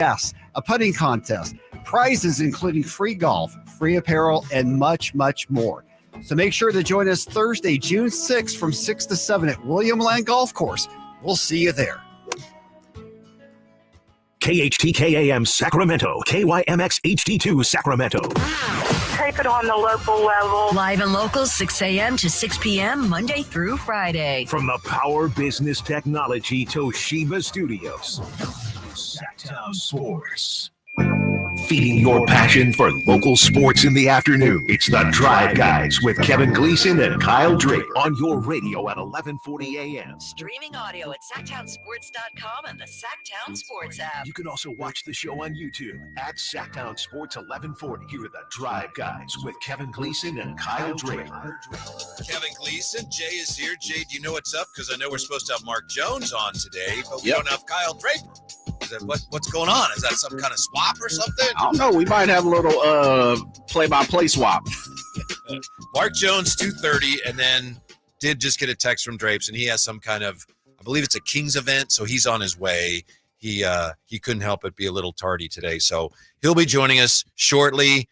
Yes, a putting contest, prizes including free golf, free apparel, and much, much more. So make sure to join us Thursday, June 6th from 6 to 7 at William Land Golf Course. We'll see you there. KHTKAM Sacramento, KYMX HD2 Sacramento. Take it on the local level. Live and local, 6 a.m. to 6 p.m., Monday through Friday. From the Power Business Technology Toshiba Studios, Sactown Sports. Feeding your passion for local sports in the afternoon. It's the Drive Guys with Kevin Gleason and Kyle Draper on your radio at 11:40 a.m. Streaming audio at SactownSports.com and the Sactown Sports app. You can also watch the show on YouTube at Sactown Sports 1140. Here are the Drive Guys with Kevin Gleason and Kyle Draper. Kevin Gleason, Jay is here. Jay, do you know what's up? Because I know we're supposed to have Mark Jones on today, but we don't have Kyle Draper. What's going on? Is that some kind of swap or something? I don't know. We might have a little play-by-play swap. Mark Jones, 2:30, and then did just get a text from Drapes, and he has some kind of, I believe it's a Kings event, so he's on his way. He couldn't help but be a little tardy today, so he'll be joining us shortly.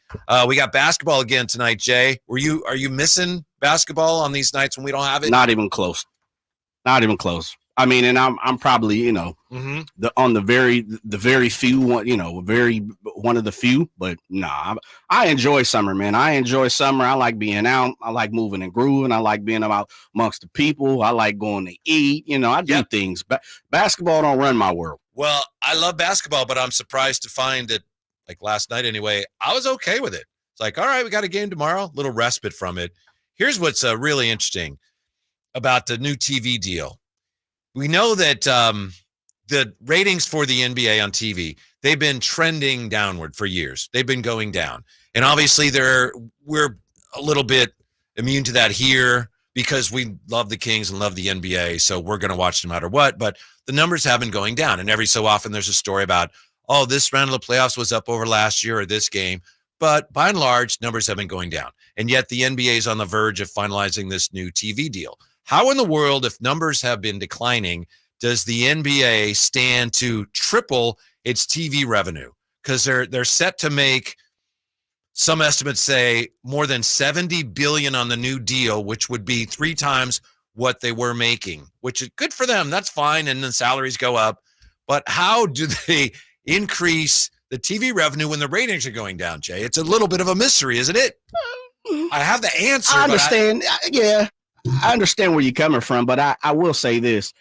We got basketball again tonight, Jay. Are you missing basketball on these nights when we don't have it? Not even close. Not even close. I mean, and I'm probably, the very few one, very one of the few, but nah, I enjoy summer, man. I enjoy summer. I like being out. I like moving and grooving. I like being out amongst the people. I like going to eat. I do things. Basketball don't run my world. Well, I love basketball, but I'm surprised to find that, like last night anyway, I was okay with it. It's like, all right, we got a game tomorrow, little respite from it. Here's what's really interesting about the new TV deal. We know that the ratings for the NBA on TV, they've been trending downward for years. They've been going down. And obviously we're a little bit immune to that here because we love the Kings and love the NBA, so we're going to watch no matter what. But the numbers have been going down. And every so often there's a story about, oh, this round of the playoffs was up over last year or this game. But by and large, numbers have been going down. And yet the NBA is on the verge of finalizing this new TV deal. How in the world, if numbers have been declining, does the NBA stand to triple its TV revenue? Because they're set to make, some estimates say, more than $70 billion on the new deal, which would be 3 times what they were making, which is good for them. That's fine, and then salaries go up. But how do they increase the TV revenue when the ratings are going down, Jay? It's a little bit of a mystery, isn't it? I have the answer. I understand. Yeah. I understand where you're coming from, but I will say this.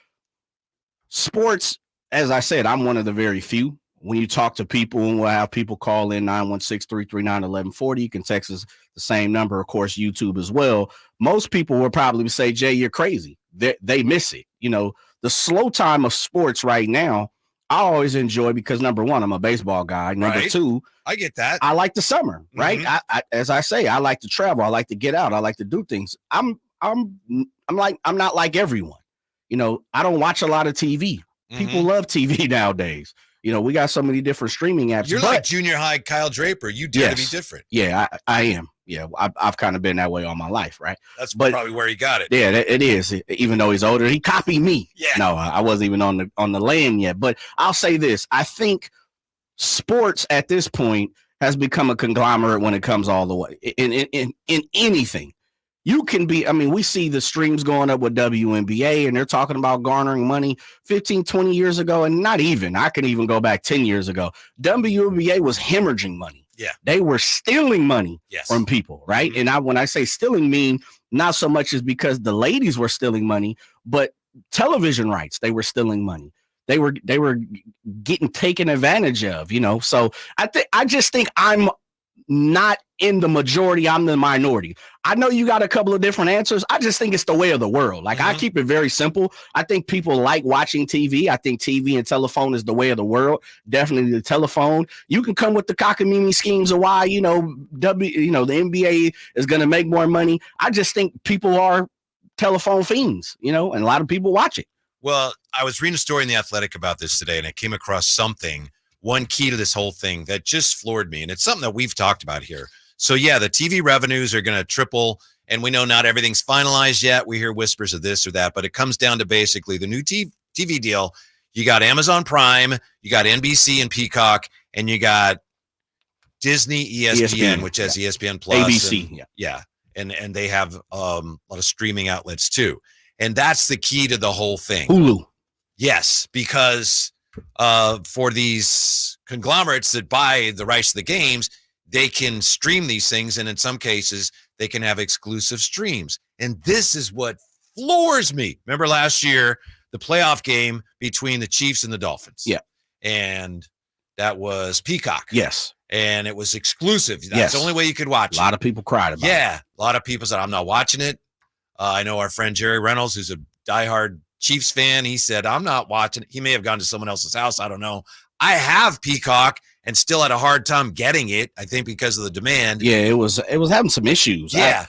Sports, as I said, I'm one of the very few. When you talk to people, and we'll have people call in 916-339-1140. You can text us the same number, of course, YouTube as well. Most people will probably say, Jay, you're crazy. They miss it. The slow time of sports right now, I always enjoy because, number one, I'm a baseball guy. Number two, I get that. I like the summer, right? I, as I say, I like to travel. I like to get out. I like to do things. I'm not like everyone. I don't watch a lot of TV. People love TV nowadays. We got so many different streaming apps. You're like junior high Kyle Draper. You dare to be different. Yeah, I am. Yeah, I've kind of been that way all my life, right? That's probably where he got it. Yeah, it is. Even though he's older, he copied me. Yeah. No, I wasn't even on the land yet. But I'll say this: I think sports at this point has become a conglomerate when it comes all the way in anything. You can be, we see the streams going up with WNBA, and they're talking about garnering money 15, 20 years ago, and not even. I can even go back 10 years ago. WNBA was hemorrhaging money. Yeah. They were stealing money from people, right? And when I say stealing, mean not so much as because the ladies were stealing money, but television rights, they were stealing money. They were getting taken advantage of, So I just think I'm not in the majority, I'm the minority. I know you got a couple of different answers. I just think it's the way of the world. Like I keep it very simple. I think people like watching TV. I think TV and telephone is the way of the world. Definitely the telephone. You can come with the cockamamie schemes of why, the NBA is going to make more money. I just think people are telephone fiends, and a lot of people watch it. Well, I was reading a story in The Athletic about this today, and I came across one key to this whole thing that just floored me. And it's something that we've talked about here. So yeah, the TV revenues are going to triple, and we know not everything's finalized yet. We hear whispers of this or that, but it comes down to basically the new TV deal. You got Amazon Prime, you got NBC and Peacock, and you got Disney ESPN, which has ESPN Plus. ABC. And they have a lot of streaming outlets too. And that's the key to the whole thing. Hulu. Yes, because for these conglomerates that buy the rights to the games, they can stream these things, and in some cases, they can have exclusive streams. And this is what floors me. Remember last year, the playoff game between the Chiefs and the Dolphins? Yeah. And that was Peacock. Yes. And it was exclusive. That's the only way you could watch it. A lot of people cried about it. Yeah. A lot of people said, I'm not watching it. I know our friend Jerry Reynolds, who's a diehard Chiefs fan, he said, I'm not watching it. He may have gone to someone else's house. I don't know. I have Peacock and still had a hard time getting it, I think, because of the demand. Yeah, it was having some issues. Yeah.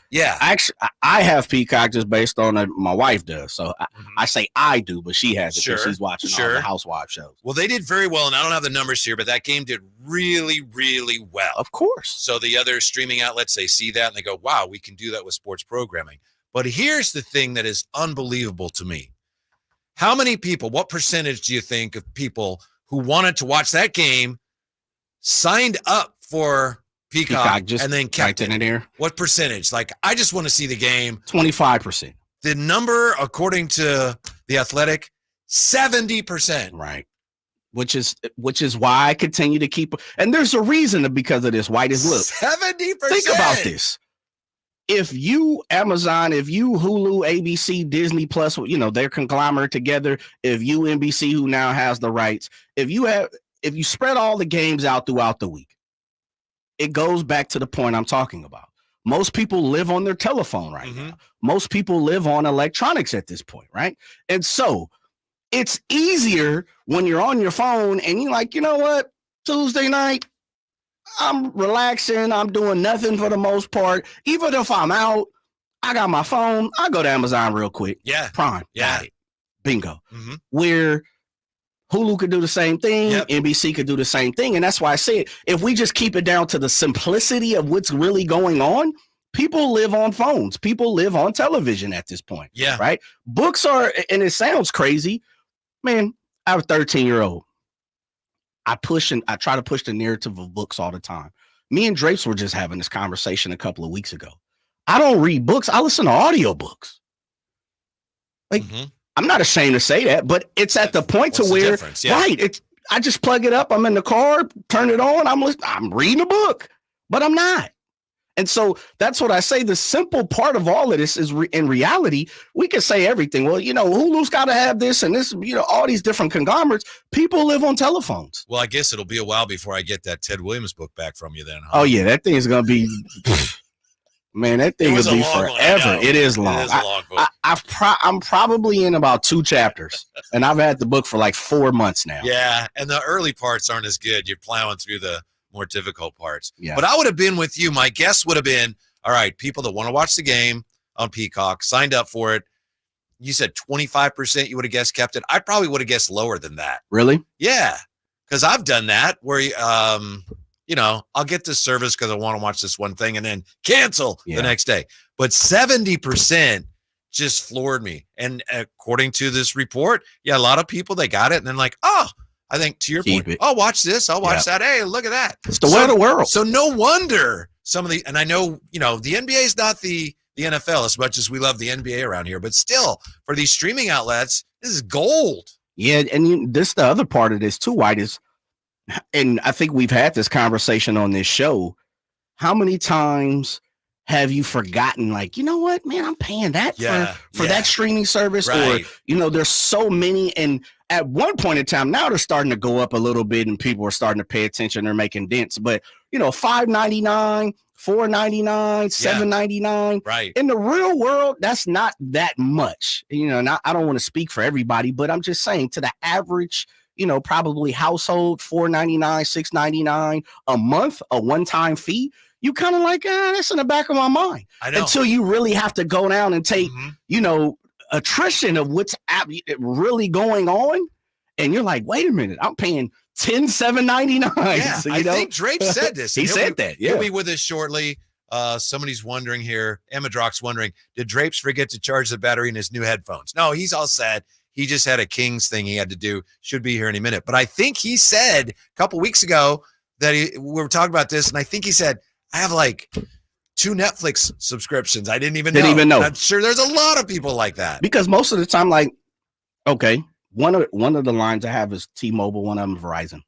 I have Peacock just based on my wife does. So I say I do, but she has it because she's watching all the Housewives shows. Well, they did very well, and I don't have the numbers here, but that game did really, really well. Of course. So the other streaming outlets, they see that and they go, wow, we can do that with sports programming. But here's the thing that is unbelievable to me. How many people, what percentage do you think of people who wanted to watch that game signed up for Peacock just and then kept it in there? What percentage? Like, I just want to see the game. 25%. The number, according to The Athletic, 70%. Right. Which is why I continue to keep. And there's a reason because of this. White is look. 70%. Think about this. If you Amazon, if you Hulu, ABC, Disney Plus, they're conglomerate together. If you NBC, who now has the rights, if you spread all the games out throughout the week, it goes back to the point I'm talking about. Most people live on their telephone right now. Most people live on electronics at this point, right? And so it's easier when you're on your phone and you're like, you know what, Tuesday night, I'm relaxing. I'm doing nothing for the most part. Even if I'm out, I got my phone. I go to Amazon real quick. Yeah. Prime. Yeah. Bingo. Where Hulu could do the same thing. Yep. NBC could do the same thing. And that's why I say it. If we just keep it down to the simplicity of what's really going on, people live on phones. People live on television at this point. Yeah. Right? Books are, and it sounds crazy. Man, I have a 13-year-old. I try to push the narrative of books all the time. Me and Drapes were just having this conversation a couple of weeks ago. I don't read books. I listen to audiobooks. Like, I'm not ashamed to say that, but it's at the point to where, right, I just plug it up. I'm in the car, turn it on. I'm reading a book, but I'm not. And so that's what I say. The simple part of all of this is in reality, we can say everything. Well, Hulu's got to have this and this, all these different conglomerates. People live on telephones. Well, I guess it'll be a while before I get that Ted Williams book back from you then. Huh? Oh, yeah. That thing is going to be, man, that thing will be forever. It is long. It is a long book. I'm probably in about 2 chapters, and I've had the book for like 4 months now. Yeah, and the early parts aren't as good. You're plowing through the more difficult parts. Yeah. But I would have been with you. My guess would have been, all right, people that want to watch the game on Peacock, signed up for it. You said 25% you would have guessed kept it. I probably would have guessed lower than that. Really? Yeah, because I've done that where, I'll get this service because I want to watch this one thing and then cancel the next day. But 70% just floored me. And according to this report, a lot of people, they got it and then like, oh, I think to your point, I'll watch this. I'll watch that. Hey, look at that. It's the way of the world. So no wonder some of and I know, the NBA is not the NFL as much as we love the NBA around here, but still for these streaming outlets, this is gold. Yeah. And this, the other part of this too, White, is, and I think we've had this conversation on this show. How many times have you forgotten, like, you know what, man, I'm paying that for that streaming service, right. Or, there's so many. And at one point in time, now they're starting to go up a little bit and people are starting to pay attention. They're making dents, but $5.99, $4.99, $7.99. Right. In the real world, that's not that much, and I don't want to speak for everybody, but I'm just saying to the average, probably household, $4.99, $6.99 a month, a one-time fee. You kind of like, that's in the back of my mind. I know. Until you really have to go down and take, attrition of what's really going on. And you're like, wait a minute, I'm paying $7.99. Yeah, I think Drape said this. He said that. Yeah. He'll be with us shortly. Somebody's wondering here. Emma Drock's wondering, did Drapes forget to charge the battery in his new headphones? No, he's all set. He just had a Kings thing he had to do. Should be here any minute. But I think he said a couple weeks ago that we were talking about this, and I think he said, I have like 2 Netflix subscriptions. I didn't even know. And I'm sure there's a lot of people like that. Because most of the time, like, okay, one of the lines I have is T-Mobile, one of them Verizon.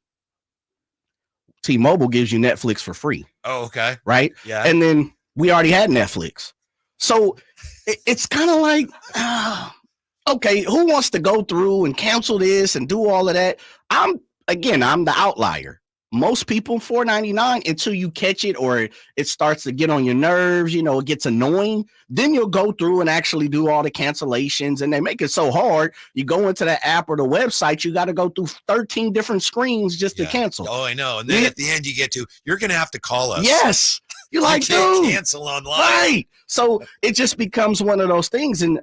T-Mobile gives you Netflix for free. Oh, okay. Right? Yeah. And then we already had Netflix. So it's kind of like, okay, who wants to go through and cancel this and do all of that? I'm the outlier. Most people $4.99 until you catch it or it starts to get on your nerves, it gets annoying. Then you'll go through and actually do all the cancellations, and they make it so hard. You go into the app or the website, you got to go through 13 different screens just to cancel. Oh, I know. And then at the end you get to, you're going to have to call us. Yes. You're like, you can't dude, cancel online. Right. So it just becomes one of those things. And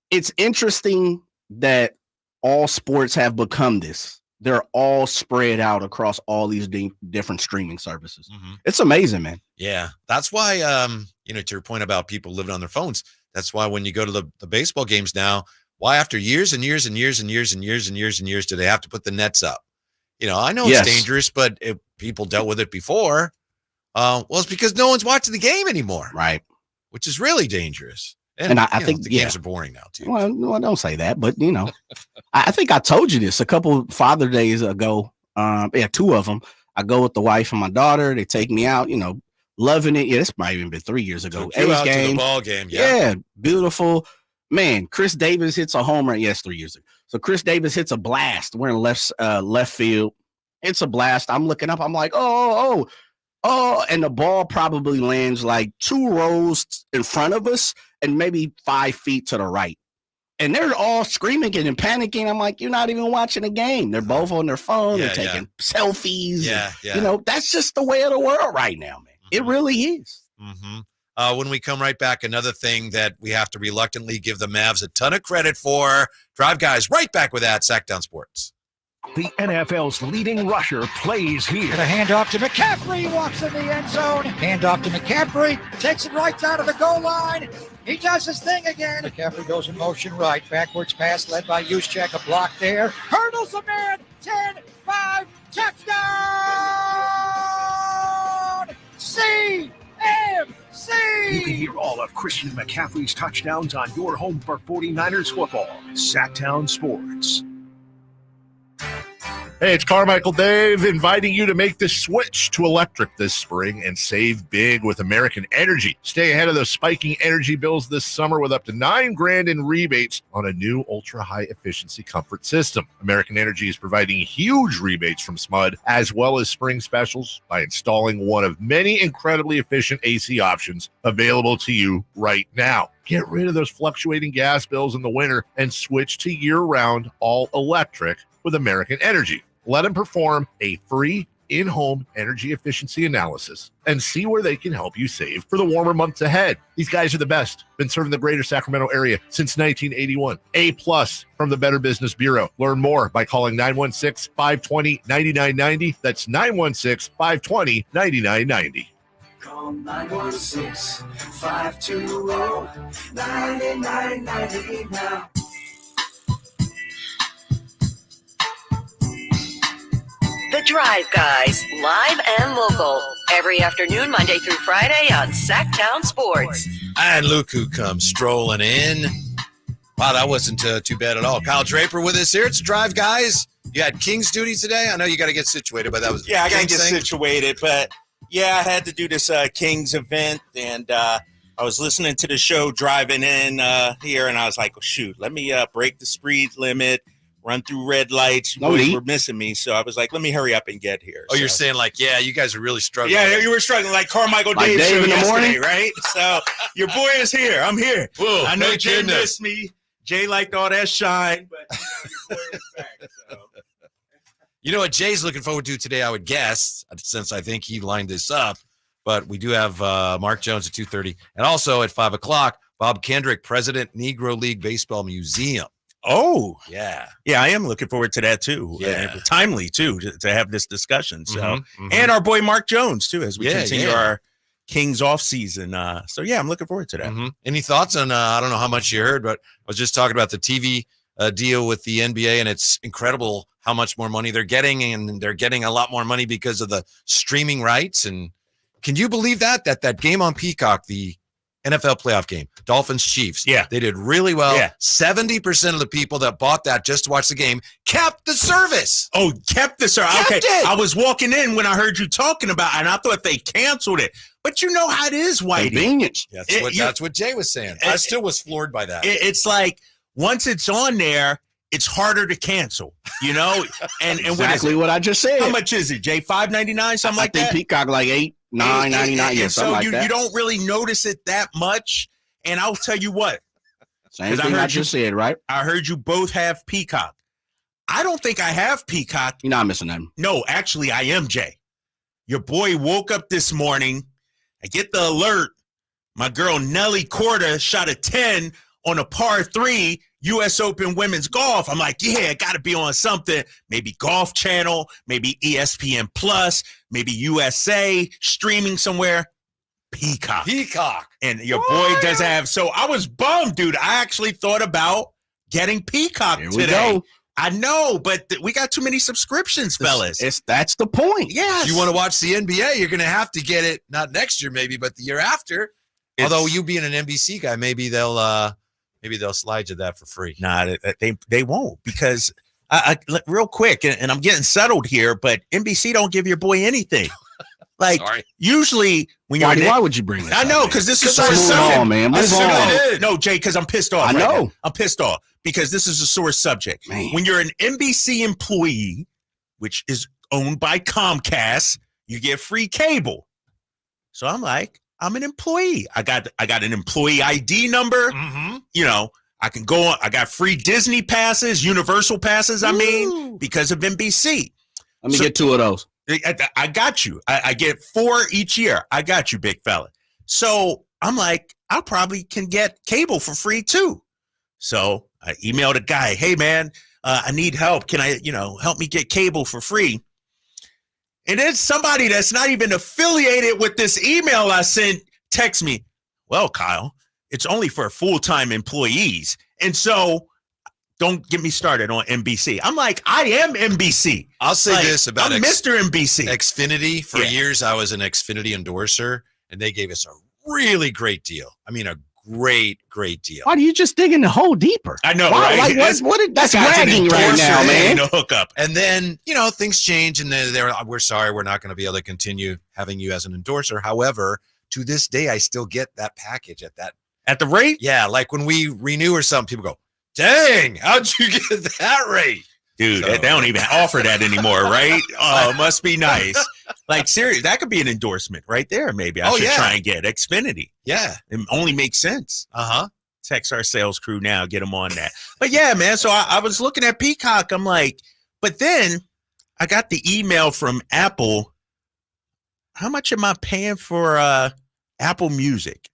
it's interesting that all sports have become this. They're all spread out across all these different streaming services. Mm-hmm. It's amazing, man. Yeah. That's why, to your point about people living on their phones, that's why when you go to the baseball games now, why after years and years and years and years and years and years and years do they have to put the nets up? I know it's dangerous, but if people dealt with it before. Well, it's because no one's watching the game anymore. Right. Which is really dangerous. And I think the games are boring now too. Well, don't say that, but I think I told you this a couple Father Days ago. 2 of them. I go with the wife and my daughter. They take me out, loving it. Yeah, this might even been 3 years ago. Took you out to the ball game. Yeah, beautiful. Man, Chris Davis hits a home run. Yes, 3 years ago. So Chris Davis hits a blast. We're in left field. It's a blast. I'm looking up. I'm like, oh, and the ball probably lands like 2 rows in front of us and maybe 5 feet to the right. And they're all screaming and panicking. I'm like, you're not even watching the game. They're both on their phone. They're taking selfies. And, that's just the way of the world right now, man. Mm-hmm. It really is. Mm-hmm. When we come right back, another thing that we have to reluctantly give the Mavs a ton of credit for. Drive Guys right back with that, Sactown Sports. The NFL's leading rusher plays here. And a handoff to McCaffrey, walks in the end zone. Handoff to McCaffrey, takes it right down to the goal line. He does his thing again. McCaffrey goes in motion right. Backwards pass led by Juszczyk. A block there. Hurdles a man. 10-5. Touchdown! CMC! You can hear all of Christian McCaffrey's touchdowns on your home for 49ers football. Sactown Sports. Hey, it's Carmichael Dave inviting you to make the switch to electric this spring and save big with American Energy. Stay ahead of those spiking energy bills this summer with up to $9,000 in rebates on a new ultra-high efficiency comfort system. American Energy is providing huge rebates from SMUD as well as spring specials by installing one of many incredibly efficient AC options available to you right now. Get rid of those fluctuating gas bills in the winter and switch to year-round all-electric with American Energy. Let them perform a free in-home energy efficiency analysis and see where they can help you save for the warmer months ahead. These guys are the best. Been serving the greater Sacramento area since 1981. A+ from the Better Business Bureau. Learn more by calling 916-520-9990. That's 916-520-9990. Call 916-520-9990 now. The Drive Guys, live and local, every afternoon, Monday through Friday on Sactown Sports. And look who comes strolling in. Wow, that wasn't too bad at all. Kyle Draper with us here. It's Drive Guys. You had Kings duty today. I know you got to get situated, but that was I got to get situated. But I had to do this Kings event, and I was listening to the show driving in here, and I was like, oh, shoot, let me break the speed limit. Run through red lights. You were missing me, so I was like, let me hurry up and get here. Oh, so. You're saying like, you guys are really struggling. Yeah, you were struggling like Carmichael Dave show in the morning, right? So your boy is here. I'm here. Whoa, I know Jay missed me. Jay liked all that shine, but your boy is back. So. You know what Jay's looking forward to today, I would guess, since I think he lined this up. But we do have Mark Jones at 2:30. And also at 5 o'clock, Bob Kendrick, President, Negro League Baseball Museum. Oh, yeah. Yeah, I am looking forward to that, too. Yeah. Timely, too, to have this discussion. So, And our boy Mark Jones, too, as we continue our Kings off season. So, I'm looking forward to that. Any thoughts on, I don't know how much you heard, but I was just talking about the TV deal with the NBA, and it's incredible how much more money they're getting, and they're getting a lot more money because of the streaming rights. And can you believe that game on Peacock, the NFL playoff game, Dolphins Chiefs? Yeah, they did really well. Yeah. 70% of the people that bought that just to watch the game kept the service. Oh, kept the service. Kept okay, it. I was walking in when I heard you talking about it, and I thought they canceled it. But you know how it is, Whitey. Convenience. That's what Jay was saying. I still was floored by that. It's like once it's on there, it's harder to cancel, you know? And exactly what I just said. How much is it, Jay? $5.99, something like that? I think Peacock like $9.99. Yeah, so like that. You don't really notice it that much. And I'll tell you what. Same thing I just said, right? I heard you both have Peacock. I don't think I have Peacock. You're not missing them. No, actually, I am, Jay. Your boy woke up this morning. I get the alert. My girl Nelly Korda shot a 10 on a par 3 U.S. Open women's golf. I'm like, yeah, I got to be on something. Maybe Golf Channel, maybe ESPN Plus, maybe USA, streaming somewhere. Peacock. And your boy does have. So I was bummed, dude. I actually thought about getting Peacock Here today. we go. I know, but we got too many subscriptions, fellas. That's the point. Yes. If you want to watch the NBA, you're going to have to get it not next year, maybe, but the year after. Although you being an NBC guy, maybe they'll slide you that for free. Nah, they won't, because I real quick, and I'm getting settled here, but NBC don't give your boy anything. Like, usually when you're why would you bring this? I know, because this is sore move subject. on, man. Move on. No, Jay, because I'm pissed off. I know. Now. I'm pissed off because this is a sore subject. Man. When you're an NBC employee, which is owned by Comcast, you get free cable. So I'm like, I'm an employee. I got an employee ID number. Mm-hmm. You know, I can go on. I got free Disney passes, Universal passes. I mean, because of NBC. Let me get 2 of those. I got you. I get 4 each year. I got you, big fella. So I'm like, I probably can get cable for free too. So I emailed a guy, hey man, I need help. Can I, help me get cable for free? And then somebody that's not even affiliated with this email I sent text me, well, Kyle, it's only for full-time employees. And so don't get me started on NBC. I'm like, I am NBC. I'll say this about I'm Mr. NBC. Xfinity. For years, I was an Xfinity endorser, and they gave us a really great deal. I mean, a great deal. Why do you just dig in the hole deeper? I know, right? right? Like, that's bragging right now, man. No hookup. And then, things change, and we're sorry, we're not going to be able to continue having you as an endorser. However, to this day, I still get that package at the rate? Yeah, like when we renew or something, people go, dang, how'd you get that rate? Dude, they don't even offer that anymore, right? Oh, must be nice. Like, seriously, that could be an endorsement right there, maybe. I should try and get Xfinity. Yeah. It only makes sense. Uh-huh. Text our sales crew now, get them on that. But yeah, man, so I was looking at Peacock. I'm like, but then I got the email from Apple. How much am I paying for Apple Music?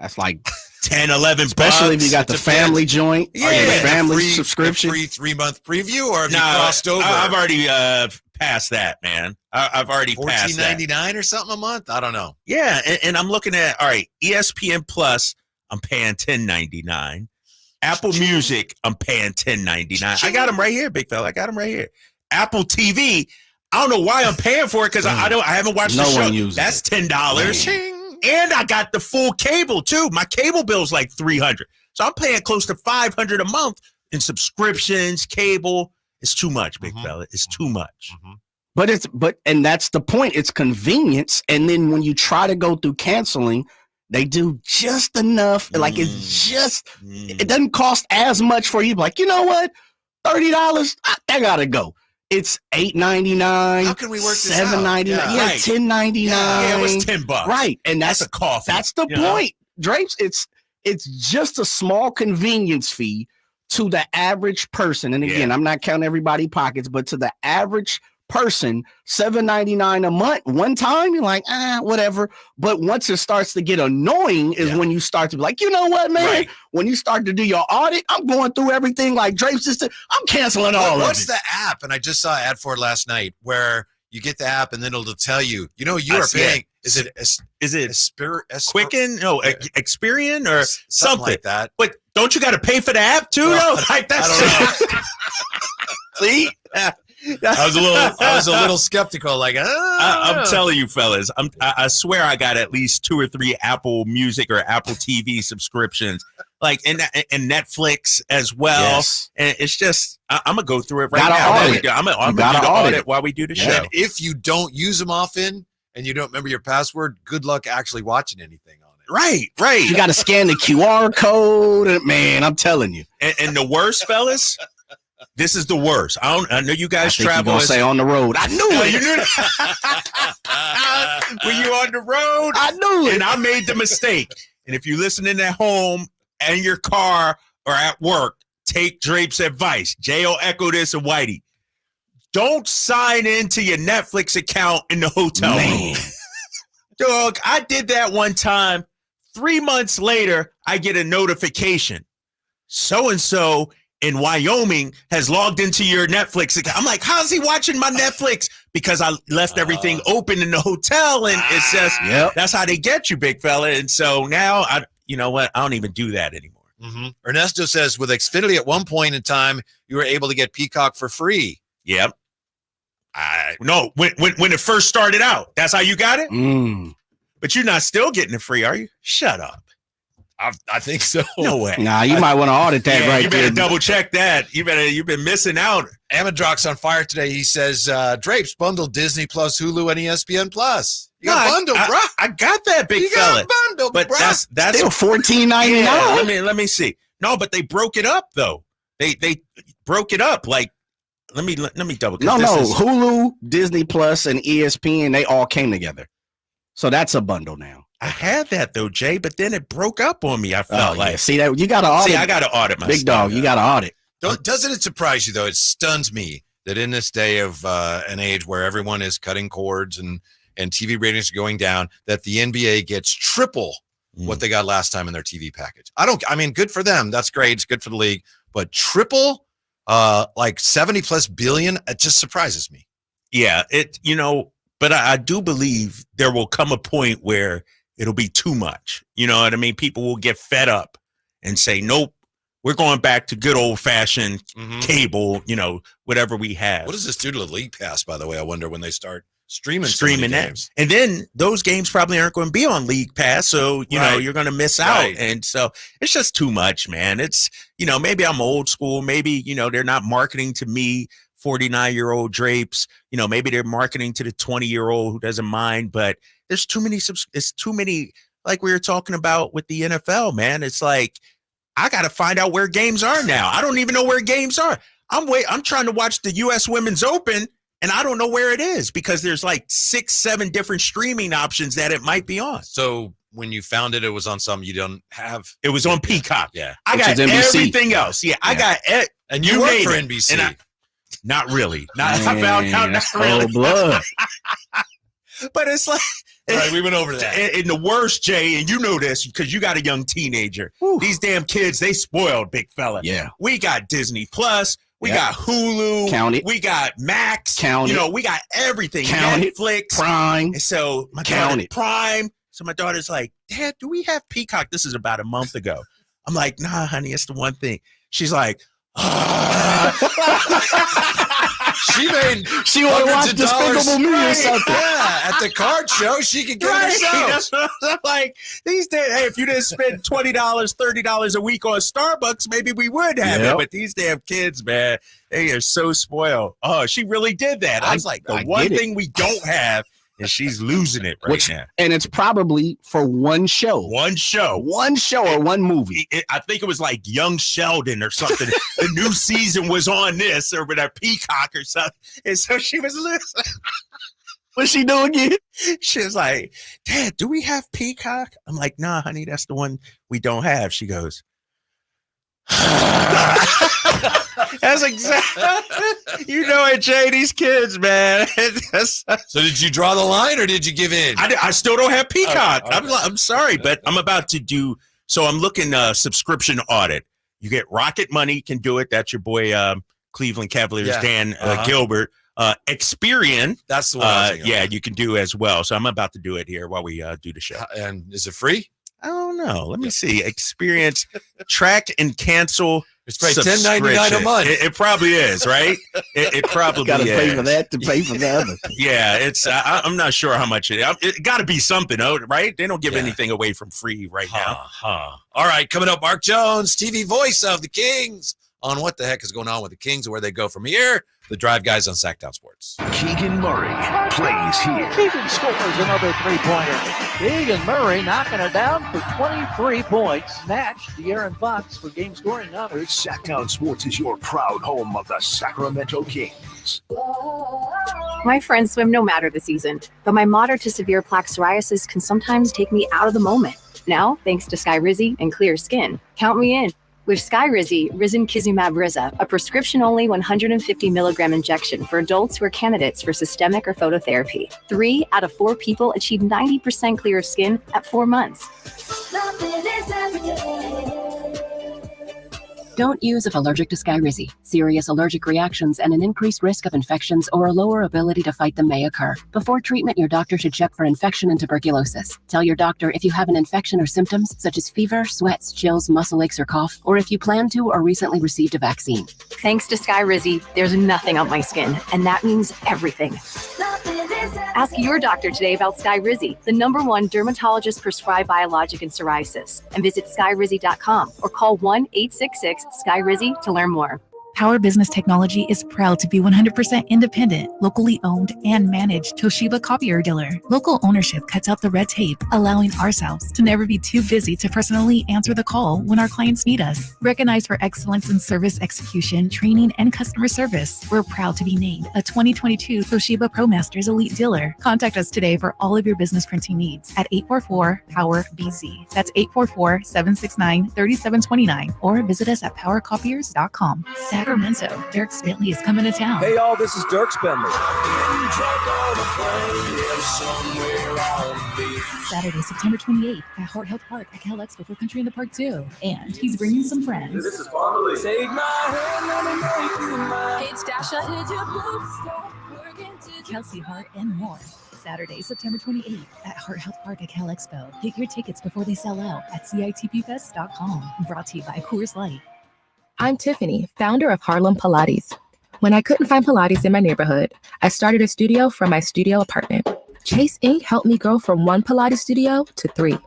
That's like 10, 11 especially bucks. if you got the family joint, yeah, the family subscription, free 3-month preview, or have you crossed over? I've already passed that, man. I've already passed that. $14.99 or something a month. I don't know. Yeah, and I'm looking at ESPN Plus. I'm paying $10.99. Apple Music, I'm paying $10.99. I got them right here, big fella. I got them right here. Apple TV. I don't know why I'm paying for it because I haven't watched the show. That's $10. And I got the full cable too. My cable bill's like $300. So I'm paying close to $500 a month in subscriptions, cable. It's too much, big fella. It's too much. And that's the point. It's convenience. And then when you try to go through canceling, they do just enough. Like it doesn't cost as much for you. Like, you know what? $30. I gotta go. It's $8.99. How can we work this $7.99. Yeah, right. $10.99. Yeah, it was $10. Right. And that's a coffee. That's the point. Drapes, it's just a small convenience fee to the average person. And again, I'm not counting everybody's pockets, but to the average person, $7.99 a month. One time, you're like, whatever. But once it starts to get annoying is when you start to be like, you know what, man? Right. When you start to do your audit, I'm going through everything like Drake's system. I'm canceling all of it. What's the app? And I just saw an ad for it last night where you get the app, and then it'll tell you, you are paying. Is it Quicken? No, Experian or something like that. But don't you got to pay for the app too? Well, no, like that's. I don't know. See, I was a little skeptical. Like, I'm telling you, fellas, I swear I got at least 2 or 3 Apple Music or Apple TV subscriptions, like and Netflix as well. Yes. And it's just I'm gonna go through it right now. I'm gonna do the audit while we do the show. And if you don't use them often and you don't remember your password, good luck actually watching anything on it. Right. You got to scan the QR code, man. I'm telling you. And the worst, fellas. This is the worst. I know you guys travel. You're gonna say on the road. I knew it. You knew that. When you on the road, I knew it. And I made the mistake. And if you're listening at home, in your car, or at work, take Drape's advice. J.O. echo this and Whitey. Don't sign into your Netflix account in the hotel room. Dog, I did that one time. 3 months later, I get a notification. So-and-so in Wyoming has logged into your Netflix account. I'm like, how's he watching my Netflix? Because I left everything open in the hotel, and it's just that's how they get you, big fella. And so now you know what? I don't even do that anymore. Mm-hmm. Ernesto says with Xfinity at one point in time, you were able to get Peacock for free. Yep. No, when it first started out, that's how you got it. But you're not still getting it free, are you? Shut up. I think so. No way. Nah, you might want to audit that right you there. You better double check that. You've been missing out. Amadrock's on fire today. He says, Drapes bundled Disney Plus, Hulu, and ESPN Plus. You got bundled, bro. I got that, big fella. You got bundled, but bro. That's still $14.99. Yeah, let me see. No, but they broke it up though. They broke it up. Like, let me double. No. Hulu, Disney Plus, and ESPN, they all came together. So that's a bundle now. I had that though, Jay, but then it broke up on me. I felt like. See that you got to audit. See, I got to audit myself. Big dog, you got to audit. Doesn't it surprise you though? It stuns me that in this day of an age where everyone is cutting cords and TV ratings are going down, that the NBA gets triple what they got last time in their TV package. I mean, good for them. That's great. It's good for the league, but triple, like 70 plus billion, it just surprises me. Yeah, but I do believe there will come a point where it'll be too much. You know what I mean? People will get fed up and say, nope, we're going back to good old fashioned cable, whatever we have. What does this do to the League Pass, by the way? I wonder when they start streaming that. Games. And then those games probably aren't going to be on League Pass. So, you're going to miss out. And so it's just too much, man. It's, maybe I'm old school. Maybe, they're not marketing to me, 49-year-old Drapes. Maybe they're marketing to the 20-year-old who doesn't mind, but there's too many. It's too many, like we were talking about with the NFL, man. It's like, I got to find out where games are now. I don't even know where games are. I'm trying to watch the U.S. Women's Open, and I don't know where it is because there's like 6-7 different streaming options that it might be on. So when you found it, it was on something you don't have. It was on Peacock. Yeah. I got everything else. Yeah, I got it. And you work for NBC. Not really. I found out not really. Blood. But it's like, all right, we went over that. And the worst, Jay, and you know this because you got a young teenager. Whew. These damn kids, they spoiled, big fella. Yeah. We got Disney Plus. We got Hulu. Count it. We got Max. Count it. We got everything. Count Netflix. It. Prime. And so my daughter, Prime. So my daughter's like, Dad, do we have Peacock? This is about a month ago. I'm like, nah, honey, it's the one thing. She's like, She want to watch Despicable Me or something. Yeah, at the card show, she could get it herself. That's what I'm like, these days, hey, if you didn't spend $20, $30 a week on Starbucks, maybe we would have it. But these damn kids, man, they are so spoiled. Oh, she really did that. I was like, the one thing we don't have, and she's losing it now. And it's probably for one show. One show or one movie. I think it was like Young Sheldon or something. The new season was on this or with a Peacock or something. And so she was listening. What's she doing again? She was like, Dad, do we have Peacock? I'm like, nah, honey, that's the one we don't have. She goes, that's exactly, it, Jay, these kids, man. So did you draw the line or did you give in? I still don't have Peacock. Okay. I'm sorry, but I'm about to do, so I'm looking subscription audit. You get Rocket Money, can do it. That's your boy Cleveland Cavaliers, Dan Gilbert. Experian. That's the one. Yeah, you can do as well. So I'm about to do it here while we do the show. And is it free? I don't know. Let me see. Experience, track and cancel. It's probably $10.99 a month. It probably is, right? It probably got to is. pay for that to pay for the other. Yeah, it's. I'm not sure how much it got to be something, right? They don't give anything away from free right now. All right, coming up, Mark Jones, TV voice of the Kings, on what the heck is going on with the Kings and where they go from here. The Drive guys on Sactown Sports. Keegan Murray plays here. Keegan scores another three-pointer. Keegan Murray knocking it down for 23 points. Matched De'Aaron Fox for game scoring numbers. Sactown Sports is your proud home of the Sacramento Kings. My friends swim no matter the season, but my moderate to severe plaque psoriasis can sometimes take me out of the moment. Now, thanks to Skyrizi and Clear Skin, count me in. With Skyrizi, Risankizumab Riza, a prescription-only 150 milligram injection for adults who are candidates for systemic or phototherapy. 3 out of 4 people achieve 90% clear skin at 4 months. Don't use if allergic to Skyrizi. Serious allergic reactions and an increased risk of infections or a lower ability to fight them may occur. Before treatment, your doctor should check for infection and tuberculosis. Tell your doctor if you have an infection or symptoms such as fever, sweats, chills, muscle aches, or cough, or if you plan to or recently received a vaccine. Thanks to Skyrizi, there's nothing on my skin, and that means everything. Ask your doctor today about Skyrizi, the #1 dermatologist prescribed biologic in psoriasis, and visit skyrizi.com or call 1-866-SKYRIZI to learn more. Power Business Technology is proud to be 100% independent, locally owned, and managed Toshiba copier dealer. Local ownership cuts out the red tape, allowing ourselves to never be too busy to personally answer the call when our clients need us. Recognized for excellence in service execution, training, and customer service, we're proud to be named a 2022 Toshiba ProMasters Elite Dealer. Contact us today for all of your business printing needs at 844-POWER-BZ. That's 844-769-3729, or visit us at powercopiers.com. Sacramento, Dirk Bentley is coming to town. Hey y'all, this is Dirk Bentley. Saturday, September 28th at Hart Health Park at Cal Expo for Country in the Park 2. And he's bringing some friends. This is Farley. Take my hand, let me make you mine. It's Dasha, hit your boots, Kelsey Hart, and more. Saturday, September 28th at Hart Health Park at Cal Expo. Get your tickets before they sell out at CITPFest.com. Brought to you by Coors Light. I'm Tiffany, founder of Harlem Pilates. When I couldn't find Pilates in my neighborhood, I started a studio from my studio apartment. Chase Inc. helped me grow from 1 Pilates studio to 3.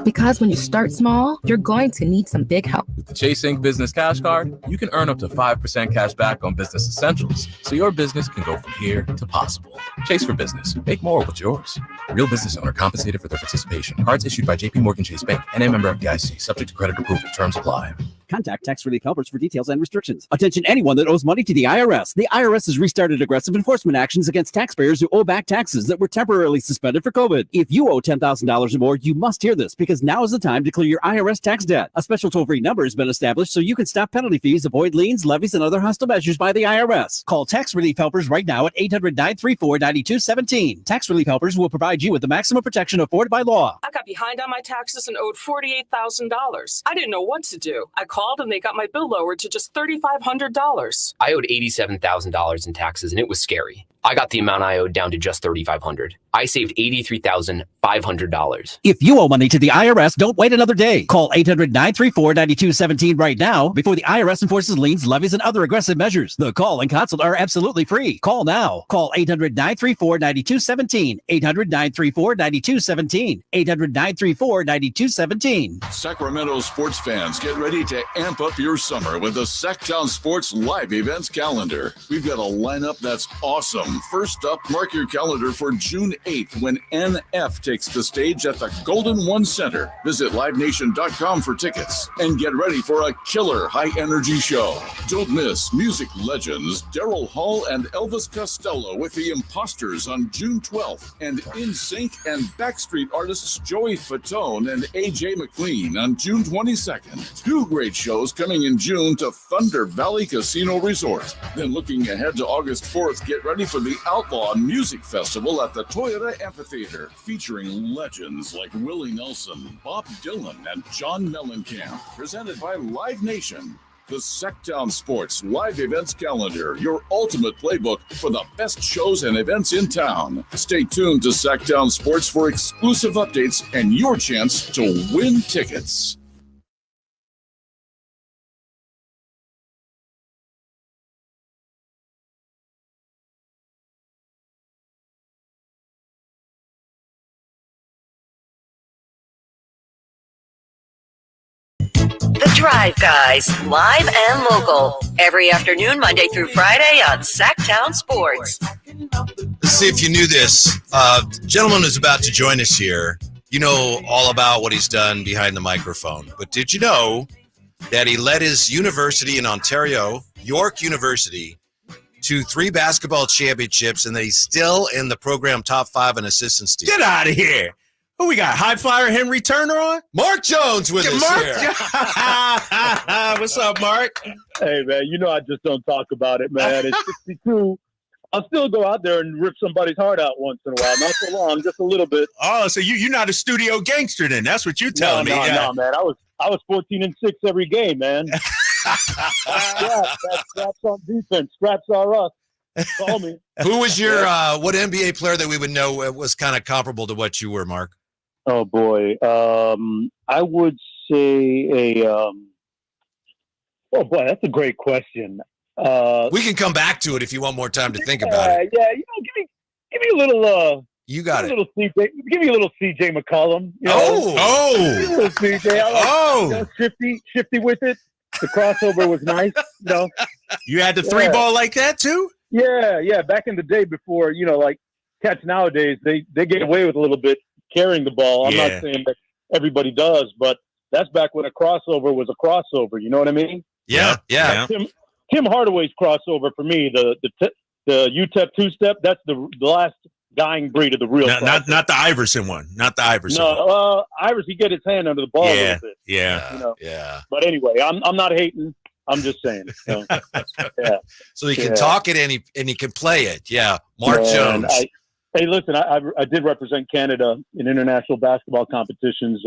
Because when you start small, you're going to need some big help. With the Chase Inc. Business Cash Card, you can earn up to 5% cash back on business essentials, so your business can go from here to possible. Chase for business. Make more with yours. Real business owner compensated for their participation. Cards issued by J.P. Morgan Chase Bank and a member of FDIC, subject to credit approval. Terms apply. Contact Tax Relief Helpers for details and restrictions. Attention anyone that owes money to the IRS. The IRS has restarted aggressive enforcement actions against taxpayers who owe back taxes that were temporarily suspended for COVID. If you owe $10,000 or more, you must hear this because now is the time to clear your IRS tax debt. A special toll-free number has been established so you can stop penalty fees, avoid liens, levies, and other hostile measures by the IRS. Call Tax Relief Helpers right now at 800-934-9217. Tax Relief Helpers will provide you with the maximum protection afforded by law. I got behind on my taxes and owed $48,000. I didn't know what to do. I called and they got my bill lowered to just $3,500. I owed $87,000 in taxes and it was scary. I got the amount I owed down to just $3,500. I saved $83,500. If you owe money to the IRS, don't wait another day. Call 800-934-9217 right now before the IRS enforces liens, levies, and other aggressive measures. The call and consult are absolutely free. Call now. Call 800-934-9217. 800-934-9217. 800-934-9217. Sacramento sports fans, get ready to amp up your summer with the Sactown Sports live events calendar. We've got a lineup that's awesome. First up, mark your calendar for June 8th when NF takes the stage at the Golden One Center. Visit livenation.com for tickets and get ready for a killer high-energy show. Don't miss music legends Daryl Hall and Elvis Costello with the Imposters on June 12th and NSYNC and Backstreet artists Joey Fatone and AJ McLean on June 22nd. 2 great shows coming in June to Thunder Valley Casino Resort. Then looking ahead to August 4th, get ready for the Outlaw Music Festival at the Toyota Amphitheater, featuring legends like Willie Nelson, Bob Dylan, and John Mellencamp, presented by Live Nation. The Sactown Sports live events calendar, your ultimate playbook for the best shows and events in town. Stay tuned to Sactown Sports for exclusive updates and your chance to win tickets. The Drive Guys, live and local, every afternoon, Monday through Friday on Sactown Sports. Let's see if you knew this. The gentleman who's about to join us here, you know all about what he's done behind the microphone. But did you know that he led his university in Ontario, York University, to 3 basketball championships, and that he's still in the program top 5 in assistance team? Get out of here. Who we got? High flyer Henry Turner on? Mark Jones with us Mark. here. What's up, Mark? Hey, man, you know I just don't talk about it, man. It's 62. I'll still go out there and rip somebody's heart out once in a while. Not so long, just a little bit. Oh, so you're not a studio gangster then? That's what you're telling me. No, man. I was 14-6 every game, man. Scraps on defense. Scraps are us. Call me. Who was your what NBA player that we would know was kind of comparable to what you were, Mark? Oh boy, I would say oh boy, that's a great question. We can come back to it if you want more time to think about it. Yeah, give me a little. You got it. Give me a little CJ McCollum. You know? Give me a little CJ. Shifty with it. The crossover was nice. You know, you had the 3-ball like that too. Yeah. Back in the day, before like cats nowadays, they get away with a little bit carrying the ball. I'm not saying that everybody does, but that's back when a crossover was a crossover. You know what I mean? Yeah. Tim Hardaway's crossover for me, the UTEP 2-step. That's the last dying breed of the real. Not the Iverson one. Not the Iverson. No, Iverson, he get his hand under the ball a little bit. Yeah. But anyway, I'm not hating. I'm just saying. So, So he can talk it and he can play it. Yeah. Mark Jones. Hey, listen, I did represent Canada in international basketball competitions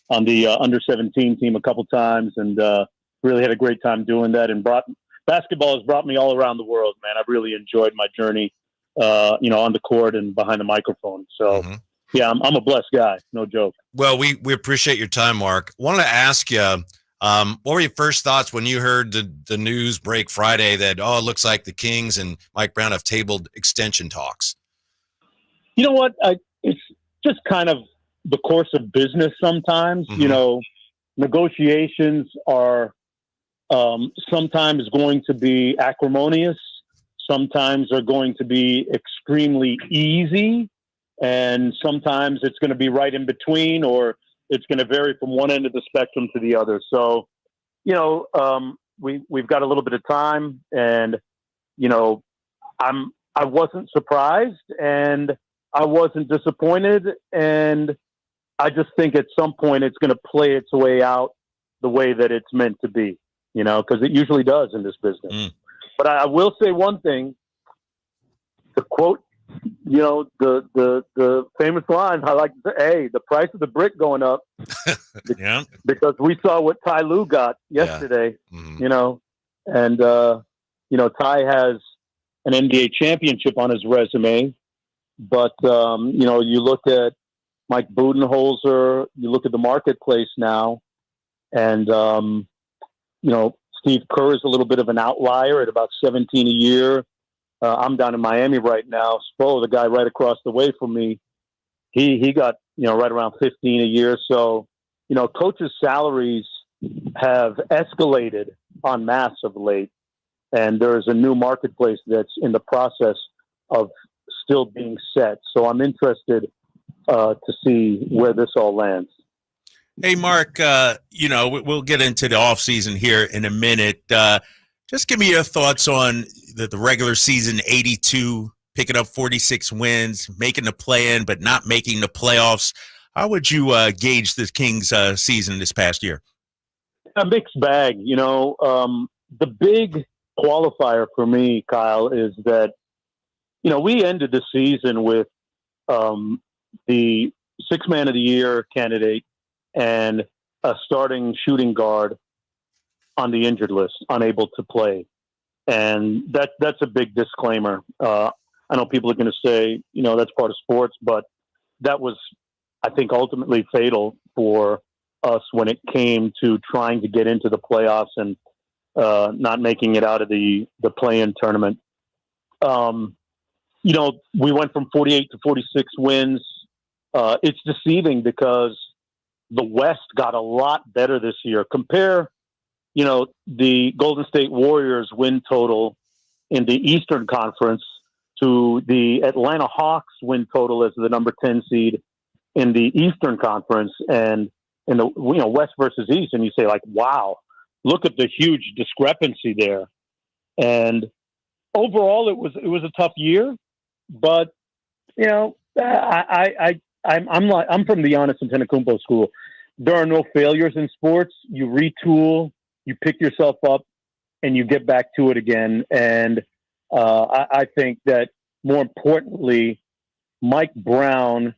on the under-17 team a couple times, and really had a great time doing that. And basketball has brought me all around the world, man. I've really enjoyed my journey, on the court and behind the microphone. So, yeah, I'm a blessed guy, no joke. Well, we appreciate your time, Mark. Wanted to ask you, what were your first thoughts when you heard the news break Friday that, it looks like the Kings and Mike Brown have tabled extension talks? You know what? It's just kind of the course of business sometimes. You know, negotiations are sometimes going to be acrimonious. Sometimes are going to be extremely easy. And sometimes it's going to be right in between, or it's going to vary from one end of the spectrum to the other. So, we've got a little bit of time, and, I wasn't surprised, and I wasn't disappointed, and I just think at some point it's going to play its way out the way that it's meant to be, because it usually does in this business. But I will say one thing, to quote, the famous line, I like to say, hey, the price of the brick going up. Yeah. Because we saw what Ty Lue got yesterday, and Ty has an NBA championship on his resume. But, you look at Mike Budenholzer, you look at the marketplace now, and, Steve Kerr is a little bit of an outlier at about 17 a year. I'm down in Miami right now. Spo, the guy right across the way from me, he got, right around 15 a year. So, coaches' salaries have escalated en masse of late, and there's a new marketplace that's in the process of still being set. So I'm interested to see where this all lands. Hey, Mark, we'll get into the offseason here in a minute. Just give me your thoughts on the regular season, 82, picking up 46 wins, making the play-in, but not making the playoffs. How would you gauge the Kings season this past year? A mixed bag. The big qualifier for me, Kyle, is that, we ended the season with the 6th man of the year candidate and a starting shooting guard on the injured list, unable to play. And that's a big disclaimer. I know people are going to say, that's part of sports, but that was, I think, ultimately fatal for us when it came to trying to get into the playoffs and not making it out of the play-in tournament. We went from 48 to 46 wins. It's deceiving because the West got a lot better this year. Compare, the Golden State Warriors win total in the Eastern Conference to the Atlanta Hawks win total as the number 10 seed in the Eastern Conference, and in the West versus East, and you say, like, wow, look at the huge discrepancy there. And overall, it was a tough year, but I'm from the Giannis Antetokounmpo school. There are no failures in sports. You retool, you pick yourself up, and you get back to it again. And I think that more importantly, Mike Brown,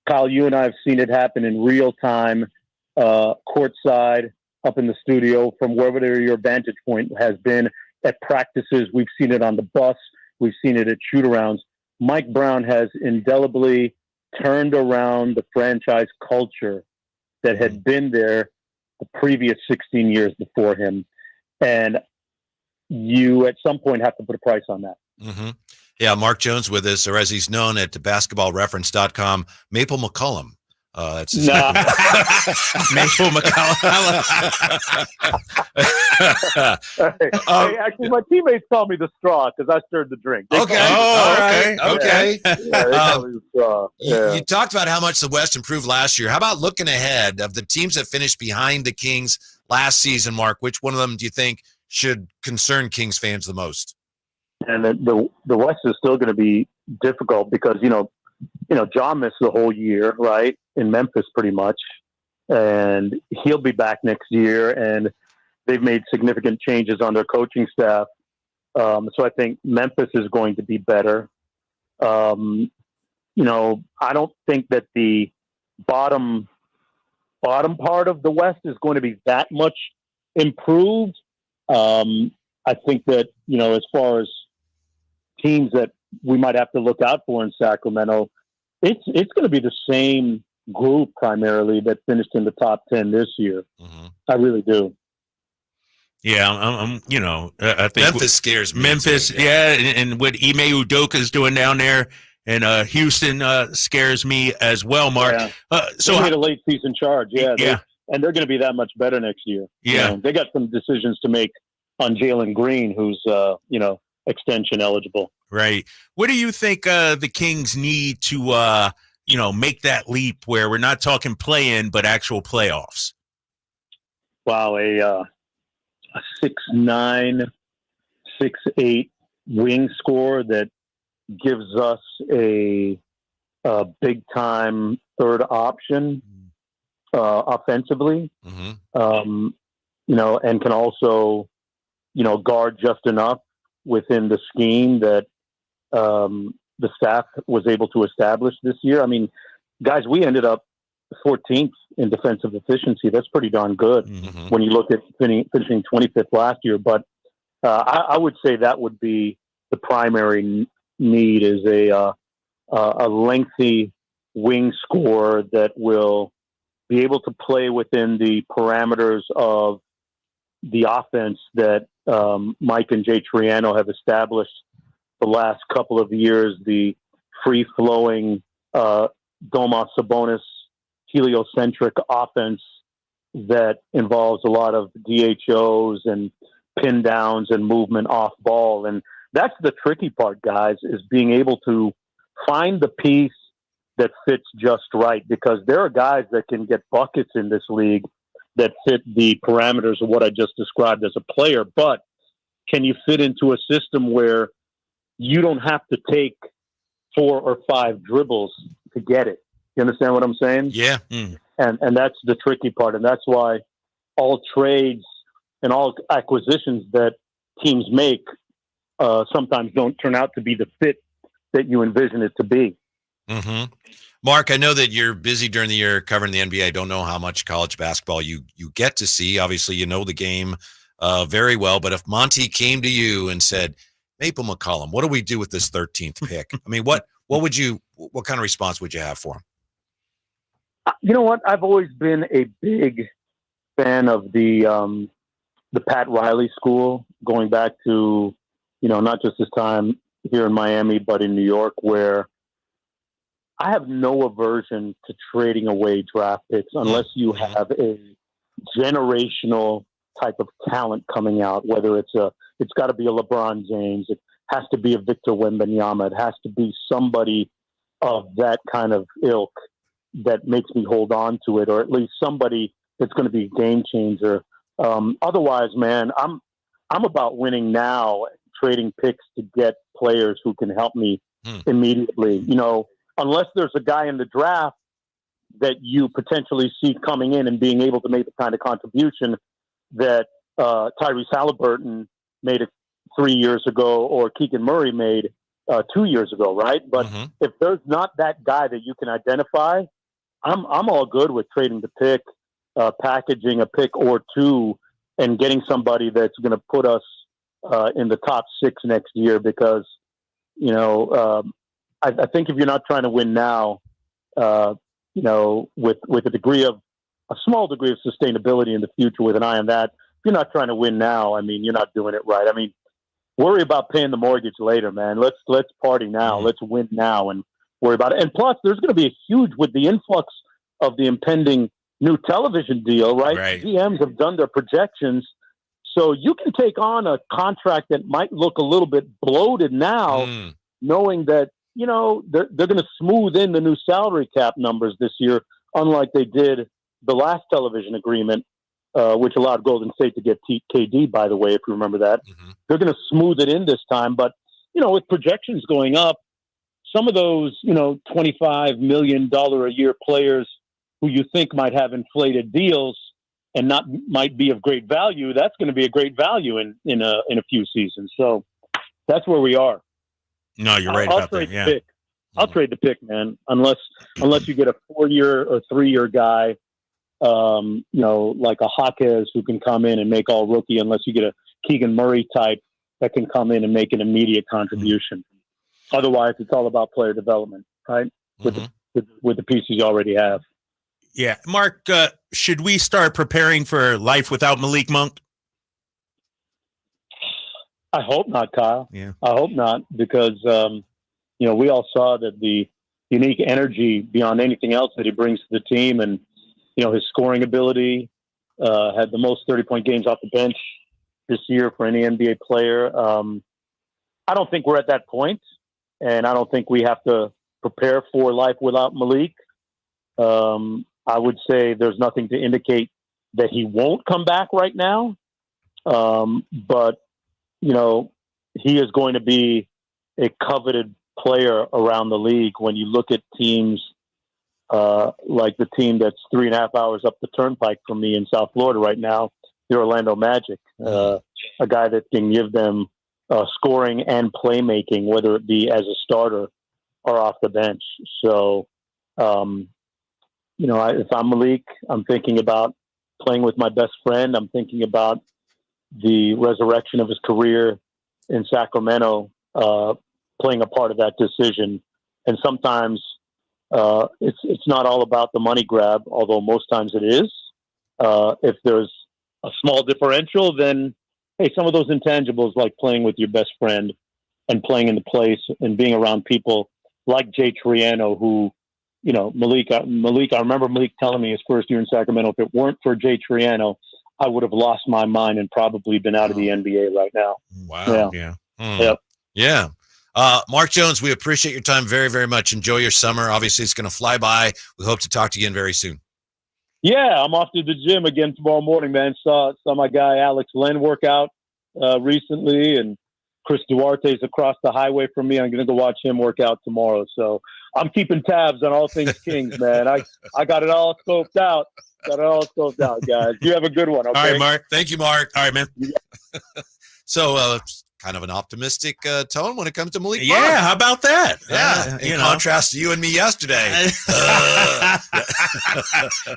Kyle, you and I have seen it happen in real time, courtside, up in the studio, from wherever your vantage point has been at practices. We've seen it on the bus. We've seen it at shoot-arounds. Mike Brown has indelibly turned around the franchise culture that had been there the previous 16 years before him. And you, at some point, have to put a price on that. Mm-hmm. Yeah, Mark Jones with us, or as he's known at basketballreference.com, Maple McCullum. That's his name. Maple McCullum. Hey, actually, my teammates call me the straw because I stirred the drink. Okay. Okay. Yeah, they call me the straw. Yeah. You talked about how much the West improved last year. How about looking ahead of the teams that finished behind the Kings last season, Mark? Which one of them do you think should concern Kings fans the most? And the West is still going to be difficult because, John missed the whole year, right, in Memphis pretty much. And he'll be back next year. And they've made significant changes on their coaching staff. So I think Memphis is going to be better. I don't think that the bottom part of the West is going to be that much improved. I think that, as far as teams that we might have to look out for in Sacramento, it's going to be the same group primarily that finished in the top 10 this year. Mm-hmm. I really do. Yeah, I think Memphis scares me. Memphis, too, yeah, and what Ime Udoka is doing down there, and Houston scares me as well, Mark. Yeah. So they made a late season charge, yeah. Yeah. And they're going to be that much better next year. Yeah. They got some decisions to make on Jalen Green, who's, extension eligible. Right. What do you think the Kings need to, make that leap where we're not talking play-in, but actual playoffs? Wow, a 6'9", 6'8" wing score that gives us a big-time third option offensively, mm-hmm. And can also, guard just enough within the scheme that the staff was able to establish this year. I mean, guys, we ended up 14th in defensive efficiency. That's pretty darn good mm-hmm. when you look at finishing 25th last year. But I would say that would be the primary need, is a lengthy wing scorer that will be able to play within the parameters of the offense that Mike and Jay Triano have established the last couple of years, the free-flowing Domas Sabonis heliocentric offense that involves a lot of DHOs and pin downs and movement off ball. And that's the tricky part, guys, is being able to find the piece that fits just right, because there are guys that can get buckets in this league that fit the parameters of what I just described as a player. But can you fit into a system where you don't have to take 4 or 5 dribbles to get it? You understand what I'm saying? Yeah. And that's the tricky part. And that's why all trades and all acquisitions that teams make sometimes don't turn out to be the fit that you envision it to be. Mm-hmm. Mark, I know that you're busy during the year covering the NBA. I don't know how much college basketball you get to see. Obviously, you know the game very well. But if Monty came to you and said, Maple McCollum, what do we do with this 13th pick? I mean, what kind of response would you have for him? You know what? I've always been a big fan of the Pat Riley school, going back to, not just his time here in Miami, but in New York, where I have no aversion to trading away draft picks unless you have a generational type of talent coming out, whether it's got to be a LeBron James, it has to be a Victor Wembanyama, it has to be somebody of that kind of ilk that makes me hold on to it, or at least somebody that's going to be a game changer. Otherwise, man, I'm about winning now, trading picks to get players who can help me immediately. Unless there's a guy in the draft that you potentially see coming in and being able to make the kind of contribution that Tyrese Halliburton made 3 years ago, or Keegan Murray made 2 years ago, right? But if there's not that guy that you can identify, I'm all good with trading the pick, packaging a pick or two, and getting somebody that's going to put us in the top 6 next year. Because I think if you're not trying to win now, with a small degree of sustainability in the future, with an eye on that, if you're not trying to win now, I mean, you're not doing it right. I mean, worry about paying the mortgage later, man. Let's party now. Let's win now and worry about it. And plus, there's going to be a huge, with the influx of the impending new television deal, right? GMs have done their projections. So you can take on a contract that might look a little bit bloated now, knowing that, they're going to smooth in the new salary cap numbers this year, unlike they did the last television agreement, which allowed Golden State to get KD, by the way, if you remember that. They're going to smooth it in this time. But, with projections going up, some of those, $25 million a year players who you think might have inflated deals and might be of great value, that's going to be a great value in a few seasons. So that's where we are. No, you're right about that. Yeah. I'll trade the pick, man, unless you get a 4-year or 3-year guy, like a Jaquez who can come in and make all rookie, unless you get a Keegan Murray type that can come in and make an immediate contribution. Otherwise, it's all about player development, right? With the pieces you already have. Yeah. Mark, should we start preparing for life without Malik Monk? I hope not, Kyle. Yeah. I hope not, because, we all saw that the unique energy beyond anything else that he brings to the team, and, his scoring ability, had the most 30-point games off the bench this year for any NBA player. I don't think we're at that point, and I don't think we have to prepare for life without Malik. I would say there's nothing to indicate that he won't come back right now. But, he is going to be a coveted player around the league. When you look at teams like the team that's 3.5 hours up the turnpike from me in South Florida right now, the Orlando Magic, a guy that can give them scoring and playmaking, whether it be as a starter or off the bench. So, if I'm Malik, I'm thinking about playing with my best friend. I'm thinking about the resurrection of his career in Sacramento, playing a part of that decision. And sometimes it's not all about the money grab, although most times it is. If there's a small differential, then, hey, some of those intangibles, like playing with your best friend and playing in the place and being around people like Jay Triano, who, Malik, I remember Malik telling me his first year in Sacramento, if it weren't for Jay Triano, I would have lost my mind and probably been out of the NBA right now. Wow. Yeah. Yep. Yeah. Mark Jones, we appreciate your time very, very much. Enjoy your summer. Obviously, it's going to fly by. We hope to talk to you again very soon. Yeah, I'm off to the gym again tomorrow morning, man. Saw my guy Alex Len work out recently, and Chris Duarte's across the highway from me. I'm going to go watch him work out tomorrow. So I'm keeping tabs on all things Kings, man. I got it all scoped out. Guys. You have a good one, okay? All right, Mark. Thank you, Mark. All right, man. So, kind of an optimistic tone when it comes to Malik Monk. Yeah, how about that? Yeah, in contrast to you and me yesterday.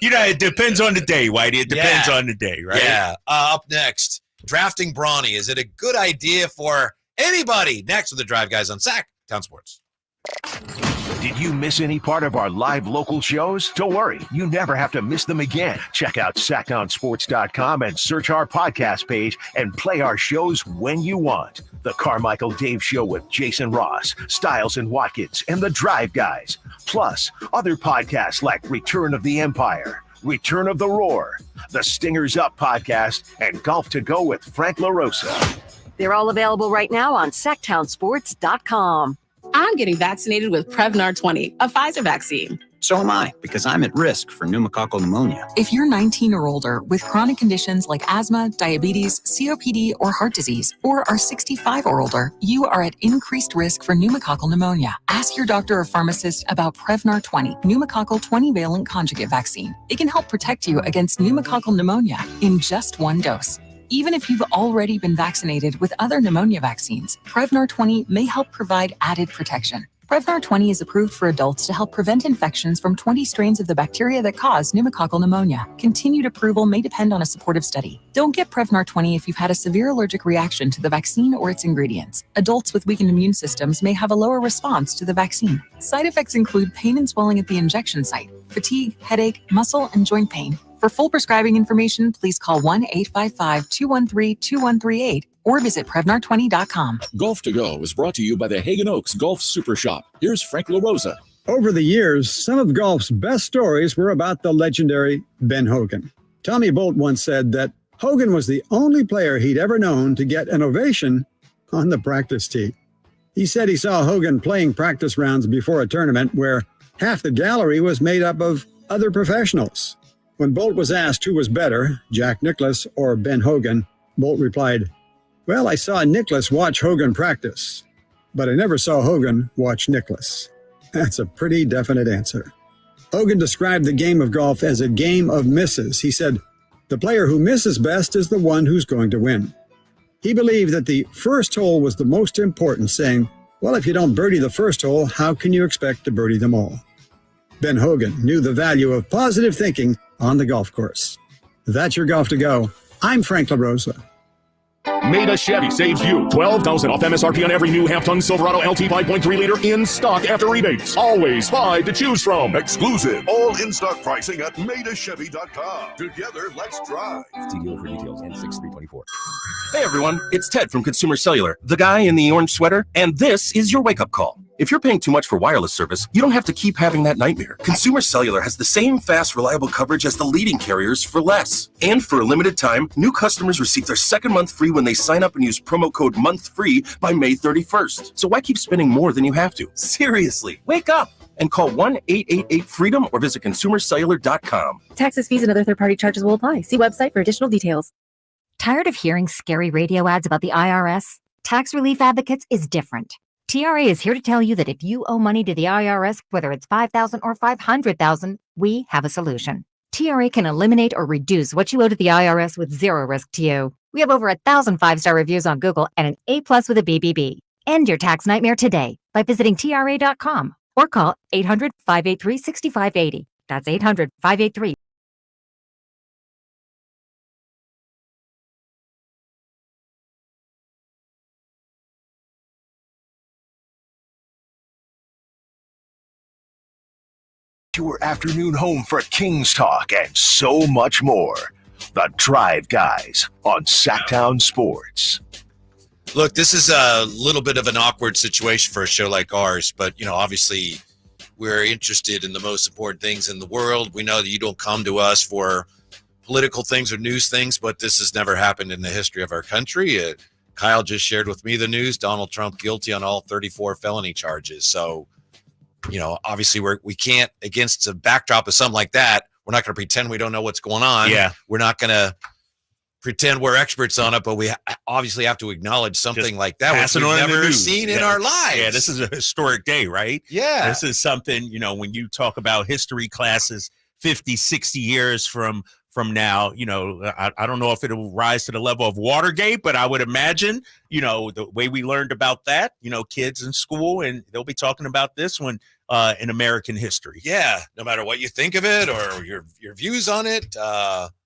It depends on the day, Whitey. It depends on the day, right? Yeah. Up next, drafting Bronny. Is it a good idea for anybody? Next with the Drive Guys on Sactown Sports. Did you miss any part of our live local shows? Don't worry, you never have to miss them again. Check out SactownSports.com and search our podcast page and play our shows when you want. The Carmichael Dave Show with Jason Ross, Stiles and Watkins, and the Drive Guys. Plus, other podcasts like Return of the Empire, Return of the Roar, the Stingers Up podcast, and Golf to Go with Frank LaRosa. They're all available right now on SactownSports.com. I'm getting vaccinated with Prevnar 20, a Pfizer vaccine. So am I, because I'm at risk for pneumococcal pneumonia. If you're 19 or older with chronic conditions like asthma, diabetes, COPD, or heart disease, or are 65 or older, you are at increased risk for pneumococcal pneumonia. Ask your doctor or pharmacist about Prevnar 20, pneumococcal 20-valent conjugate vaccine. It can help protect you against pneumococcal pneumonia in just one dose. Even if you've already been vaccinated with other pneumonia vaccines, Prevnar 20 may help provide added protection. Prevnar 20 is approved for adults to help prevent infections from 20 strains of the bacteria that cause pneumococcal pneumonia. Continued approval may depend on a supportive study. Don't get Prevnar 20 if you've had a severe allergic reaction to the vaccine or its ingredients. Adults with weakened immune systems may have a lower response to the vaccine. Side effects include pain and swelling at the injection site, fatigue, headache, muscle, and joint pain. For full prescribing information, please call 1-855-213-2138 or visit Prevnar20.com. Golf to Go is brought to you by the Hagen Oaks Golf Super Shop. Here's Frank LaRosa. Over the years, some of golf's best stories were about the legendary Ben Hogan. Tommy Bolt once said that Hogan was the only player he'd ever known to get an ovation on the practice tee. He said he saw Hogan playing practice rounds before a tournament where half the gallery was made up of other professionals. When Bolt was asked who was better, Jack Nicklaus or Ben Hogan, Bolt replied, "Well, I saw Nicklaus watch Hogan practice, but I never saw Hogan watch Nicklaus." That's a pretty definite answer. Hogan described the game of golf as a game of misses. He said, "The player who misses best is the one who's going to win." He believed that the first hole was the most important, saying, "Well, if you don't birdie the first hole, how can you expect to birdie them all?" Ben Hogan knew the value of positive thinking on the golf course. That's your Golf to Go. I'm Frank LaRosa. Maida Chevy saves you $12,000 off MSRP on every new half-ton Silverado LT 5.3 liter in stock after rebates. Always 5 to choose from. Exclusive. All in-stock pricing at MaidaChevy.com. Together, let's drive. See dealer for details and 6324. Hey everyone, it's Ted from Consumer Cellular, the guy in the orange sweater, and this is your wake-up call. If you're paying too much for wireless service, you don't have to keep having that nightmare. Consumer Cellular has the same fast, reliable coverage as the leading carriers for less. And for a limited time, new customers receive their second month free when they sign up and use promo code MONTHFREE by May 31st. So why keep spending more than you have to? Seriously, wake up and call 1-888-FREEDOM or visit consumercellular.com. Taxes, fees, and other third-party charges will apply. See website for additional details. Tired of hearing scary radio ads about the IRS? Tax Relief Advocates is different. TRA is here to tell you that if you owe money to the IRS, whether it's $5,000 or $500,000, we have a solution. TRA can eliminate or reduce what you owe to the IRS with zero risk to you. We have over 1,000 5-star reviews on Google and an A+ with a BBB. End your tax nightmare today by visiting TRA.com or call 800-583-6580. That's 800-583. Your afternoon home for Kings talk and so much more. The Drive Guys on Sactown Sports. Look, this is a little bit of an awkward situation for a show like ours, but, obviously we're interested in the most important things in the world. We know that you don't come to us for political things or news things, but this has never happened in the history of our country. Kyle just shared with me the news. Donald Trump guilty on all 34 felony charges. So, obviously we can't, against a backdrop of something like that, we're not going to pretend we don't know what's going on. Yeah. We're not going to pretend we're experts on it, but we obviously have to acknowledge something Just like that, which we've never seen in our lives. Yeah, this is a historic day, right? Yeah. This is something, when you talk about history classes 50, 60 years from now, I don't know if it'll rise to the level of Watergate, but I would imagine, the way we learned about that, kids in school, and they'll be talking about this one in American history. Yeah, no matter what you think of it or your views on it,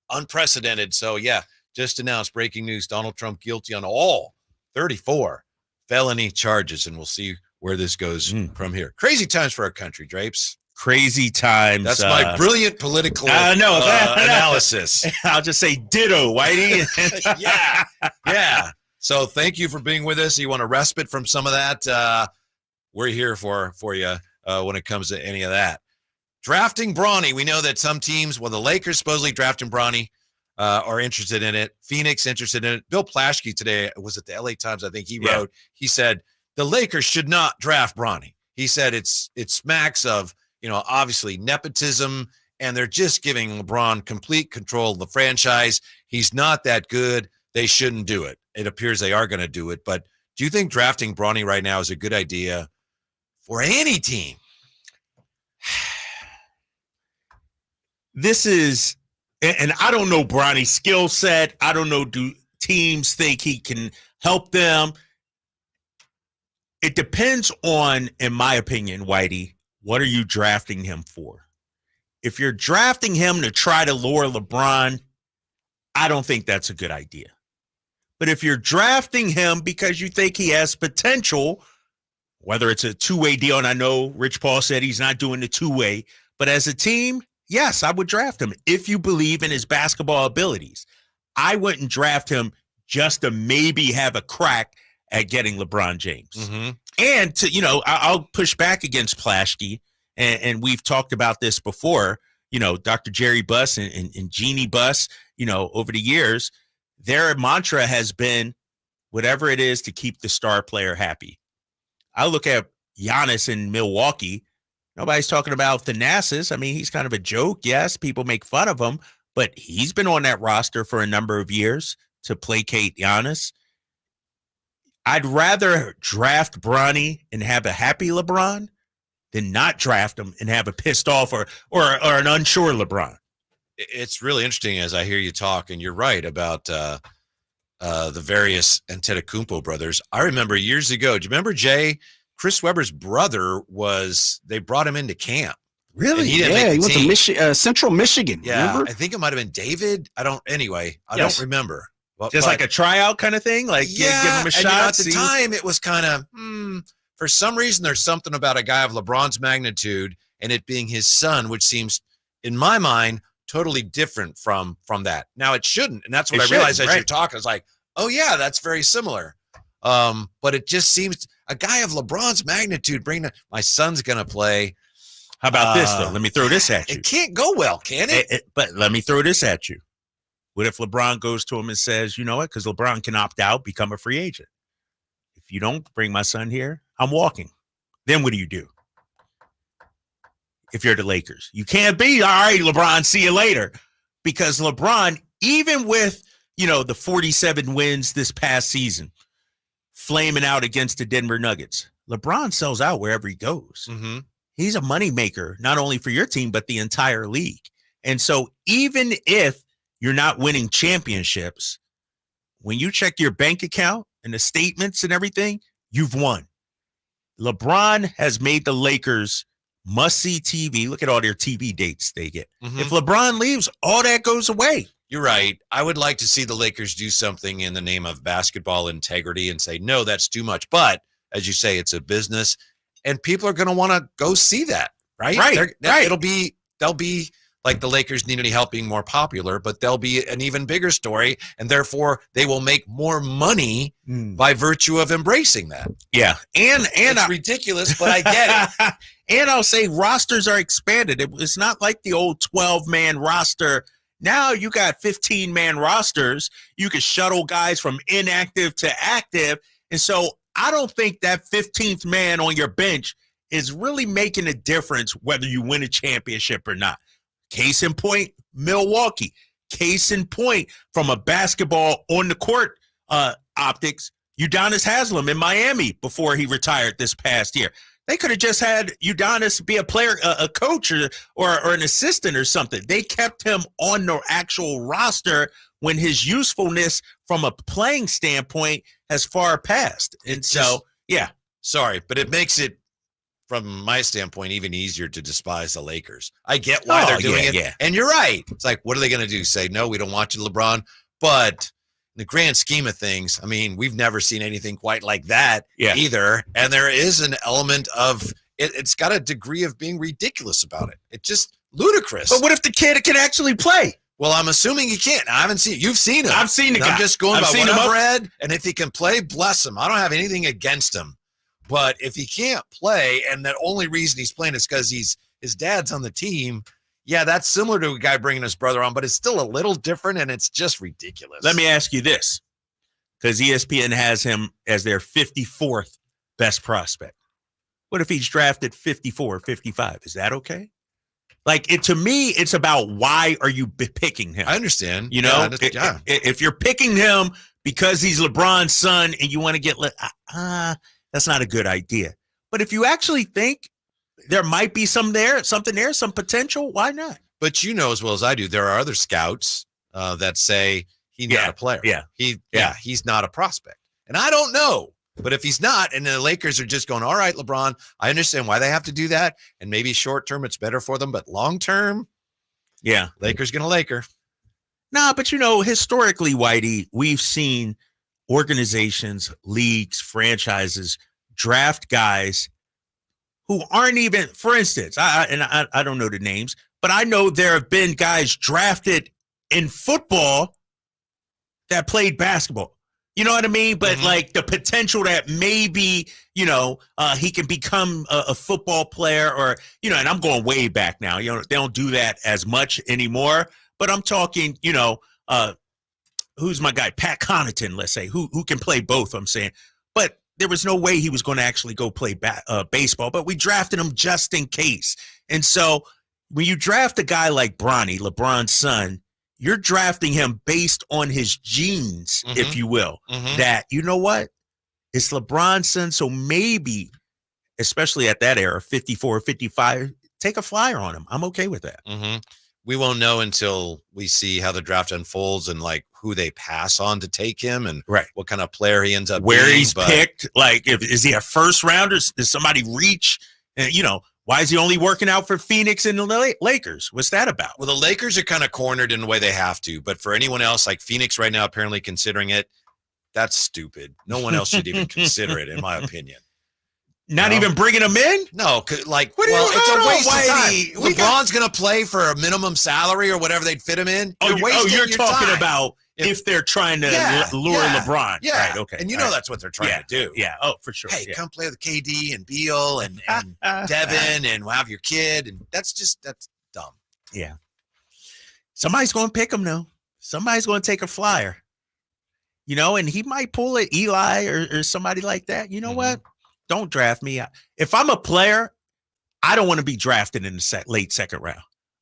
unprecedented. So, yeah, just announced breaking news: Donald Trump guilty on all 34 felony charges, and we'll see where this goes from here. Crazy times for our country, Drapes. Crazy times. That's my brilliant political analysis. I'll just say ditto, Whitey. Yeah. So thank you for being with us. You want a respite from some of that? We're here for you when it comes to any of that. Drafting Bronny. We know that some teams, the Lakers supposedly drafting Bronny, are interested in it. Phoenix interested in it. Bill Plaschke today was at the LA Times. I think he wrote. He said the Lakers should not draft Bronny. He said it smacks of obviously nepotism, and they're just giving LeBron complete control of the franchise. He's not that good. They shouldn't do it. It appears they are going to do it. But do you think drafting Bronny right now is a good idea for any team? This is, and I don't know Bronny's skill set. I don't know, do teams think he can help them? It depends on, in my opinion, Whitey, what are you drafting him for? If you're drafting him to try to lure LeBron, I don't think that's a good idea. But if you're drafting him because you think he has potential, whether it's a two-way deal, and I know Rich Paul said he's not doing the two-way, but as a team, yes, I would draft him if you believe in his basketball abilities. I wouldn't draft him just to maybe have a crack at getting LeBron James. Mm-hmm. And to, I'll push back against Plaschke, and we've talked about this before, Dr. Jerry Buss and Jeannie Buss, over the years, their mantra has been whatever it is to keep the star player happy. I look at Giannis in Milwaukee. Nobody's talking about Thanasis. I mean, he's kind of a joke. Yes, people make fun of him, but he's been on that roster for a number of years to placate Giannis. I'd rather draft Bronny and have a happy LeBron than not draft him and have a pissed off or an unsure LeBron. It's really interesting as I hear you talk, and you're right about the various Antetokounmpo brothers. I remember years ago, do you remember Jay? Chris Webber's brother they brought him into camp. Really? He went to Central Michigan. Yeah, remember? I think it might have been David. I don't remember. Well, just like a tryout kind of thing? Like give him a shot? At the time, it was kind of, for some reason, there's something about a guy of LeBron's magnitude and it being his son, which seems, in my mind, totally different from that. Now, it shouldn't. And that's what I realized as you're talking. I was like, oh, yeah, that's very similar. But it just seems a guy of LeBron's magnitude, my son's going to play. How about this, though? Let me throw this at you. It can't go well, can it? But let me throw this at you. What if LeBron goes to him and says, you know what, because LeBron can opt out, become a free agent. If you don't bring my son here, I'm walking. Then what do you do? If you're the Lakers, you can't be, all right, LeBron, see you later. Because LeBron, even with, the 47 wins this past season, flaming out against the Denver Nuggets, LeBron sells out wherever he goes. Mm-hmm. He's a moneymaker, not only for your team, but the entire league. And so even if you're not winning championships, when you check your bank account and the statements and everything, you've won. LeBron has made the Lakers must-see TV. Look at all their TV dates they get. Mm-hmm. If LeBron leaves, all that goes away. You're right. I would like to see the Lakers do something in the name of basketball integrity and say, no, that's too much. But as you say, it's a business, and people are going to want to go see that, right? Right. They'll be like the Lakers need any help being more popular, but they'll be an even bigger story, and therefore they will make more money by virtue of embracing that. Yeah, and it's ridiculous, but I get it. And I'll say rosters are expanded. It's not like the old 12-man roster. Now you got 15-man rosters. You can shuttle guys from inactive to active, and so I don't think that 15th man on your bench is really making a difference whether you win a championship or not. Case in point, Milwaukee. Case in point, from a basketball on the court optics, Udonis Haslem in Miami before he retired this past year. They could have just had Udonis be a player, a coach, or an assistant or something. They kept him on the actual roster when his usefulness from a playing standpoint has far passed. And sorry, but it makes it, from my standpoint, even easier to despise the Lakers. I get why they're doing it. Yeah. And you're right. It's like, what are they going to do? Say, no, we don't want you, LeBron. But in the grand scheme of things, I mean, we've never seen anything quite like that either. And there is an element of it's got a degree of being ridiculous about it. It's just ludicrous. But what if the kid can actually play? Well, I'm assuming he can't. I haven't seen it. You've seen him. I've seen the guy. I'm just going by what I've I've read. And if he can play, bless him. I don't have anything against him. But if he can't play, and the only reason he's playing is because his dad's on the team, yeah, that's similar to a guy bringing his brother on, but it's still a little different, and it's just ridiculous. Let me ask you this, because ESPN has him as their 54th best prospect. What if he's drafted 54, 55? Is that okay? Like, to me, it's about why are you picking him? I understand. You know, if you're picking him because he's LeBron's son and you want to get that's not a good idea. But if you actually think there might be something there, some potential, why not? But you know as well as I do, there are other scouts that say he's not a player. He's not a prospect. And I don't know. But if he's not, and the Lakers are just going, all right, LeBron, I understand why they have to do that. And maybe short term it's better for them, but long term, Lakers gonna Laker. Nah, but historically, Whitey, we've seen organizations, leagues, franchises draft guys who aren't even, for instance, I don't know the names, but I know there have been guys drafted in football that played basketball. You know what I mean? But like the potential that maybe, he can become a football player or, and I'm going way back now. They don't do that as much anymore. But I'm talking, who's my guy? Pat Connaughton, let's say, who can play both, I'm saying. But there was no way he was going to actually go play baseball. But we drafted him just in case. And so when you draft a guy like Bronny, LeBron's son, you're drafting him based on his genes, if you will, that, you know what? It's LeBron's son, so maybe, especially at that era, 54, 55, take a flyer on him. I'm okay with that. We won't know until we see how the draft unfolds and, like, who they pass on to take him and what kind of player he ends up where being, he's picked. Like, is he a first rounder? Does somebody reach? And, why is he only working out for Phoenix and the Lakers? What's that about? Well, the Lakers are kind of cornered in the way they have to. But for anyone else, like Phoenix right now, apparently considering it, that's stupid. No one else should even consider it, in my opinion. Not even bringing him in? No, it's a waste of time. LeBron's going to play for a minimum salary or whatever they'd fit him in. You're talking about if they're trying to lure LeBron. Yeah. Right, okay. And that's what they're trying to do. Yeah. Oh, for sure. Hey, come play with KD and Beal and Devin and we'll have your kid. And that's dumb. Yeah. Somebody's going to pick him, though. Somebody's going to take a flyer. And he might pull it, Eli or somebody like that. You know what? Don't draft me. If I'm a player, I don't want to be drafted in the late second round.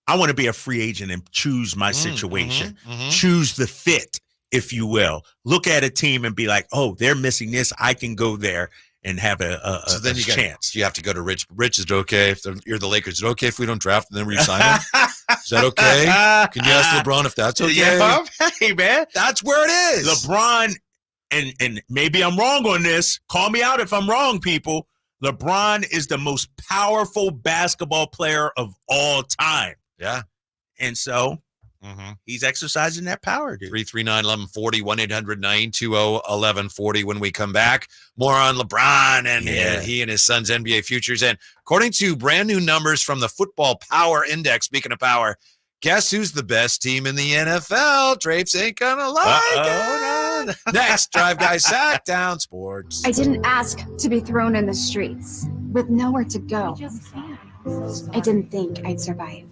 I want to be a free agent and choose my situation, choose the fit, if you will. Look at a team and be like, oh, they're missing this. I can go there and have a chance. You have to go to Rich. Rich, is it okay if you're the Lakers? Is it okay if we don't draft and then re-sign him? Is that okay? Can you ask LeBron if that's okay? Yeah, hey, man. That's where it is. LeBron, and maybe I'm wrong on this. Call me out if I'm wrong, people. LeBron is the most powerful basketball player of all time. Yeah. And so he's exercising that power, dude. 339-1140, 1-800-920-1140. When we come back, more on LeBron and he and his son's NBA futures. And according to brand new numbers from the Football Power Index, speaking of power, guess who's the best team in the NFL? Drapes ain't gonna like it. Next, Drive Guy Sactown Sports. I didn't ask to be thrown in the streets with nowhere to go. I didn't think I'd survive.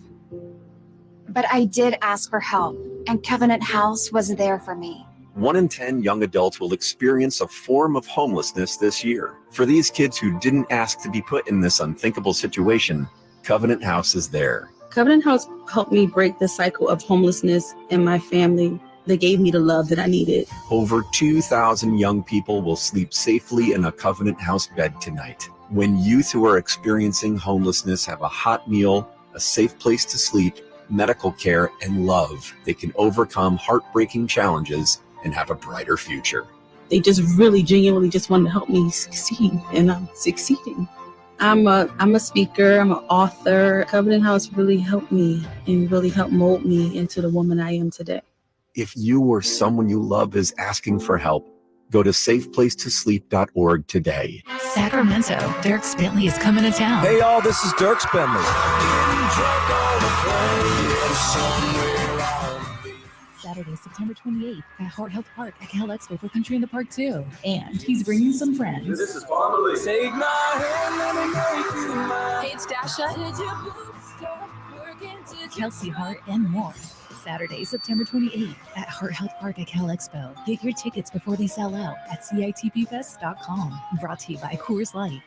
But I did ask for help, and Covenant House was there for me. 1 in 10 young adults will experience a form of homelessness this year. For these kids who didn't ask to be put in this unthinkable situation, Covenant House is there. Covenant House helped me break the cycle of homelessness in my family. They gave me the love that I needed. Over 2,000 young people will sleep safely in a Covenant House bed tonight. When youth who are experiencing homelessness have a hot meal, a safe place to sleep, medical care, and love, they can overcome heartbreaking challenges and have a brighter future. They just really genuinely just wanted to help me succeed, and I'm succeeding. I'm a speaker, I'm an author. Covenant House really helped me and really helped mold me into the woman I am today. If you or someone you love is asking for help, go to safeplacetosleep.org today. Sacramento, Dirks Bentley is coming to town. Hey, y'all, this is Dirks Bentley. Saturday, September 28th at Heart Health Park at Cal Expo for Country in the Park 2. And he's bringing some friends. This is Farmer. Take my hand, let me make you mine. Hey, it's Dasha, Kelsey Hart, and more. Saturday, September 28th at Heart Health Park at Cal Expo. Get your tickets before they sell out at CITPFest.com. Brought to you by Coors Light.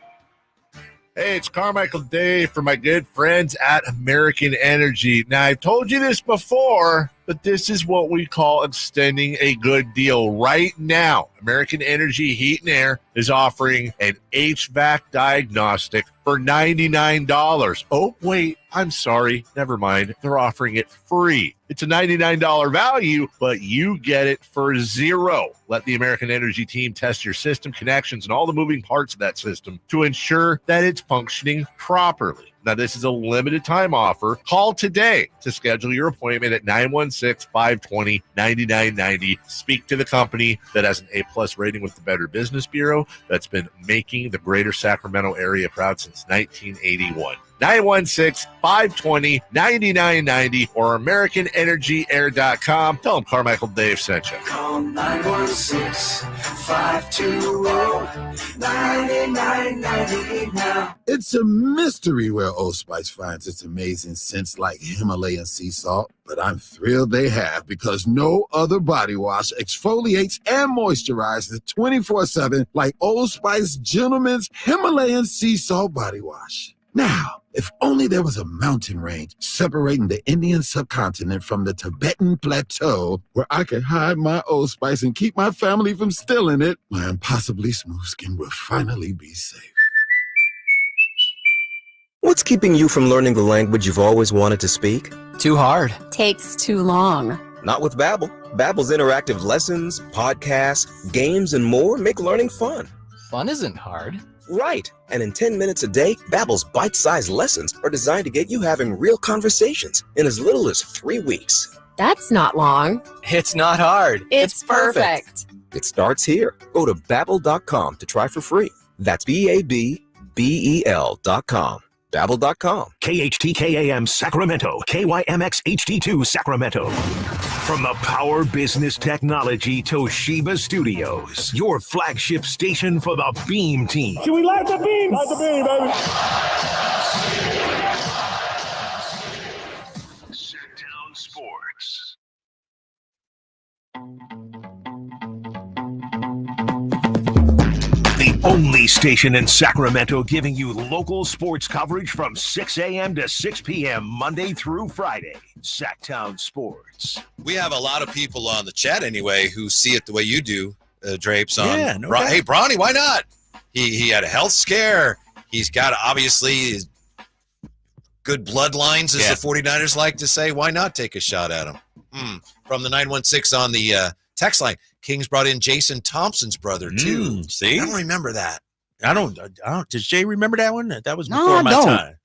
Hey, it's Carmichael Dave for my good friends at American Energy. Now, I've told you this before, but this is what we call extending a good deal. Right now, American Energy Heat and Air is offering an HVAC diagnostic for $99. Oh, wait, I'm sorry. Never mind. They're offering it free. It's a $99 value, but you get it for $0. Let the American Energy team test your system connections and all the moving parts of that system to ensure that it's functioning properly. Now, this is a limited time offer. Call today to schedule your appointment at 916-520-9990. Speak to the company that has an A+ rating with the Better Business Bureau that's been making the greater Sacramento area proud since 1981. 916-520-9990 or AmericanEnergyAir.com. Tell them Carmichael Dave sent you. Call 916-520-9990 now. It's a mystery where Old Spice finds its amazing scents like Himalayan sea salt, but I'm thrilled they have because no other body wash exfoliates and moisturizes 24/7 like Old Spice Gentleman's Himalayan sea salt body wash. Now, if only there was a mountain range separating the Indian subcontinent from the Tibetan plateau where I could hide my Old Spice and keep my family from stealing it, my impossibly smooth skin will finally be safe. What's keeping you from learning the language you've always wanted to speak? Too hard. Takes too long. Not with Babbel. Babbel's interactive lessons, podcasts, games, and more make learning fun. Fun isn't hard. Right. And in 10 minutes a day, Babbel's bite-sized lessons are designed to get you having real conversations in as little as 3 weeks. That's not long. It's not hard. It's perfect. It starts here. Go to Babbel.com to try for free. That's BABBEL.com. Babbel.com. KHTKAM Sacramento, KYMX HD2 Sacramento. From the Power Business Technology Toshiba Studios, your flagship station for the Beam team. Should we light the beam? Light the beam, baby. Sactown Sports. The only station in Sacramento giving you local sports coverage from 6 a.m. to 6 p.m. Monday through Friday. Sactown Sports. We have a lot of people on the chat anyway who see it the way you do, Drapes. Yeah, no doubt. Hey, Bronny, why not? He had a health scare. He's got, obviously, good bloodlines, as the 49ers like to say. Why not take a shot at him? From the 916 on the text line, Kings brought in Jason Thompson's brother, too. See? I don't remember that. I don't. Does Jay remember that one? That was before my time.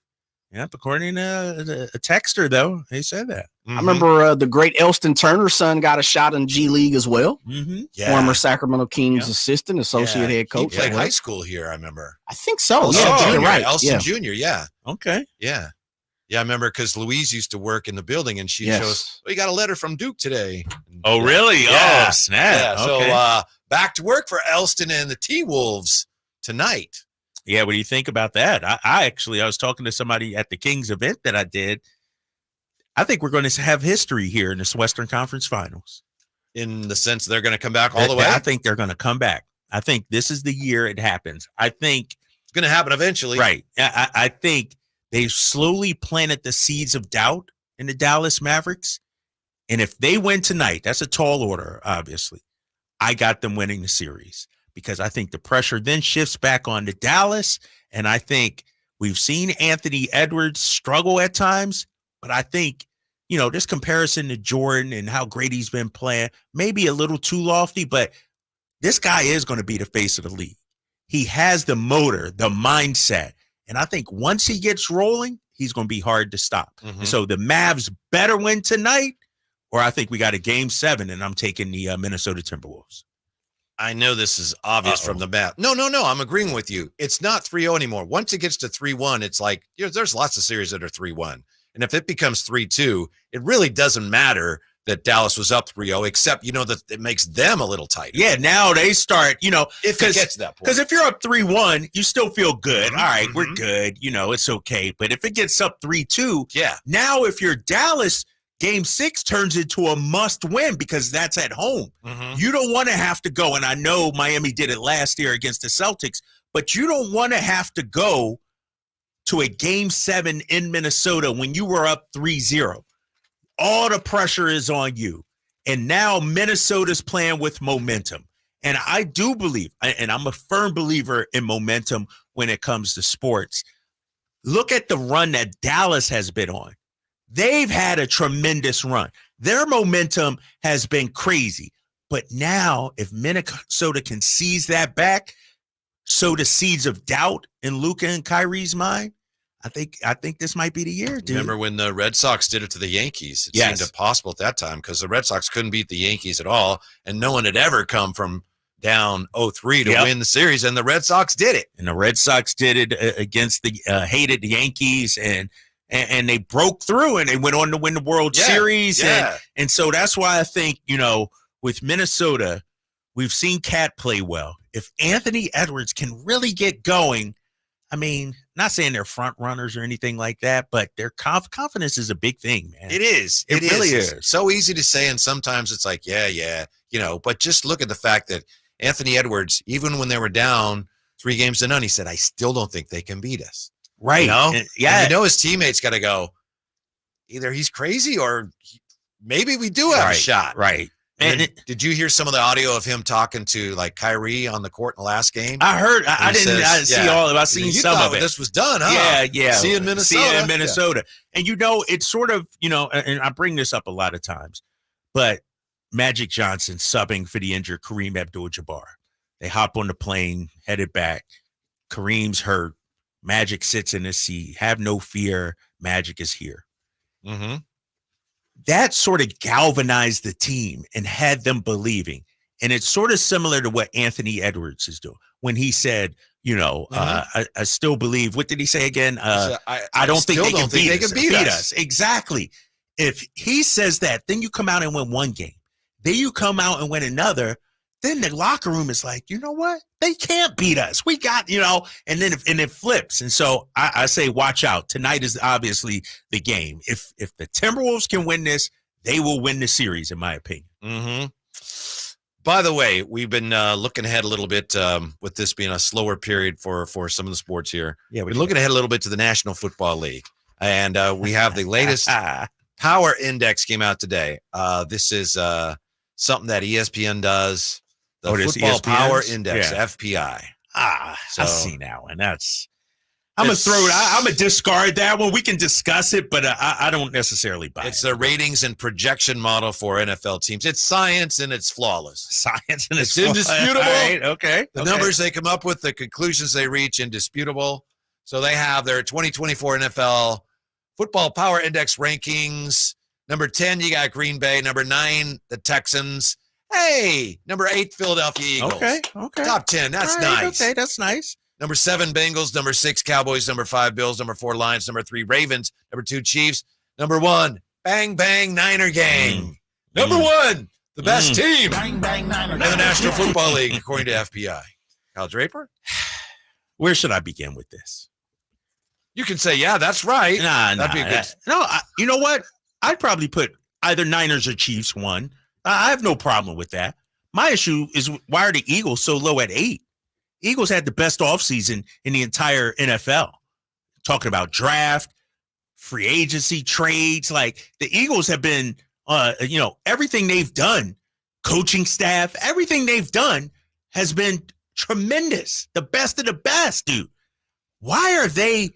Yep, according to a texter, though, he said that. I remember the great Elston Turner's son got a shot in G League as well. Former Sacramento Kings assistant, associate head coach. He played high school here, I remember. I think so. Junior, right. Elston Jr., Okay. Yeah. Yeah, I remember because Louise used to work in the building, and she shows, we got a letter from Duke today. Oh, really? Yeah. Oh, snap. Yeah. Okay. So back to work for Elston and the T-Wolves tonight. Yeah, what do you think about that? I was talking to somebody at the Kings event that I did. I think we're going to have history here in this Western Conference Finals. In the sense they're going to come back all the way? I think they're going to come back. I think this is the year it happens. I think it's going to happen eventually. Right. I think they've slowly planted the seeds of doubt in the Dallas Mavericks. And if they win tonight, that's a tall order, obviously. I got them winning the series because I think the pressure then shifts back on to Dallas. And I think we've seen Anthony Edwards struggle at times, but I think, this comparison to Jordan and how great he's been playing, maybe a little too lofty, but this guy is going to be the face of the league. He has the motor, the mindset. And I think once he gets rolling, he's going to be hard to stop. So the Mavs better win tonight, or I think we got a game 7, and I'm taking the Minnesota Timberwolves. I know this is obvious from the map. No. I'm agreeing with you. It's not 3-0 anymore. Once it gets to 3-1, it's like, there's lots of series that are 3-1. And if it becomes 3-2, it really doesn't matter that Dallas was up 3-0, except, that it makes them a little tighter. Yeah, now they start, if it gets to that point. Because if you're up 3-1, you still feel good. All right, we're good. It's okay. But if it gets up 3-2, now if you're Dallas, Game 6 turns into a must-win because that's at home. You don't want to have to go, and I know Miami did it last year against the Celtics, but you don't want to have to go to a Game 7 in Minnesota when you were up 3-0. All the pressure is on you. And now Minnesota's playing with momentum. And I do believe, and I'm a firm believer in momentum when it comes to sports. Look at the run that Dallas has been on. They've had a tremendous run. Their momentum has been crazy. But now, if Minnesota can seize that back, sow the seeds of doubt in Luka and Kyrie's mind, I think this might be the year, dude. Remember when the Red Sox did it to the Yankees? It seemed impossible at that time because the Red Sox couldn't beat the Yankees at all, and no one had ever come from down 0-3 to win the series, and the Red Sox did it. And the Red Sox did it against the hated Yankees, and they broke through, and they went on to win the World Series. And so that's why I think, with Minnesota, we've seen Cat play well. If Anthony Edwards can really get going, I mean, not saying they're front runners or anything like that, but their confidence is a big thing, man. It is. It really is. It's so easy to say, and sometimes it's like, but just look at the fact that Anthony Edwards, even when they were down 3 games to none, he said, I still don't think they can beat us. Right. And his teammates got to go, either he's crazy or maybe we do have a shot. Right. And did you hear some of the audio of him talking to like Kyrie on the court in the last game? I heard. I didn't see all of it. I seen some of it. This was done, huh? Yeah. See you in Minnesota. And it's sort of, and I bring this up a lot of times, but Magic Johnson subbing for the injured Kareem Abdul-Jabbar. They hop on the plane, headed back. Kareem's hurt. Magic sits in his seat. Have no fear. Magic is here. Mm-hmm. That sort of galvanized the team and had them believing. And it's sort of similar to what Anthony Edwards is doing when he said, I still believe. What did he say again? I don't think they can beat us. Exactly. If he says that, then you come out and win one game. Then you come out and win another. Then the locker room is like, you know what? They can't beat us. We got, and then it flips. And so I say, watch out. Tonight is obviously the game. If the Timberwolves can win this, they will win the series, in my opinion. Mm-hmm. By the way, we've been looking ahead a little bit with this being a slower period for some of the sports here. Yeah, we're looking ahead a little bit to the National Football League. And we have the latest power index came out today. This is something that ESPN does. The Football Power Index, FPI. I've seen that one. I'm going to throw it. I'm going to discard that one. We can discuss it, but I don't necessarily buy it. It's a ratings and projection model for NFL teams. It's science and it's flawless. Science and it's indisputable. Right, okay. The numbers they come up with, the conclusions they reach, indisputable. So they have their 2024 NFL Football Power Index rankings. Number 10, you got Green Bay. Number 9, the Texans. Hey, number 8, Philadelphia Eagles. Okay. Top 10. That's nice. Okay, that's nice. Number 7, Bengals. Number 6, Cowboys. Number 5, Bills. Number 4, Lions. Number 3, Ravens. Number 2, Chiefs. Number 1, Bang Bang Niner Gang. Number 1, the best team Bang Bang Niner in the National Football League, according to FPI. Kyle Draper? Where should I begin with this? You can say, yeah, that's right. That'd be good. You know what? I'd probably put either Niners or Chiefs 1. I have no problem with that. My issue is, why are the Eagles so low at 8? Eagles had the best offseason in the entire NFL. Talking about draft, free agency, trades. Like, the Eagles have been, everything they've done, coaching staff, everything they've done has been tremendous. The best of the best, dude. Why are they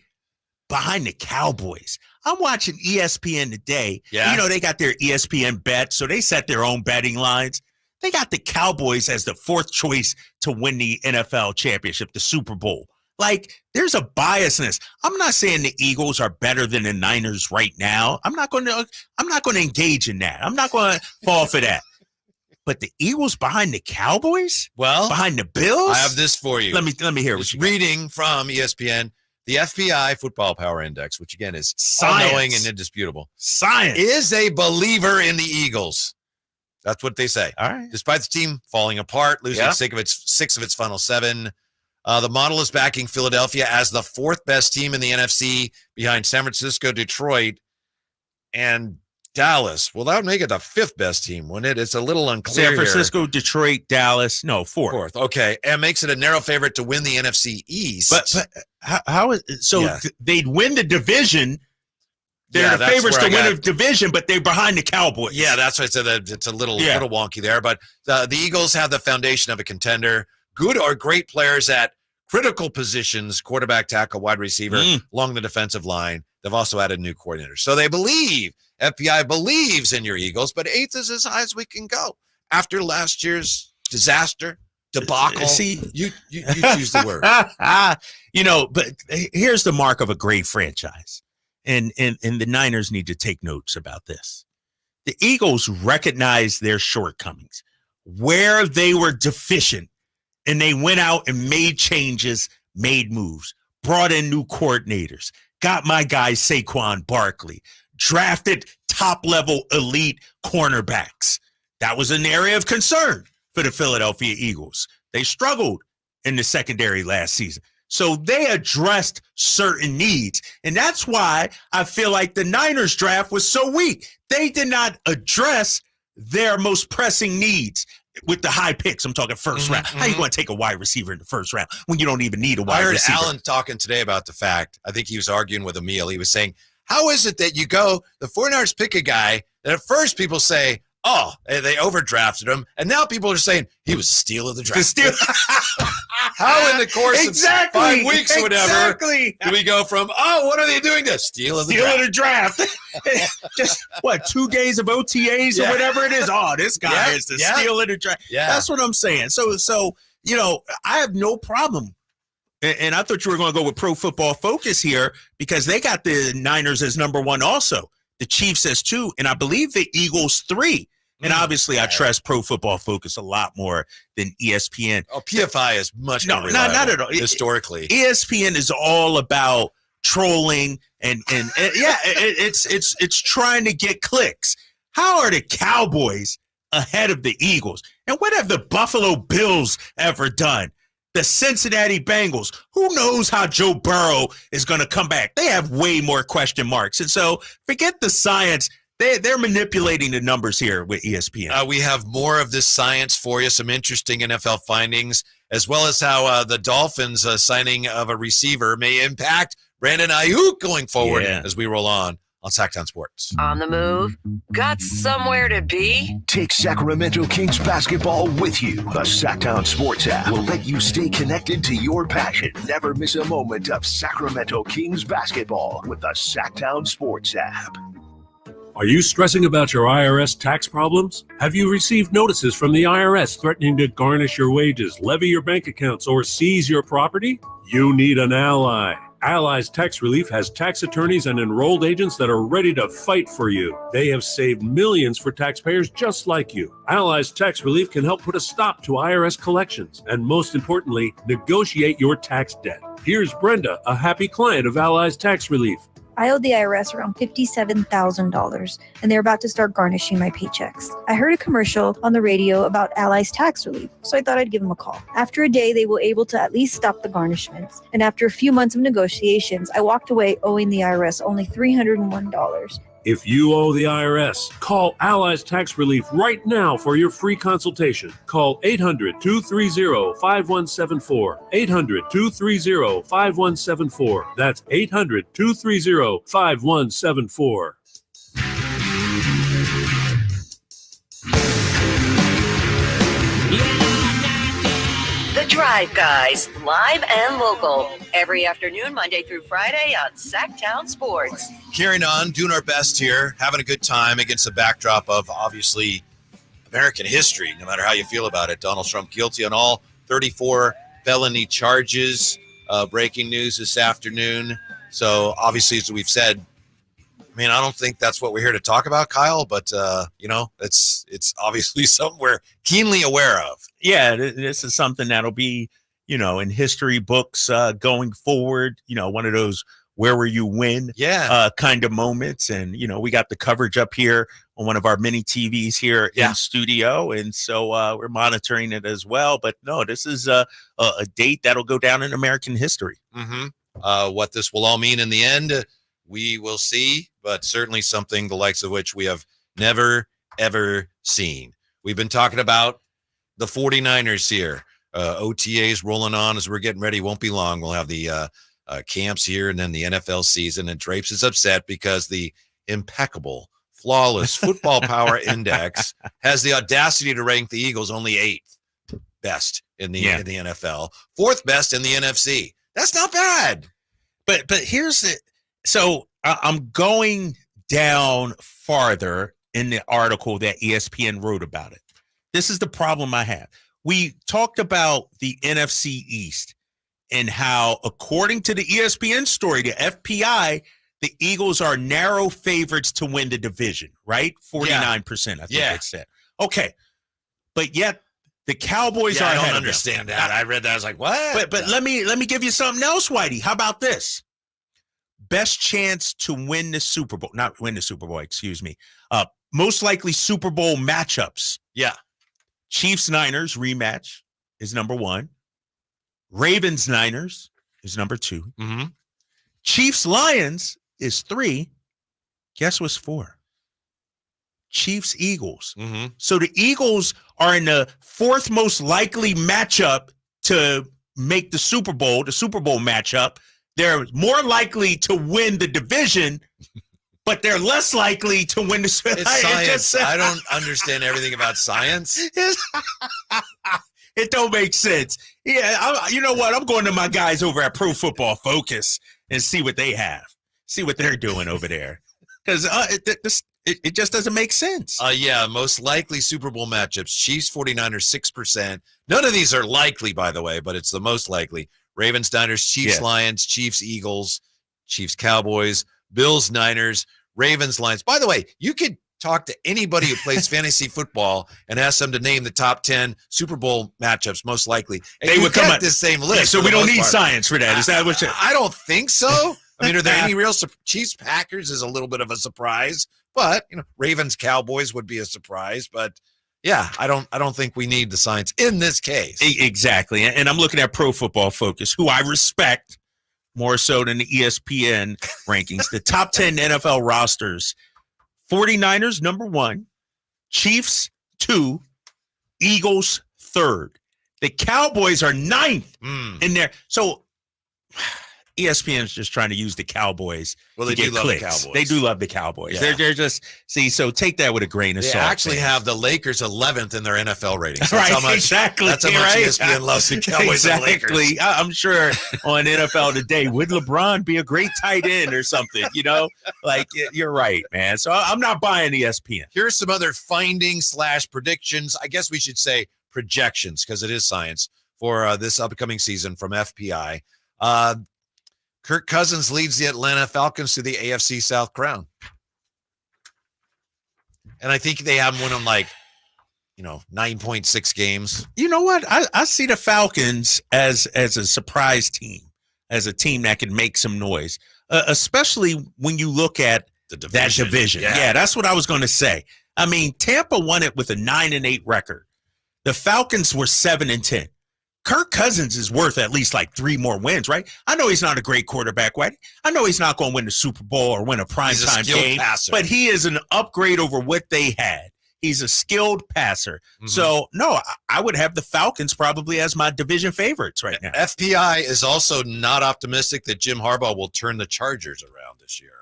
behind the Cowboys? I'm watching ESPN today. Yeah. They got their ESPN bet, so they set their own betting lines. They got the Cowboys as the 4th choice to win the NFL championship, the Super Bowl. Like, there's a biasness. I'm not saying the Eagles are better than the Niners right now. I'm not going to engage in that. I'm not going to fall for that. But the Eagles behind the Cowboys? Well, behind the Bills? I have this for you. Let me hear what you got. Reading from ESPN, the FBI Football Power Index, which again is Science. all-knowing and indisputable. Science. Is a believer in the Eagles. That's what they say. All right. Despite the team falling apart, losing six of its final 7, the model is backing Philadelphia as the 4th best team in the NFC behind San Francisco, Detroit, and Dallas. Well, that would make it the 5th best team, wouldn't it? It's a little unclear. San Francisco, here. Detroit, Dallas. No, 4th. Okay. And makes it a narrow favorite to win the NFC East. But how is so they'd win the division. They're the favorites to win a division, but they're behind the Cowboys. Yeah, that's why I said that it's a little wonky there. But the Eagles have the foundation of a contender. Good or great players at critical positions, quarterback, tackle, wide receiver, along the defensive line. They've also added new coordinators. So they believe, FBI believes in your Eagles, but 8th is as high as we can go. After last year's disaster, debacle, see, you choose the word. But here's the mark of a great franchise. And the Niners need to take notes about this. The Eagles recognize their shortcomings, where they were deficient, and they went out and made changes, made moves, brought in new coordinators, got my guy Saquon Barkley, drafted top-level elite cornerbacks. That was an area of concern for the Philadelphia Eagles. They struggled in the secondary last season. So they addressed certain needs. And that's why I feel like the Niners draft was so weak. They did not address their most pressing needs with the high picks. I'm talking first round. How you going to take a wide receiver in the first round when you don't even need a wide receiver? I heard Alan talking today about the fact, I think he was arguing with Emil. He was saying, how is it that you go, the 49ers pick a guy that at first people say, oh, they overdrafted him. And now people are saying he was steal of the draft. How in the course of 5 weeks or whatever do we go from, oh, what are they doing to steal of the draft? Just, 2 days of OTAs or whatever it is? Oh, this guy is the steal of the draft. Yeah. That's what I'm saying. So I have no problem. And I thought you were going to go with Pro Football Focus here because they got the Niners as number 1 also. The Chiefs as 2, and I believe the Eagles 3. And obviously, I trust Pro Football Focus a lot more than ESPN. Oh, PFI is much more reliable, not at all. Historically, ESPN is all about trolling and it's trying to get clicks. How are the Cowboys ahead of the Eagles? And what have the Buffalo Bills ever done? The Cincinnati Bengals. Who knows how Joe Burrow is going to come back? They have way more question marks. And so forget the science. They're manipulating the numbers here with ESPN. We have more of this science for you, some interesting NFL findings, as well as how the Dolphins signing of a receiver may impact Brandon Ayuk going forward as we roll on Sactown Sports. On the move? Got somewhere to be? Take Sacramento Kings basketball with you. The Sactown Sports app will let you stay connected to your passion. Never miss a moment of Sacramento Kings basketball with the Sactown Sports app. Are you stressing about your IRS tax problems? Have you received notices from the IRS threatening to garnish your wages, levy your bank accounts, or seize your property? You need an ally. Allies Tax Relief has tax attorneys and enrolled agents that are ready to fight for you. They have saved millions for taxpayers just like you. Allies Tax Relief can help put a stop to IRS collections and, most importantly, negotiate your tax debt. Here's Brenda, a happy client of Allies Tax Relief. I owed the IRS around $57,000, and they're about to start garnishing my paychecks. I heard a commercial on the radio about Allies Tax Relief, so I thought I'd give them a call. After a day, they were able to at least stop the garnishments, and after a few months of negotiations, I walked away owing the IRS only $301. If you owe the IRS, call Allies Tax Relief right now for your free consultation. Call 800-230-5174. 800-230-5174. That's 800-230-5174. The Drive Guys, live and local, every afternoon, Monday through Friday on Sactown Sports. Carrying on, doing our best here, having a good time against the backdrop of, obviously, American history, no matter how you feel about it. Donald Trump guilty on all 34 felony charges. breaking news this afternoon. So obviously, as we've said, I mean, I don't think that's what we're here to talk about, Kyle, but, it's obviously something we're keenly aware of. Yeah, this is something that'll be, in history books going forward, one of those where were you when kind of moments. And, we got the coverage up here on one of our mini TVs here in studio. And so we're monitoring it as well. But no, this is a date that'll go down in American history. Mm-hmm. What this will all mean in the end, we will see, but certainly something the likes of which we have never, ever seen. We've been talking about the 49ers here. OTAs rolling on as we're getting ready. Won't be long. We'll have the camps here and then the NFL season. And Drapes is upset because the impeccable, flawless football power index has the audacity to rank the Eagles only 8th best in the NFL, 4th best in the NFC. That's not bad. But here's it. So I'm going down farther in the article that ESPN wrote about it. This is the problem I have. We talked about the NFC East and how, according to the ESPN story, the FPI, the Eagles are narrow favorites to win the division, right? 49%, I think it said. Okay. But yet the Cowboys are ahead of them. I don't understand that. I read that. I was like, what? But let me give you something else, Whitey. How about this? Best chance to win the Super Bowl. Not win the Super Bowl, excuse me. Most likely Super Bowl matchups. Yeah. Chiefs-Niners rematch is number 1. Ravens-Niners is number 2. Mm-hmm. Chiefs-Lions is 3. Guess what's 4? Chiefs-Eagles. Mm-hmm. So the Eagles are in the 4th most likely matchup to make the Super Bowl matchup. They're more likely to win the division, but they're less likely to win the It's science. I don't understand everything about science. It don't make sense. Yeah, you know what? I'm going to my guys over at Pro Football Focus and see what they have. See what they're doing over there. Because it just doesn't make sense. Most likely Super Bowl matchups. Chiefs, 49ers, 6%. None of these are likely, by the way, but it's the most likely. Ravens, Niners, Chiefs, Lions, Chiefs, Eagles, Chiefs, Cowboys, Bills, Niners, Ravens, Lions. By the way, you could talk to anybody who plays fantasy football and ask them to name the top 10 Super Bowl matchups most likely. And they would come at the same list. Yeah, so we don't need science for that. Is that what I don't think so. I mean, are there any real Chiefs Packers is a little bit of a surprise, but Ravens Cowboys would be a surprise, but yeah, I don't think we need the science in this case. Exactly. And I'm looking at Pro Football Focus, who I respect more so than the ESPN rankings. The top 10 NFL rosters: 49ers, number 1, Chiefs, 2, Eagles, 3rd. The Cowboys are 9th in there. So ESPN is just trying to use the Cowboys to get clicks. The Cowboys. They do love the Cowboys. Yeah. They're just, so take that with a grain of salt. They actually have the Lakers 11th in their NFL ratings. That's how much ESPN loves the Cowboys and Lakers. I'm sure on NFL Today, would LeBron be a great tight end or something? Like, you're right, man. So I'm not buying ESPN. Here's some other findings / predictions. I guess we should say projections because it is science for this upcoming season from FPI. Kirk Cousins leads the Atlanta Falcons to the AFC South crown. And I think they have one on 9.6 games. You know what? I see the Falcons as a surprise team, as a team that can make some noise, especially when you look at that division. Yeah, that's what I was going to say. I mean, Tampa won it with a 9-8 record. The Falcons were 7-10. Kirk Cousins is worth at least 3 more wins, right? I know he's not a great quarterback, right? I know he's not going to win the Super Bowl or win a primetime game, passer. But he is an upgrade over what they had. He's a skilled passer. Mm-hmm. So, no, I would have the Falcons probably as my division favorites right now. FPI is also not optimistic that Jim Harbaugh will turn the Chargers around this year.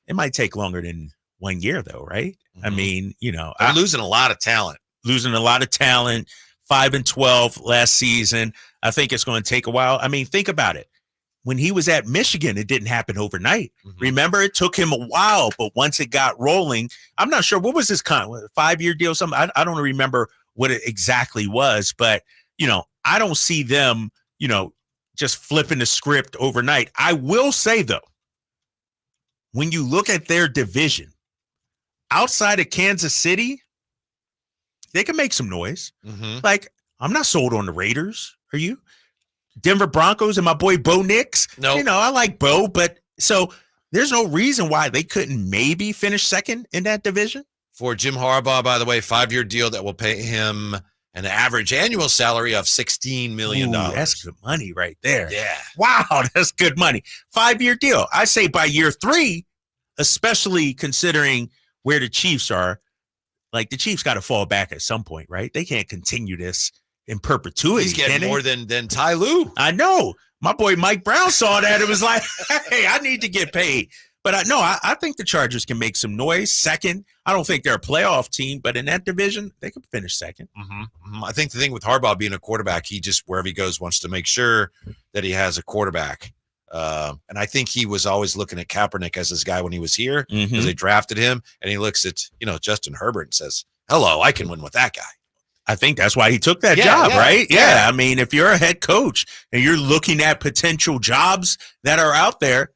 It might take longer than 1 year, though, right? Mm-hmm. I mean, they're losing a lot of talent. 5-12 last season. I think it's going to take a while. I mean, think about it. When he was at Michigan, it didn't happen overnight. Mm-hmm. Remember, it took him a while, but once it got rolling, I'm not sure what was his 5-year deal, something. I don't remember what it exactly was, but I don't see them, just flipping the script overnight. I will say, though, when you look at their division, outside of Kansas City, they can make some noise. Like, I'm not sold on the Raiders. Are you? Denver Broncos and my boy Bo Nix. No. You know, I like Bo, but so there's no reason why they couldn't maybe finish second in that division. For Jim Harbaugh, by the way, 5-year deal that will pay him an average annual salary of $16 million. Ooh, that's good money right there. Yeah. Wow, that's good money. 5-year deal. I say by year 3, especially considering where the Chiefs are, like the Chiefs got to fall back at some point, right? They can't continue this in perpetuity. He's getting more than Ty Lue. I know. My boy Mike Brown saw that. It was like, hey, I need to get paid. But I think the Chargers can make some noise. Second, I don't think they're a playoff team, but in that division, they could finish second. I think the thing with Harbaugh being a quarterback, he just, wherever he goes, wants to make sure that he has a quarterback. And I think he was always looking at Kaepernick as his guy when he was here because they drafted him. And he looks at, Justin Herbert and says, hello, I can win with that guy. I think that's why he took that job, right? Yeah. I mean, if you're a head coach and you're looking at potential jobs that are out there,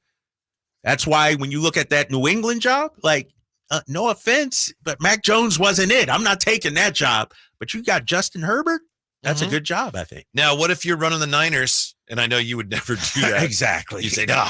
that's why when you look at that New England job, like, no offense, but Mac Jones wasn't it. I'm not taking that job. But you got Justin Herbert. That's a good job, I think. Now, what if you're running the Niners? And I know you would never do that. Exactly. You say, no.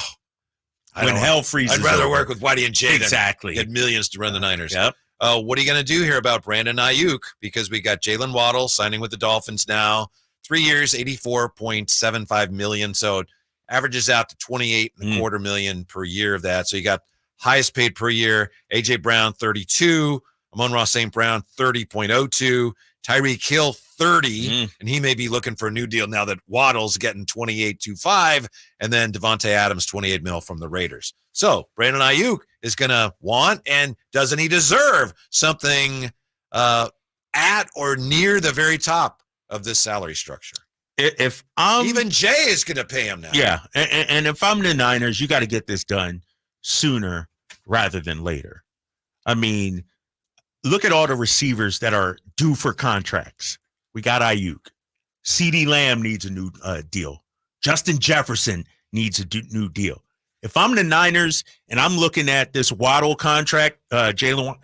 When hell freezes I'd rather over. work with Whitey and Jay Exactly. than get millions to run the Niners. Yep. What are you going to do here about Brandon Ayuk? Because we got Jalen Waddle signing with the Dolphins now. 3 years, $84.75 million. So it averages out to $28.25 million per year of that. So you got highest paid per year. A.J. Brown, 32. Amon-Ra St. Brown, 30.02. Tyreek Hill, 30. And he may be looking for a new deal now that Waddle's getting 28.25. And then Devontae Adams, 28 mil from the Raiders. So Brandon Ayuk is going to want, and doesn't he deserve something at or near the very top of this salary structure? If I'm even Jay is going to pay him now. Yeah, and if I'm the Niners, you got to get this done sooner rather than later. I mean, look at all the receivers that are due for contracts. We got Ayuk. CeeDee Lamb needs a new deal. Justin Jefferson needs a new deal. If I'm the Niners and I'm looking at this Waddle contract, Jalen,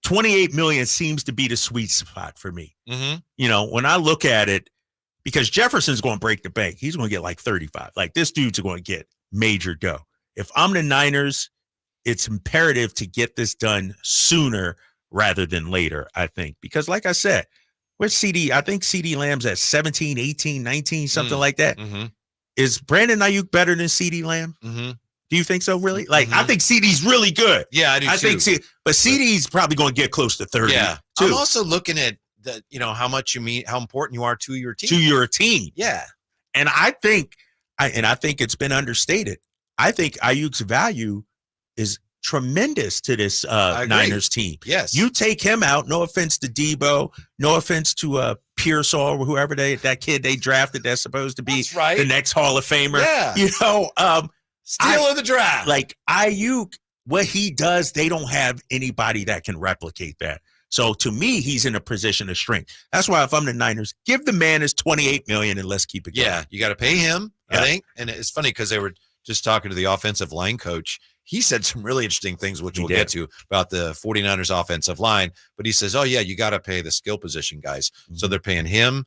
$28 million seems to be the sweet spot for me. You know, when I look at it, because Jefferson's going to break the bank. He's going to get like 35. Like, this dude's going to get major dough. If I'm the Niners, it's imperative to get this done sooner rather than later, I think. Because like I said, where's CD? I think CD Lamb's at 17, 18, 19, something like that. Is Brandon Ayuk better than CD Lamb? Do you think so, really? Like, I think CD's really good. Yeah, I do too. But CD's probably going to get close to 30. Yeah. too. I'm also looking at that, how much you mean, how important you are to your team. To your team. Yeah. And I think it's been understated. I think Ayuk's value is tremendous to this Niners team. Yes. You take him out, no offense to Debo, no offense to Pearsall or whoever that kid they drafted that's supposed to be the next Hall of Famer. Yeah. Steal of the draft. Like Ayuk, what he does, they don't have anybody that can replicate that. So to me, he's in a position of strength. That's why if I'm the Niners, give the man his $28 million and let's keep it going. Yeah, you got to pay him, I think. And it's funny because they were just talking to the offensive line coach. He said some really interesting things, which we'll get to, about the 49ers offensive line. But he says, oh, yeah, you got to pay the skill position guys. So they're paying him.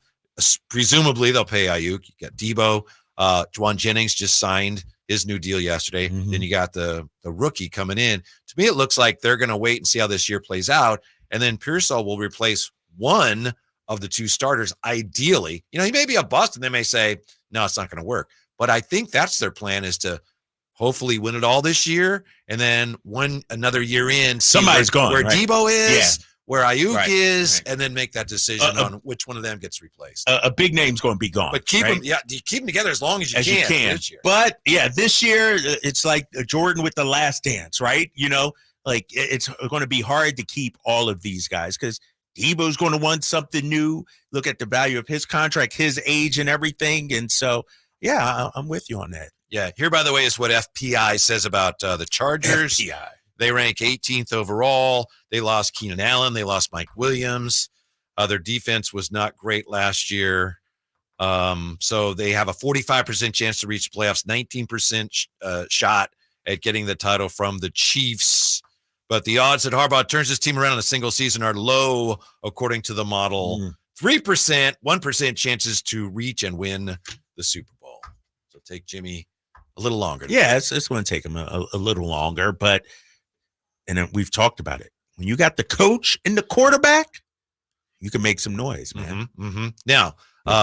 Presumably, they'll pay Ayuk. You got Debo. Juwan Jennings just signed his new deal yesterday. Then you got the rookie coming in. To me, it looks like they're going to wait and see how this year plays out. And then Pearsall will replace one of the two starters, ideally. He may be a bust, and they may say, no, it's not going to work. But I think that's their plan, is to hopefully win it all this year, and then another year in, somebody's gone, where right? Debo is, where Ayuk is, right. and then make that decision on which one of them gets replaced. A big name's going to be gone. But keep them together as long as you can. This year. But yeah, this year it's like Jordan with the Last Dance, right? Like it's going to be hard to keep all of these guys because Debo's going to want something new. Look at the value of his contract, his age, and everything. And so, yeah, I'm with you on that. Yeah. Here, by the way, is what FPI says about the Chargers. FPI. They rank 18th overall. They lost Keenan Allen. They lost Mike Williams. Their defense was not great last year. So they have a 45% chance to reach playoffs, 19% shot at getting the title from the Chiefs. But the odds that Harbaugh turns his team around in a single season are low, according to the model. 3%, 1% chances to reach and win the Super Bowl. So take Jimmy a little longer. Yeah, it's going to take him a little longer, but then we've talked about it. When you got the coach and the quarterback, you can make some noise, man. Now,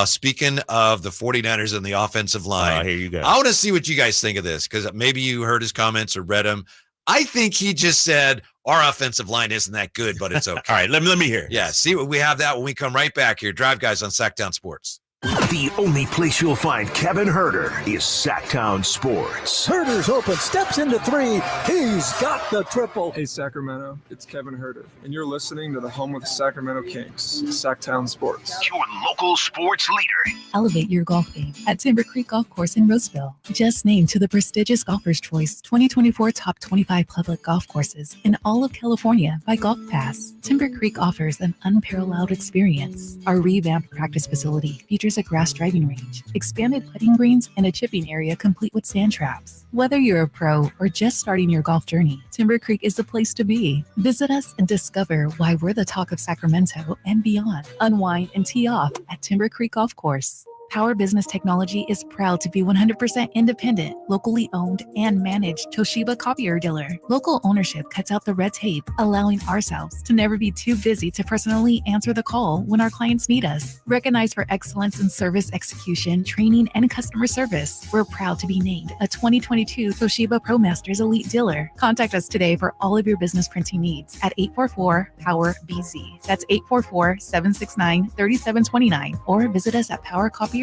speaking of the 49ers and the offensive line, here you go. I want to see what you guys think of this, because maybe you heard his comments or read them. I think he just said our offensive line isn't that good, but it's okay. All right, let me hear it. Yeah, see what we have that when we come right back here. Drive Guys on Sactown Sports. The only place you'll find Kevin Herter is Sactown Sports. Herter's open, steps into three. He's got the triple. Hey, Sacramento, it's Kevin Herter, and you're listening to the home of the Sacramento Kings, Sactown Sports. Your local sports leader. Elevate your golf game at Timber Creek Golf Course in Roseville. Just named to the prestigious Golfer's Choice 2024 Top 25 Public Golf Courses in all of California by Golf Pass. Timber Creek offers an unparalleled experience. Our revamped practice facility features a grass driving range, expanded putting greens, and a chipping area complete with sand traps. Whether you're a pro or just starting your golf journey, Timber Creek is the place to be. Visit us and discover why we're the talk of Sacramento and beyond. Unwind and tee off at Timber Creek Golf Course. Power Business Technology is proud to be 100% independent, locally owned, and managed Toshiba copier dealer. Local ownership cuts out the red tape, allowing ourselves to never be too busy to personally answer the call when our clients need us. Recognized for excellence in service execution, training, and customer service, we're proud to be named a 2022 Toshiba ProMasters Elite Dealer. Contact us today for all of your business printing needs at 844-POWER-BZ. That's 844-769-3729, or visit us at PowerCopier.com.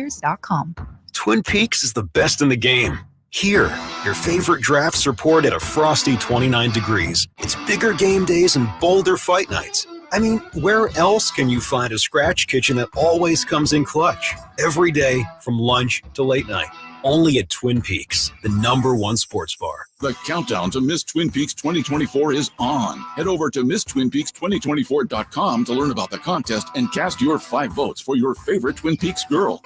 Twin Peaks is the best in the game. Here, your favorite drafts are poured at a frosty 29 degrees. It's bigger game days and bolder fight nights. I mean, where else can you find a scratch kitchen that always comes in clutch? Every day, from lunch to late night. Only at Twin Peaks, the #1 sports bar. The countdown to Miss Twin Peaks 2024 is on. Head over to MissTwinPeaks2024.com to learn about the contest and cast your 5 votes for your favorite Twin Peaks girl.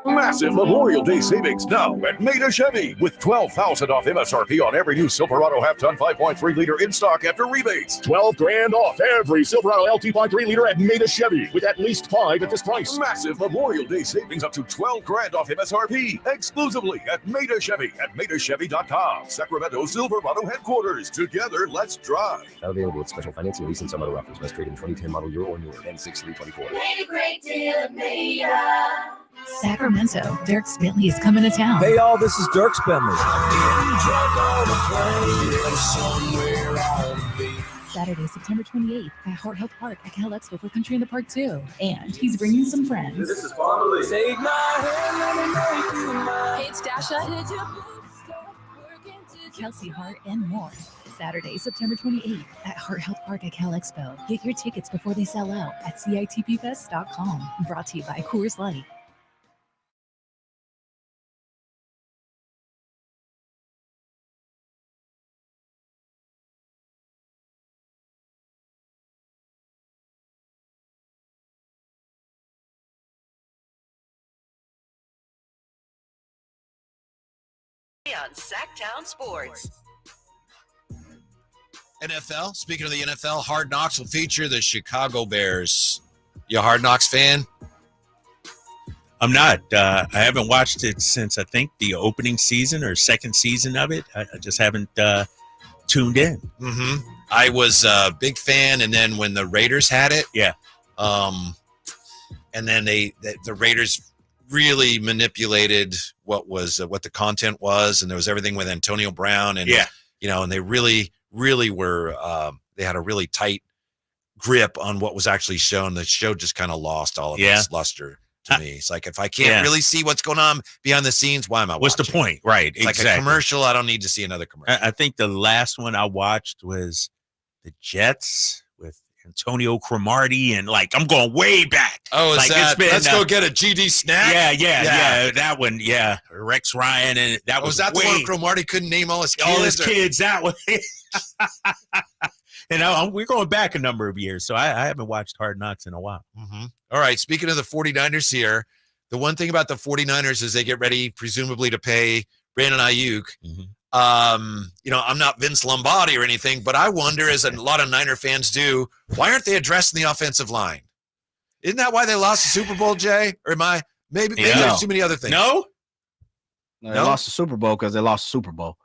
Massive Memorial Day savings now at Maida Chevy with $12,000 off MSRP on every new Silverado half-ton 5.3 liter in stock after rebates. $12,000 off every Silverado LT 3 liter at Maida Chevy with at least 5 at this price. Massive Memorial Day savings up to $12,000 off MSRP exclusively at Maida Chevy at MaidaChevy.com. Sacramento Silverado headquarters. Together, let's drive. Not available with special financing, lease, and some other offers. Must trade in 2010 model year or newer. N6324. Made a great deal of Maida. Sacramento, Dirks Bentley is coming to town. Hey, y'all, this is Dirks Bentley. Saturday, September 28th at Heart Health Park at Cal Expo for Country in the Park 2. And he's bringing some friends. This is Bonnie. Take my hand, let me make you mine. It's Dasha, Kelsey Hart, and more. Saturday, September 28th at Heart Health Park at Cal Expo. Get your tickets before they sell out at CITPFest.com. Brought to you by Coors Light. On Sactown Sports. NFL, speaking of the NFL, Hard Knocks will feature the Chicago Bears. You a Hard Knocks fan? I'm not. I haven't watched it since, I think, the opening season or second season of it. I just haven't tuned in. Mm-hmm. I was a big fan, and then when the Raiders had it, and then the Raiders really manipulated what the content was, and there was everything with Antonio Brown, and and they really were they had a really tight grip on what was actually shown. The show just kind of lost all of its luster to me. It's like, if I can't really see what's going on behind the scenes, why am I watching? What's the point? Right. It's like a commercial. I don't need to see another commercial. I think the last one I watched was the Jets with Antonio Cromartie, and I'm going way back. Oh, is like, that? Let's go get a GD snack. Yeah, that one. Yeah, Rex Ryan, and that was that the one Cromartie couldn't name all his kids? That way. And we're going back a number of years, so I haven't watched Hard Knocks in a while. Mm-hmm. All right, speaking of the 49ers here, The one thing about the 49ers is they get ready, presumably, to pay Brandon Ayuk. I'm not Vince Lombardi or anything, but I wonder, as a lot of Niner fans do, why aren't they addressing the offensive line? Isn't that why they lost the Super Bowl, Jay? Or am I? Maybe there's too many other things. No, they lost the Super Bowl because they lost the Super Bowl.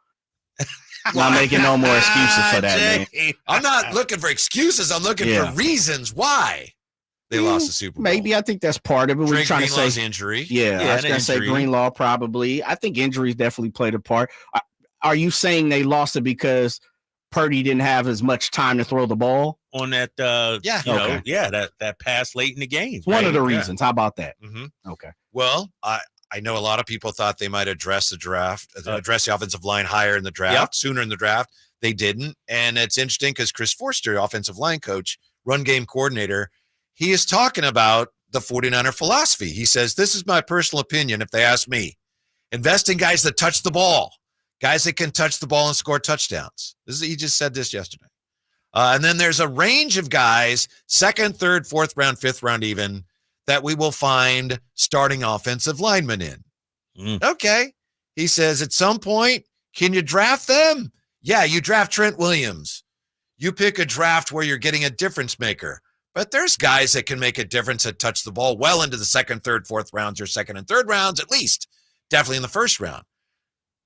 Not making no more excuses for that, man. I'm not looking for excuses. I'm looking for reasons why they lost the Super Bowl. Maybe I think that's part of it. We're trying to say injury. Yeah, I was going to say Greenlaw probably. I think injuries definitely played a part. Are you saying they lost it because Purdy didn't have as much time to throw the ball on that? That pass late in the game. It's one of the reasons. How about that? Okay. Well, I know a lot of people thought they might address the offensive line higher in the draft, sooner in the draft. They didn't. And it's interesting because Chris Forster, offensive line coach, run game coordinator, he is talking about the 49er philosophy. He says, this is my personal opinion, if they ask me. Invest in guys that touch the ball, guys that can touch the ball and score touchdowns. He just said this yesterday. And then there's a range of guys, 2nd, 3rd, 4th round, 5th round even, that we will find starting offensive linemen in. Okay. He says, at some point, can you draft them? Yeah, you draft Trent Williams. You pick a draft where you're getting a difference maker. But there's guys that can make a difference that touch the ball well into the 2nd, 3rd, 4th rounds, or 2nd and 3rd rounds, at least. Definitely in the 1st round.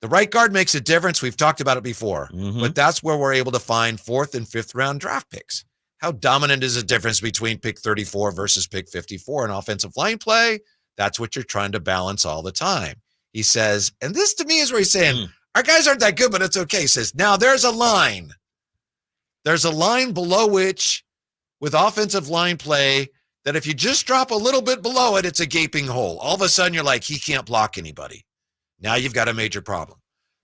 The right guard makes a difference. We've talked about it before. But that's where we're able to find 4th and 5th round draft picks. How dominant is the difference between pick 34 versus pick 54 in offensive line play? That's what you're trying to balance all the time. He says, and this to me is where he's saying, our guys aren't that good, but it's okay. He says, now there's a line. There's a line below which, with offensive line play, that if you just drop a little bit below it, it's a gaping hole. All of a sudden, you're like, he can't block anybody. Now you've got a major problem.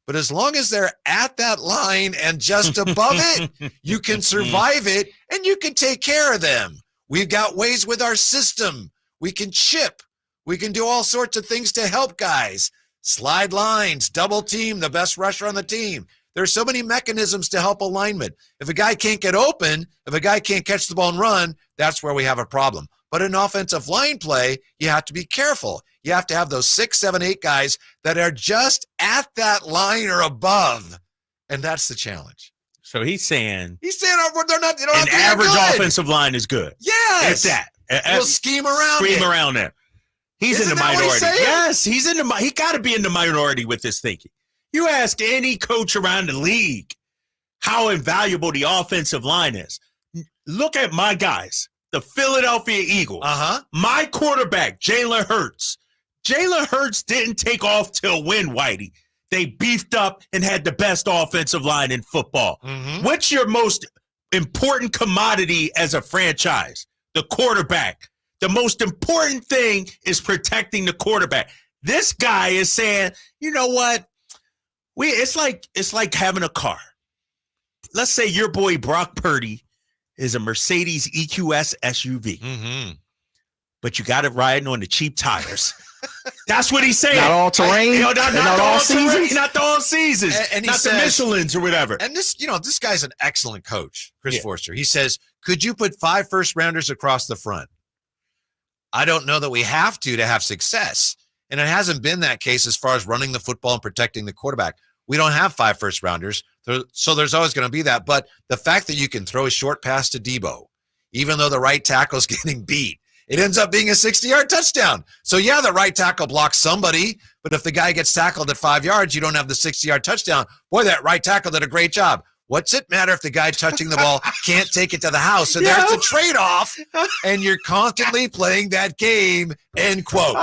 But as long as they're at that line and just above it, you can survive it and you can take care of them. We've got ways with our system. We can chip. We can do all sorts of things to help guys. Slide lines, double team, the best rusher on the team. There's so many mechanisms to help alignment. If a guy can't get open, if a guy can't catch the ball and run, that's where we have a problem. But in offensive line play, you have to be careful. You have to have those 6, 7, 8 guys that are just at that line or above. And that's the challenge. So he's saying they're not, an average offensive line is good. Yes. It's that. We'll scheme around there. He's in the minority. Yes, he got to be in the minority with this thinking. You ask any coach around the league how invaluable the offensive line is. Look at my guys, the Philadelphia Eagles. My quarterback, Jalen Hurts. Jalen Hurts didn't take off till when, Whitey? They beefed up and had the best offensive line in football. What's your most important commodity as a franchise? The quarterback. The most important thing is protecting the quarterback. This guy is saying, you know what? It's like having a car. Let's say your boy Brock Purdy is a Mercedes EQS SUV. But you got it riding on the cheap tires. That's what he's saying. Not all terrain. Not all seasons. Not all seasons. And not the Michelins or whatever. And this guy's an excellent coach, Chris Forster. He says, could you put 5 first-rounders across the front? I don't know that we have to have success. And it hasn't been that case as far as running the football and protecting the quarterback. We don't have 5 first-rounders, so there's always going to be that. But the fact that you can throw a short pass to Debo, even though the right tackle's getting beat, it ends up being a 60-yard touchdown. So, yeah, the right tackle blocks somebody, but if the guy gets tackled at 5 yards, you don't have the 60-yard touchdown. Boy, that right tackle did a great job. What's it matter if the guy touching the ball can't take it to the house? So there's a trade-off, and you're constantly playing that game, end quote.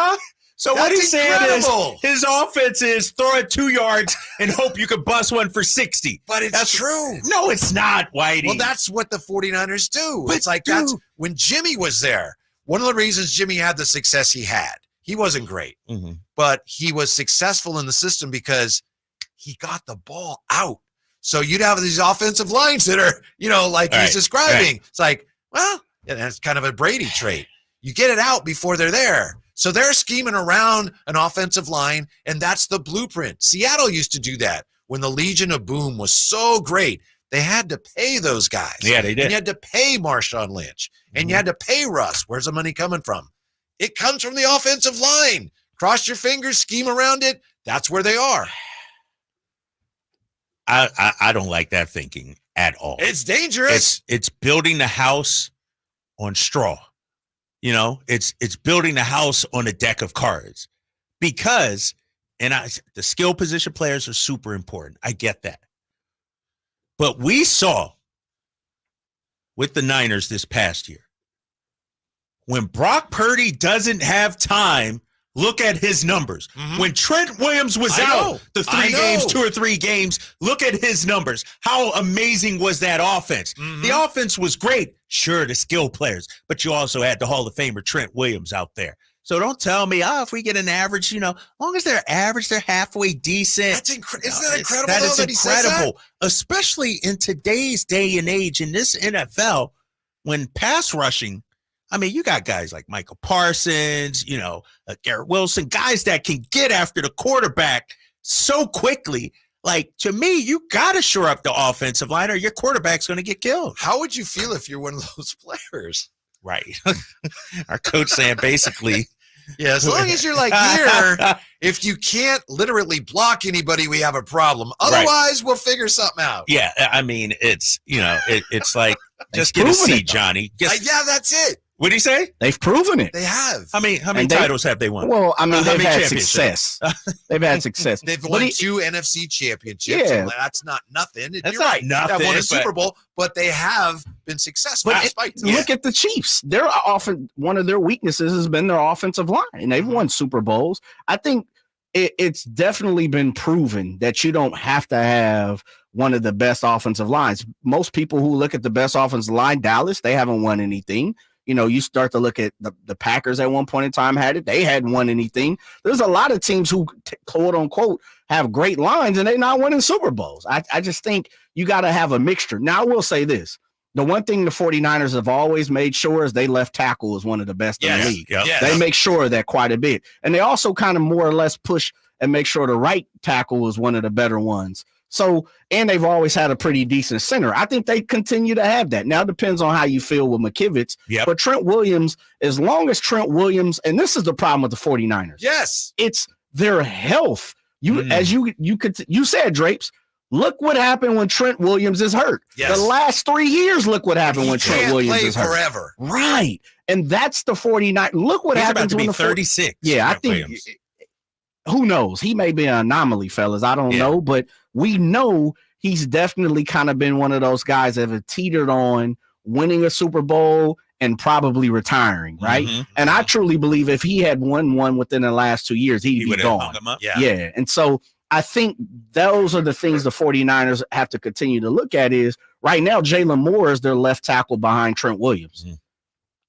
So what he's saying is his offense is throw it 2 yards and hope you can bust one for 60. But that's true. No, it's not, Whitey. Well, that's what the 49ers do. It's like that's when Jimmy was there. One of the reasons Jimmy had the success he had, he wasn't great, but he was successful in the system because he got the ball out. So you'd have these offensive lines that are, like he's describing. It's like, well, that's kind of a Brady trait. You get it out before they're there. So they're scheming around an offensive line, and that's the blueprint. Seattle used to do that when the Legion of Boom was so great. They had to pay those guys. Yeah, they did. And you had to pay Marshawn Lynch, and you had to pay Russ. Where's the money coming from? It comes from the offensive line. Cross your fingers, scheme around it. That's where they are. I don't like that thinking at all. It's dangerous. It's building the house on straw. You know, it's building the house on a deck of cards because, the skill position players are super important. I get that. But we saw with the Niners this past year, when Brock Purdy doesn't have time, look at his numbers. When Trent Williams was out the 3 games, 2 or 3 games, look at his numbers. How amazing was that offense? The offense was great. Sure, the skill players, but you also had the Hall of Famer Trent Williams out there. So don't tell me, if we get an average, as long as they're average, they're halfway decent. Isn't that incredible? That is that he says incredible, especially in today's day and age in this NFL when pass rushing. I mean, you got guys like Michael Parsons, Garrett Wilson, guys that can get after the quarterback so quickly. Like, to me, you got to shore up the offensive line or your quarterback's going to get killed. How would you feel if you're one of those players? Right. Our coach saying basically. Yeah, as long as you're like here, if you can't literally block anybody, we have a problem. Otherwise, we'll figure something out. Yeah, I mean, it's, it's like, just get a seat, Johnny. Yeah, that's it. What did he say? They've proven it. They have. How many titles have they won? Well, I mean, they've had success. They've had success. They've won 2 NFC championships. Yeah. That's not nothing. That's You're not right. nothing. They won a Super Bowl, but they have been successful. Look at the Chiefs. They're often one of their weaknesses has been their offensive line, and they've won Super Bowls. I think it's definitely been proven that you don't have to have one of the best offensive lines. Most people who look at the best offensive line, Dallas, they haven't won anything. You start to look at the Packers at one point in time had it. They hadn't won anything. There's a lot of teams who, quote unquote, have great lines and they're not winning Super Bowls. I just think you got to have a mixture. Now, I will say this. The one thing the 49ers have always made sure is they left tackle is one of the best in the league. Yes. They make sure of that quite a bit. And they also kind of more or less push and make sure the right tackle is one of the better ones. So, and they've always had a pretty decent center. I think they continue to have that. Now it depends on how you feel with McKivitz. Yep. But Trent Williams, as long as Trent Williams, and this is the problem with the 49ers. Yes. It's their health. As you said, Drapes, look what happened when Trent Williams is hurt. Yes. The last 3 years, look what happened when Trent Williams is hurt. Forever. Right. And that's the 49. Look what happens when the 36. Yeah, I think Williams. Who knows? He may be an anomaly, fellas. I don't know, but we know he's definitely kind of been one of those guys that have teetered on winning a Super Bowl and probably retiring, right? And I truly believe if he had won one within the last 2 years, he'd be gone. Yeah. And so I think those are the things the 49ers have to continue to look at is right now, Jalen Moore is their left tackle behind Trent Williams.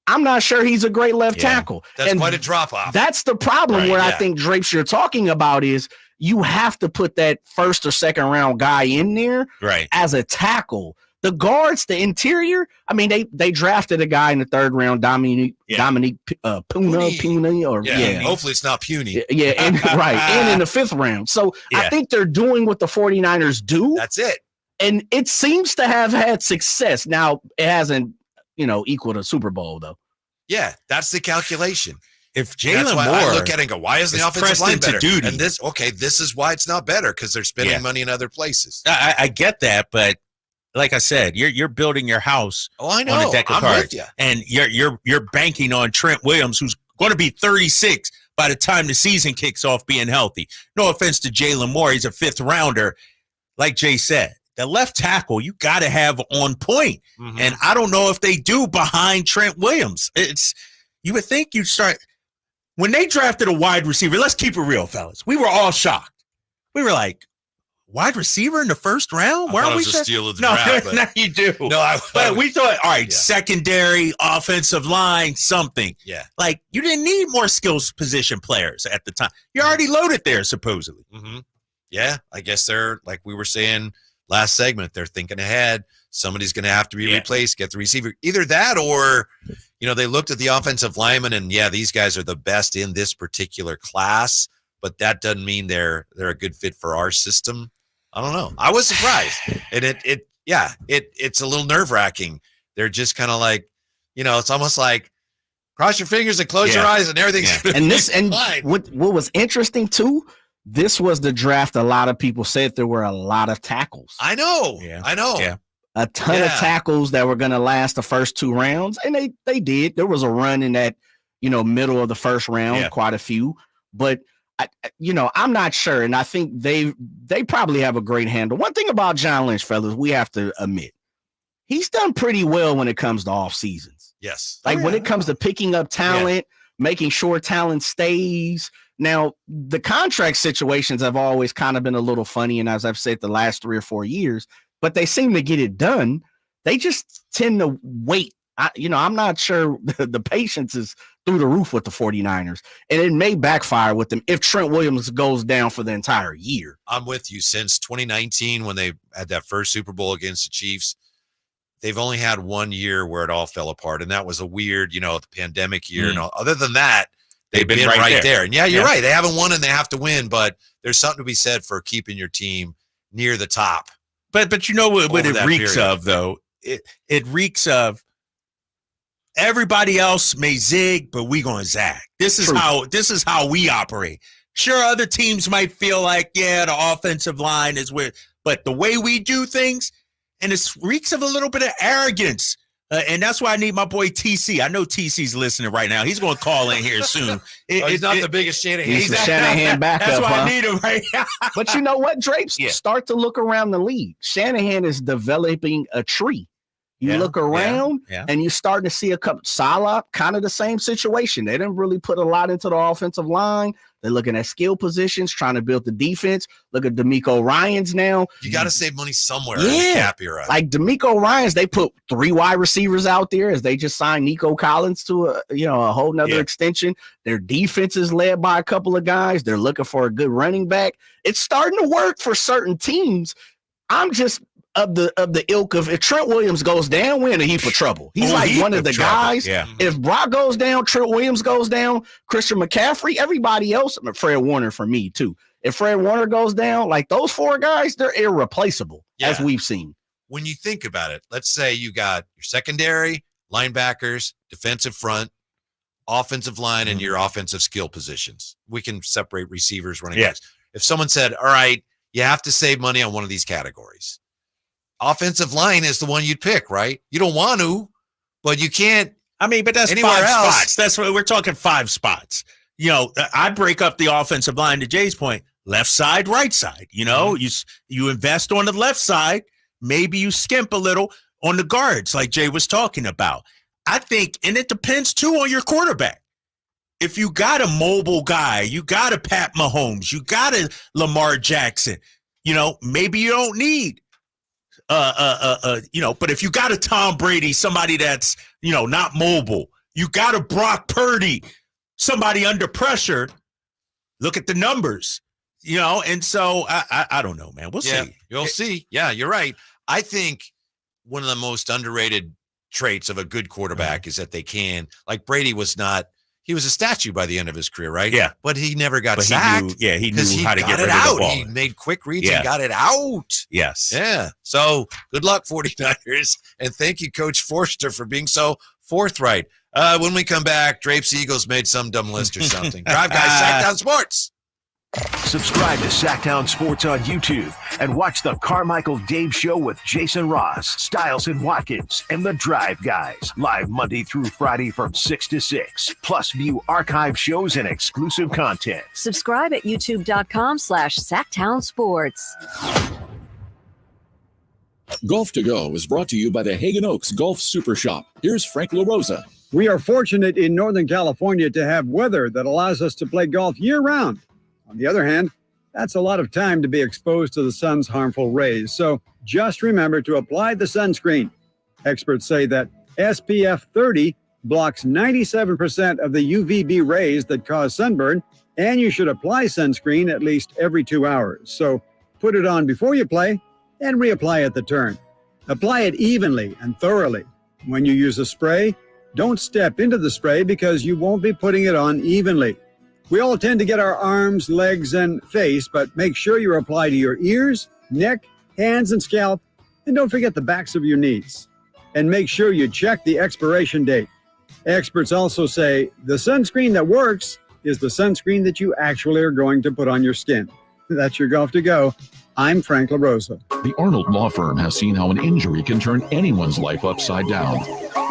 I'm not sure he's a great left tackle. That's quite a drop-off. That's the problem I think, Drapes, you're talking about is you have to put that first or second round guy in there as a tackle. The guards, the interior, I mean, they drafted a guy in the 3rd round, Dominique Puna, or hopefully it's not puny. Yeah, and and in the 5th round. So I think they're doing what the 49ers do. That's it. And it seems to have had success. Now, it hasn't, equaled a Super Bowl, though. Yeah, that's the calculation. If Jalen Moore, I look at it and go, why is the offensive line better? Duty. And this is why it's not better because they're spending money in other places. I get that, but like I said, you're building your house I know. on a deck of I'm cards, with you. and you're banking on Trent Williams, who's going to be 36 by the time the season kicks off, being healthy. No offense to Jalen Moore, he's a 5th rounder, like Jay said. The left tackle, you got to have on point. And I don't know if they do behind Trent Williams. You would think you'd start – when they drafted a wide receiver, let's keep it real, fellas. We were all shocked. We were like, wide receiver in the 1st round? Why we a steal of the draft. No, you do. But we thought, all right, secondary, offensive line, something. Yeah. Like, you didn't need more skills position players at the time. You're already loaded there, supposedly. Yeah, I guess they're, like we were saying – last segment, they're thinking ahead. Somebody's going to have to be replaced, get the receiver. Either that or, they looked at the offensive linemen and, these guys are the best in this particular class, but that doesn't mean they're a good fit for our system. I don't know. I was surprised. And it's a little nerve-wracking. They're just kind of like, it's almost like, Cross your fingers and close your eyes, and everything's and this and what was interesting too. This was the draft. A lot of people said there were a lot of tackles. I know. I know. Yeah. A ton of tackles that were going to last the first 2 rounds, and they did. There was a run in that, middle of the first round, quite a few. But I'm not sure, and I think they probably have a great handle. One thing about John Lynch, fellas, we have to admit, he's done pretty well when it comes to off seasons. Yes, when it comes to picking up talent, making sure talent stays. Now, the contract situations have always kind of been a little funny, and as I've said, the last 3 or 4 years, but they seem to get it done. They just tend to wait. I'm not sure the patience is through the roof with the 49ers, and it may backfire with them if Trent Williams goes down for the entire year. I'm with you. Since 2019, when they had that first Super Bowl against the Chiefs, they've only had 1 year where it all fell apart, and that was a weird, the pandemic year. And all. Other than that, they've been right there. And you're right. They haven't won and they have to win, but there's something to be said for keeping your team near the top. But you know what it reeks of, though? It reeks of everybody else may zig, but we gonna zag. This is how we operate. Sure, other teams might feel like, the offensive line is weird, but the way we do things, and it reeks of a little bit of arrogance. And that's why I need my boy TC. I know TC's listening right now. He's going to call in here soon. He's not the biggest Shanahan. He's the Shanahan backup. That's why I need him right now. But you know what, Drapes? Start to look around the league. Shanahan is developing a tree. You look around and you're starting to see a couple. Salah, kind of the same situation. They didn't really put a lot into the offensive line. They're looking at skill positions, trying to build the defense. Look at DeMeco Ryans now. You got to save money somewhere in the cap era. Like DeMeco Ryans, they put 3 wide receivers out there as they just signed Nico Collins to a whole nother extension. Their defense is led by a couple of guys. They're looking for a good running back. It's starting to work for certain teams. I'm just of the ilk of if Trent Williams goes down, we're in a heap of trouble. He's like one of the guys. Yeah. If Brock goes down, Trent Williams goes down, Christian McCaffrey, everybody else, Fred Warner for me too. If Fred Warner goes down, like those 4 guys, they're irreplaceable, as we've seen. When you think about it, let's say you got your secondary, linebackers, defensive front, offensive line, and your offensive skill positions. We can separate receivers, running backs. If someone said, all right, you have to save money on one of these categories, offensive line is the one you'd pick, right? You don't want to, but you can't. I mean, but that's 5 spots. That's what we're talking, 5 spots. I break up the offensive line to Jay's point, left side, right side. You invest on the left side. Maybe you skimp a little on the guards like Jay was talking about. I think, and it depends too on your quarterback. If you got a mobile guy, you got a Pat Mahomes, you got a Lamar Jackson, maybe you don't need but if you got a Tom Brady, somebody that's, not mobile, you got a Brock Purdy, somebody under pressure, look at the numbers, and so I don't know, man. We'll see. You'll see. Yeah, you're right. I think one of the most underrated traits of a good quarterback is that they can, like Brady was not, he was a statue by the end of his career, right? Yeah. But he never got sacked. He knew how to get rid out. of the ball. He made quick reads and got it out. Yes. Yeah. So good luck, 49ers. And thank you, Coach Forster, for being so forthright. When we come back, Drapes Eagles made some dumb list or something. Drive Guys, Sactown Sports. Subscribe to Sactown Sports on YouTube and watch the Carmichael Dave Show with Jason Ross, Stiles and Watkins, and the Drive Guys. Live Monday through Friday from 6 to 6. Plus view archive shows and exclusive content. Subscribe at youtube.com/Sactown Sports. Golf to Go is brought to you by the Hagen Oaks Golf Super Shop. Here's Frank LaRosa. We are fortunate in Northern California to have weather that allows us to play golf year-round. On the other hand, that's a lot of time to be exposed to the sun's harmful rays. So just remember to apply the sunscreen. Experts say that SPF 30 blocks 97% of the UVB rays that cause sunburn, and you should apply sunscreen at least every 2 hours. So put it on before you play and reapply at the turn. Apply it evenly and thoroughly. When you use a spray, don't step into the spray because you won't be putting it on evenly. We all tend to get our arms, legs, and face, but make sure you apply to your ears, neck, hands, and scalp, and don't forget the backs of your knees. And make sure you check the expiration date. Experts also say the sunscreen that works is the sunscreen that you actually are going to put on your skin. That's your Golf to Go. I'm Frank LaRosa. The Arnold Law Firm has seen how an injury can turn anyone's life upside down.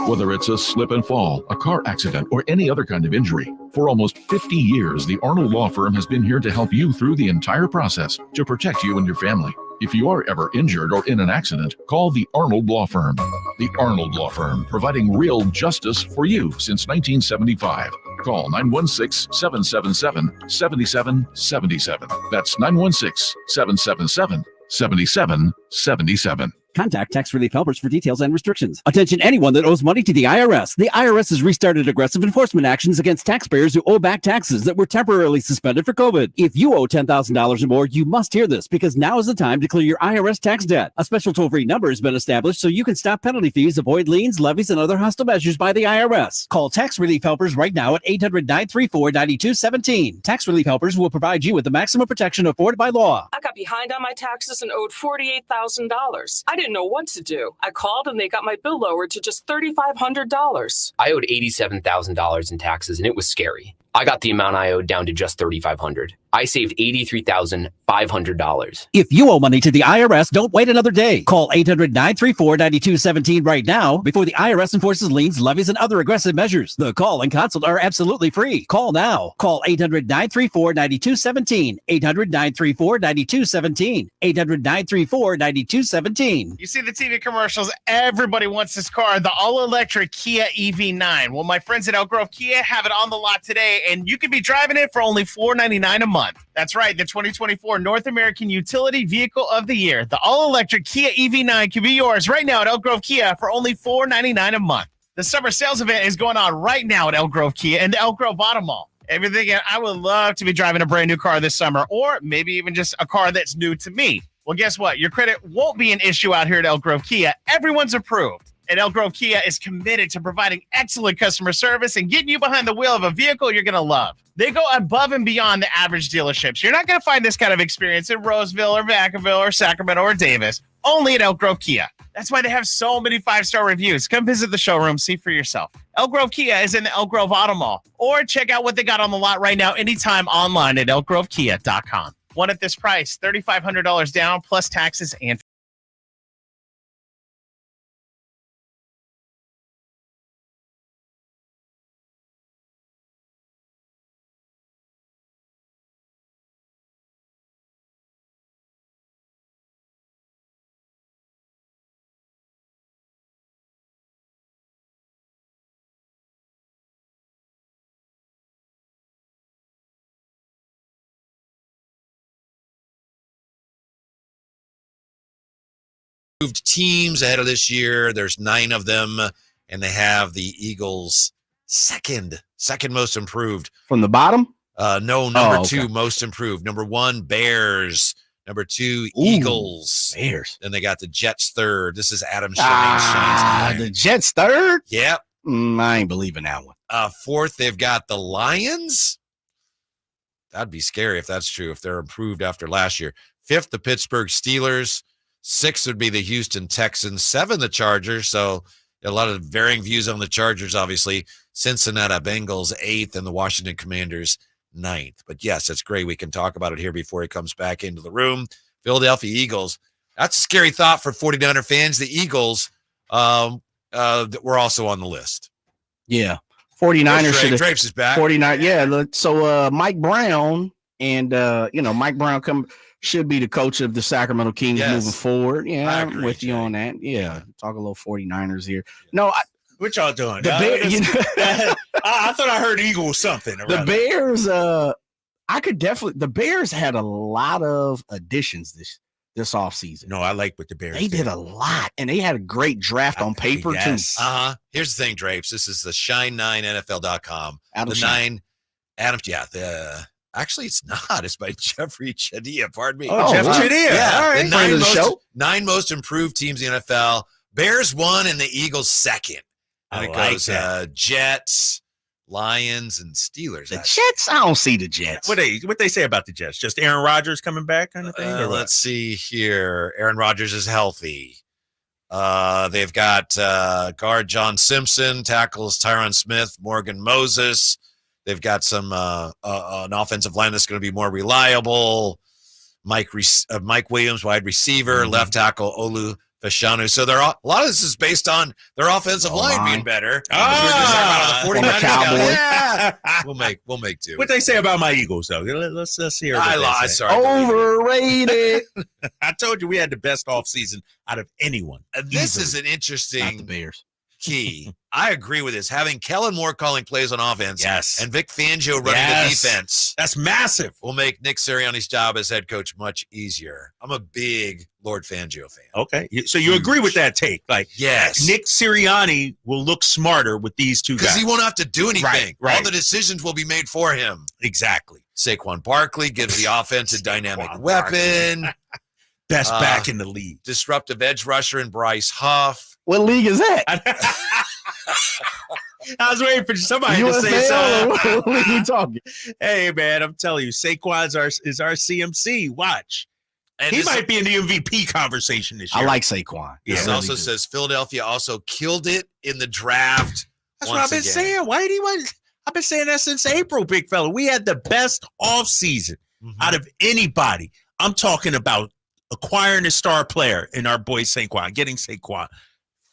Whether it's a slip and fall, a car accident, or any other kind of injury. For almost 50 years, the Arnold Law Firm has been here to help you through the entire process to protect you and your family. If you are ever injured or in an accident, call the Arnold Law Firm. The Arnold Law Firm, providing real justice for you since 1975. Call 916-777-7777. That's 916-777-7777. Contact Tax Relief Helpers for details and restrictions. Attention anyone that owes money to the IRS. The IRS has restarted aggressive enforcement actions against taxpayers who owe back taxes that were temporarily suspended for COVID. If you owe $10,000 or more, you must hear this because now is the time to clear your IRS tax debt. A special toll-free number has been established so you can stop penalty fees, avoid liens, levies, and other hostile measures by the IRS. Call Tax Relief Helpers right now at 800-934-9217. Tax Relief Helpers will provide you with the maximum protection afforded by law. I got behind on my taxes and owed $48,000. I didn't know what to do. I called and they got my bill lowered to just $3,500. I owed $87,000 in taxes, and it was scary. I got the amount I owed down to just $3,500. I saved $83,500. If you owe money to the IRS, don't wait another day. Call 800-934-9217 right now before the IRS enforces liens, levies, and other aggressive measures. The call and consult are absolutely free. Call now. Call 800-934-9217. 800-934-9217. 800-934-9217. You see the TV commercials, everybody wants this car, the all-electric Kia EV9. Well, my friends at Elk Grove Kia have it on the lot today, and you could be driving it for only $499 a month. That's right, the 2024 North American Utility Vehicle of the Year. The all-electric Kia EV9 can be yours right now at Elk Grove Kia for only $499 a month. The summer sales event is going on right now at Elk Grove Kia and the Elk Grove Auto Mall. Everything, I would love to be driving a brand new car this summer, or maybe even just a car that's new to me. Well, guess what? Your credit won't be an issue out here at Elk Grove Kia. Everyone's approved. And Elk Grove Kia is committed to providing excellent customer service and getting you behind the wheel of a vehicle you're going to love. They go above and beyond the average dealerships. You're not going to find this kind of experience in Roseville or Vacaville or Sacramento or Davis. Only at Elk Grove Kia. That's why they have so many 5-star reviews. Come visit the showroom, see for yourself. Elk Grove Kia is in the Elk Grove Auto Mall. Or check out what they got on the lot right now anytime online at elkgrovekia.com. One at this price, $3,500 down plus taxes and teams ahead of this year. There's 9 of them, and they have the Eagles second most improved. From the bottom? No, number 2 most improved. Number 1, Bears. Number 2, Eagles. Bears. Then they got the Jets third. This is Adam Shines. The Jets third? Yep. I ain't believing that one. 4th, they've got the Lions. That'd be scary if that's true, if they're improved after last year. 5th, the Pittsburgh Steelers. 6th would be the Houston Texans. 7, the Chargers. So a lot of varying views on the Chargers, obviously. Cincinnati Bengals 8th and the Washington Commanders 9th. But yes, it's great. We can talk about it here before he comes back into the room. Philadelphia Eagles. That's a scary thought for 49er fans. The Eagles were also on the list. Yeah. 49ers should have. Drapes is back. 49. Yeah. So Mike Brown and Mike Brown should be the coach of the Sacramento Kings moving forward. Yeah, I'm with you on that. Yeah. Talk a little 49ers here. No, what y'all doing? The I thought I heard Eagles something. The Bears, the Bears had a lot of additions this offseason. No, I like what the Bears did a lot, and they had a great draft on paper, too. Here's the thing, Drapes. This is the Shine9NFL.com. Adam Shine. Actually, it's not. It's by Jeffrey Chadia. Pardon me. Jeff Chadia. Yeah. All right. The 9 most improved teams in the NFL. Bears 1 and the Eagles 2nd. And it goes Jets, Lions, and Steelers. The Jets? I don't see the Jets. What they say about the Jets? Just Aaron Rodgers coming back kind of thing? Let's see here. Aaron Rodgers is healthy. They've got guard John Simpson, tackles Tyron Smith, Morgan Moses. They've got some an offensive line that's going to be more reliable. Mike Williams, wide receiver, left tackle Olu Fashanu. So a lot of this is based on their offensive line being better. Yeah. We'll make do. What they say about my Eagles, though? Let's hear. I lied. Sorry. Overrated. I told you we had the best offseason out of anyone. This is an interesting Not the Bears. key. I agree with this. Having Kellen Moore calling plays on offense and Vic Fangio running the defense. That's massive. Will make Nick Sirianni's job as head coach much easier. I'm a big Lord Fangio fan. Okay. So you agree with that take? Like, yes. Nick Sirianni will look smarter with these two guys. Because he won't have to do anything. Right. All the decisions will be made for him. Exactly. Saquon Barkley gives the offense a dynamic weapon. Best back in the league. Disruptive edge rusher in Bryce Huff. What league is that? I was waiting for somebody to say something. What are you talking? Hey, man, I'm telling you, Saquon's is our CMC. Watch. And he might be in the MVP conversation this year. I like Saquon. This also says Philadelphia also killed it in the draft. That's what I've been saying. Whitey, I've been saying that since April, big fella. We had the best offseason out of anybody. I'm talking about acquiring a star player in our boy Saquon, getting Saquon,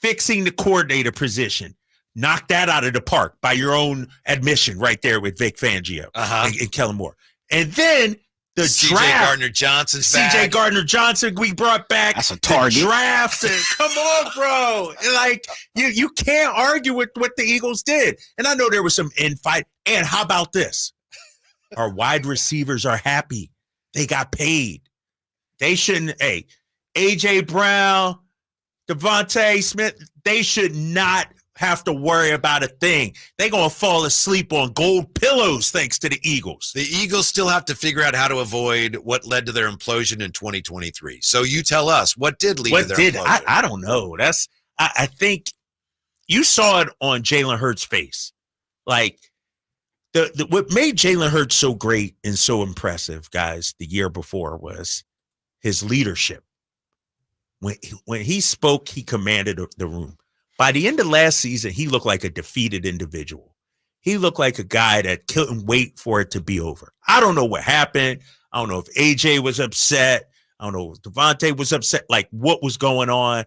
fixing the coordinator position. Knock that out of the park by your own admission right there with Vic Fangio and Kellen Moore. And then the CJ draft. Gardner-Johnson's CJ back. Gardner-Johnson we brought back. That's a target. The draft. Come on, bro. Like, you can't argue with what the Eagles did. And I know there was some infight. And how about this? Our wide receivers are happy. They got paid. They shouldn't. Hey, A.J. Brown, Devontae Smith, they should not have to worry about a thing. They're going to fall asleep on gold pillows thanks to the Eagles. The Eagles still have to figure out how to avoid what led to their implosion in 2023. So you tell us, what did lead to their implosion? I don't know. I think you saw it on Jalen Hurts' face. Like, what made Jalen Hurts so great and so impressive, guys, the year before was his leadership. When he spoke, he commanded the room. By the end of last season, he looked like a defeated individual. He looked like a guy that couldn't wait for it to be over. I don't know what happened. I don't know if AJ was upset. I don't know if Devontae was upset. Like, what was going on?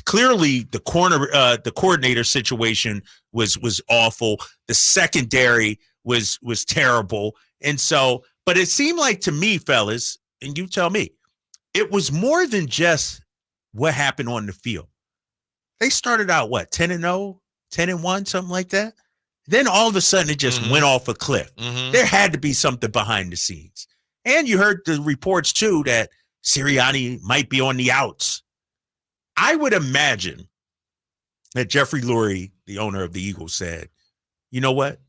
Clearly, the coordinator situation was awful. The secondary was terrible. And so, but it seemed like to me, fellas, and you tell me, it was more than just what happened on the field. They started out, 10-0, 10-1, something like that. Then all of a sudden it just went off a cliff. There had to be something behind the scenes. And you heard the reports too that Sirianni might be on the outs. I would imagine that Jeffrey Lurie, the owner of the Eagles, said, you know what?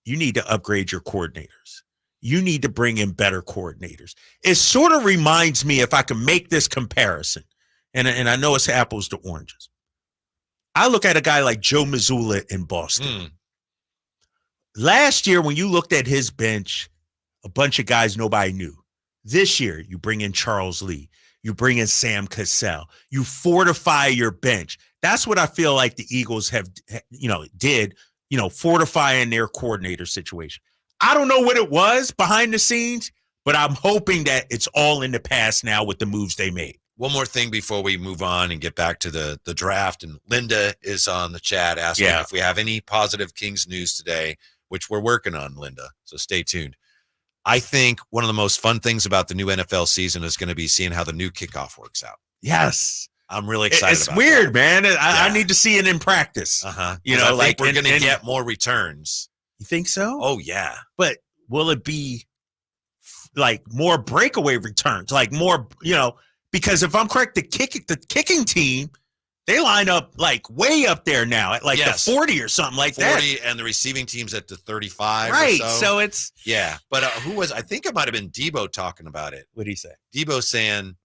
You need to upgrade your coordinators. You need to bring in better coordinators. It sort of reminds me, if I can make this comparison, and I know it's apples to oranges. I look at a guy like Joe Mazzulla in Boston. Last year, when you looked at his bench, a bunch of guys nobody knew. This year, you bring in Charles Lee. You bring in Sam Cassell. You fortify your bench. That's what I feel like the Eagles did, fortifying their coordinator situation. I don't know what it was behind the scenes, but I'm hoping that it's all in the past now with the moves they made. One more thing before we move on and get back to the draft. And Linda is on the chat asking if we have any positive Kings news today, which we're working on, Linda. So stay tuned. I think one of the most fun things about the new NFL season is going to be seeing how the new kickoff works out. Yes. I'm really excited it's about weird, that. man. I need to see it in practice. I think we're going to get more returns. You think so? Oh, yeah. But will it be like more breakaway returns? Like more, because if I'm correct, the kicking team, they line up like way up there now at like the 40 or something like 40, that. and the receiving team's at the 35 right. or so. So it's but I think it might have been Debo talking about it. What did he say? Debo saying,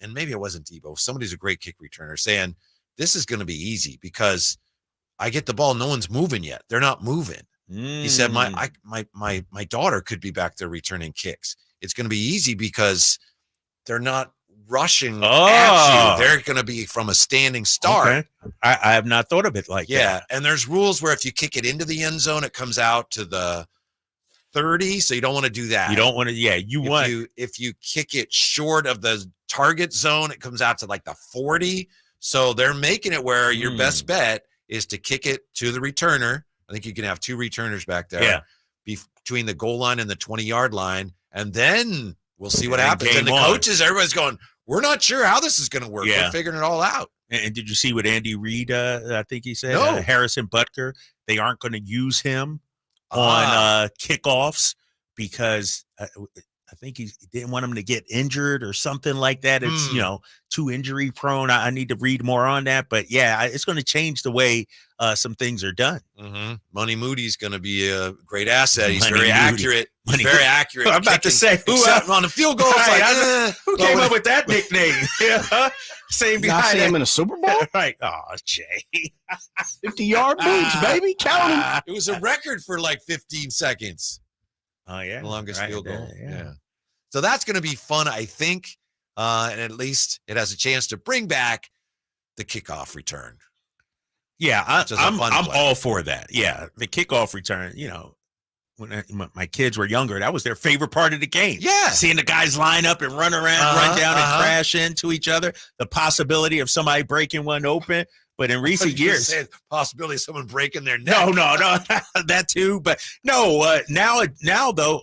and maybe it wasn't Debo, somebody's a great kick returner, saying this is going to be easy because I get the ball, no one's moving yet. They're not moving. He said my daughter could be back there returning kicks. It's going to be easy because they're not rushing at you. They're going to be from a standing start. Okay. I have not thought of it like that. Yeah, and there's rules where if you kick it into the end zone, it comes out to the 30, so you don't want to do that. You don't want to, if you kick it short of the target zone, it comes out to like the 40. So they're making it where your best bet is to kick it to the returner. I think you can have 2 returners back there. Yeah. Between the goal line and the 20-yard line, and then we'll see what happens. And the coaches, everybody's going, we're not sure how this is going to work. We're figuring it all out. And did you see what Andy Reid, I think he said? No. Harrison Butker, they aren't going to use him on kickoffs because I think he didn't want him to get injured or something like that. It's, too injury prone. I need to read more on that. But, it's going to change the way some things are done. Mm-hmm. Money Moody's going to be a great asset. He's Money very Moody. accurate. He's very accurate. I'm about to say, who on the field goal? Who came up with that nickname? Same guy. Not see him in a Super Bowl? Right. Oh, Jay. 50-yard boots, baby. Count them. It was a record for like 15 seconds. Oh, yeah. The longest field goal. Yeah. So that's going to be fun, I think. And at least it has a chance to bring back the kickoff return. Yeah, I'm all for that. Yeah, the kickoff return, when my kids were younger, that was their favorite part of the game. Yeah. Seeing the guys line up and run around, run down and crash into each other. The possibility of somebody breaking one open. But in recent years, possibility of someone breaking their neck. No, that too. But no, now though,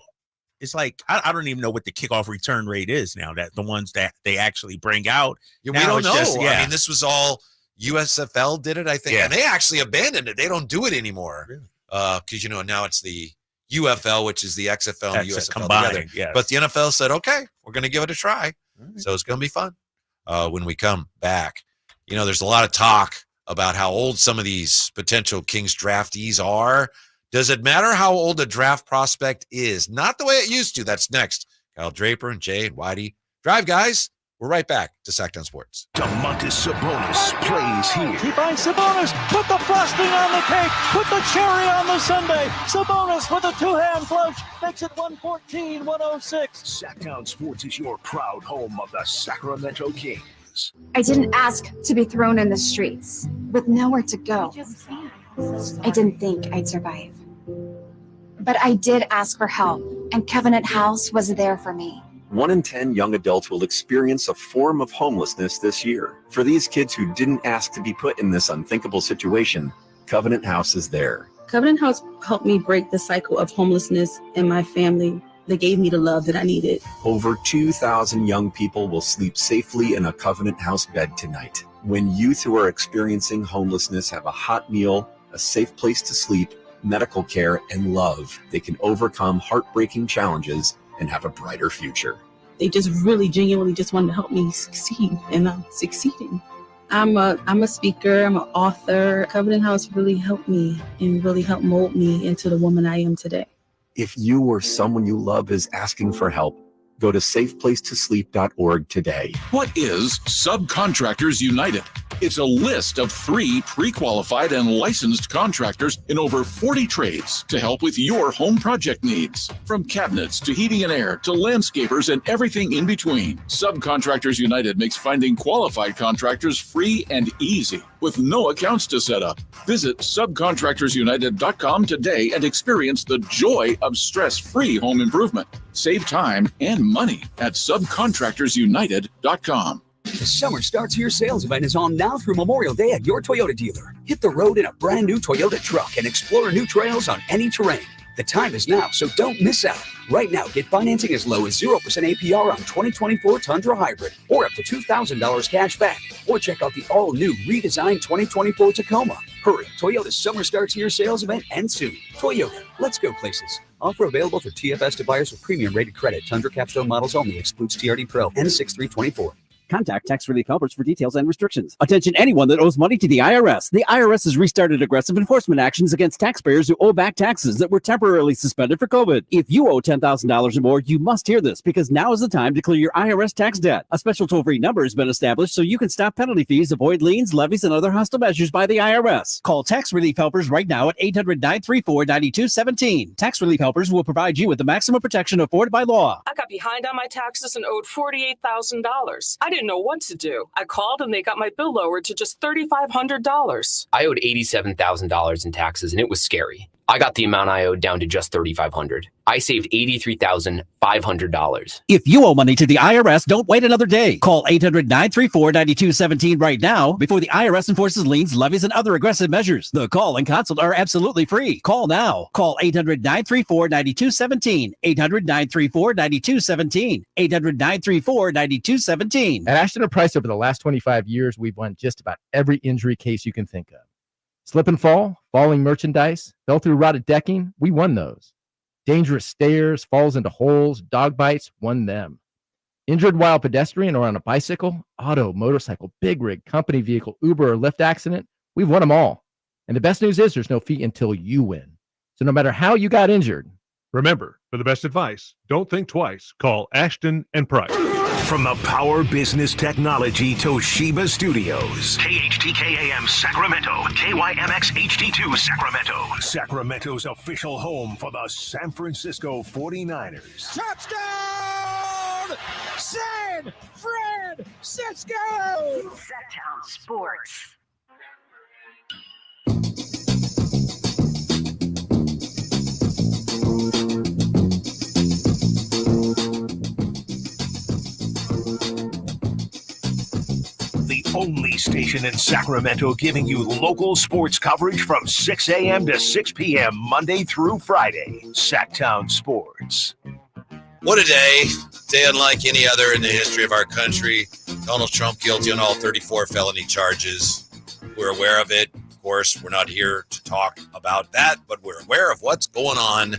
it's like I don't even know what the kickoff return rate is now. That the ones that they actually bring out. Yeah, we don't know. I mean, this was all USFL did it, I think, and they actually abandoned it. They don't do it anymore because now it's the UFL, which is the XFL and the USFL together. Yes. But the NFL said, okay, we're going to give it a try. So it's going to be fun when we come back. There's a lot of talk about how old some of these potential Kings draftees are. Does it matter how old a draft prospect is? Not the way it used to. That's next. Kyle Draper and Jay and Whitey. Drive, guys. We're right back to Sactown Sports. Domantas Sabonis plays here. He finds Sabonis. Put the frosting on the cake. Put the cherry on the sundae. Sabonis with a 2-hand flush. Makes it 114-106. Sactown Sports is your proud home of the Sacramento Kings. I didn't ask to be thrown in the streets with nowhere to go. I didn't think I'd survive. But I did ask for help, and Covenant House was there for me. 1 in 10 young adults will experience a form of homelessness this year. For these kids who didn't ask to be put in this unthinkable situation, Covenant House is there. Covenant House helped me break the cycle of homelessness in my family. They gave me the love that I needed. Over 2,000 young people will sleep safely in a Covenant House bed tonight. When youth who are experiencing homelessness have a hot meal, a safe place to sleep, medical care, and love, they can overcome heartbreaking challenges and have a brighter future. They just really genuinely just wanted to help me succeed, and I'm succeeding. I'm a speaker, I'm an author. Covenant House really helped me and really helped mold me into the woman I am today. If you or someone you love is asking for help, go to safeplacetosleep.org today. What is Subcontractors United? It's a list of 3 pre-qualified and licensed contractors in over 40 trades to help with your home project needs. From cabinets to heating and air to landscapers and everything in between, Subcontractors United makes finding qualified contractors free and easy with no accounts to set up. Visit subcontractorsunited.com today and experience the joy of stress-free home improvement. Save time and money at subcontractorsunited.com. The Summer Starts Here sales event is on now through Memorial Day at your Toyota dealer. Hit the road in a brand new Toyota truck and explore new trails on any terrain. The time is now, so don't miss out. Right now, get financing as low as 0% APR on 2024 Tundra Hybrid or up to $2,000 cash back. Or check out the all-new redesigned 2024 Tacoma. Hurry, Toyota's Summer Starts Here sales event ends soon. Toyota, let's go places. Offer available for TFS to buyers with premium rated credit. Tundra Capstone models only. Excludes TRD Pro. N6324. Contact Tax Relief Helpers for details and restrictions. Attention anyone that owes money to the IRS. The IRS has restarted aggressive enforcement actions against taxpayers who owe back taxes that were temporarily suspended for COVID. If you owe $10,000 or more, you must hear this because now is the time to clear your IRS tax debt. A special toll-free number has been established so you can stop penalty fees, avoid liens, levies, and other hostile measures by the IRS. Call Tax Relief Helpers right now at 800-934-9217. Tax Relief Helpers will provide you with the maximum protection afforded by law. I got behind on my taxes and owed $48,000. I didn't know what to do. I called and they got my bill lowered to just $3,500. I owed $87,000 in taxes, and it was scary. I got the amount I owed down to just $3,500. I saved $83,500. If you owe money to the IRS, don't wait another day. Call 800-934-9217 right now before the IRS enforces liens, levies, and other aggressive measures. The call and consult are absolutely free. Call now. Call 800-934-9217. 800-934-9217. 800-934-9217. At Ashton & Price, over the last 25 years, we've won just about every injury case you can think of. Slip and fall, falling merchandise, fell through rotted decking, we won those. Dangerous stairs, falls into holes, dog bites, won them. Injured while pedestrian or on a bicycle, auto, motorcycle, big rig, company vehicle, Uber, or Lyft accident, we've won them all. And the best news is there's no fee until you win. So no matter how you got injured, remember, for the best advice, don't think twice. Call Ashton & Price. From the Power Business Technology Toshiba Studios. KHTK AM Sacramento. KYMX HD2 Sacramento. Sacramento's official home for the San Francisco 49ers. Touchdown! San Francisco! Sactown Sports. The only station in Sacramento giving you local sports coverage from 6 a.m. to 6 p.m. Monday through Friday. Sactown Sports. What a day. Day unlike any other in the history of our country. Donald Trump guilty on all 34 felony charges. We're aware of it. Of course, we're not here to talk about that, but we're aware of what's going on.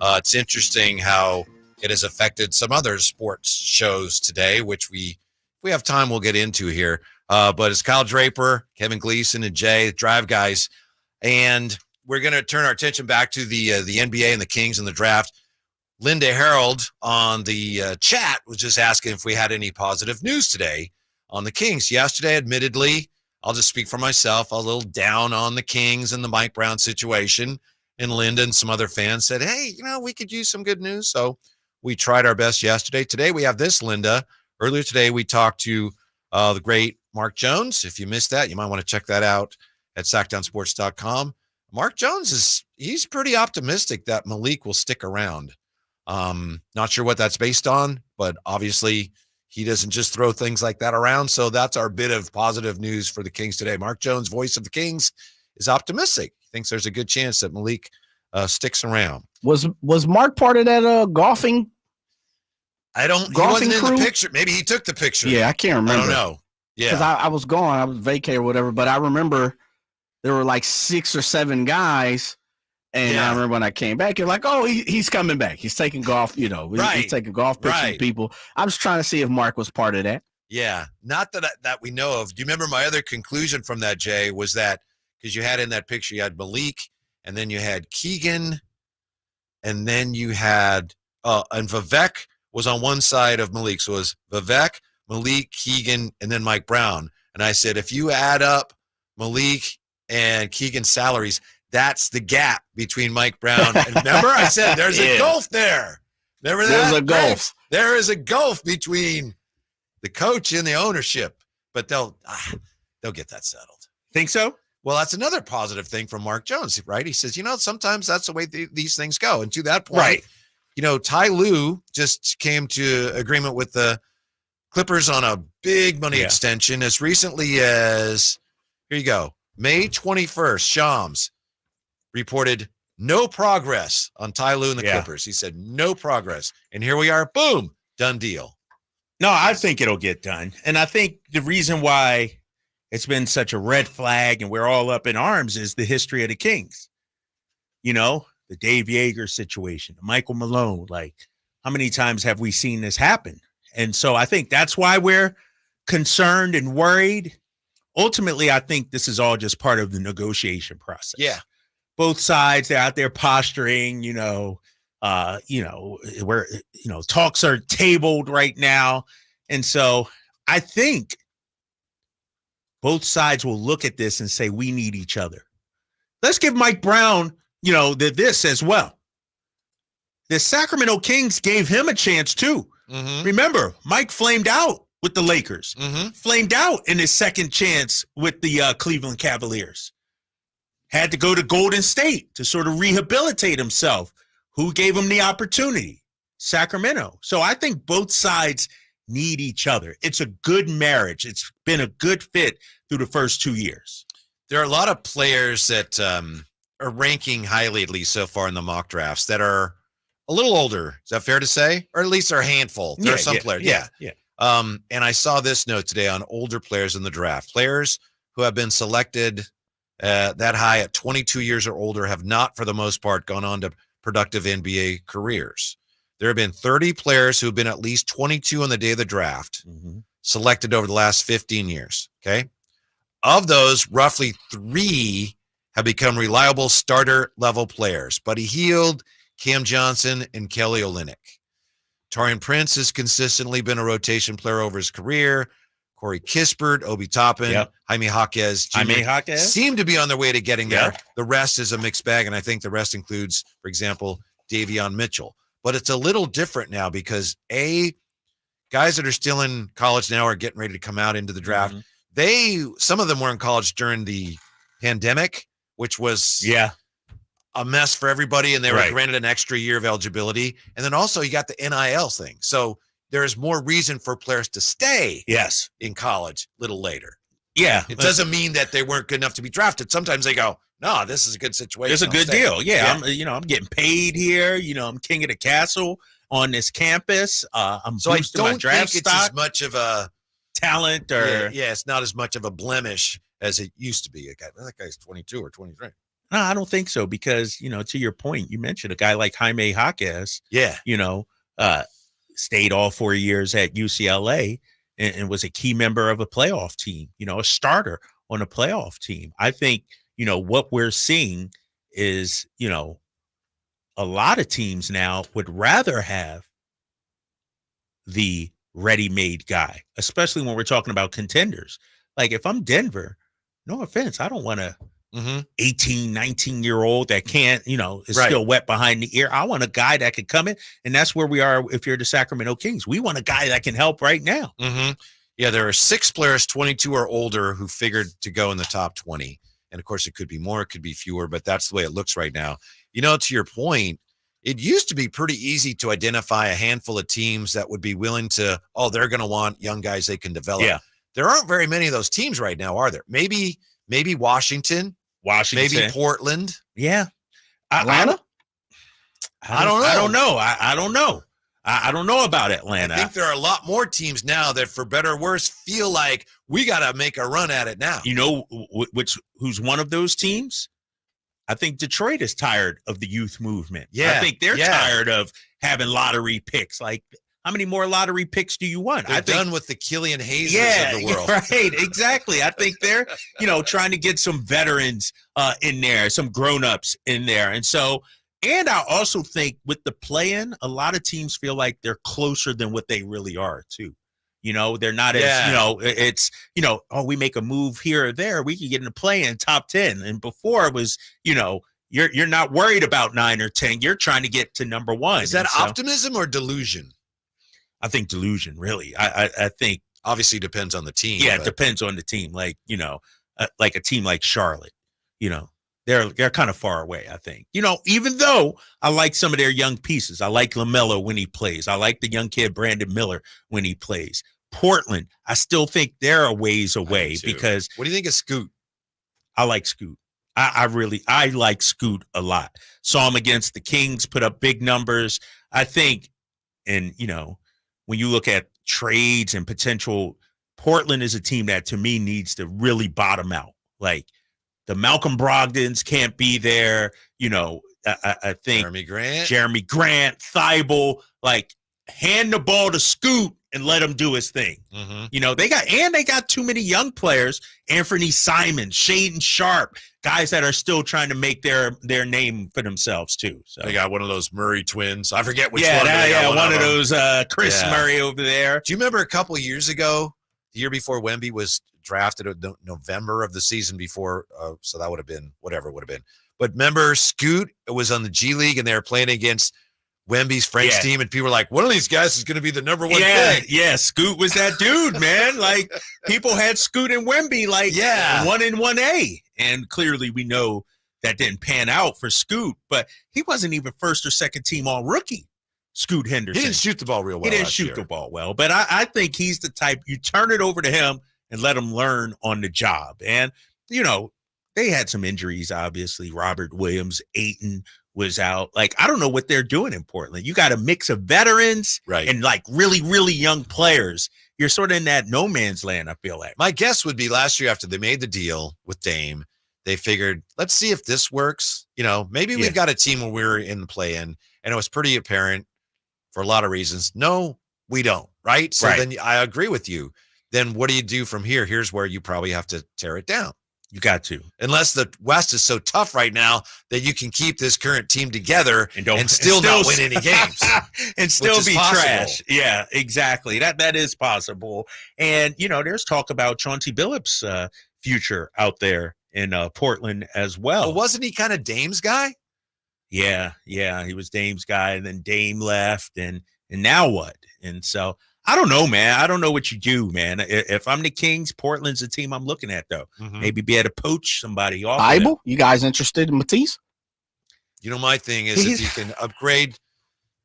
It's interesting how it has affected some other sports shows today, which if we have time, we'll get into here. But it's Kyle Draper, Kevin Gleason, and Jay, Drive Guys. And we're going to turn our attention back to the NBA and the Kings and the draft. Linda Harold on the chat was just asking if we had any positive news today on the Kings. Yesterday, admittedly, I'll just speak for myself, a little down on the Kings and the Mike Brown situation. And Linda and some other fans said, hey, we could use some good news. So we tried our best yesterday. Today, we have this, Linda. Earlier today, we talked to the great Mark Jones. If you missed that, you might want to check that out at SactownSports.com. Mark Jones he's pretty optimistic that Malik will stick around. Not sure what that's based on, but obviously he doesn't just throw things like that around. So that's our bit of positive news for the Kings today. Mark Jones, voice of the Kings, is optimistic. He thinks there's a good chance that Malik sticks around. Was Mark part of that golfing? He wasn't in the picture. Maybe he took the picture. Yeah, I can't remember. I don't know. Yeah. Because I was gone. I was vacated or whatever. But I remember there were like 6 or 7 guys. And I remember when I came back, you're like, oh, he's coming back. He's taking golf, Right. He's taking golf pictures of people. I was trying to see if Mark was part of that. Yeah. Not that we know of. Do you remember my other conclusion from that, Jay, was that because you had in that picture, you had Malik, and then you had Keegan, and then you had and Vivek was on one side of Malik. So it was Vivek, Malik, Keegan, and then Mike Brown. And I said, if you add up Malik and Keegan's salaries, that's the gap between Mike Brown. And remember, I said there's a gulf there. Remember that? There's a gulf. There is a gulf between the coach and the ownership. But they'll get that settled. Think so? Well, that's another positive thing from Mark Jones, right? He says, sometimes that's the way these things go. And to that point, right. Ty Lue just came to agreement with the Clippers on a big money extension as recently as, here you go, May 21st, Shams reported no progress on Ty Lue and the Clippers. He said no progress. And here we are, boom, done deal. No, I think it'll get done. And I think the reason why it's been such a red flag and we're all up in arms is the history of the Kings. The Dave Yeager situation, the Michael Malone, like how many times have we seen this happen? And so I think that's why we're concerned and worried. Ultimately, I think this is all just part of the negotiation process. Yeah. Both sides, they're out there posturing, where, talks are tabled right now. And so I think both sides will look at this and say, we need each other. Let's give Mike Brown, this as well. The Sacramento Kings gave him a chance too. Mm-hmm. Remember, Mike flamed out with the Lakers. Flamed out in his second chance with the Cleveland Cavaliers. Had to go to Golden State to sort of rehabilitate himself. Who gave him the opportunity? Sacramento. So I think both sides need each other. It's a good marriage. It's been a good fit through the first 2 years. There are a lot of players that are ranking highly, at least so far in the mock drafts, that are a little older. Is that fair to say? Or at least are a handful. There are some players. Yeah. And I saw this note today on older players in the draft. Players who have been selected that high at 22 years or older have not, for the most part, gone on to productive NBA careers. There have been 30 players who have been at least 22 on the day of the draft, selected over the last 15 years. Okay. Of those, roughly 3 have become reliable starter level players. Buddy Hield, Cam Johnson, and Kelly Olynyk. Taurean Prince has consistently been a rotation player over his career. Corey Kispert, Obi Toppin, Jaime Jaquez Jr. seem to be on their way to getting there. The rest is a mixed bag, and I think the rest includes, for example, Davion Mitchell. But it's a little different now because, guys that are still in college now are getting ready to come out into the draft. Some of them were in college during the pandemic, which was a mess for everybody, and they were granted an extra year of eligibility. And then also you got the NIL thing. So there's more reason for players to stay in college a little later. Yeah. It doesn't mean that they weren't good enough to be drafted. Sometimes they go, no, this is a good situation. It's a good deal. Yeah. I'm getting paid here. I'm king of the castle on this campus. I'm so I boosting my don't draft think it's stock. as much of a talent or it's not as much of a blemish as it used to be. That guy's 22 or 23. No, I don't think so because, to your point, you mentioned a guy like Jaime Jaquez. Stayed all 4 years at UCLA and was a key member of a playoff team, a starter on a playoff team. I think, what we're seeing is, a lot of teams now would rather have the ready-made guy, especially when we're talking about contenders. Like if I'm Denver, no offense, I don't want a 18, 19-year-old that can't, is still wet behind the ear. I want a guy that can come in, and that's where we are if you're the Sacramento Kings. We want a guy that can help right now. Yeah, there are 6 players 22 or older who figured to go in the top 20. And, of course, it could be more, it could be fewer, but that's the way it looks right now. To your point, it used to be pretty easy to identify a handful of teams that would be willing to, they're going to want young guys they can develop. Yeah. There aren't very many of those teams right now, are there? Maybe Washington, maybe Portland. Yeah. Atlanta? I don't know. I don't know. I don't know. I don't know about Atlanta. I think there are a lot more teams now that, for better or worse, feel like we got to make a run at it now. Who's one of those teams? I think Detroit is tired of the youth movement. Yeah. I think they're tired of having lottery picks. Like, how many more lottery picks do you want? They're done with the Killian Hazers of the world. Right, exactly. I think they're, trying to get some veterans in there, some grown-ups in there. And I also think with the play-in, a lot of teams feel like they're closer than what they really are, too. They're not as, we make a move here or there, we can get in the play-in top 10. And before it was, you're not worried about 9 or 10. You're trying to get to number 1. Is that optimism or delusion? I think delusion, really. I think obviously depends on the team. Yeah, it depends on the team. Like, like a team like Charlotte, they're kind of far away, I think. Even though I like some of their young pieces. I like LaMelo when he plays. I like the young kid Brandon Miller when he plays. Portland, I still think they're a ways away because. What do you think of Scoot? I like Scoot. I like Scoot a lot. Saw him against the Kings, put up big numbers. I think, and when you look at trades and potential, Portland is a team that to me needs to really bottom out. Like the Malcolm Brogdons can't be there. I think Jeremy Grant, Thibault, like hand the ball to Scoot and let him do his thing. They got too many young players. Anthony Simon, Shaedon Sharp, guys that are still trying to make their name for themselves too. So they got one of those Murray twins. I forget which one. One of those Chris Murray over there. Do you remember a couple of years ago, the year before Wemby was drafted in November of the season before? So that would have been whatever it would have been. But remember, Scoot was on the G League and they were playing against Wemby's French team, and people were like, one of these guys is going to be the number one pick. Yeah, Scoot was that dude, man. Like, people had Scoot and Wemby, like, 1 and 1A. And clearly we know that didn't pan out for Scoot, but he wasn't even first or second team all-rookie, Scoot Henderson. He didn't shoot the ball real well. He didn't shoot the ball well, but I think he's the type, you turn it over to him and let him learn on the job. And, you know, they had some injuries, obviously. Robert Williams, Ayton was out. Like, I don't know what they're doing in Portland. You got a mix of veterans and like really, really young players. You're sort of in that no man's land, I feel like. My guess would be last year after they made the deal with Dame, they figured, let's see if this works. You know, maybe we've got a team where we're in the play-in, and it was pretty apparent for a lot of reasons. No, we don't, right? So then I agree with you. Then what do you do from here? Here's where you probably have to tear it down. You got to. Unless the West is so tough right now that you can keep this current team together and still not win any games. And still be trash. Yeah, exactly. That is possible. And, you know, there's talk about Chauncey Billups' future out there in Portland as well. Well, wasn't he kind of Dame's guy? Yeah, he was Dame's guy, and then Dame left, and now what? And so I don't know, man. I don't know what you do, man. If I'm the Kings, Portland's the team I'm looking at, though. Maybe be able to poach somebody off. Bible, you guys interested in Matisse? You know, my thing is if you can upgrade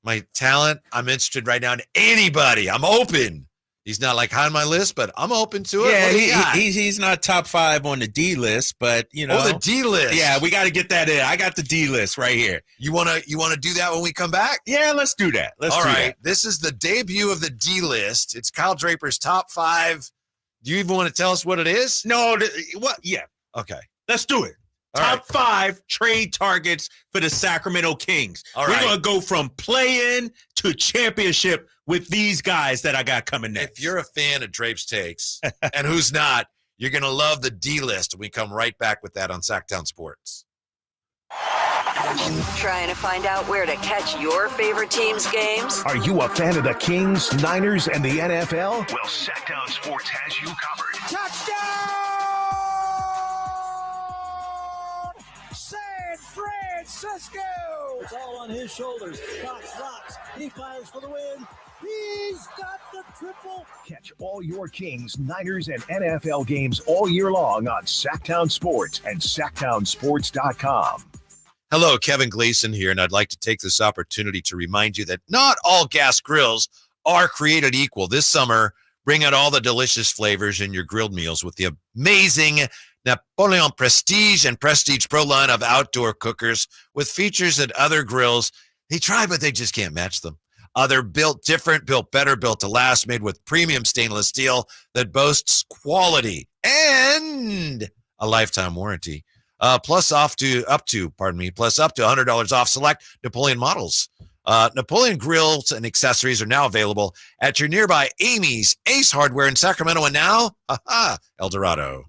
my talent, I'm interested right now in anybody. I'm open. He's not like high on my list, but I'm open to it. Yeah, he's not top 5 on the D list, but you know. Oh, the D list. Yeah, we got to get that in. I got the D list right here. You wanna do that when we come back? Yeah, let's do that. All right. This is the debut of the D list. It's Kyle Draper's top 5. Do you even want to tell us what it is? No. What? Yeah. Okay. Let's do it. Top 5 trade targets for the Sacramento Kings. All We're right. going to go from play-in to championship with these guys that I got coming next. If you're a fan of Drape's Takes, and who's not, you're going to love the D list. We come right back with that on Sactown Sports. Trying to find out where to catch your favorite team's games? Are you a fan of the Kings, Niners, and the NFL? Well, Sactown Sports has you covered. Touchdown! San Francisco! It's all on his shoulders. Fox rocks. He fires for the win. He's got the triple. Catch all your Kings, Niners, and NFL games all year long on Sactown Sports and SactownSports.com. Hello, Kevin Gleason here, and I'd like to take this opportunity to remind you that not all gas grills are created equal. This summer, bring out all the delicious flavors in your grilled meals with the amazing Napoleon Prestige and Prestige Pro line of outdoor cookers with features that other grills, they try, but they just can't match them. They're built different, built better, built to last, made with premium stainless steel that boasts quality and a lifetime warranty. Plus up to $100 off select Napoleon models. Napoleon grills and accessories are now available at your nearby Amy's, Ace Hardware in Sacramento, and now, El Dorado.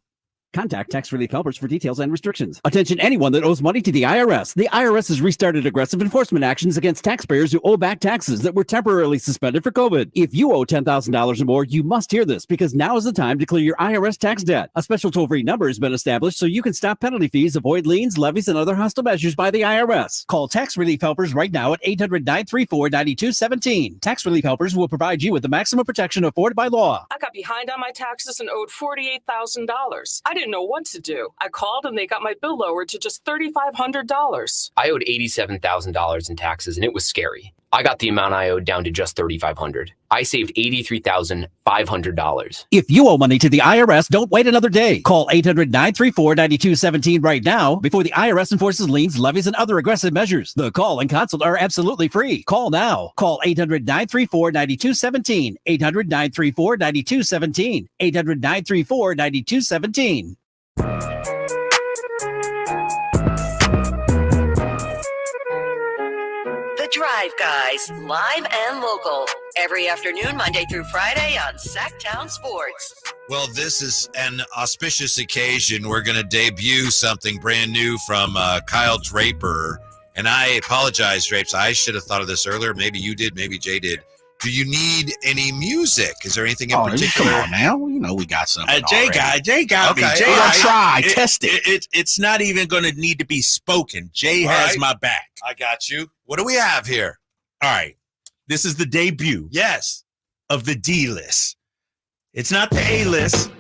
Contact tax relief helpers for details and restrictions. Attention anyone that owes money to the IRS. The IRS has restarted aggressive enforcement actions against taxpayers who owe back taxes that were temporarily suspended for COVID. If you owe $10,000 or more, you must hear this because now is the time to clear your IRS tax debt. A special toll-free number has been established so you can stop penalty fees, avoid liens, levies, and other hostile measures by the IRS. Call tax relief helpers right now at 800-934-9217. Tax relief helpers will provide you with the maximum protection afforded by law. I got behind on my taxes and owed $48,000. I didn't know what to do. I called and they got my bill lowered to just $3,500. I owed $87,000 in taxes, and it was scary. I got the amount I owed down to just $3,500. I saved $83,500. If you owe money to the IRS, don't wait another day. Call 800-934-9217 right now before the IRS enforces liens, levies, and other aggressive measures. The call and consult are absolutely free. Call now. Call 800-934-9217. 800-934-9217. 800-934-9217. The Drive Guys, live and local, every afternoon, Monday through Friday on Sactown Sports. Well, this is an auspicious occasion. We're going to debut something brand new from Kyle Draper. And I apologize, Drapes. I should have thought of this earlier. Maybe you did. Maybe Jay did. Do you need any music? Is there anything in particular? Come on now. You know we got something. Jay got me. Jay, test it. It's not even going to need to be spoken. Jay has my back. I got you. What do we have here? All right. This is the debut. Yes. Of the D list. It's not the A list.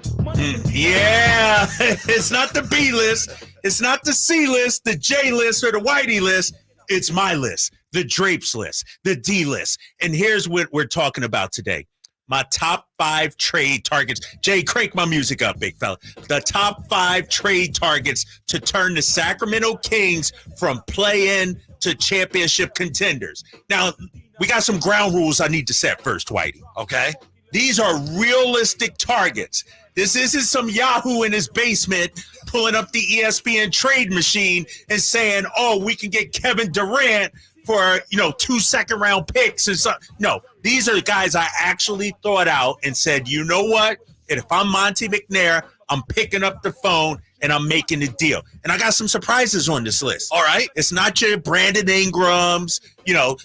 Yeah. It's not the B list. It's not the C list, the J list, or the Whitey list. It's my list, the Drapes list, the D list. And here's what we're talking about today. My top 5 trade targets. Jay, crank my music up, big fella. The top 5 trade targets to turn the Sacramento Kings from play-in to championship contenders. Now, we got some ground rules I need to set first, Whitey. Okay. These are realistic targets. This isn't some Yahoo in his basement pulling up the ESPN trade machine and saying, oh, we can get Kevin Durant for, 2 second-round picks and so. No, these are the guys I actually thought out and said, you know what? If I'm Monty McNair, I'm picking up the phone and I'm making a deal. And I got some surprises on this list. All right. It's not your Brandon Ingrams, your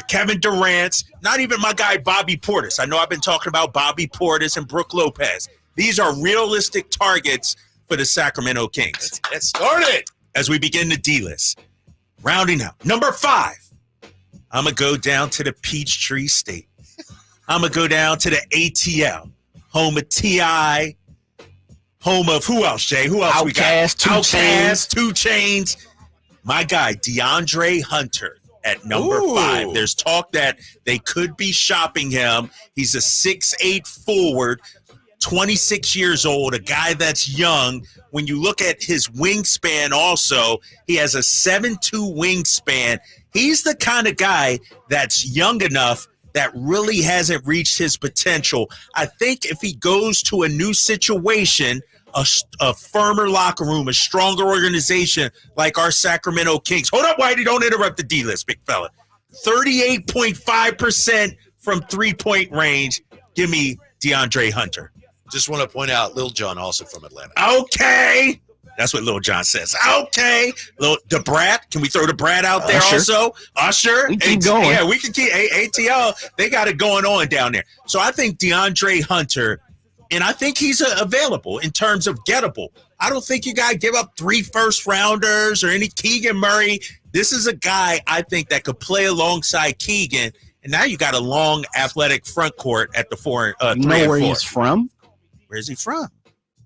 Kevin Durant's, not even my guy Bobby Portis. I know I've been talking about Bobby Portis and Brook Lopez. These are realistic targets for the Sacramento Kings. Let's start it. As we begin the D list. Rounding out. Number 5. I'm going to go down to the Peachtree State. I'm going to go down to the ATL. Home of T.I., home of who else, Jay? Who else we got? Outkast, 2 Chainz. My guy, DeAndre Hunter at number 5. There's talk that they could be shopping him. He's a 6'8" forward, 26 years old, a guy that's young. When you look at his wingspan also, he has a 7'2" wingspan. He's the kind of guy that's young enough that really hasn't reached his potential. I think if he goes to a new situation, a firmer locker room, a stronger organization like our Sacramento Kings. Hold up, Whitey. Don't interrupt the D list, big fella. 38.5% from three-point range. Give me DeAndre Hunter. Just want to point out Lil Jon also from Atlanta. Okay. That's what Lil Jon says. Okay. The Brat. Can we throw the Brat out there also? Usher. We keep going. Yeah, we can keep ATL. They got it going on down there. So I think DeAndre Hunter, and I think he's available in terms of gettable. I don't think you got to give up 3 first-rounders or any Keegan Murray. This is a guy I think that could play alongside Keegan, and now you got a long, athletic front court at the 3 and 4. You know where he's from? Where's he from?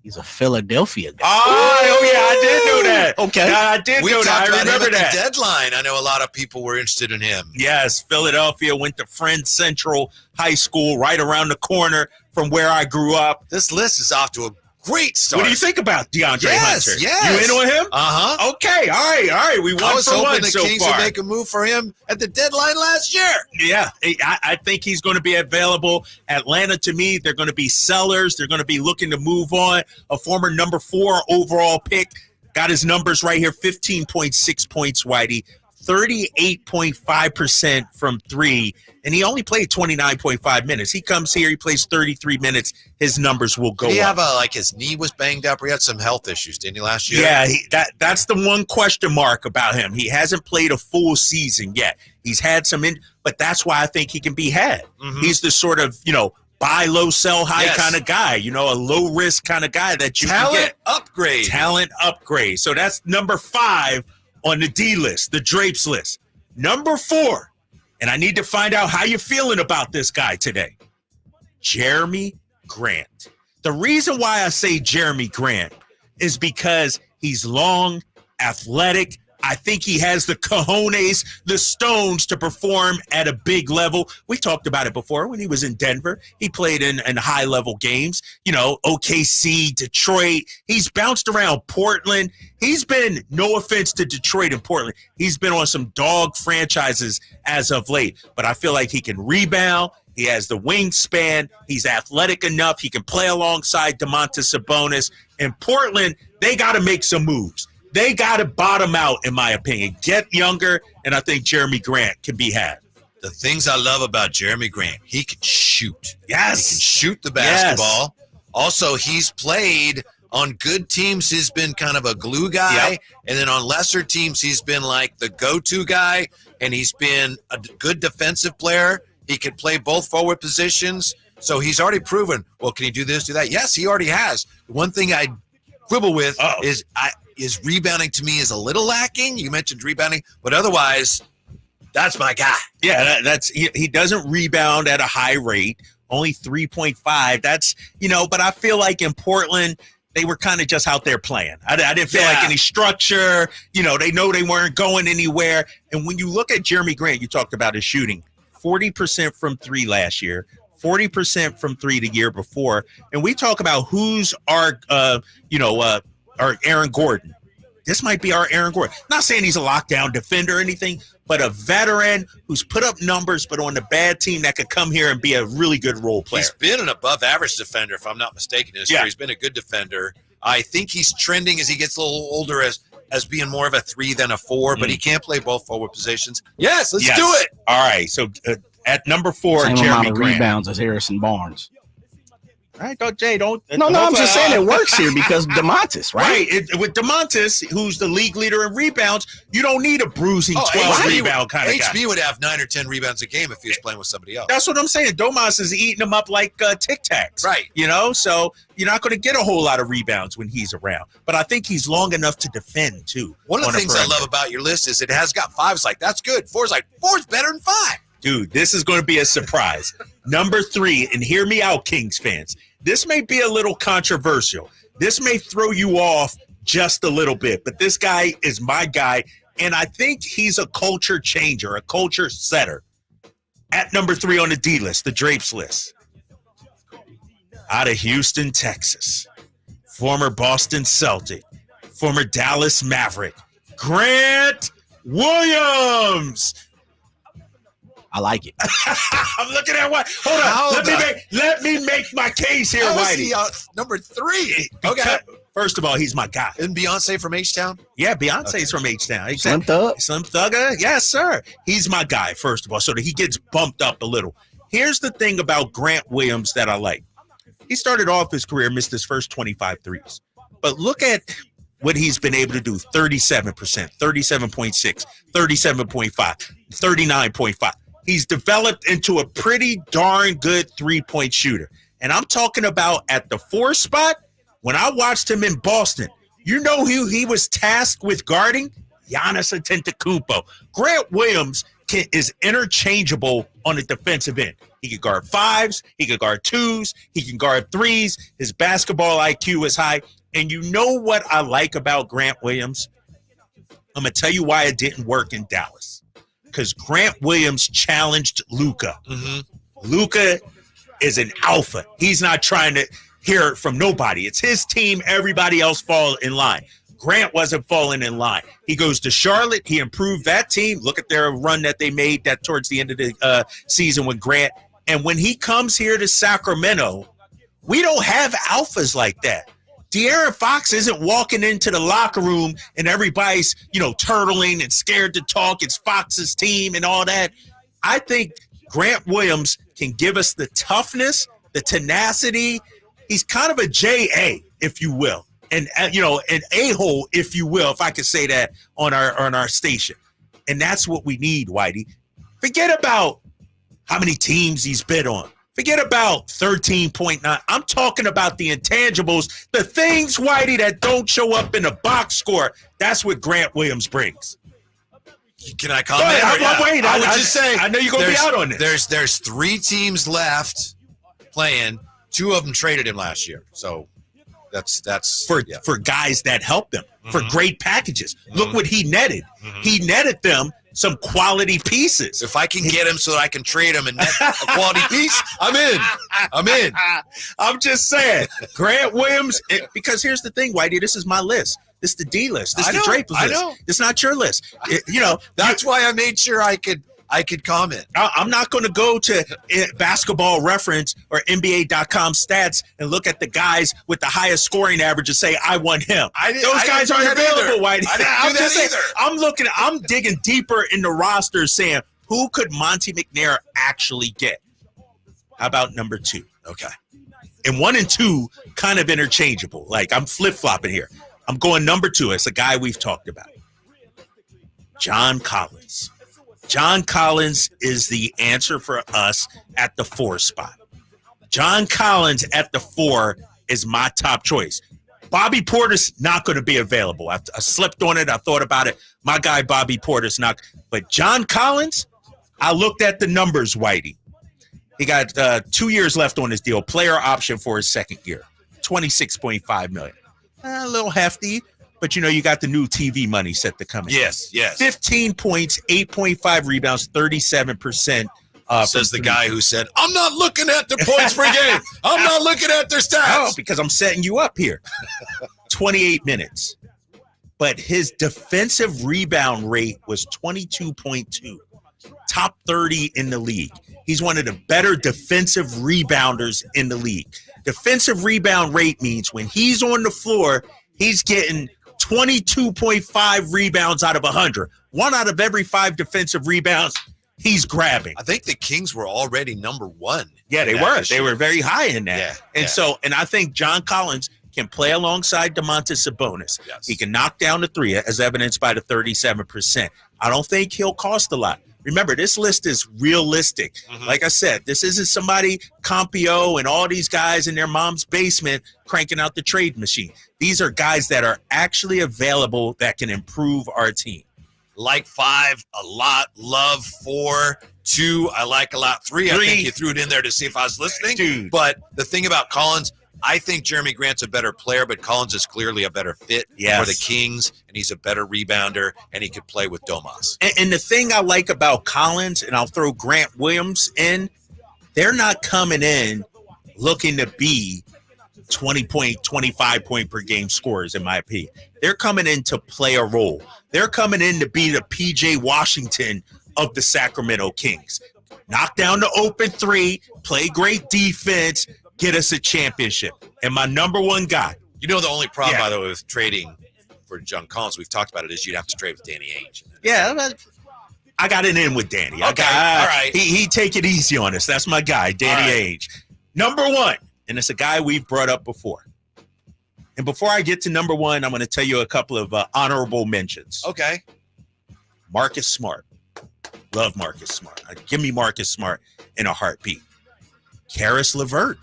He's a Philadelphia guy. Oh, yeah, I did know that. Okay. Yeah, I did know that. I remember that. The deadline. I know a lot of people were interested in him. Yes, Philadelphia went to Friend Central High School right around the corner from where I grew up. This list is off to a great start. What do you think about DeAndre Hunter? Yes. You in on him? Uh-huh. Okay, all right. We won I was for hoping one the so Kings far. would make a move for him at the deadline last year. Yeah, I think he's going to be available. Atlanta, to me, they're going to be sellers. They're going to be looking to move on. A former number 4 overall pick. Got his numbers right here, 15.6 points, Whitey. 38.5% from 3, and he only played 29.5 minutes. He comes here, he plays 33 minutes. His numbers will go Did he up. have his knee was banged up, or he had some health issues, didn't he, last year? Yeah, that's the one question mark about him. He hasn't played a full season yet. He's had some, but that's why I think he can be had. Mm-hmm. He's the sort of, buy low, sell high kind of guy, a low risk kind of guy that you can get. Talent upgrade. So that's number 5 on the D list, the Drapes list. Number 4, and I need to find out how you're feeling about this guy today, Jeremy Grant. The reason why I say Jeremy Grant is because he's long, athletic. I think he has the cojones, the stones to perform at a big level. We talked about it before when he was in Denver. He played in high-level games, OKC, Detroit. He's bounced around Portland. He's been, no offense to Detroit and Portland, he's been on some dog franchises as of late. But I feel like he can rebound. He has the wingspan. He's athletic enough. He can play alongside Domantas Sabonis. In Portland, they got to make some moves. They got to bottom out, in my opinion. Get younger, and I think Jeremy Grant can be had. The things I love about Jeremy Grant, he can shoot. Yes. He can shoot the basketball. Yes. Also, he's played on good teams. He's been kind of a glue guy. Yep. And then on lesser teams, he's been like the go-to guy, and he's been a good defensive player. He can play both forward positions. So he's already proven, well, can he do this, do that? Yes, he already has. One thing I quibble with is rebounding to me is a little lacking. You mentioned rebounding, but otherwise, That's my guy. Yeah, he doesn't rebound at a high rate, only 3.5. That's, but I feel like in Portland, they were kind of just out there playing. I didn't feel like any structure. They know they weren't going anywhere. And when you look at Jeremy Grant, you talked about his shooting, 40% from three last year, 40% from three the year before. And we talk about who's our Aaron Gordon. This might be our Aaron Gordon. Not saying he's a lockdown defender or anything, but a veteran who's put up numbers, but on the bad team that could come here and be a really good role player. He's been an above-average defender, if I'm not mistaken. He's been a good defender. I think he's trending as he gets a little older as being more of a 3 than a 4, but he can't play both forward positions. Yes, let's do it. All right, so at number 4, Same Jeremy amount of Grant. rebounds as Harrison Barnes. All right, Jay, don't. No, I'm just saying it works here because DeMontis, right? With DeMontis, who's the league leader in rebounds, you don't need a bruising 12 rebound kind of guy. HB would have 9 or 10 rebounds a game if he was playing with somebody else. That's what I'm saying. Domas is eating them up like Tic Tacs. Right. So you're not going to get a whole lot of rebounds when he's around. But I think he's long enough to defend, too. One of the things I love about your list is it has got 5s like, that's good. 4's like, 4's better than 5. Dude, this is going to be a surprise. Number 3, and hear me out, Kings fans. This may be a little controversial. This may throw you off just a little bit, but this guy is my guy, and I think he's a culture changer, a culture setter. At number 3 on the D list, the Drapes list. Out of Houston, Texas. Former Boston Celtic. Former Dallas Maverick. Grant Williams. I like it. I'm looking at what. Hold on. Let me make my case here, Whitey. Number 3. Okay. First of all, he's my guy. Isn't Beyonce from H-Town? Yeah, Beyonce's from H-Town. Slim Thug? Slim Thugger? Yes, sir. He's my guy, first of all, so that he gets bumped up a little. Here's the thing about Grant Williams that I like. He started off his career, missed his first 25 threes. But look at what he's been able to do. 37%, 37.6, 37.5, 39.5. He's developed into a pretty darn good three-point shooter. And I'm talking about at the 4 spot, when I watched him in Boston, you know who he was tasked with guarding? Giannis Antetokounmpo. Grant Williams is interchangeable on the defensive end. He can guard 5s, he can guard 2s, he can guard 3s. His basketball IQ is high. And you know what I like about Grant Williams? I'm going to tell you why it didn't work in Dallas. Because Grant Williams challenged Luka. Mm-hmm. Luka is an alpha. He's not trying to hear it from nobody. It's his team. Everybody else fall in line. Grant wasn't falling in line. He goes to Charlotte. He improved that team. Look at their run that they made that towards the end of the season with Grant. And when he comes here to Sacramento, we don't have alphas like that. De'Aaron Fox isn't walking into the locker room and everybody's, turtling and scared to talk. It's Fox's team and all that. I think Grant Williams can give us the toughness, the tenacity. He's kind of a J.A., if you will, and an a-hole, if you will, if I could say that on our station. And that's what we need, Whitey. Forget about how many teams he's been on. Forget about 13.9. I'm talking about the intangibles, the things, Whitey, that don't show up in the box score. That's what Grant Williams brings. Can I comment? I would just say, I know you're going to be out on this. There's 3 teams left playing. 2 of them traded him last year. So that's for guys that help them, for great packages. Mm-hmm. Look what he netted. Mm-hmm. He netted them some quality pieces. If I can get him so that I can trade him and net a quality piece, I'm in. I'm just saying, Grant Williams, because here's the thing, Whitey, this is my list. This is the D list. This is the Draper list. I know. It's not your list. That's why I made sure I could comment. I'm not going to go to Basketball Reference or NBA.com stats and look at the guys with the highest scoring average and say, I want him. Those guys aren't available, Whitey. I'm digging deeper in the roster saying, who could Monty McNair actually get? How about number 2? Okay. And 1 and 2 kind of interchangeable. Like, I'm flip-flopping here. I'm going number 2. It's a guy we've talked about. John Collins. John Collins is the answer for us at the 4 spot. John Collins at the 4 is my top choice. Bobby Porter's not going to be available. I slipped on it. I thought about it. My guy, Bobby Porter's not. But John Collins, I looked at the numbers, Whitey. He got 2 years left on his deal. Player option for his second year. $26.5 million. A little hefty, but you got the new TV money set to come in. Yes. 15 points, 8.5 rebounds, 37%. Says the guy who said, I'm not looking at the points per game. I'm not looking at their stats. Oh, because I'm setting you up here. 28 minutes. But his defensive rebound rate was 22.2. Top 30 in the league. He's one of the better defensive rebounders in the league. Defensive rebound rate means when he's on the floor, he's getting 22.5 rebounds out of 100. 1 out of every 5 defensive rebounds, he's grabbing. I think the Kings were already number 1. Yeah, they were. They were very high in that. And I think John Collins can play alongside Domantas Sabonis. Yes. He can knock down the 3, as evidenced by the 37%. I don't think he'll cost a lot. Remember, this list is realistic. Mm-hmm. Like I said, this isn't somebody, Compio and all these guys in their mom's basement cranking out the trade machine. These are guys that are actually available that can improve our team. Like 5, a lot. Love 4, 2, I like a lot. 3, I think you threw it in there to see if I was listening. Dude. But the thing about Collins, I think Jeremy Grant's a better player, but Collins is clearly a better fit for the Kings, and he's a better rebounder, and he could play with Domas. And the thing I like about Collins, and I'll throw Grant Williams in, they're not coming in looking to be 20-point, 25-point per game scorers, in my opinion. They're coming in to play a role. They're coming in to be the P.J. Washington of the Sacramento Kings. Knock down the open 3, play great defense, get us a championship. And my number 1 guy. The only problem, by the way, with trading for John Collins, we've talked about it, is you'd have to trade with Danny Ainge. Yeah, I got it in with Danny. Okay, all right. He take it easy on us. That's my guy, Danny Ainge. Number 1, and it's a guy we've brought up before. And before I get to number 1, I'm going to tell you a couple of honorable mentions. Okay. Marcus Smart. Love Marcus Smart. Give me Marcus Smart in a heartbeat. Karis LeVert.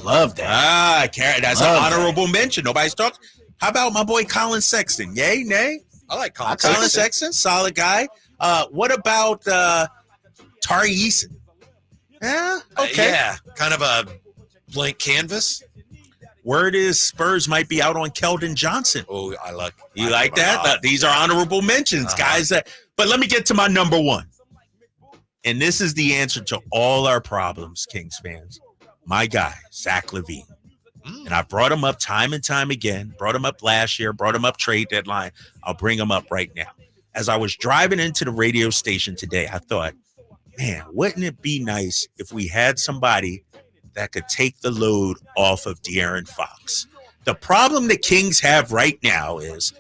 Love that. That's an honorable mention. Nobody's talking. How about my boy Colin Sexton? Yay, nay? I like Colin Sexton. Solid guy. What about Tari Eason? Yeah, okay. Kind of a blank canvas. Word is Spurs might be out on Keldon Johnson. Oh, You like that? These are honorable mentions, guys. But let me get to my number 1. And this is the answer to all our problems, Kings fans. My guy, Zach LaVine. And I brought him up time and time again. Brought him up last year. Brought him up trade deadline. I'll bring him up right now. As I was driving into the radio station today, I thought, man, wouldn't it be nice if we had somebody that could take the load off of De'Aaron Fox? The problem the Kings have right now is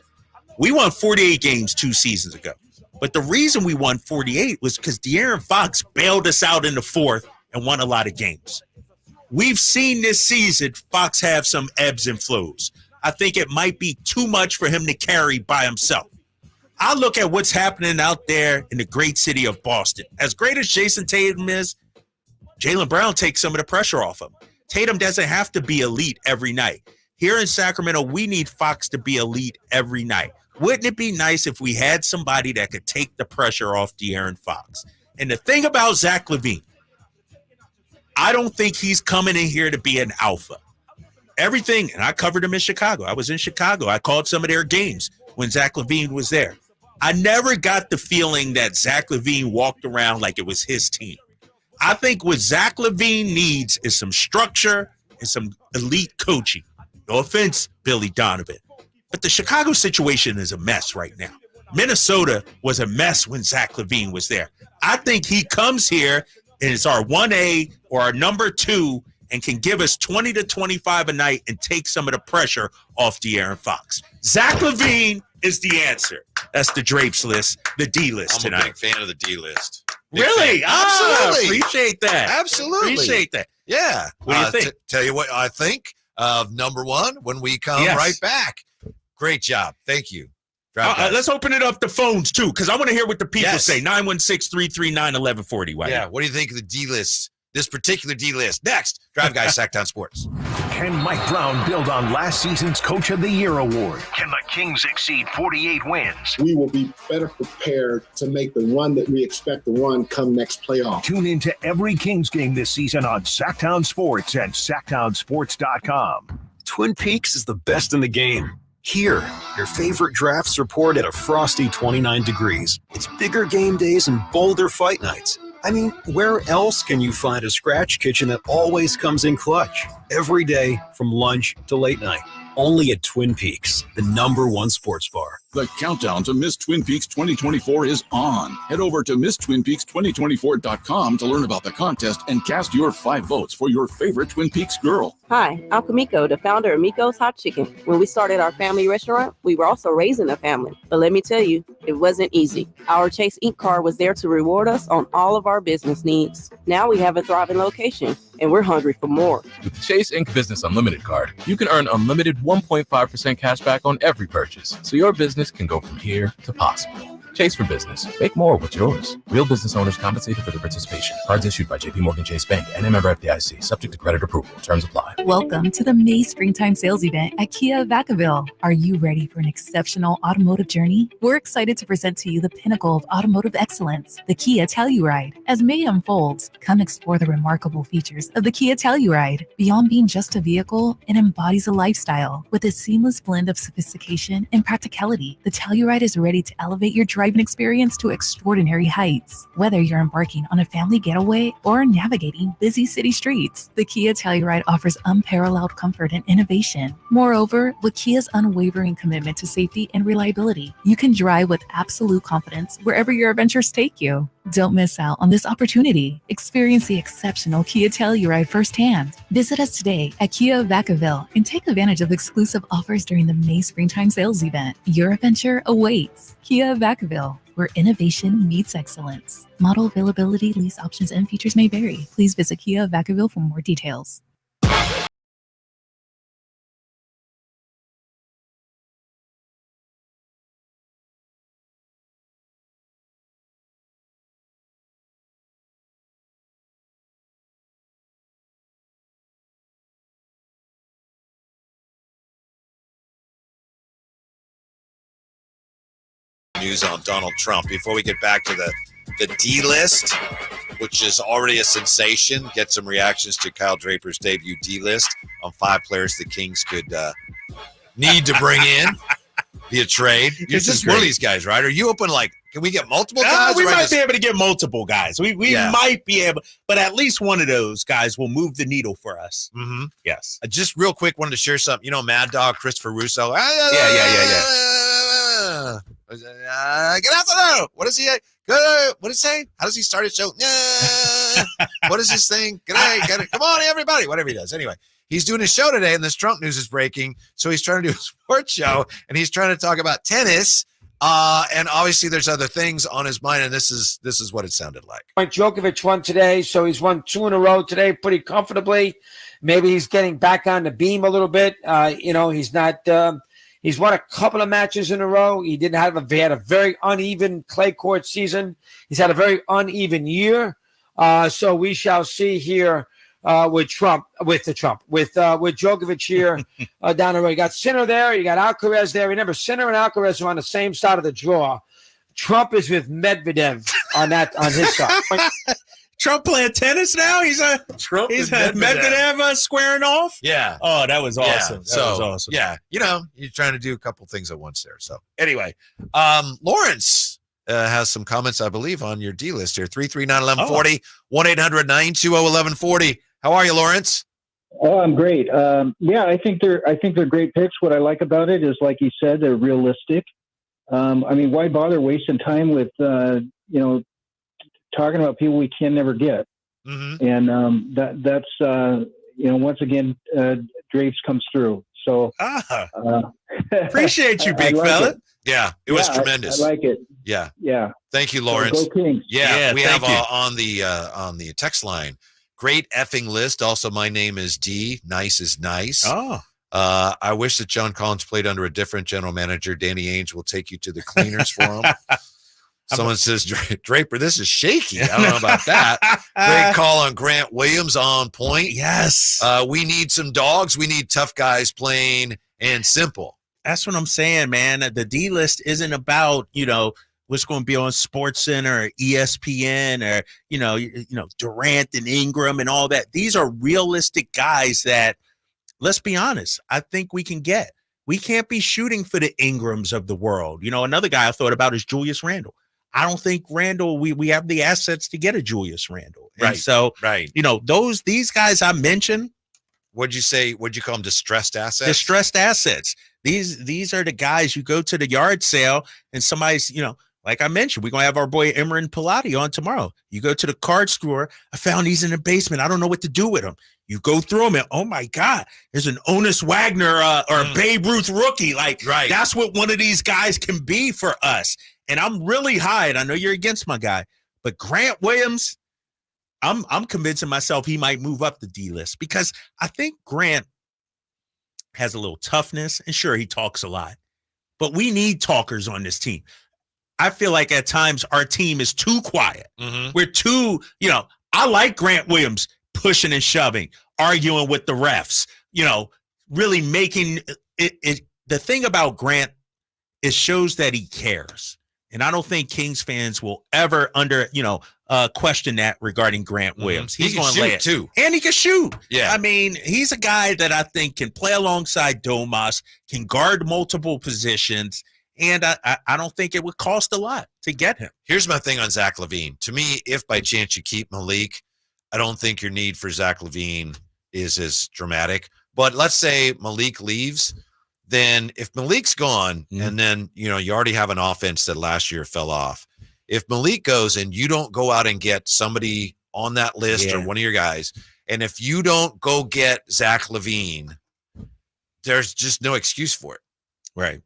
we won 48 games 2 seasons ago. But the reason we won 48 was because De'Aaron Fox bailed us out in the 4th and won a lot of games. We've seen this season Fox have some ebbs and flows. I think it might be too much for him to carry by himself. I look at what's happening out there in the great city of Boston. As great as Jason Tatum is, Jaylen Brown takes some of the pressure off him. Tatum doesn't have to be elite every night. Here in Sacramento, we need Fox to be elite every night. Wouldn't it be nice if we had somebody that could take the pressure off De'Aaron Fox? And the thing about Zach LaVine, I don't think he's coming in here to be an alpha. Everything, and I covered him in Chicago. I was in Chicago. I called some of their games when Zach LaVine was there. I never got the feeling that Zach LaVine walked around like it was his team. I think what Zach LaVine needs is some structure and some elite coaching. No offense, Billy Donovan. But the Chicago situation is a mess right now. Minnesota was a mess when Zach LaVine was there. I think he comes here and is our 1A or our number 2 and can give us 20 to 25 a night and take some of the pressure off De'Aaron Fox. Zach LaVine is the answer. That's the Drapes list, the D list tonight. I'm a big fan of the D list. Really? Absolutely. Appreciate that. Absolutely. Appreciate that. Yeah. What do you think? Tell you what I think of number 1 when we come right back. Great job. Thank you. Let's open it up to phones, too, because I want to hear what the people say. 916-339-1140. Yeah, what do you think of the D list this particular D list. Next, Drive Guys, Sactown Sports. Can Mike Brown build on last season's Coach of the Year award? Can the Kings exceed 48 wins? We will be better prepared to make the run that we expect to run come next playoff. Tune into every Kings game this season on Sactown Sports and SactownSports.com. Twin Peaks is the best in the game. Here, your favorite drafts are poured at a frosty 29 degrees. It's bigger game days and bolder fight nights. I mean, where else can you find a scratch kitchen that always comes in clutch? Every day, from lunch to late night. Only at Twin Peaks, the #1 sports bar. The countdown to Miss Twin Peaks 2024 is on. Head over to MissTwinPeaks2024.com to learn about the contest and cast your 5 votes for your favorite Twin Peaks girl. Hi, I'm Kamiko, the founder of Miko's Hot Chicken. When we started our family restaurant, we were also raising a family. But let me tell you, it wasn't easy. Our Chase Inc. card was there to reward us on all of our business needs. Now we have a thriving location, and we're hungry for more. With the Chase Inc. Business Unlimited card, you can earn unlimited 1.5% cash back on every purchase, so your business can go from here to possible. Chase for business. Make more with yours. Real business owners compensated for their participation. Cards issued by JPMorgan Chase Bank and a member FDIC. Subject to credit approval. Terms apply. Welcome to the May Springtime Sales Event at Kia of Vacaville. Are you ready for an exceptional automotive journey? We're excited to present to you the pinnacle of automotive excellence, the Kia Telluride. As May unfolds, come explore the remarkable features of the Kia Telluride. Beyond being just a vehicle, it embodies a lifestyle. With a seamless blend of sophistication and practicality, the Telluride is ready to elevate your driving experience to extraordinary heights. Whether you're embarking on a family getaway or navigating busy city streets, the Kia Telluride offers unparalleled comfort and innovation. Moreover, with Kia's unwavering commitment to safety and reliability, you can drive with absolute confidence wherever your adventures take you. Don't miss out on this opportunity. Experience the exceptional Kia Telluride firsthand. Visit us today at Kia of Vacaville and take advantage of exclusive offers during the May Springtime Sales Event. Your adventure awaits. Kia of Vacaville, where innovation meets excellence. Model availability, lease options, and features may vary. Please visit Kia of Vacaville for more details. News on Donald Trump. Before we get back to the D list, which is already a sensation, get some reactions to Kyle Draper's debut D list on 5 players the Kings could need to bring in via trade. You're just one of these guys, right? Are you open can we get multiple guys? We might be able to get multiple guys. We might be able, but at least one of those guys will move the needle for us. Mm-hmm. Yes. Just real quick, wanted to share something. You know, Mad Dog, Christopher Russo. Get out there! What is he? What does he say? How does he start his show? What is this thing? Come on, everybody! Whatever he does. Anyway, he's doing his show today, and this Trump news is breaking. So he's trying to do a sports show, and he's trying to talk about tennis. And obviously, there's other things on his mind, and this is what it sounded like. Djokovic won today, so he's won 2 in a row today, pretty comfortably. Maybe he's getting back on the beam a little bit. He's not. He's won a couple of matches in a row. He had a very uneven clay court season. He's had a very uneven year. So we shall see here with Djokovic here down the road. You got Sinner there. You got Alcaraz there. Remember, Sinner and Alcaraz are on the same side of the draw. Trump is with Medvedev on his side. Trump playing tennis now? He's Medvedev squaring off? Yeah. Oh, that was awesome. Yeah. That was awesome. Yeah, you're trying to do a couple things at once there. So anyway, Lawrence has some comments, I believe, on your D list here. 339-1140, 1-800-920-1140. How are you, Lawrence? Oh, I'm great. I think they're great picks. What I like about it is, like you said, they're realistic. Why bother wasting time with talking about people we can never get? Mm-hmm. And that's once again, Drapes comes through. So appreciate you, big fella. It. Yeah, it was tremendous. I like it. Yeah. Yeah. Thank you, Lawrence. So go Kings. Yeah, we have on the text line. Great effing list. Also, my name is D. Nice is nice. Oh. I wish that John Collins played under a different general manager. Danny Ainge will take you to the cleaners for him. Someone says, Draper, this is shaky. I don't know about that. Great call on Grant Williams, on point. Yes. We need some dogs. We need tough guys, plain and simple. That's what I'm saying, man. The D list isn't about, what's going to be on SportsCenter or ESPN or, Durant and Ingram and all that. These are realistic guys that, let's be honest, I think we can get. We can't be shooting for the Ingrams of the world. Another guy I thought about is Julius Randle. I don't think Randle, we have the assets to get a Julius Randle. And right. So, right. These guys I mentioned. What'd you say? What'd you call them? Distressed assets? Distressed assets. These are the guys you go to the yard sale and somebody's, like I mentioned, we're going to have our boy Imran Pilati on tomorrow. You go to the card store. I found these in the basement. I don't know what to do with them. You go through them and, oh, my God, there's an Honus Wagner or a Babe Ruth rookie. Right. That's what one of these guys can be for us. And I'm really high, and I know you're against my guy, but Grant Williams, I'm convincing myself he might move up the D list because I think Grant has a little toughness, and sure, he talks a lot, but we need talkers on this team. I feel like at times our team is too quiet. Mm-hmm. We're too, I like Grant Williams pushing and shoving, arguing with the refs, really making it. The thing about Grant, it shows that he cares. And I don't think Kings fans will ever question that regarding Grant Williams. Mm-hmm. He's going to lay it too. And he can shoot. Yeah. I mean, he's a guy that I think can play alongside Domas, can guard multiple positions. And I don't think it would cost a lot to get him. Here's my thing on Zach LaVine. To me, if by chance you keep Malik, I don't think your need for Zach LaVine is as dramatic. But let's say Malik leaves. Then if Malik's gone and then, you already have an offense that last year fell off. If Malik goes and you don't go out and get somebody on that list or one of your guys, and if you don't go get Zach LaVine, there's just no excuse for it. Right.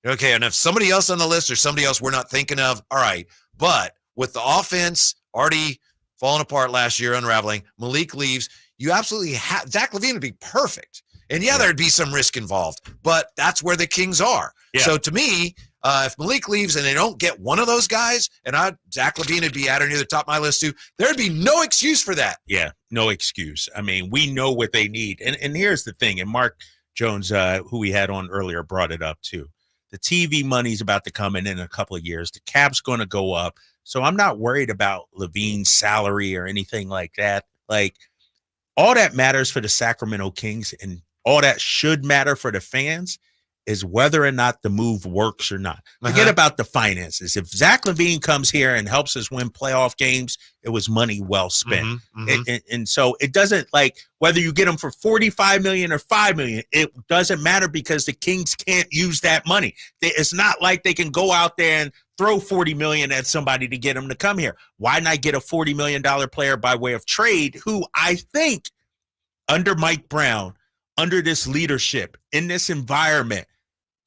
Okay, and if somebody else on the list or somebody else we're not thinking of, all right. But with the offense already falling apart last year, unraveling, Malik leaves, you absolutely have – Zach LaVine would be perfect. And, there'd be some risk involved, but that's where the Kings are. Yeah. So, to me, if Malik leaves and they don't get one of those guys, and Zach LaVine would be at or near the top of my list too, there'd be no excuse for that. Yeah, no excuse. I mean, we know what they need. And here's the thing, and Mark Jones, who we had on earlier, brought it up too. The TV money's about to come in a couple of years. The cap's going to go up. So I'm not worried about LaVine's salary or anything like that. Like, all that matters for the Sacramento Kings and all that should matter for the fans is whether or not the move works or not. Forget about the finances. If Zach LaVine comes here and helps us win playoff games, it was money well spent. And so it doesn't, like, whether you get him for $45 million or $5 million, it doesn't matter because the Kings can't use that money. It's not like they can go out there and throw $40 million at somebody to get him to come here. Why not get a $40 million player by way of trade who I think under Mike Brown, under this leadership, in this environment,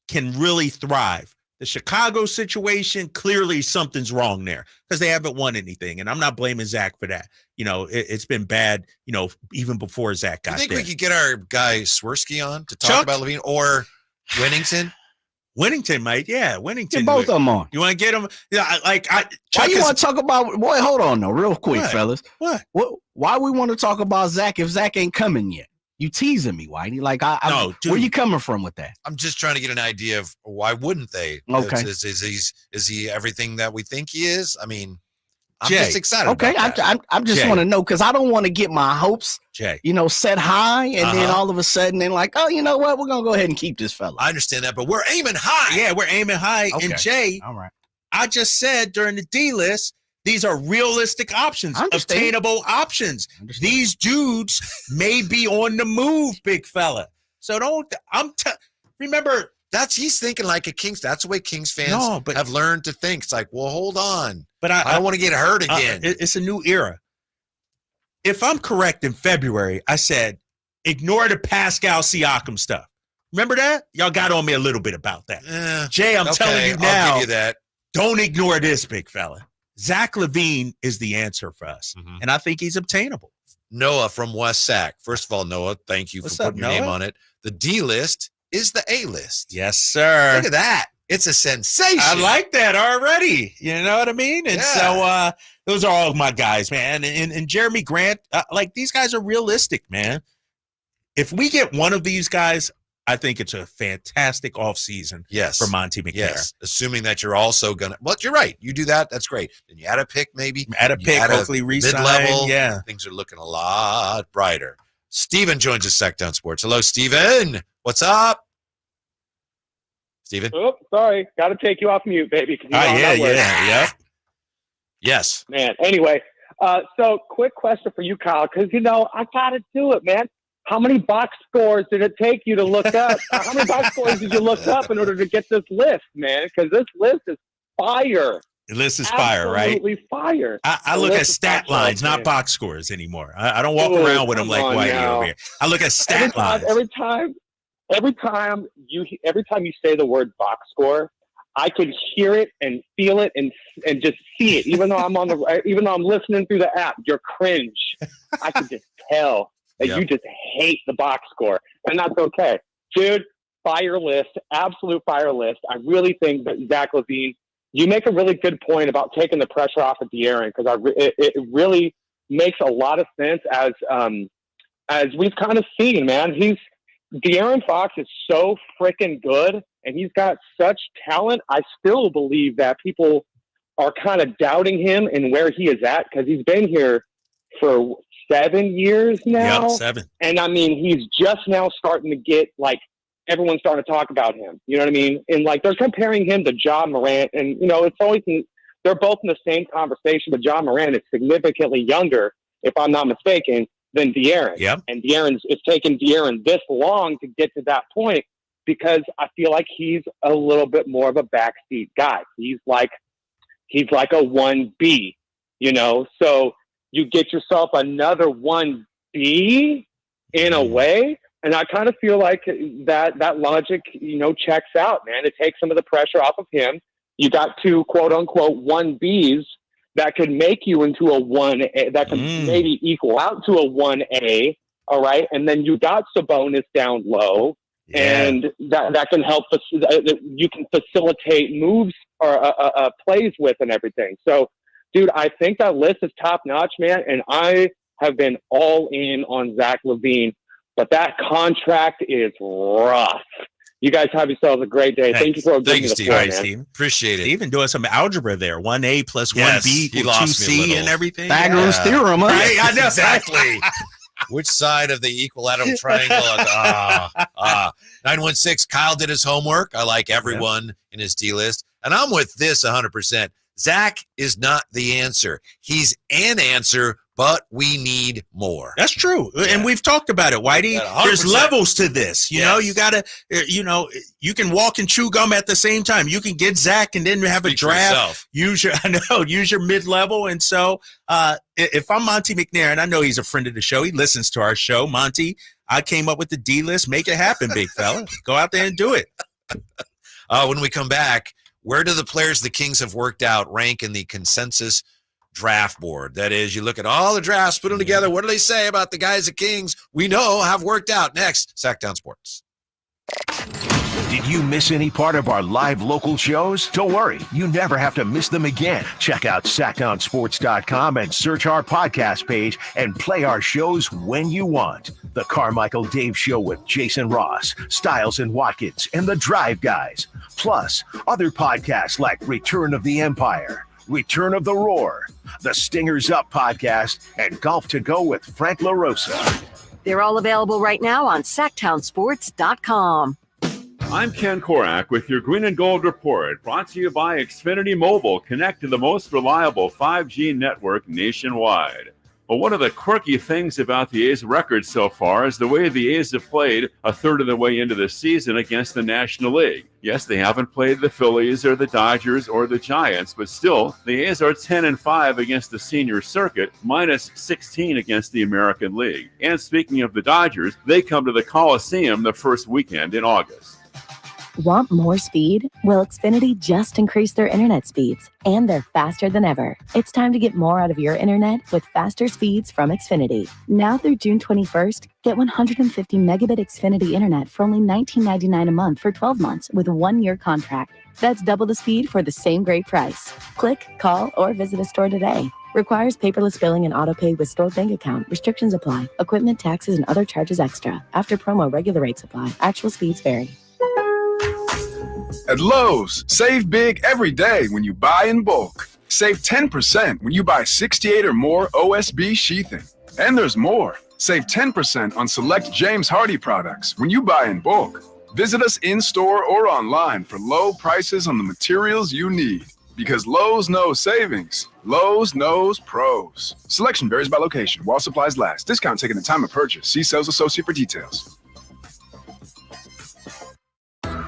can really thrive. The Chicago situation, clearly something's wrong there because they haven't won anything. And I'm not blaming Zach for that. It's been bad, even before Zach got there. You think we could get our guy Swirsky on to talk about LaVine or Winnington? Winnington might, Winnington. Get both of them on. You want to get them? Yeah, why you want to talk about? Boy, hold on, though, real quick, fellas. What? Why we want to talk about Zach if Zach ain't coming yet? You teasing me, Whitey. Like, where you coming from with that? I'm just trying to get an idea of why wouldn't they? Okay. Is he everything that we think he is? I mean, I'm Jay. just excited. Okay, about that. I just want to know because I don't want to get my hopes, Jay, set high, and then all of a sudden, then like, oh, you know what? We're gonna go ahead and keep this fella. I understand that, but we're aiming high. Yeah, we're aiming high. Okay. And Jay, all right. I just said during the D list, these are realistic options, obtainable options. These dudes may be on the move, big fella. So remember, he's thinking like a Kings. That's the way Kings fans have learned to think. It's like, well, hold on. But I don't want to get hurt again. It's a new era. If I'm correct, in February, I said, ignore the Pascal Siakam stuff. Remember that? Y'all got on me a little bit about that. Jay, I'm telling you now, I'll give you that. Don't ignore this, big fella. Zach LaVine is the answer for us, and I think he's obtainable. Noah from West Sac. First of all, Noah, thank you for putting your name on it. The D list is the A list. Yes, sir. Look at that. It's a sensation. I like that already. You know what I mean? And so those are all my guys, man. And Jeremy Grant, like these guys are realistic, man. If we get one of these guys, I think it's a fantastic offseason for Monty McNair. Yes, assuming that you're also going to – well, you're right. You do that. That's great. Then you add a pick maybe. Hopefully re-sign. Mid-level. Yeah. Things are looking a lot brighter. Steven joins us, Sactown Sports. Hello, Steven. What's up? Steven? Oh, sorry. Got to take you off mute, baby. Yeah. Yes. Man, anyway, so quick question for you, Kyle, because, I got to do it, man. How many box scores did it take you to look up? How many box scores did you look up in order to get this list, man? Because this list is fire. The list is fire, right? Absolutely fire. I look at stat lines, not box scores anymore. I don't walk around with them like Whitey over here. I look at stat lines. Every time you say the word box score, I could hear it and feel it and just see it. Even though I'm listening through the app, you're cringe. I could just tell that you just hate the box score, and that's okay, dude. Fire list, absolute fire list. I really think that Zach LaVine, you make a really good point about taking the pressure off of De'Aaron, because it really makes a lot of sense as we've kind of seen, man. De'Aaron Fox is so freaking good, and he's got such talent. I still believe that people are kind of doubting him and where he is at, because he's been here for 7 years now. Yep, 7. And I mean, he's just now starting to get, like, everyone's starting to talk about him. You know what I mean? And like, they're comparing him to John Morant, and it's always, they're both in the same conversation, but John Morant is significantly younger, if I'm not mistaken, than De'Aaron. Yep. And it's taken De'Aaron this long to get to that point, because I feel like he's a little bit more of a backseat guy. He's like a 1B, so you get yourself another 1B in a way. And I kind of feel like that logic, checks out, man. It takes some of the pressure off of him. You got 2 quote unquote 1Bs that could make you into a 1A, that could maybe equal out to a 1A. All right. And then you got Sabonis down low, and that can help us. You can facilitate moves or plays with and everything. So, dude, I think that list is top notch, man. And I have been all in on Zach LaVine, but that contract is rough. You guys have yourselves a great day. Thank you for giving me the floor, man. Steve. Appreciate it. Even doing some algebra there. 1A plus 1B equals 2C and everything. Pythagoras theorem, huh? Right? I know. Exactly. Which side of the equilateral triangle? 916. Kyle did his homework. I like everyone in his D list. And I'm with this 100%. Zach is not the answer. He's an answer, but we need more. That's true. And we've talked about it, Whitey. There's levels to this. You know, you got to, you can walk and chew gum at the same time. You can get Zach and then have a draft. Use your mid-level. And so if I'm Monty McNair, and I know he's a friend of the show, he listens to our show. Monty, I came up with the D list. Make it happen, big fella. Go out there and do it. When we come back, where do the players the Kings have worked out rank in the consensus draft board? That is, you look at all the drafts, put them together. What do they say about the guys at Kings we know have worked out? Next, Sactown Sports. Did you miss any part of our live local shows? Don't worry, you never have to miss them again. Check out SactownSports.com and search our podcast page and play our shows when you want. The Carmichael Dave Show with Jason Ross, Stiles and Watkins, and The Drive Guys. Plus, other podcasts like Return of the Empire, Return of the Roar, the Stingers Up podcast, and Golf to Go with Frank LaRosa. They're all available right now on SactownSports.com. I'm Ken Korak with your Green and Gold Report, brought to you by Xfinity Mobile. Connect to the most reliable 5G network nationwide. Well, one of the quirky things about the A's record so far is the way the A's have played a third of the way into the season against the National League. Yes, they haven't played the Phillies or the Dodgers or the Giants, but still, the A's are 10-5 against the senior circuit, minus 16 against the American League. And speaking of the Dodgers, they come to the Coliseum the first weekend in August. Want more speed? Well, Xfinity just increased their internet speeds, and they're faster than ever. It's time to get more out of your internet with faster speeds from Xfinity. Now through June 21st, get 150 megabit Xfinity internet for only $19.99 a month for 12 months with a 1-year contract. That's double the speed for the same great price. Click, call, or visit a store today. Requires paperless billing and autopay with stored bank account. Restrictions apply. Equipment, taxes, and other charges extra. After promo, regular rates apply. Actual speeds vary. At Lowe's, save big every day when you buy in bulk. Save 10% when you buy 68 or more OSB sheathing. And there's more. Save 10% on select James Hardie products when you buy in bulk. Visit us in-store or online for low prices on the materials you need. Because Lowe's knows savings. Lowe's knows pros. Selection varies by location while supplies last. Discount taken at time of purchase. See sales associate for details.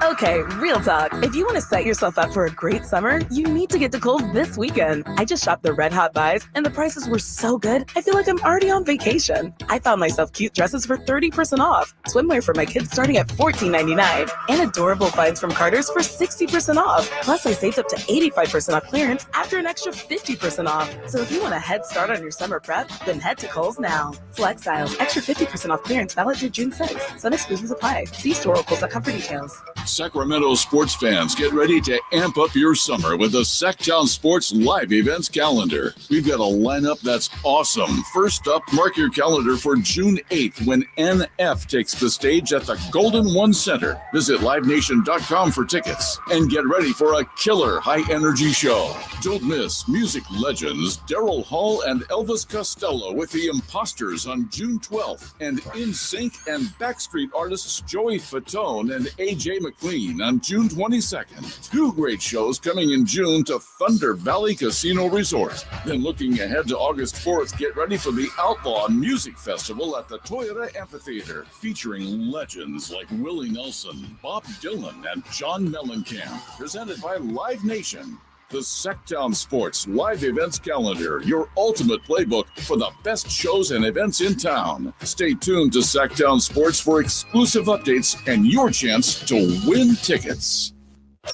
Okay, real talk. If you want to set yourself up for a great summer, you need to get to Kohl's this weekend. I just shopped the Red Hot Buys, and the prices were so good, I feel like I'm already on vacation. I found myself cute dresses for 30% off, swimwear for my kids starting at $14.99, and adorable finds from Carter's for 60% off. Plus, I saved up to 85% off clearance after an extra 50% off. So if you want a head start on your summer prep, then head to Kohl's now. Select styles, extra 50% off clearance valid through June 6th. Some exclusions apply. See store or Kohl's.com for details. Sacramento sports fans, get ready to amp up your summer with the Sactown Sports live events calendar. We've got a lineup that's awesome. First up, mark your calendar for June 8th when NF takes the stage at the Golden One Center. Visit livenation.com for tickets and get ready for a killer high-energy show. Don't miss music legends Daryl Hall and Elvis Costello with the Imposters on June 12th, and NSYNC and Backstreet artists Joey Fatone and AJ McLean on June 22nd. Two great shows coming in June to Thunder Valley Casino Resort. Then looking ahead to August 4th, get ready for the Outlaw Music Festival at the Toyota Amphitheater, featuring legends like Willie Nelson, Bob Dylan, and John Mellencamp. Presented by Live Nation. The Sactown Sports live events calendar, your ultimate playbook for the best shows and events in town. Stay tuned to Sactown Sports for exclusive updates and your chance to win tickets.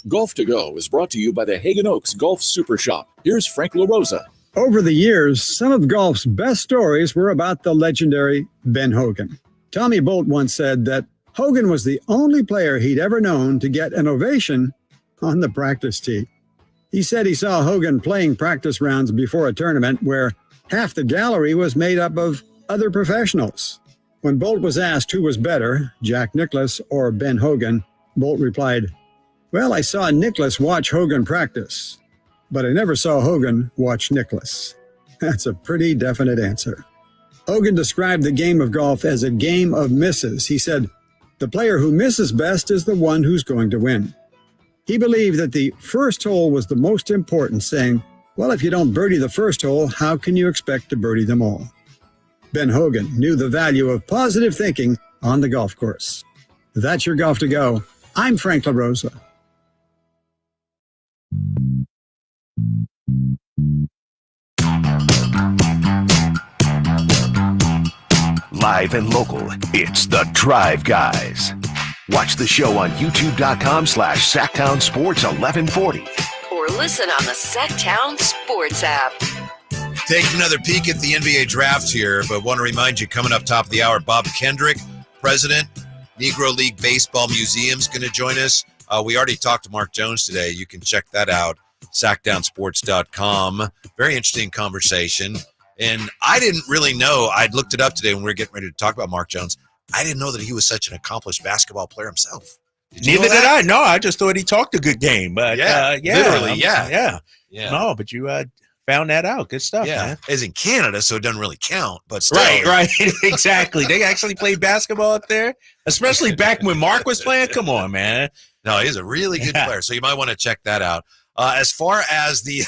Golf to Go is brought to you by the Hagen Oaks Golf Super Shop. Here's Frank LaRosa. Over the years, some of golf's best stories were about the legendary Ben Hogan. Tommy Bolt once said that Hogan was the only player he'd ever known to get an ovation on the practice tee. He said he saw Hogan playing practice rounds before a tournament where half the gallery was made up of other professionals. When Bolt was asked who was better, Jack Nicklaus or Ben Hogan, Bolt replied, "Well, I saw Nicklaus watch Hogan practice, but I never saw Hogan watch Nicklaus." That's a pretty definite answer. Hogan described the game of golf as a game of misses. He said, "The player who misses best is the one who's going to win." He believed that the first hole was the most important, saying, "Well, if you don't birdie the first hole, how can you expect to birdie them all?" Ben Hogan knew the value of positive thinking on the golf course. That's your Golf to Go. I'm Frank LaRosa. Live and local, it's The Drive Guys. Watch the show on youtube.com/Sactown Sports 1140. Or listen on the Sactown Sports app. Taking another peek at the NBA draft here, but want to remind you, coming up top of the hour, Bob Kendrick, president, Negro League Baseball Museum's going to join us. We already talked to Mark Jones today. You can check that out, sactownsports.com. Very interesting conversation. And I didn't really know. I'd looked it up today when we were getting ready to talk about Mark Jones. I didn't know that he was such an accomplished basketball player himself. Neither did I. No, I just thought he talked a good game. But literally, yeah. No, but you found that out. Good stuff, man. As in Canada, so it doesn't really count, but still. Right. Exactly. They actually played basketball up there, especially back when Mark was playing. Come on, man. No, he's a really good player, so you might want to check that out. As far as the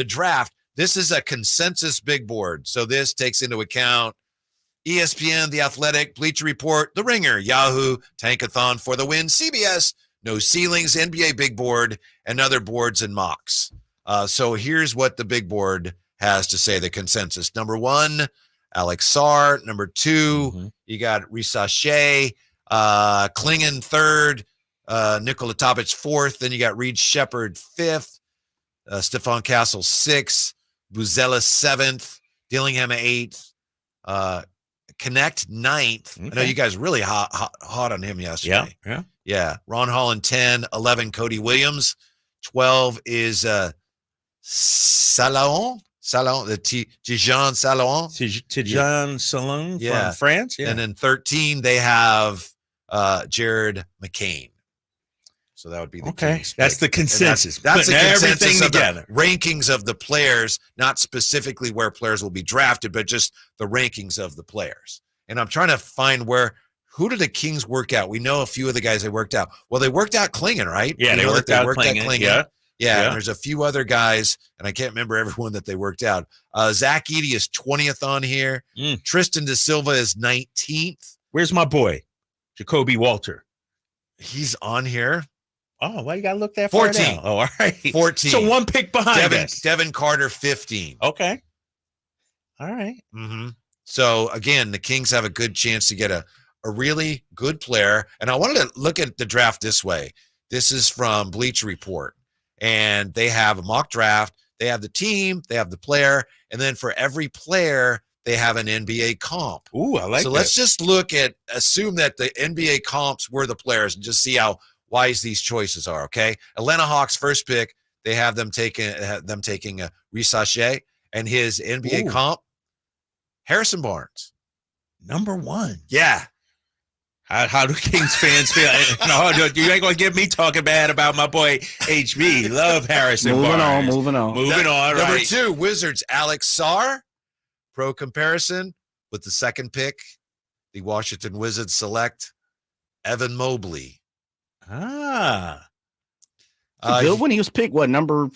draft, this is a consensus big board. So this takes into account ESPN, The Athletic, Bleacher Report, The Ringer, Yahoo, Tankathon for the Win, CBS, No Ceilings, NBA Big Board, and other boards and mocks. So here's what the big board has to say, the consensus. Number 1, Alex Sarr. Number 2, you got Risa Shea, Klingon 3rd, Nikola Topic 4th. Then you got Reed Shepard 5th. Stephon Castle 6th. Buzella 7th. Dillingham 8th. Connect 9th. Okay. I know you guys really hot on him yesterday. Yeah. Ron Holland 10. 11, Cody Williams. 12 is Salon, the Tijan Salon. Tijan Salon from France. Yeah. And then 13, they have Jared McCain. So that would be the Kings. That's the consensus. That's the consensus everything of together. The rankings of the players, not specifically where players will be drafted, but just the rankings of the players. And I'm trying to find who did the Kings work out? We know a few of the guys they worked out. Well, they worked out Klingon, right? Yeah, they worked out Klingon. Yeah, and there's a few other guys, and I can't remember everyone that they worked out. Zach Edey is 20th on here. Tristan Da Silva is 19th. Where's my boy, Jacoby Walter? He's on here. Oh, why you got to look that far 14. down? Oh, all right. 14. So one pick behind us. Devin Carter, 15. Okay. All right. Mm-hmm. So, again, the Kings have a good chance to get a really good player. And I wanted to look at the draft this way. This is from Bleacher Report. And they have a mock draft. They have the team. They have the player. And then for every player, they have an NBA comp. Ooh, I like So that. let's just assume that the NBA comps were the players and just see how wise these choices are, okay? Atlanta Hawks first pick, they have them taking Risache, and his NBA comp, Harrison Barnes. Number 1. Yeah. How do Kings fans feel? No, you ain't going to get me talking bad about my boy HB. Love Harrison Barnes. Moving on. Right. Number 2, Wizards, Alex Sarr. Pro comparison with the second pick, the Washington Wizards select Evan Mobley. Good when he was picked, what number?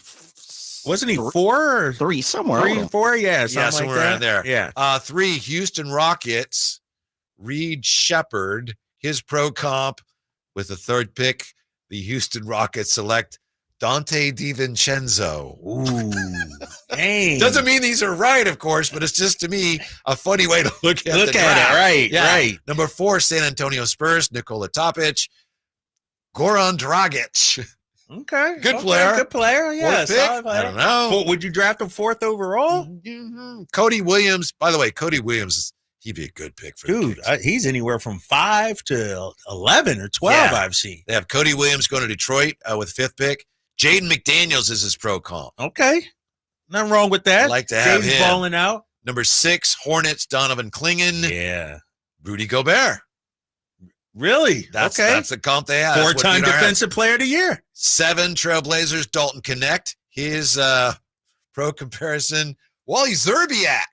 Wasn't he 4 or 3? Somewhere. 3 and 4? Yeah, somewhere like around there. Yeah. 3, Houston Rockets, Reed Shepard, his pro comp with the third pick. The Houston Rockets select Dante DiVincenzo. Ooh, dang. Doesn't mean these are right, of course, but it's just to me a funny way to look at it. Right, right. Number 4, San Antonio Spurs, Nikola Topic, Goran Dragic. Okay, good player. Good player. Yeah, I don't know. Would you draft him 4th overall? Mm-hmm. Cody Williams. By the way, Cody Williams he'd be a good pick for the Kings. He's anywhere from 5 to 11 or 12. I've seen. They have Cody Williams going to Detroit with 5th pick. Jaden McDaniels is his pro comp. Okay. Nothing wrong with that. I'd like to have him. Balling out. Number 6, Hornets, Donovan Clingan. Yeah. Rudy Gobert. Really? That's the comp they have. 4-time defensive player of the year. 7, Trailblazers, Dalton Connect. His pro comparison, Wally Zerbiak.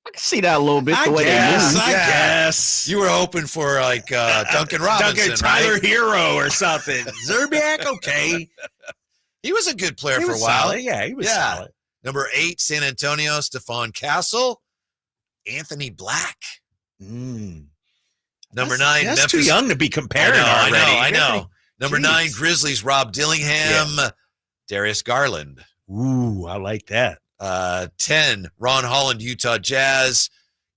I can see that a little bit. I guess. You were hoping for like Duncan Robinson, Tyler Hero or something. Zerbiak, okay. He was a good player for a while. Solid. Yeah, he was solid. Number 8, San Antonio, Stephon Castle, Anthony Black. Number 9, that's Memphis. Too young to be comparing. I know. Number 9, Grizzlies, Rob Dillingham, Darius Garland. Ooh, I like that. 10, Ron Holland, Utah Jazz.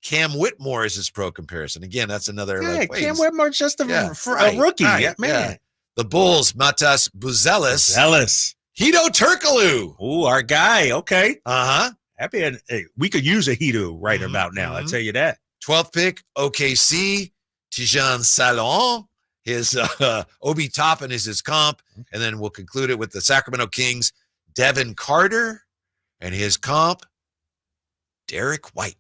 Cam Whitmore is his pro comparison. Again, that's another. Cam Whitmore's just a rookie. Right, man. Yeah. The Bulls, Matas Buzelis. Hito Turkoglu. Ooh, our guy. Okay. Uh-huh. We could use a Hito right about now. I'll tell you that. 12th pick, OKC, Tijan Salon. His Obi Toppin is his comp. And then we'll conclude it with the Sacramento Kings, Devin Carter. And his comp, Derek White.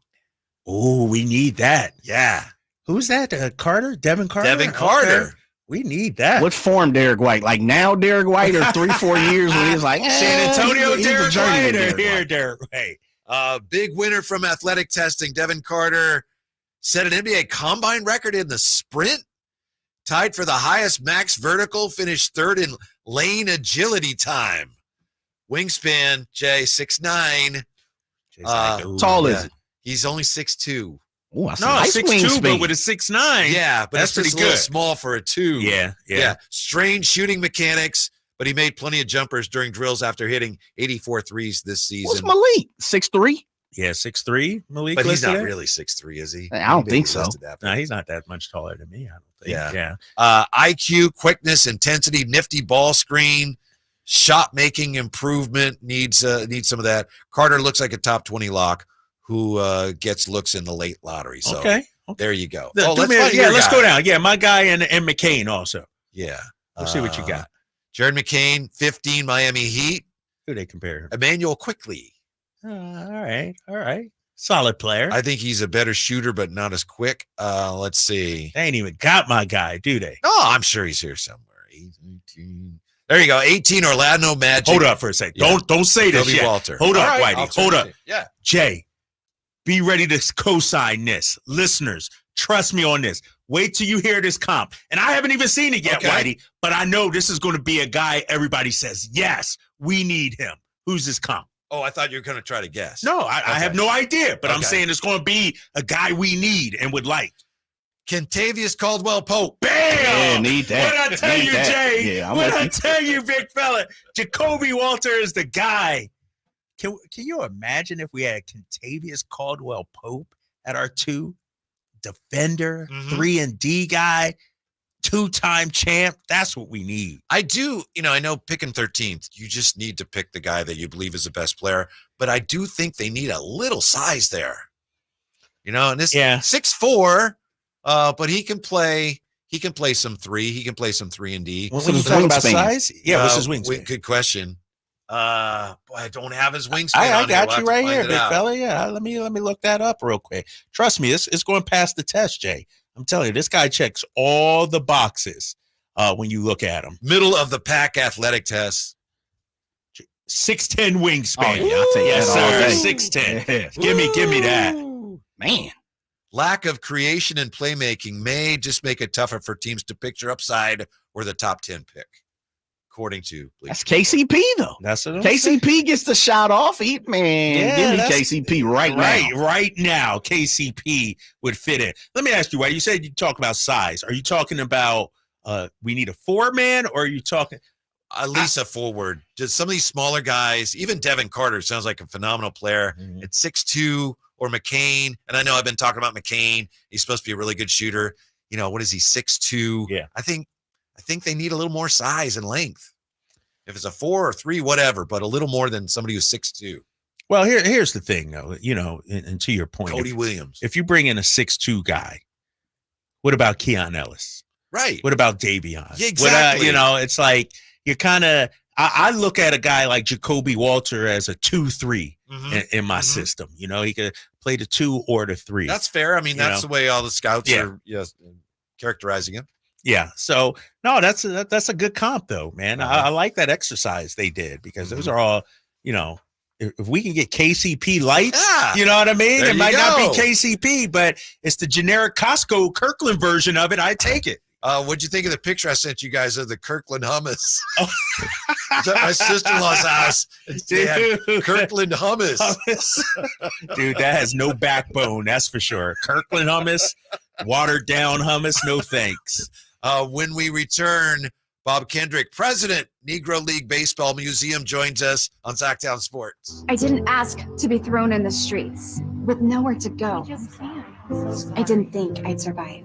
Oh, we need that. Yeah. Who's that? Carter? Devin Carter? Devin Carter. Okay. We need that. What form Derek White? Like now Derek White or 3-4 years when he's like, San Antonio Derek White or here Derek White. Big winner from athletic testing, Devin Carter set an NBA combine record in the sprint, tied for the highest max vertical, finished 3rd in lane agility time. Wingspan, Jay, 6'9". Tall is it? He's only 6'2". Oh, no, 6'2", but with a 6'9". Yeah, but that's pretty good. A little small for a 2. Yeah. Strange shooting mechanics, but he made plenty of jumpers during drills after hitting 84 threes this season. What's Malik? 6'3"? Yeah, 6'3", Malik. But he's not listed it? really 6'3", is he? I don't think so. No, he's not that much taller than me, I don't think. Yeah. Yeah. IQ, quickness, intensity, nifty ball screen, shot making improvement, needs some of that. Carter looks like a top 20 lock who gets looks in the late lottery. So Okay. there you go. Let's go down. Yeah, my guy and McCain also. Yeah. We'll see what you got. Jared McCain, 15 Miami Heat. Who they compare? Emmanuel Quickly. All right. Solid player. I think he's a better shooter, but not as quick. Let's see. They ain't even got my guy, do they? Oh, I'm sure he's here somewhere. 18. There you go. 18 Orlando Magic. Hold up for a second. Yeah. Don't say this Kobe yet. Walter. Hold up, All right, Whitey. Hold up. Yeah. Jay, be ready to co-sign this. Listeners, trust me on this. Wait till you hear this comp. And I haven't even seen it yet, Whitey, but I know this is going to be a guy everybody says, yes, we need him. Who's this comp? Oh, I thought you were going to try to guess. No, I have no idea, but I'm Okay. saying it's going to be a guy we need and would like. Kentavious Caldwell-Pope. Bam! Yeah, need that. What I tell Need you, that. Jay? Yeah, I'm What with I you. tell you, big fella? Jacoby Walter is the guy. Can you imagine if we had Kentavious Caldwell-Pope at our 2 defender, 3-and-D guy, 2-time champ? That's what we need. I do, I know picking 13th, you just need to pick the guy that you believe is the best player, but I do think they need a little size there. And this 6'4", but he can play some 3. He can play some 3-and-D. When you talk about size? Yeah, what's his wingspan? Good question. I don't have his wingspan. I on got here. you We'll have right to here, find big it out. fella. Yeah, let me look that up real quick. Trust me, it's going past the test, Jay. I'm telling you, this guy checks all the boxes when you look at him. Middle of the pack athletic test. 6'10" wingspan. Oh, yeah, I'll take yes, that all sir. day. 6'10". Yeah. Give me that. Man. Lack of creation and playmaking may just make it tougher for teams to picture upside or the top 10 pick, according to That's KCP, though. That's what I'm saying. KCP gets the shot off. Give me KCP right now. Right now, KCP would fit in. Let me ask you, White. You said you talk about size. Are you talking about we need a 4-man, or are you talking at least a forward? Just some of these smaller guys, even Devin Carter sounds like a phenomenal player at 6'2", or McCain. And I know I've been talking about McCain. He's supposed to be a really good shooter. What is he? 6'2". Yeah. I think they need a little more size and length. If it's a 4 or 3, whatever, but a little more than somebody who's 6'2". Well, here's the thing, though. And to your point, Cody Williams. If you bring in a 6'2" guy, what about Keon Ellis? Right. What about Davion? Yeah, exactly. It's like you're kind of. I look at a guy like Jacoby Walter as a 2-3 in my system. He could play the 2 or the 3. That's fair. I mean, that's the way all the scouts are characterizing him. Yeah. So no, that's a good comp though, man. I like that exercise they did because those are all, if we can get KCP lights, you know what I mean? There It you might not go. be KCP, but it's the generic Costco Kirkland version of it. I take it. What'd you think of the picture I sent you guys of the Kirkland hummus? It's at my sister-in-law's house. They had Kirkland hummus. Dude, that has no backbone, that's for sure. Kirkland hummus, watered down hummus, no thanks. When we return, Bob Kendrick, president, Negro League Baseball Museum, joins us on Sactown Sports. I didn't ask to be thrown in the streets with nowhere to go. I didn't think I'd survive.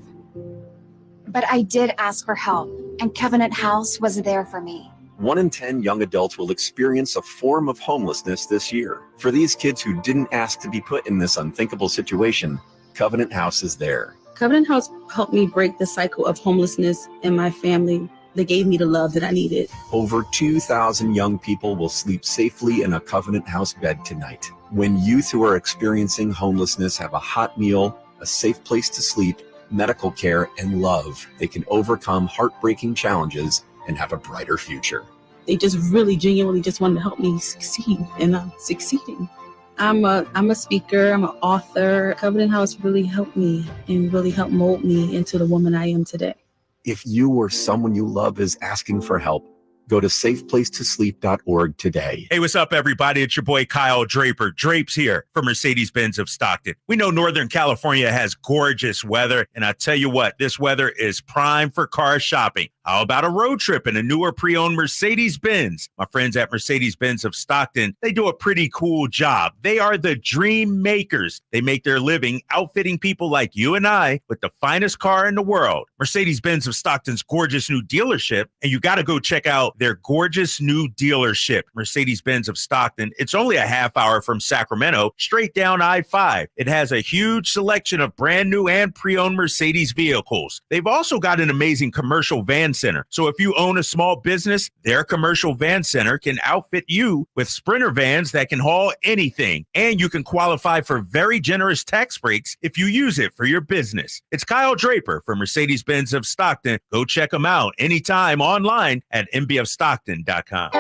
But I did ask for help, and Covenant House was there for me. 1 in 10 young adults will experience a form of homelessness this year. For these kids who didn't ask to be put in this unthinkable situation, Covenant House is there. Covenant House helped me break the cycle of homelessness in my family. They gave me the love that I needed. Over 2,000 young people will sleep safely in a Covenant House bed tonight. When youth who are experiencing homelessness have a hot meal, a safe place to sleep, medical care, and love, they can overcome heartbreaking challenges and have a brighter future. They just really genuinely just wanted to help me succeed, and I'm succeeding. I'm a speaker, I'm an author. Covenant House really helped me and really helped mold me into the woman I am today. If you or someone you love is asking for help, go to safeplacetosleep.org today. Hey, what's up, everybody? It's your boy Kyle Draper. Drapes here for Mercedes-Benz of Stockton. We know Northern California has gorgeous weather, and I tell you what, this weather is prime for car shopping. How about a road trip in a newer pre-owned Mercedes-Benz? My friends at Mercedes-Benz of Stockton, they do a pretty cool job. They are the dream makers. They make their living outfitting people like you and I with the finest car in the world. Mercedes-Benz of Stockton's gorgeous new dealership, and you got to go check out their gorgeous new dealership, Mercedes-Benz of Stockton. It's only a half hour from Sacramento, straight down I-5. It has a huge selection of brand new and pre-owned Mercedes vehicles. They've also got an amazing commercial van center. So if you own a small business, their commercial van center can outfit you with Sprinter vans that can haul anything. And you can qualify for very generous tax breaks if you use it for your business. It's Kyle Draper from Mercedes-Benz of Stockton. Go check them out anytime online at mbfstockton.com.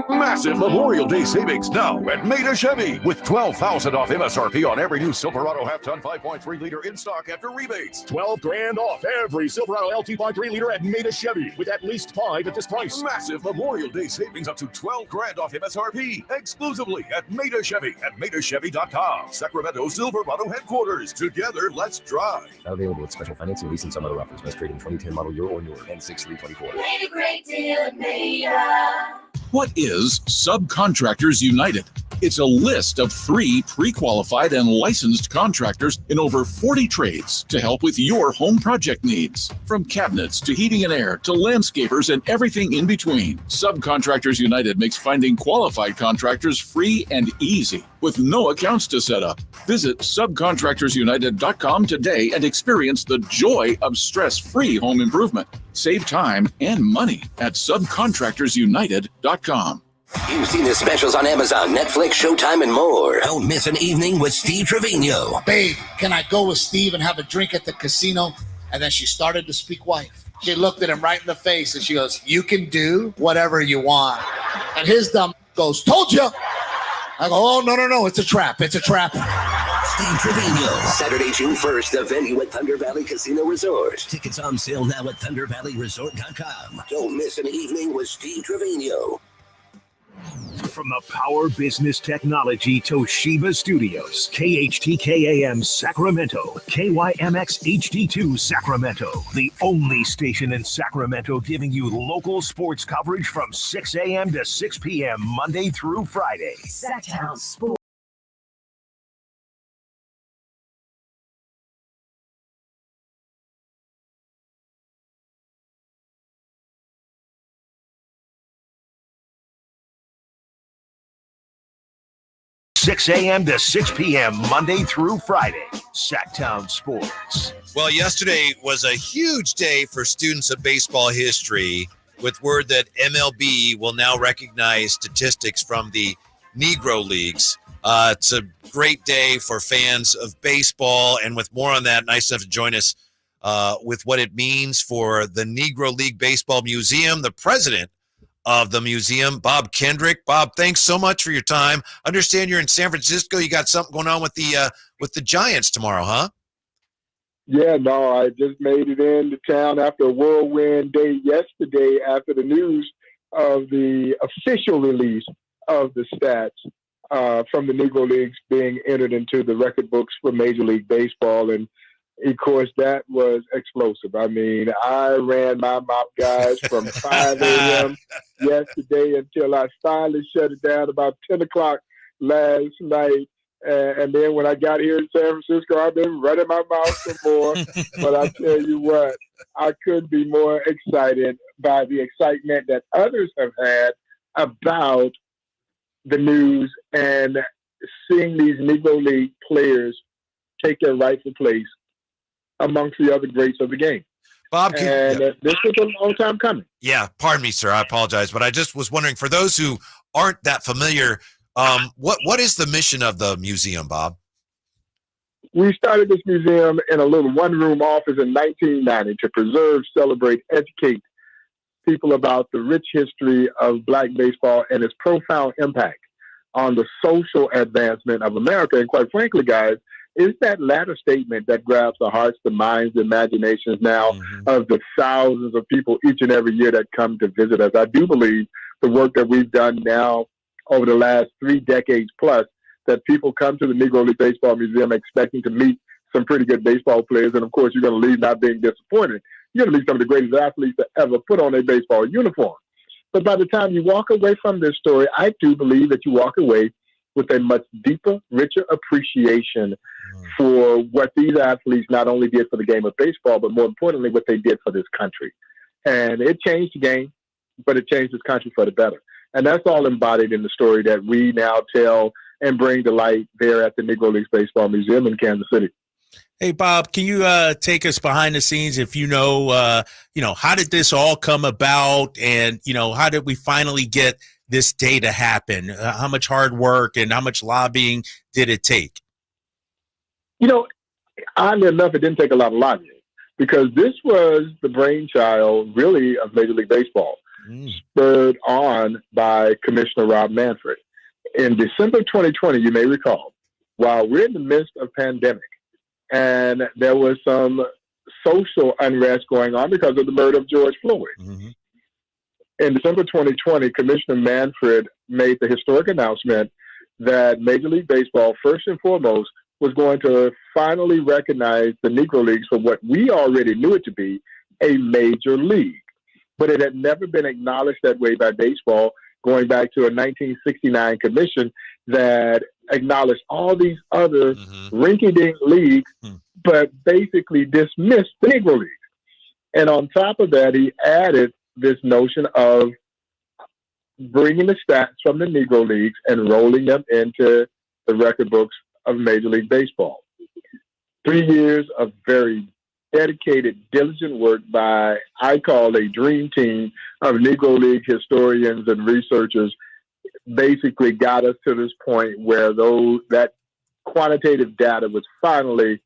Massive Memorial Day savings now at Maida Chevy with $12,000 off MSRP on every new Silverado half-ton 5.3 liter in stock after rebates. $12,000 off every Silverado LT 5.3 liter at Maida Chevy with at least 5 at this price. Massive Memorial Day savings up to $12,000 off MSRP exclusively at Maida Chevy at MaidaChevy.com. Sacramento Silverado headquarters. Together, let's drive. Not available with special financing, lease, and some other offers. Must trade in 2010 model year or newer. N6324. Made a great deal at Maida. What is Subcontractors United? It's a list of 3 pre-qualified and licensed contractors in over 40 trades to help with your home project needs. From cabinets to heating and air to landscapers and everything in between, Subcontractors United makes finding qualified contractors free and easy with no accounts to set up. Visit subcontractorsunited.com today and experience the joy of stress-free home improvement. Save time and money at subcontractorsunited.com. You've seen the specials on Amazon, Netflix, Showtime, and more. Don't miss an evening with Steve Trevino. Babe, can I go with Steve and have a drink at the casino? And then she started to speak wife. She looked at him right in the face and she goes, you can do whatever you want. And his dumb goes, told you. I go, oh, no, it's a trap. It's a trap. Steve Trevino, Saturday, June 1st, the venue at Thunder Valley Casino Resort. Tickets on sale now at ThunderValleyResort.com. Don't miss an evening with Steve Trevino. From the Power Business Technology Toshiba Studios, KHTKAM Sacramento, KYMX HD2 Sacramento, the only station in Sacramento giving you local sports coverage from 6 a.m. to 6 p.m. Monday through Friday. Sactown Sports. Six a.m. to 6 p.m. Monday through Friday. Sactown Sports. Well, yesterday was a huge day for students of baseball history with word that MLB will now recognize statistics from the Negro Leagues. It's a great day for fans of baseball, and with more on that, nice enough to join us with what it means for the Negro League Baseball Museum, the president of the museum, Bob Kendrick. Bob, thanks so much for your time. Understand you're in San Francisco. You got something going on with the Giants tomorrow, huh? Yeah, no, I just made it into town after a whirlwind day yesterday after the news of the official release of the stats from the Negro Leagues being entered into the record books for Major League Baseball. And of course, that was explosive. I mean, I ran my mouth, guys, from 5 a.m. yesterday until I finally shut it down about 10 o'clock last night. And then when I got here in San Francisco, I've been running my mouth some more. But I tell you what, I couldn't be more excited by the excitement that others have had about the news and seeing these Negro League players take their rightful place amongst the other greats of the game. Bob, this was a long time coming. Yeah, pardon me, sir. I apologize, but I just was wondering, for those who aren't that familiar, what is the mission of the museum, Bob? We started this museum in a little one-room office in 1990 to preserve, celebrate, educate people about the rich history of Black baseball and its profound impact on the social advancement of America. And quite frankly, guys, it's that latter statement that grabs the hearts, the minds, the imaginations now of the thousands of people each and every year that come to visit us. I do believe the work that we've done now over the last 3 decades plus, that people come to the Negro League Baseball Museum expecting to meet some pretty good baseball players. And of course, you're going to leave not being disappointed. You're going to be some of the greatest athletes to ever put on a baseball uniform. But by the time you walk away from this story, I do believe that you walk away with a much deeper, richer appreciation for what these athletes not only did for the game of baseball, but more importantly, what they did for this country. And it changed the game, but it changed this country for the better. And that's all embodied in the story that we now tell and bring to light there at the Negro Leagues Baseball Museum in Kansas City. Hey, Bob, can you take us behind the scenes if you know, how did this all come about and, how did we finally get this day to happen? How much hard work and how much lobbying did it take? Oddly enough, it didn't take a lot of lobbying because this was the brainchild, really, of Major League Baseball, spurred on by Commissioner Rob Manfred. In December 2020, you may recall, while we're in the midst of pandemic, and there was some social unrest going on because of the murder of George Floyd. Mm-hmm. In December 2020, Commissioner Manfred made the historic announcement that Major League Baseball, first and foremost, was going to finally recognize the Negro Leagues for what we already knew it to be, a major league. But it had never been acknowledged that way by baseball, going back to a 1969 commission that acknowledged all these other rinky-dink leagues, but basically dismissed the Negro Leagues. And on top of that, he added this notion of bringing the stats from the Negro Leagues and rolling them into the record books of Major League Baseball. 3 years of very dedicated, diligent work by, I call, a dream team of Negro League historians and researchers basically got us to this point where that quantitative data was finally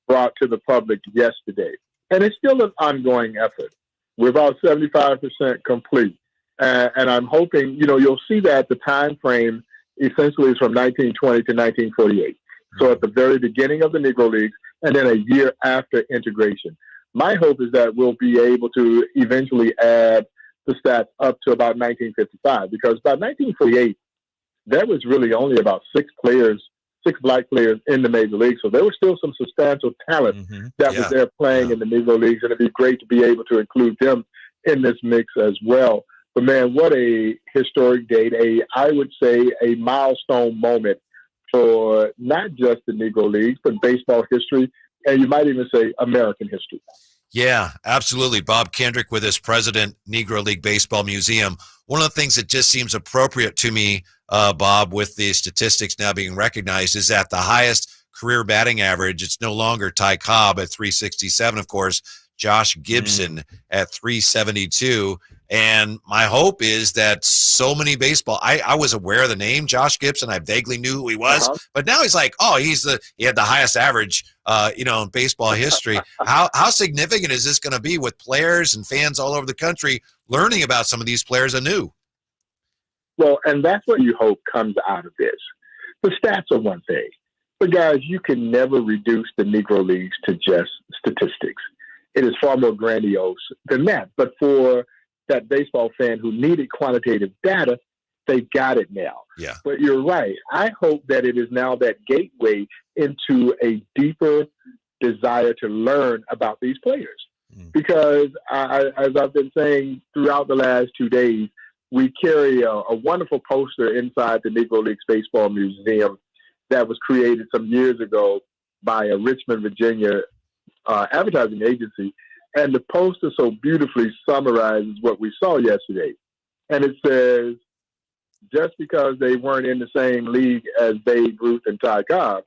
brought to the public yesterday. And it's still an ongoing effort. We're about 75% complete. And I'm hoping, you'll see that the time frame essentially is from 1920 to 1948. So at the very beginning of the Negro Leagues, and then a year after integration. My hope is that we'll be able to eventually add the stats up to about 1955, because by 1948, there was really only about six black players in the Major League. So there was still some substantial talent that was there playing in the Negro Leagues, and it'd be great to be able to include them in this mix as well. But man, what a historic date, I would say a milestone moment for not just the Negro Leagues, but baseball history, and you might even say American history. Yeah, absolutely. Bob Kendrick with us, President, Negro League Baseball Museum. One of the things that just seems appropriate to me, Bob, with the statistics now being recognized, is that the highest career batting average, it's no longer Ty Cobb at 367, of course, Josh Gibson at 372. And my hope is that so many baseball, I was aware of the name Josh Gibson. I vaguely knew who he was, but now he's like, oh, he had the highest average, in baseball history. How significant is this going to be with players and fans all over the country learning about some of these players anew? Well, and that's what you hope comes out of this. The stats are one thing, but guys, you can never reduce the Negro Leagues to just statistics. It is far more grandiose than that. But for that baseball fan who needed quantitative data, they got it now. Yeah. But you're right. I hope that it is now that gateway into a deeper desire to learn about these players. Because as I've been saying throughout the last 2 days, we carry a wonderful poster inside the Negro Leagues Baseball Museum that was created some years ago by a Richmond, Virginia advertising agency. And the poster so beautifully summarizes what we saw yesterday. And it says, just because they weren't in the same league as Babe Ruth and Ty Cobb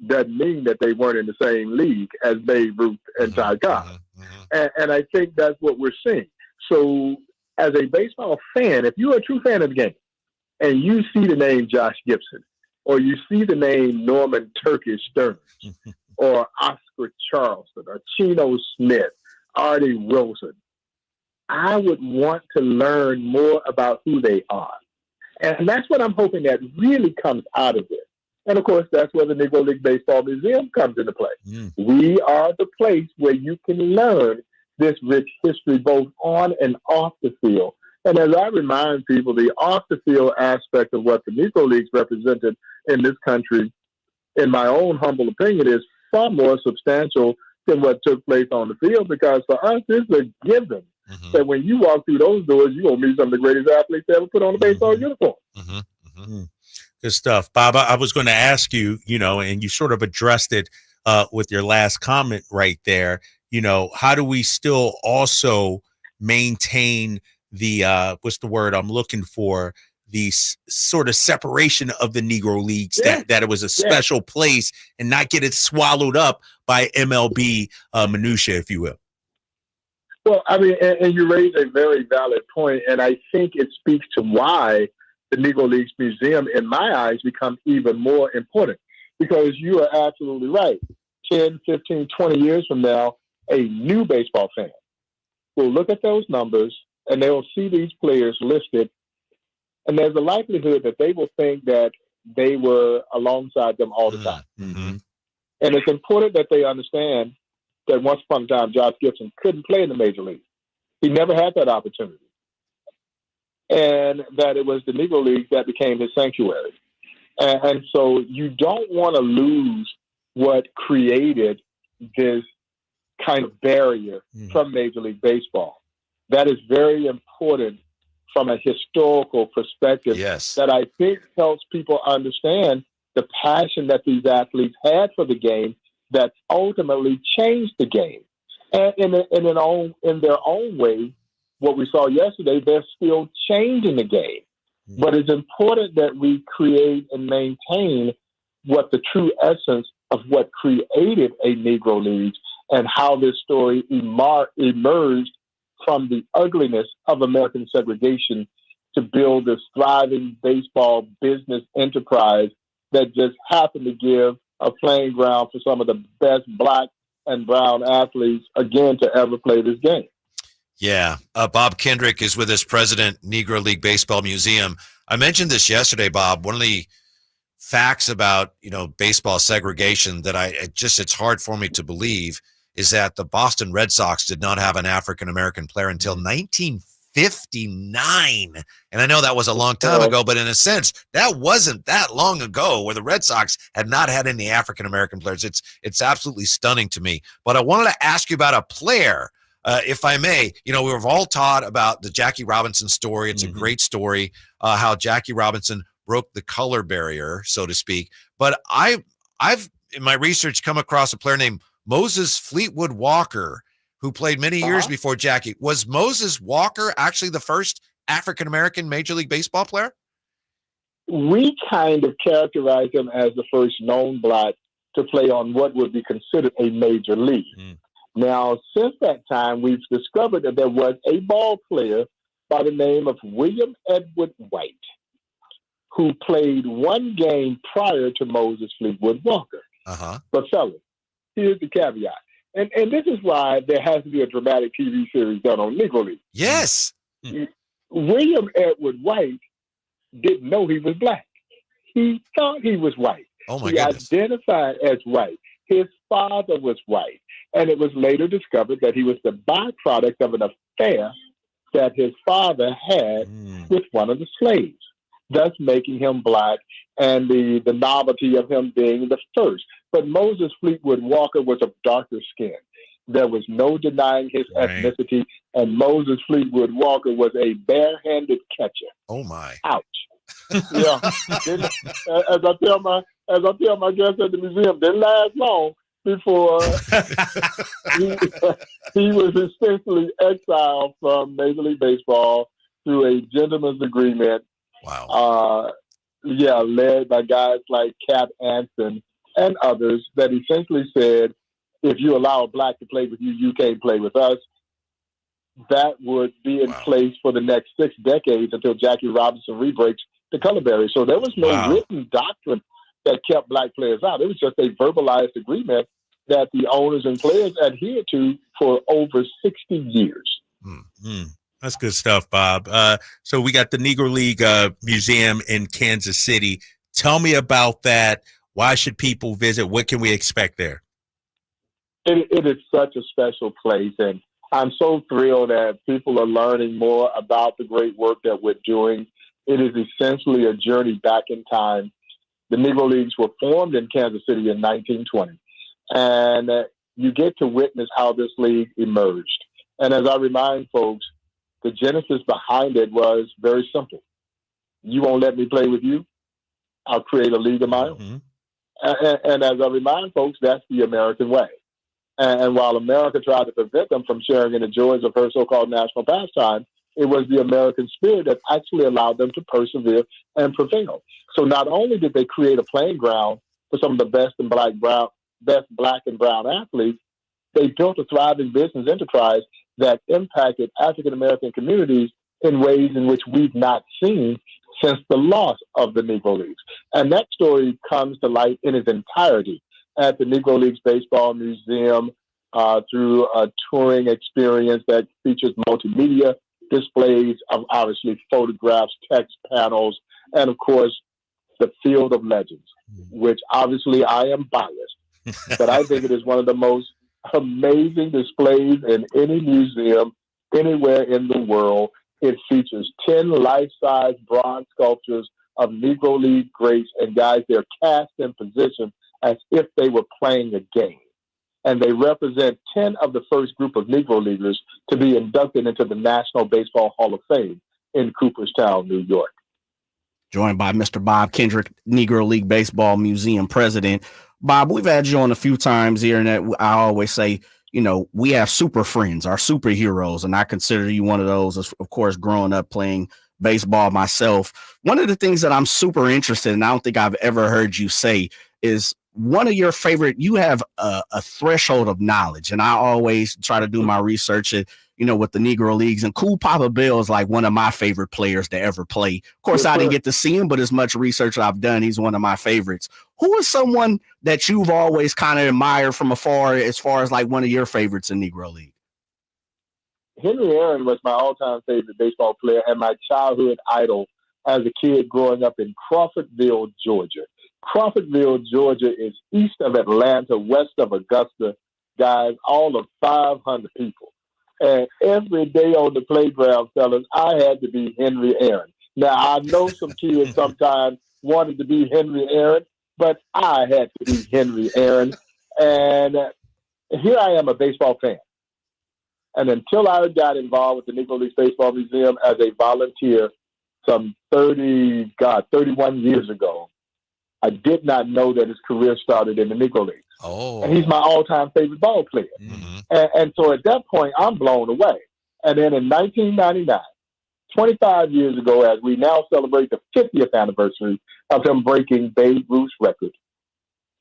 doesn't mean that they weren't in the same league as Babe Ruth and Ty Cobb. And I think that's what we're seeing. So as a baseball fan, if you're a true fan of the game and you see the name Josh Gibson, or you see the name Norman Turkish Stearns, or Oscar Charleston, or Chino Smith, Artie Wilson, I would want to learn more about who they are. And that's what I'm hoping that really comes out of this. And of course, that's where the Negro League Baseball Museum comes into play. We are the place where you can learn this rich history both on and off the field. And as I remind people, the off the field aspect of what the Negro Leagues represented in this country, in my own humble opinion, is far more substantial than what took place on the field, because for us, it's a given that when you walk through those doors, you're going to meet some of the greatest athletes ever put on a baseball uniform. Good stuff. Bob, I was going to ask you, and you sort of addressed it with your last comment right there, how do we still also maintain the, what's the word I'm looking for, the sort of separation of the Negro Leagues, that it was a special place and not get it swallowed up by MLB minutia, if you will. Well, I mean, and you raise a very valid point, and I think it speaks to why the Negro Leagues Museum, in my eyes, becomes even more important, because you are absolutely right. 10, 15, 20 years from now, a new baseball fan will look at those numbers and they'll see these players listed, and there's a likelihood that they will think that they were alongside them all the time. And it's important that they understand that once upon a time, Josh Gibson couldn't play in the major league. He never had that opportunity. And that it was the Negro League that became his sanctuary. And so you don't want to lose what created this kind of barrier from Major League Baseball. That is very important from a historical perspective that I think helps people understand the passion that these athletes had for the game that ultimately changed the game. And in their own way, what we saw yesterday, they're still changing the game. But it's important that we create and maintain what the true essence of what created a Negro League and how this story emerged from the ugliness of American segregation to build this thriving baseball business enterprise that just happened to give a playing ground for some of the best black and brown athletes, again, to ever play this game. Yeah. Bob Kendrick is with us, president, Negro League Baseball Museum. I mentioned this yesterday, Bob. One of the facts about, baseball segregation that it's hard for me to believe is that the Boston Red Sox did not have an African-American player until 1959. And I know that was a long time ago, but in a sense, that wasn't that long ago where the Red Sox had not had any African-American players. It's absolutely stunning to me. But I wanted to ask you about a player, if I may. We've all taught about the Jackie Robinson story. It's a great story, how Jackie Robinson broke the color barrier, so to speak. But I've, in my research, come across a player named Moses Fleetwood Walker, who played many years before Jackie. Was Moses Walker actually the first African-American Major League Baseball player? We kind of characterize him as the first known black to play on what would be considered a major league. Now, since that time, we've discovered that there was a ball player by the name of William Edward White, who played one game prior to Moses Fleetwood Walker. But fellas, here's the caveat. And this is why there has to be a dramatic TV series done on Negro League. Yes. William Edward White didn't know he was black. He thought he was white. Oh my he goodness. identified as white. His father was white. And it was later discovered that he was the byproduct of an affair that his father had with one of the slaves, thus making him black and the novelty of him being the first. But Moses Fleetwood Walker was of darker skin. There was no denying his ethnicity, and Moses Fleetwood Walker was a barehanded catcher. Oh my! Ouch! Yeah, as I tell my guests at the museum, didn't last long before he was essentially exiled from Major League Baseball through a gentleman's agreement. Wow! Led by guys like Cap Anson and others that essentially said, if you allow a black to play with you, you can't play with us. That would be in place for the next 6 decades until Jackie Robinson re-breaks the color barrier. So there was no written doctrine that kept black players out. It was just a verbalized agreement that the owners and players adhered to for over 60 years. That's good stuff, Bob. So we got the Negro League Museum in Kansas City. Tell me about that. Why should people visit? What can we expect there? It is such a special place, and I'm so thrilled that people are learning more about the great work that we're doing. It is essentially a journey back in time. The Negro Leagues were formed in Kansas City in 1920, and you get to witness how this league emerged. And as I remind folks, the genesis behind it was very simple. You won't let me play with you? I'll create a league of my own. And as I remind folks, that's the American way. And while America tried to prevent them from sharing in the joys of her so-called national pastime, it was the American spirit that actually allowed them to persevere and prevail. So not only did they create a playing ground for some of the best black and brown athletes, they built a thriving business enterprise that impacted African-American communities in ways in which we've not seen since the loss of the Negro Leagues. And that story comes to light in its entirety at the Negro Leagues Baseball Museum through a touring experience that features multimedia displays of obviously photographs, text panels, and of course, the Field of Legends, which obviously I am biased, but I think it is one of the most amazing displays in any museum anywhere in the world. It features 10 life-size bronze sculptures of Negro League greats and guys they're cast in position as if they were playing a game. And they represent 10 of the first group of Negro Leaguers to be inducted into the National Baseball Hall of Fame in Cooperstown, New York. Joined by Mr. Bob Kendrick, Negro League Baseball Museum president. Bob, we've had you on a few times here, and I always say, you know, we have super friends, our superheroes, and I consider you one of those, of course, growing up playing baseball myself. One of the things that I'm super interested in, I don't think I've ever heard you say, is one of your favorite, you have a threshold of knowledge, and I always try to do my research with the Negro Leagues, and Cool Papa Bell is like one of my favorite players to ever play. Of course, I didn't get to see him, but as much research I've done, he's one of my favorites. Who is someone that you've always kind of admired from afar as far as like one of your favorites in Negro League? Henry Aaron was my all-time favorite baseball player and my childhood idol as a kid growing up in Crawfordville, Georgia. Crawfordville, Georgia is east of Atlanta, west of Augusta, guys, all of 500 people. And every day on the playground, fellas, I had to be Henry Aaron. Now, I know some kids sometimes wanted to be Henry Aaron, but I had to be Henry Aaron. And here I am, a baseball fan. And until I got involved with the Negro Leagues Baseball Museum as a volunteer some 31 years ago, I did not know that his career started in the Negro Leagues. Oh. And he's my all-time favorite ball player. Mm-hmm. And so at that point, I'm blown away. And then in 1999, 25 years ago, as we now celebrate the 50th anniversary of him breaking Babe Ruth's record,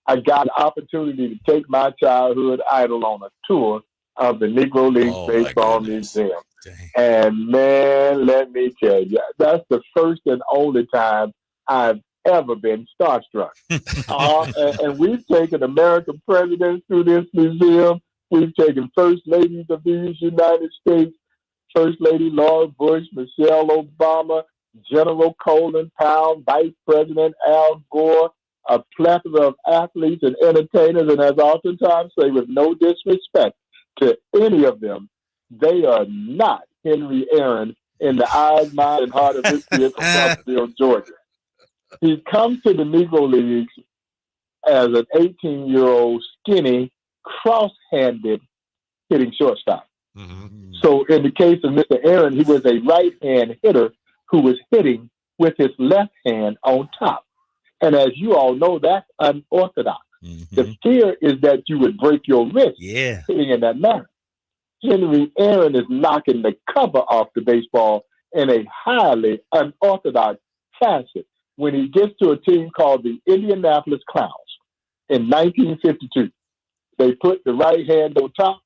I got an opportunity to take my childhood idol on a tour of the Negro Leagues Baseball Museum. Dang. And man, let me tell you, that's the first and only time I've ever been starstruck. And we've taken American presidents through this museum. We've taken first ladies of these United States, First Lady Laura Bush, Michelle Obama, General Colin Powell, Vice President Al Gore, a plethora of athletes and entertainers. And as I oftentimes say, with no disrespect to any of them, they are not Henry Aaron in the eyes, mind, and heart of this kid from Crawfordville, Georgia. He comes to the Negro Leagues as an 18-year-old, skinny, cross-handed hitting shortstop. Mm-hmm. So in the case of Mr. Aaron, he was a right-hand hitter who was hitting with his left hand on top. And as you all know, that's unorthodox. Mm-hmm. The fear is that you would break your wrist hitting in that manner. Henry Aaron is knocking the cover off the baseball in a highly unorthodox fashion when he gets to a team called the Indianapolis Clowns in 1952. They put the right hand on top,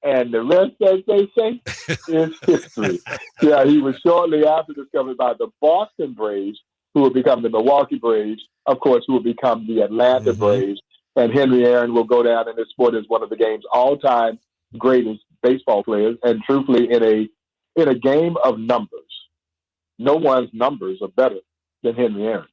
and the rest, as they say, is history. Yeah, he was shortly after discovered by the Boston Braves, who would become the Milwaukee Braves, of course, who would become the Atlanta Braves. And Henry Aaron will go down in this sport as one of the game's all-time greatest baseball players. And truthfully, in a game of numbers, no one's numbers are better than Henry Aaron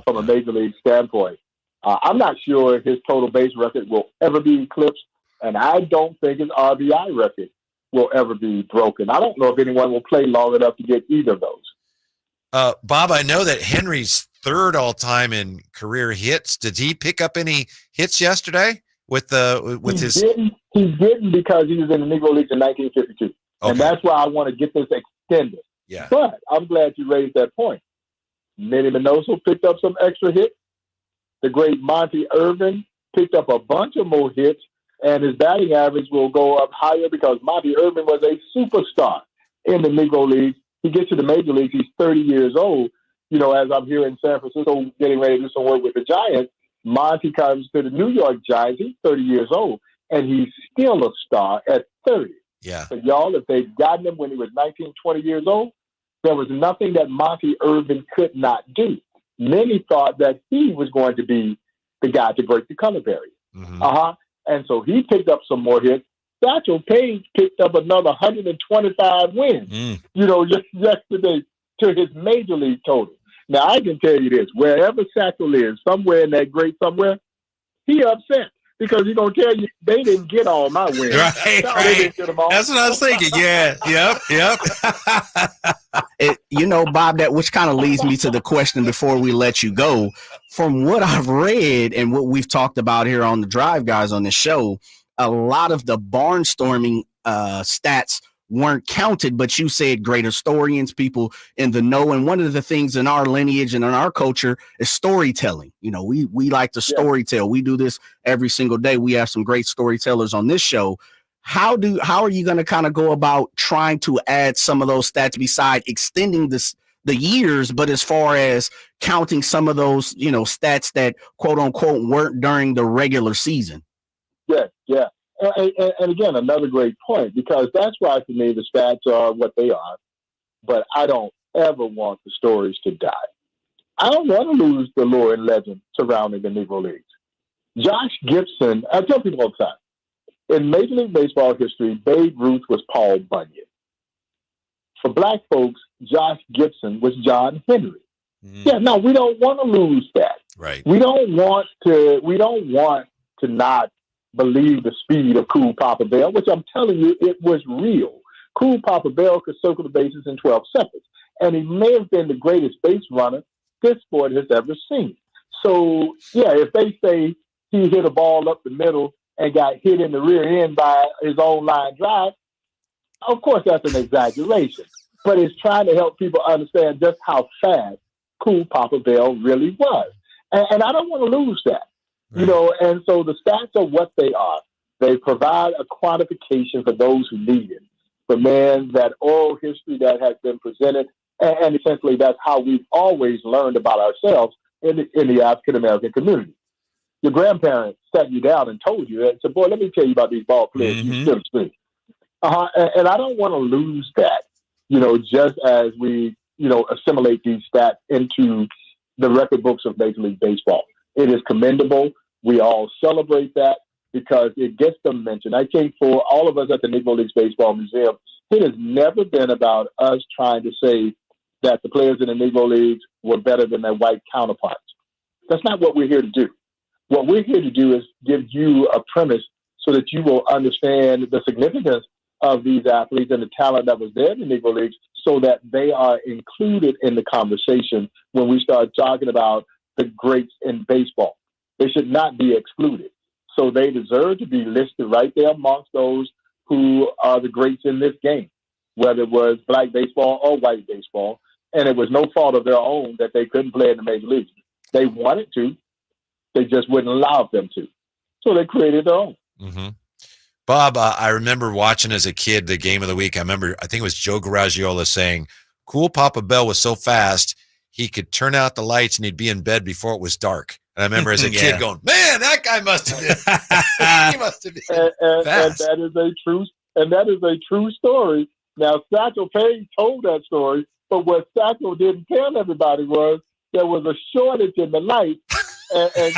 from a major league standpoint. I'm not sure his total base record will ever be eclipsed, and I don't think his RBI record will ever be broken. I don't know if anyone will play long enough to get either of those. Bob, I know that Henry's third all-time in career hits. Did he pick up any hits yesterday? with his? He didn't because he was in the Negro Leagues in 1952. Okay. And that's why I want to get this extended. Yeah. But I'm glad you raised that point. Manny Minoso picked up some extra hits. The great Monty Irvin picked up a bunch of more hits, and his batting average will go up higher because Monty Irvin was a superstar in the Negro Leagues. He gets to the major leagues, he's 30 years old. As I'm here in San Francisco getting ready to do some work with the Giants, Monty comes to the New York Giants. He's 30 years old, and he's still a star at 30. Yeah. So, y'all, if they'd gotten him when he was 19, 20 years old, there was nothing that Monty Irvin could not do. Many thought that he was going to be the guy to break the color barrier. Mm-hmm. And so he picked up some more hits. Satchel Paige picked up another 125 wins, just yesterday to his major league total. Now, I can tell you this, wherever Satchel is, somewhere in that great somewhere, he upset. Because he's going to tell you, they didn't get all my wins. Right. Didn't get them all. That's what I was thinking. Yeah. Yep. Bob, that which kind of leads me to the question before we let you go. From what I've read and what we've talked about here on the Drive Guys on the show, a lot of the barnstorming stats weren't counted, but you said great historians, people in the know. And one of the things in our lineage and in our culture is storytelling. We like to storytell. We do this every single day. We have some great storytellers on this show. How are you going to kind of go about trying to add some of those stats beside extending the years, but as far as counting some of those, stats that quote unquote weren't during the regular season? Yeah. And again, another great point, because that's why for me the stats are what they are. But I don't ever want the stories to die. I don't want to lose the lore and legend surrounding the Negro Leagues. Josh Gibson, I tell people all the time, in Major League Baseball history, Babe Ruth was Paul Bunyan. For black folks, Josh Gibson was John Henry. Yeah, no, we don't want to lose that. Right. We don't want to not believe the speed of Cool Papa Bell, which I'm telling you, it was real. Cool Papa Bell could circle the bases in 12 seconds, and he may have been the greatest base runner this sport has ever seen. So, yeah, if they say he hit a ball up the middle and got hit in the rear end by his own line drive, of course that's an exaggeration, but it's trying to help people understand just how fast Cool Papa Bell really was. And I don't want to lose that. And so the stats are what they are. They provide a quantification for those who need it. For man, that oral history that has been presented, and essentially that's how we've always learned about ourselves in the African American community. Your grandparents sat you down and told you and said, "Boy, let me tell you about these ball players you still speak." And I don't want to lose that. Just as we assimilate these stats into the record books of Major League Baseball. It is commendable. We all celebrate that because it gets them mentioned. I think for all of us at the Negro Leagues Baseball Museum, it has never been about us trying to say that the players in the Negro Leagues were better than their white counterparts. That's not what we're here to do. What we're here to do is give you a premise so that you will understand the significance of these athletes and the talent that was there in the Negro Leagues so that they are included in the conversation when we start talking about the greats in baseball. They should not be excluded. So they deserve to be listed right there amongst those who are the greats in this game, whether it was black baseball or white baseball. And it was no fault of their own that they couldn't play in the major leagues. They wanted to. They just wouldn't allow them to. So they created their own. Mm-hmm. Bob, I remember watching as a kid the game of the week. I think it was Joe Garagiola saying, Cool Papa Bell was so fast, he could turn out the lights and he'd be in bed before it was dark. And I remember as a kid going, man, that guy must have been, he must have been fast. And that is a true story. Now, Satchel Paige told that story, but what Satchel didn't tell everybody was there was a shortage in the lights. And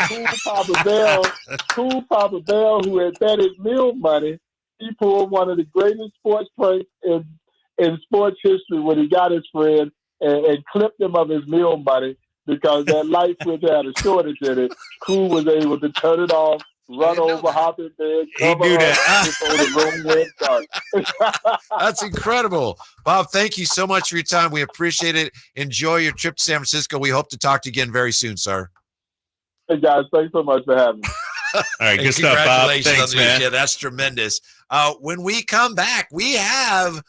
Cool Papa Bell, who had bet his meal money, he pulled one of the greatest sports pranks in sports history when he got his friend and clipped him of his meal money because that light switch had a shortage in it. Cool was able to turn it off, run over, hop in bed, cover up before the room went dark. That's incredible. Bob, thank you so much for your time. We appreciate it. Enjoy your trip to San Francisco. We hope to talk to you again very soon, sir. Hey, guys, thanks so much for having me. All right, And good stuff, Bob. congratulations Thanks, on the news. man. Yeah, that's tremendous. When we come back, we have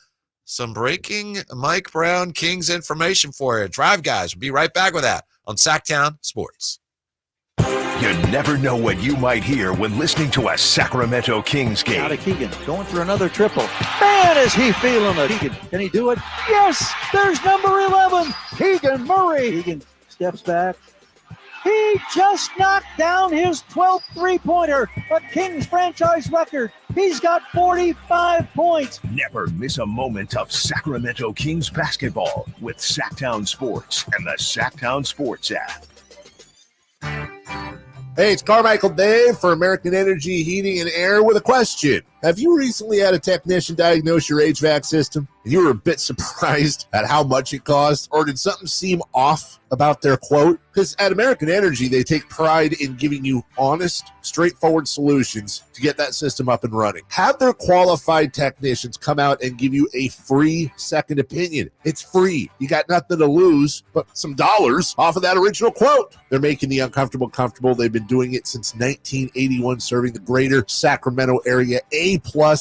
some breaking Mike Brown Kings information for you. Drive Guys. We'll be right back with that on Sactown Sports. You never know what you might hear when listening to a Sacramento Kings game. Out of Keegan, going for another triple. Man, is he feeling it. Keegan, can he do it? Yes, there's number 11, Keegan Murray. Keegan steps back. He just knocked down his 12th three-pointer, a Kings franchise record. He's got 45 points. Never miss a moment of Sacramento Kings basketball with Sactown Sports and the Sactown Sports app. Hey, it's Carmichael Dave for American Energy Heating and Air with a question. Have you recently had a technician diagnose your HVAC system and you were a bit surprised at how much it cost? Or did something seem off about their quote? Because at American Energy, they take pride in giving you honest, straightforward solutions to get that system up and running. Have their qualified technicians come out and give you a free second opinion. It's free. You got nothing to lose but some dollars off of that original quote. They're making the uncomfortable comfortable. They've been doing it since 1981, serving the greater Sacramento area. A+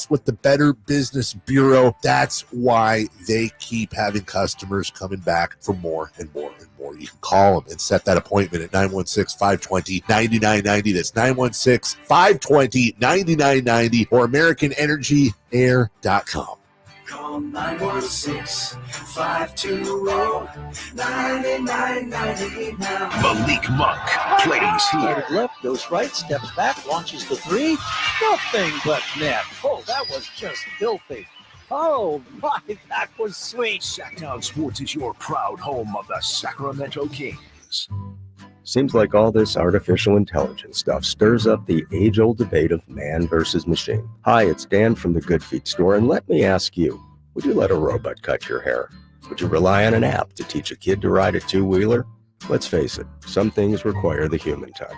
with the Better Business Bureau. That's why they keep having customers coming back for more and more and more. You can call them and set that appointment at 916-520-9990. That's 916-520-9990 or AmericanEnergyAir.com. Call 916-520-9990 now. Malik Monk plays here. Started left, goes right, steps back, launches the three. Nothing but net. Oh, that was just filthy. Oh, my, that was sweet. Sactown Sports is your proud home of the Sacramento Kings. Seems like all this artificial intelligence stuff stirs up the age-old debate of man versus machine. Hi, it's Dan from the Good Feet store, and let me ask you, would you let a robot cut your hair? Would you rely on an app to teach a kid to ride a two-wheeler? Let's face it, some things require the human touch.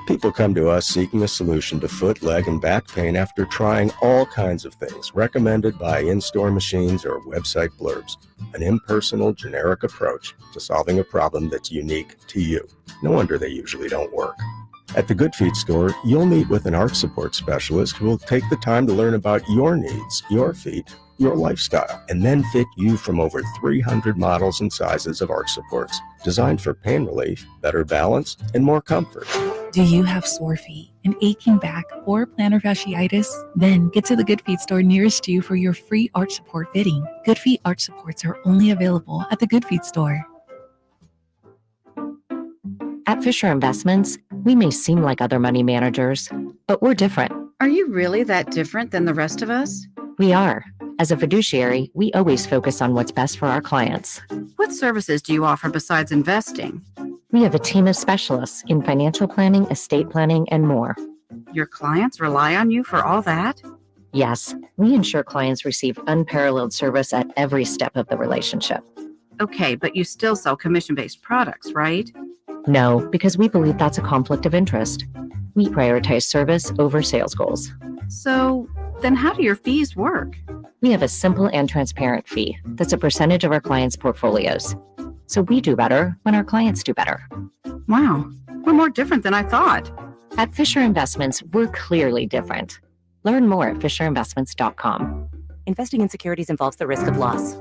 People come to us seeking a solution to foot, leg, and back pain after trying all kinds of things recommended by in-store machines or website blurbs. An impersonal, generic approach to solving a problem that's unique to you. No wonder they usually don't work. At the Good Feet store, you'll meet with an arch support specialist who will take the time to learn about your needs, your feet, your lifestyle, and then fit you from over 300 models and sizes of arch supports, designed for pain relief, better balance, and more comfort. Do you have sore feet, an aching back, or plantar fasciitis? Then get to the Good Feet store nearest you for your free arch support fitting. Good Feet arch supports are only available at the Good Feet store. At Fisher Investments, we may seem like other money managers, but we're different. Are you really that different than the rest of us? We are. As a fiduciary, we always focus on what's best for our clients. What services do you offer besides investing? We have a team of specialists in financial planning, estate planning, and more. Your clients rely on you for all that? Yes, we ensure clients receive unparalleled service at every step of the relationship. Okay, but you still sell commission-based products, right? No, because we believe that's a conflict of interest. We prioritize service over sales goals. So then how do your fees work? We have a simple and transparent fee that's a percentage of our clients' portfolios. So we do better when our clients do better. Wow, we're more different than I thought. At Fisher Investments, we're clearly different. Learn more at FisherInvestments.com. Investing in securities involves the risk of loss.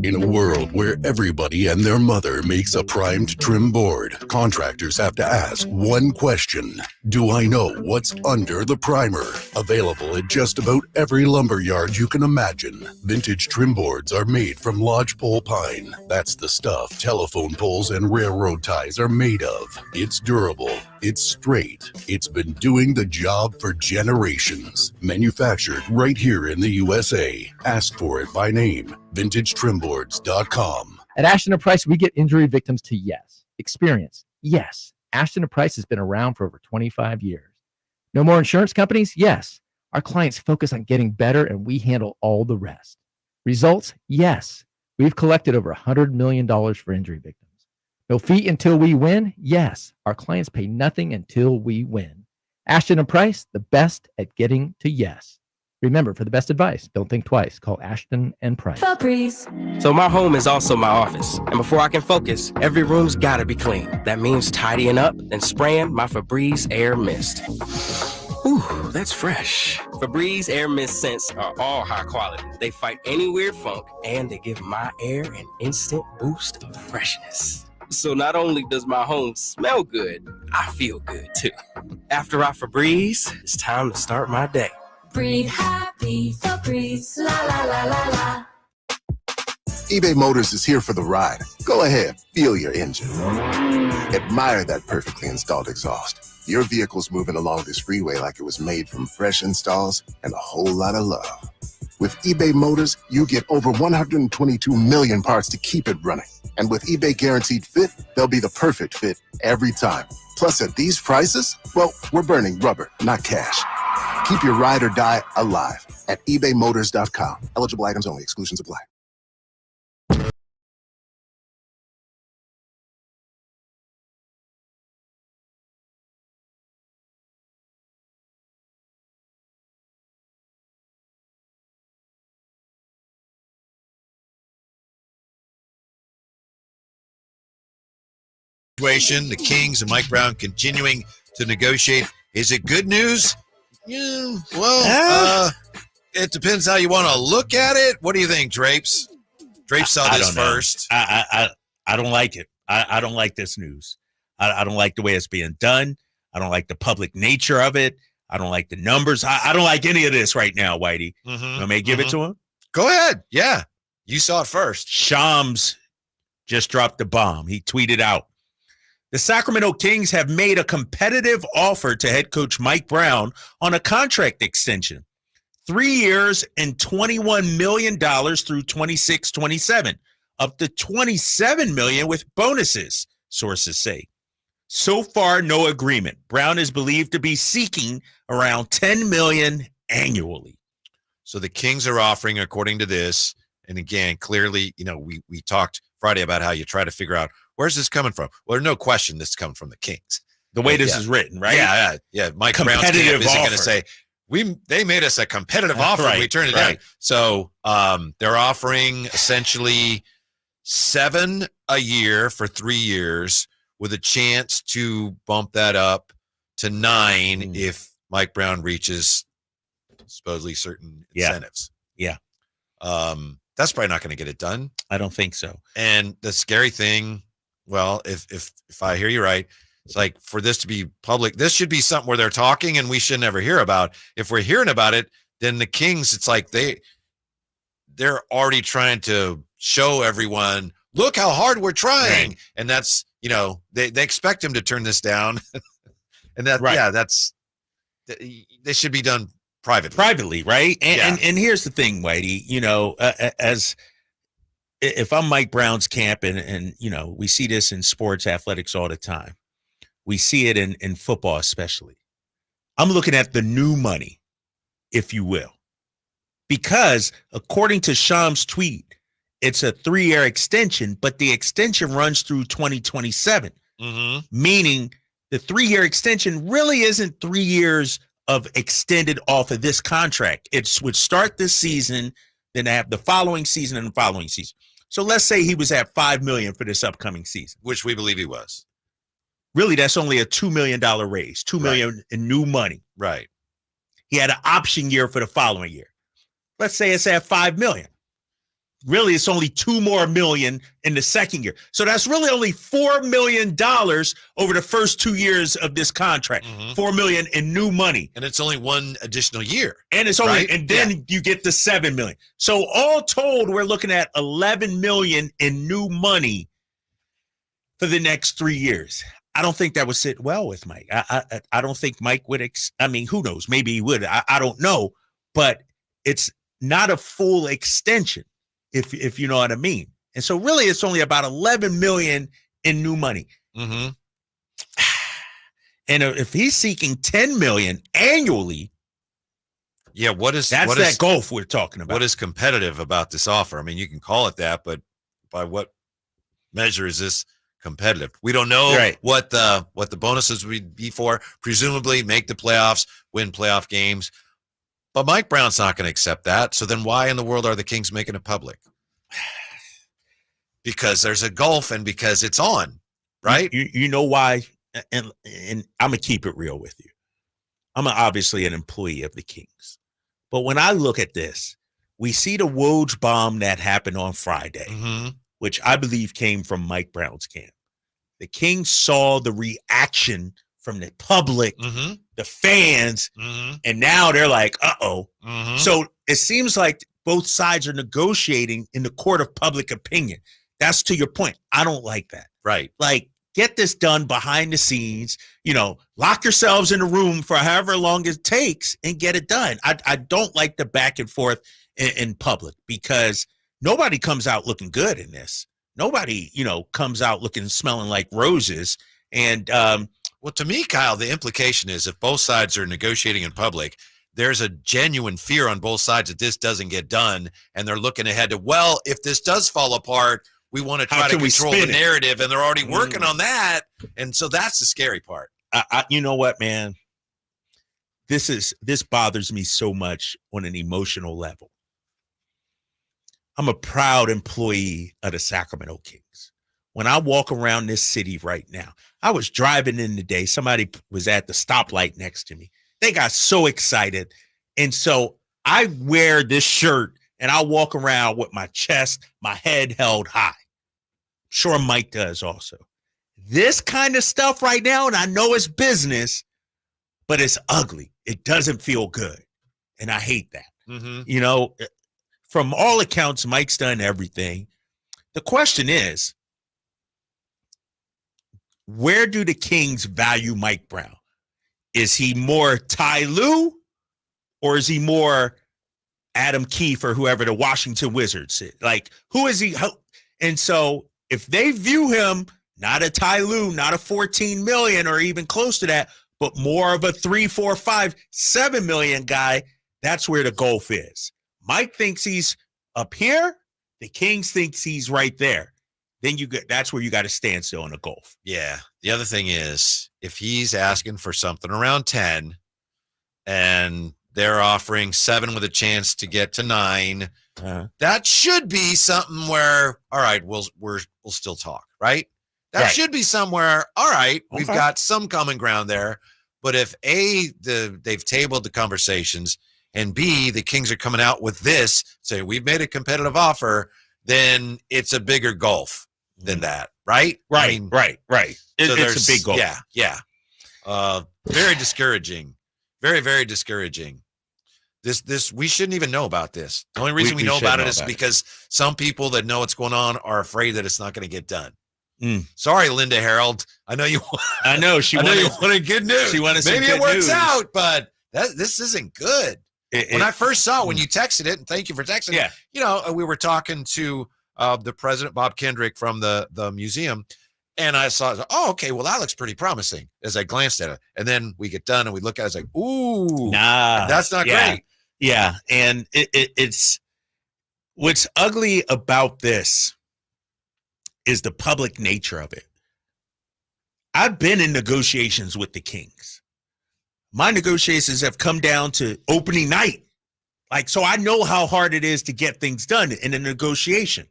In a world where everybody and their mother makes a primed trim board, contractors have to ask one question. Do I know what's under the primer? Available at just about every lumber yard you can imagine. Vintage trim boards are made from lodgepole pine. That's the stuff telephone poles and railroad ties are made of. It's durable. It's straight. It's been doing the job for generations. Manufactured right here in the USA. Ask for it by name. VintageTrimboards.com. At Ashton & Price, we get injury victims to yes. Experience, yes. Ashton & Price has been around for over 25 years. No more insurance companies? Yes. Our clients focus on getting better, and we handle all the rest. Results? Yes. We've collected over $100 million for injury victims. No fee until we win? Yes. Our clients pay nothing until we win. Ashton & Price, the best at getting to yes. Remember, for the best advice, don't think twice. Call Ashton and Price. Febreze. So my home is also my office. And before I can focus, every room's gotta be clean. That means tidying up and spraying my Febreze Air Mist. Ooh, that's fresh. Febreze Air Mist scents are all high quality. They fight any weird funk, and they give my air an instant boost of freshness. So not only does my home smell good, I feel good too. After I Febreze, it's time to start my day. Breathe happy, Febreze, la la la la la. eBay Motors is here for the ride. Go ahead, feel your engine. Admire that perfectly installed exhaust. Your vehicle's moving along this freeway like it was made from fresh installs and a whole lot of love. With eBay Motors, you get over 122 million parts to keep it running. And with eBay Guaranteed Fit, they'll be the perfect fit every time. Plus, at these prices, well, we're burning rubber, not cash. Keep your ride or die alive at ebaymotors.com. Eligible items only. Exclusions apply. The Kings and Mike Brown continuing to negotiate. Is it good news? Yeah, well, it depends how you want to look at it. What do you think, Drapes? Drapes saw this first. I don't like it. I don't like this news. I don't like the way it's being done. I don't like the public nature of it. I don't like the numbers. I don't like any of this right now, Whitey. I may give it to him. Go ahead. Yeah, you saw it first. Shams just dropped the bomb. He tweeted out, the Sacramento Kings have made a competitive offer to head coach Mike Brown on a contract extension. 3 years and $21 million through 26-27, up to $27 million with bonuses, sources say. So far, no agreement. Brown is believed to be seeking around $10 million annually. So the Kings are offering, according to this, and again, clearly, we talked Friday about how you try to figure out, where's this coming from? Well, there's no question this is coming from the Kings. The way this is written, right? Yeah. Mike Brown's camp isn't going to say, they made us a competitive offer and we turned it down. So they're offering essentially $7 a year for 3 years with a chance to bump that up to $9 if Mike Brown reaches supposedly certain incentives. Yeah. That's probably not going to get it done. I don't think so. And the scary thing, well, if I hear you right, it's like for this to be public, this should be something where they're talking and we should never hear about. If we're hearing about it, then the Kings, it's like they're already trying to show everyone, look how hard we're trying. Right. And that's, they expect him to turn this down. And that's they should be done privately, right? And here's the thing, Whitey, as if I'm Mike Brown's camp and we see this in sports athletics all the time. We see it in football especially. I'm looking at the new money, if you will, because according to Shams' tweet, it's a 3-year extension, but the extension runs through 2027, meaning the 3-year extension really isn't 3 years of extended off of this contract. It would start this season, then have the following season and the following season. So let's say he was at $5 million for this upcoming season, which we believe he was. Really, that's only a $2 million raise, $2 million in new money. Right. He had an option year for the following year. Let's say it's at $5 million. Really, it's only $2 more million in the second year. So that's really only $4 million over the first 2 years of this contract. $4 million in new money. And it's only one additional year. And it's only, and then you get the $7 million. So all told, we're looking at $11 million in new money for the next 3 years. I don't think that would sit well with Mike. I don't think Mike would. Who knows? Maybe he would. I don't know. But it's not a full extension, if you know what I mean. And so really, it's only about $11 million in new money. And if he's seeking $10 million annually, that's that gulf we're talking about. What is competitive about this offer? I mean, you can call it that, but by what measure is this competitive? We don't know what the bonuses would be for. Presumably make the playoffs, win playoff games. But Mike Brown's not going to accept that. So then why in the world are the Kings making it public? Because there's a gulf and because it's on, right? You know why? And I'm going to keep it real with you. I'm obviously an employee of the Kings. But when I look at this, we see the Woj bomb that happened on Friday, which I believe came from Mike Brown's camp. The Kings saw the reaction from the public, the fans, and now they're like, uh-oh. So it seems like both sides are negotiating in the court of public opinion. That's to your point. I don't like that. Right. Like, get this done behind the scenes, lock yourselves in a room for however long it takes and get it done. I don't like the back and forth in public because nobody comes out looking good in this. Nobody, comes out smelling like roses. And, well, to me, Kyle, the implication is if both sides are negotiating in public, there's a genuine fear on both sides that this doesn't get done. And they're looking ahead to, well, if this does fall apart, we want to try to control the narrative, and they're already working on that. And so that's the scary part. You know what, man? This bothers me so much on an emotional level. I'm a proud employee of the Sacramento Kings. When I walk around this city right now, I was driving in today. Somebody was at the stoplight next to me. They got so excited. And so I wear this shirt and I walk around with my chest, my head held high. Sure, Mike does also. This kind of stuff right now, and I know it's business, but it's ugly. It doesn't feel good. And I hate that. From all accounts, Mike's done everything. The question is, where do the Kings value Mike Brown? Is he more Ty Lue or is he more Adam Keefe or whoever the Washington Wizards is? Like, who is he? And so if they view him not a Ty Lue, not a $14 million or even close to that, but more of a $3, $4, $5, $7 million guy, that's where the gulf is. Mike thinks he's up here. The Kings thinks he's right there. Then that's where you got to stand still in the gulf. Yeah. The other thing is, if he's asking for something around 10 and they're offering 7 with a chance to get to 9, that should be something where, all right, we'll still talk, right? That should be somewhere, all right, we've got some common ground there. But if they've tabled the conversations, and B, the Kings are coming out with this, saying we've made a competitive offer, then it's a bigger gulf than that, right? Right. So it's a big gulf. Yeah. Very discouraging. Very, very discouraging. This we shouldn't even know about this. The only reason we know about it is because some people that know what's going on are afraid that it's not going to get done. Sorry, Linda Harold. I know you. I know you wanted good news. She wanted some Maybe good it works news. out, but this isn't good. When I first saw it, when you texted it, and thank you for texting it, we were talking to the president, Bob Kendrick, from the museum, and I saw, oh, okay, well, that looks pretty promising as I glanced at it. And then we get done and we look at it, it's like, ooh, that's not great. Yeah, and it's what's ugly about this is the public nature of it. I've been in negotiations with the Kings. My negotiations have come down to opening night. So I know how hard it is to get things done in a negotiation.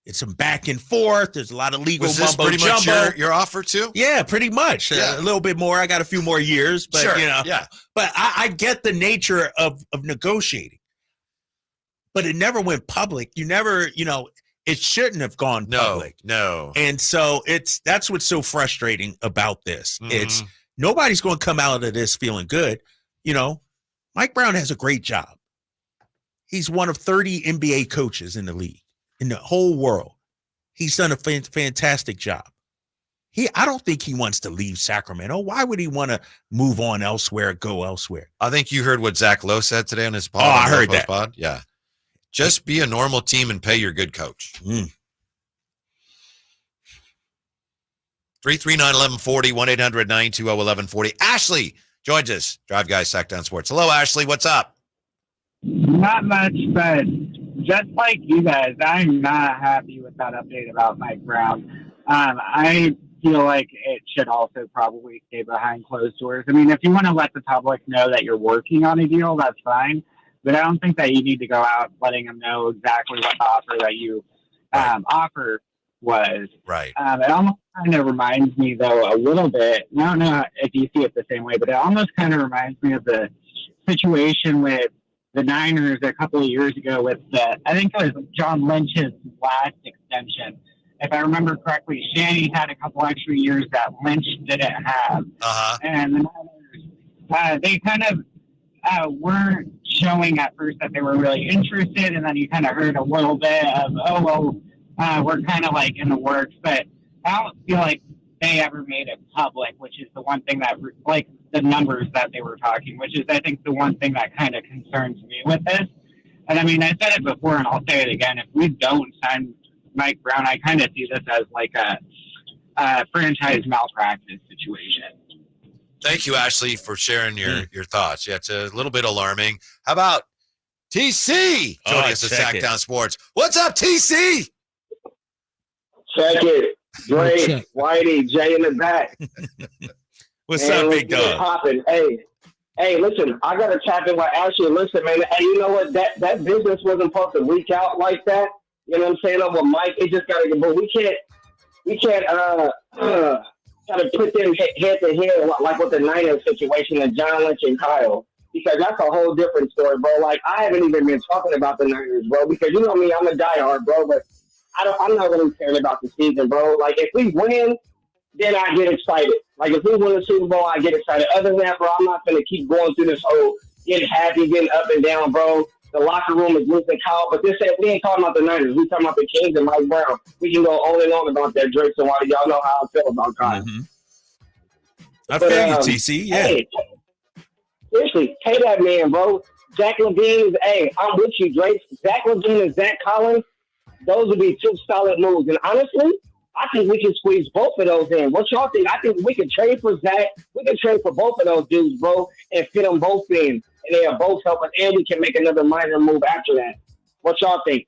It's some back and forth. There's a lot of legal Was this mumbo pretty much jumbo. your offer too? Yeah, pretty much. Yeah. A little bit more. I got a few more years, but But I get the nature of negotiating. But it never went public. You never, it shouldn't have gone public. No. And so that's what's so frustrating about this. It's nobody's going to come out of this feeling good. Mike Brown has a great job. He's one of 30 NBA coaches in the league, in the whole world. He's done a fantastic job. I don't think he wants to leave Sacramento. Why would he want to move on elsewhere, go elsewhere? I think you heard what Zach Lowe said today on his pod. Oh, I heard that. Pod. Yeah. Just be a normal team and pay your good coach. 339-1140, 1-800-920-1140. Ashley joins us. Drive Guys, Sactown Sports. Hello, Ashley. What's up? Not much, but just like you guys, I'm not happy with that update about Mike Brown. I feel like it should also probably stay behind closed doors. I mean, if you want to let the public know that you're working on a deal, that's fine. but I don't think that you need to go out letting them know exactly what the offer that you offer was. Right. It almost kind of reminds me, though, a little bit. I don't know if you see it the same way, but it almost kind of reminds me of the situation with the Niners a couple of years ago with I think it was John Lynch's last extension. If I remember correctly, Shanny had a couple extra years that Lynch didn't have. And the Niners, they kind of weren't showing at first that they were really interested, and then you kind of heard a little bit of, we're kind of like in the works, but I don't feel like they ever made it public, which is the one thing that, like the numbers that they were talking, which is, I think, the one thing that kind of concerns me with this. And I mean, I said it before and I'll say it again. If we don't sign Mike Brown, I kind of see this as like a franchise malpractice situation. Thank you, Ashley, for sharing your thoughts. Yeah, it's a little bit alarming. How about TC joining us at Sactown Sports? What's up, TC? Check it. Drake, Whitey, Jay in the back. What's up, big dog? Popping. Hey, listen, I got to tap in with Ashley. Listen, man, hey, you know what? That business wasn't supposed to leak out like that. You know what I'm saying? Over Mike, it just got to get, but we can't try to put them head to head like with the Niners situation and John Lynch and Kyle, because that's a whole different story, bro. Like, I haven't even been talking about the Niners, bro, because you know me, I'm a diehard, bro, but I'm not really caring about the season, bro. Like, if we win, then I get excited. Like, if we win the Super Bowl, I get excited. Other than that, bro, I'm not going to keep going through this whole getting happy, getting up and down, bro. The locker room is losing Kyle, but we ain't talking about the Niners. We talking about the Kings and Mike Brown. We can go on and on about that. Drake, so why do y'all know how I feel about Kyle? Mm-hmm. I feel you, TC. Yeah. Hey, seriously, pay that man, bro. Zach LaVine, I'm with you, Drake. Zach LaVine and Zach Collins, those would be two solid moves. And honestly, I think we can squeeze both of those in. What y'all think? I think we can trade for Zach. We can trade for both of those dudes, bro, and fit them both in. And they'll both help us, and we can make another minor move after that. What y'all think?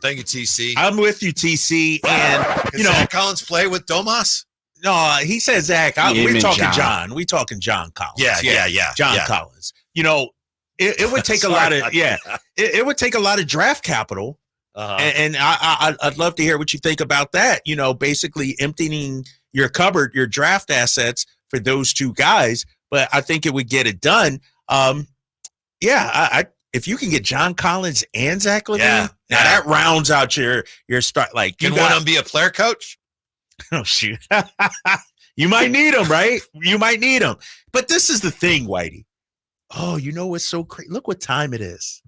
Thank you, TC. I'm with you, TC. And, you know, Zach Collins play with Domas? No, he said Zach. We're talking John. We're talking John Collins. Yeah. John Collins. You know, it would take a lot of it would take a lot of draft capital. And I'd love to hear what you think about that. You know, basically emptying your cupboard, your draft assets for those two guys. But I think it would get it done. If you can get John Collins and Zach LaVine, now that rounds out your start. Like, can one of them be a player coach? Oh, shoot. You might need him, right? You might need him. But this is the thing, Whitey. Oh, you know what's so crazy? Look what time it is.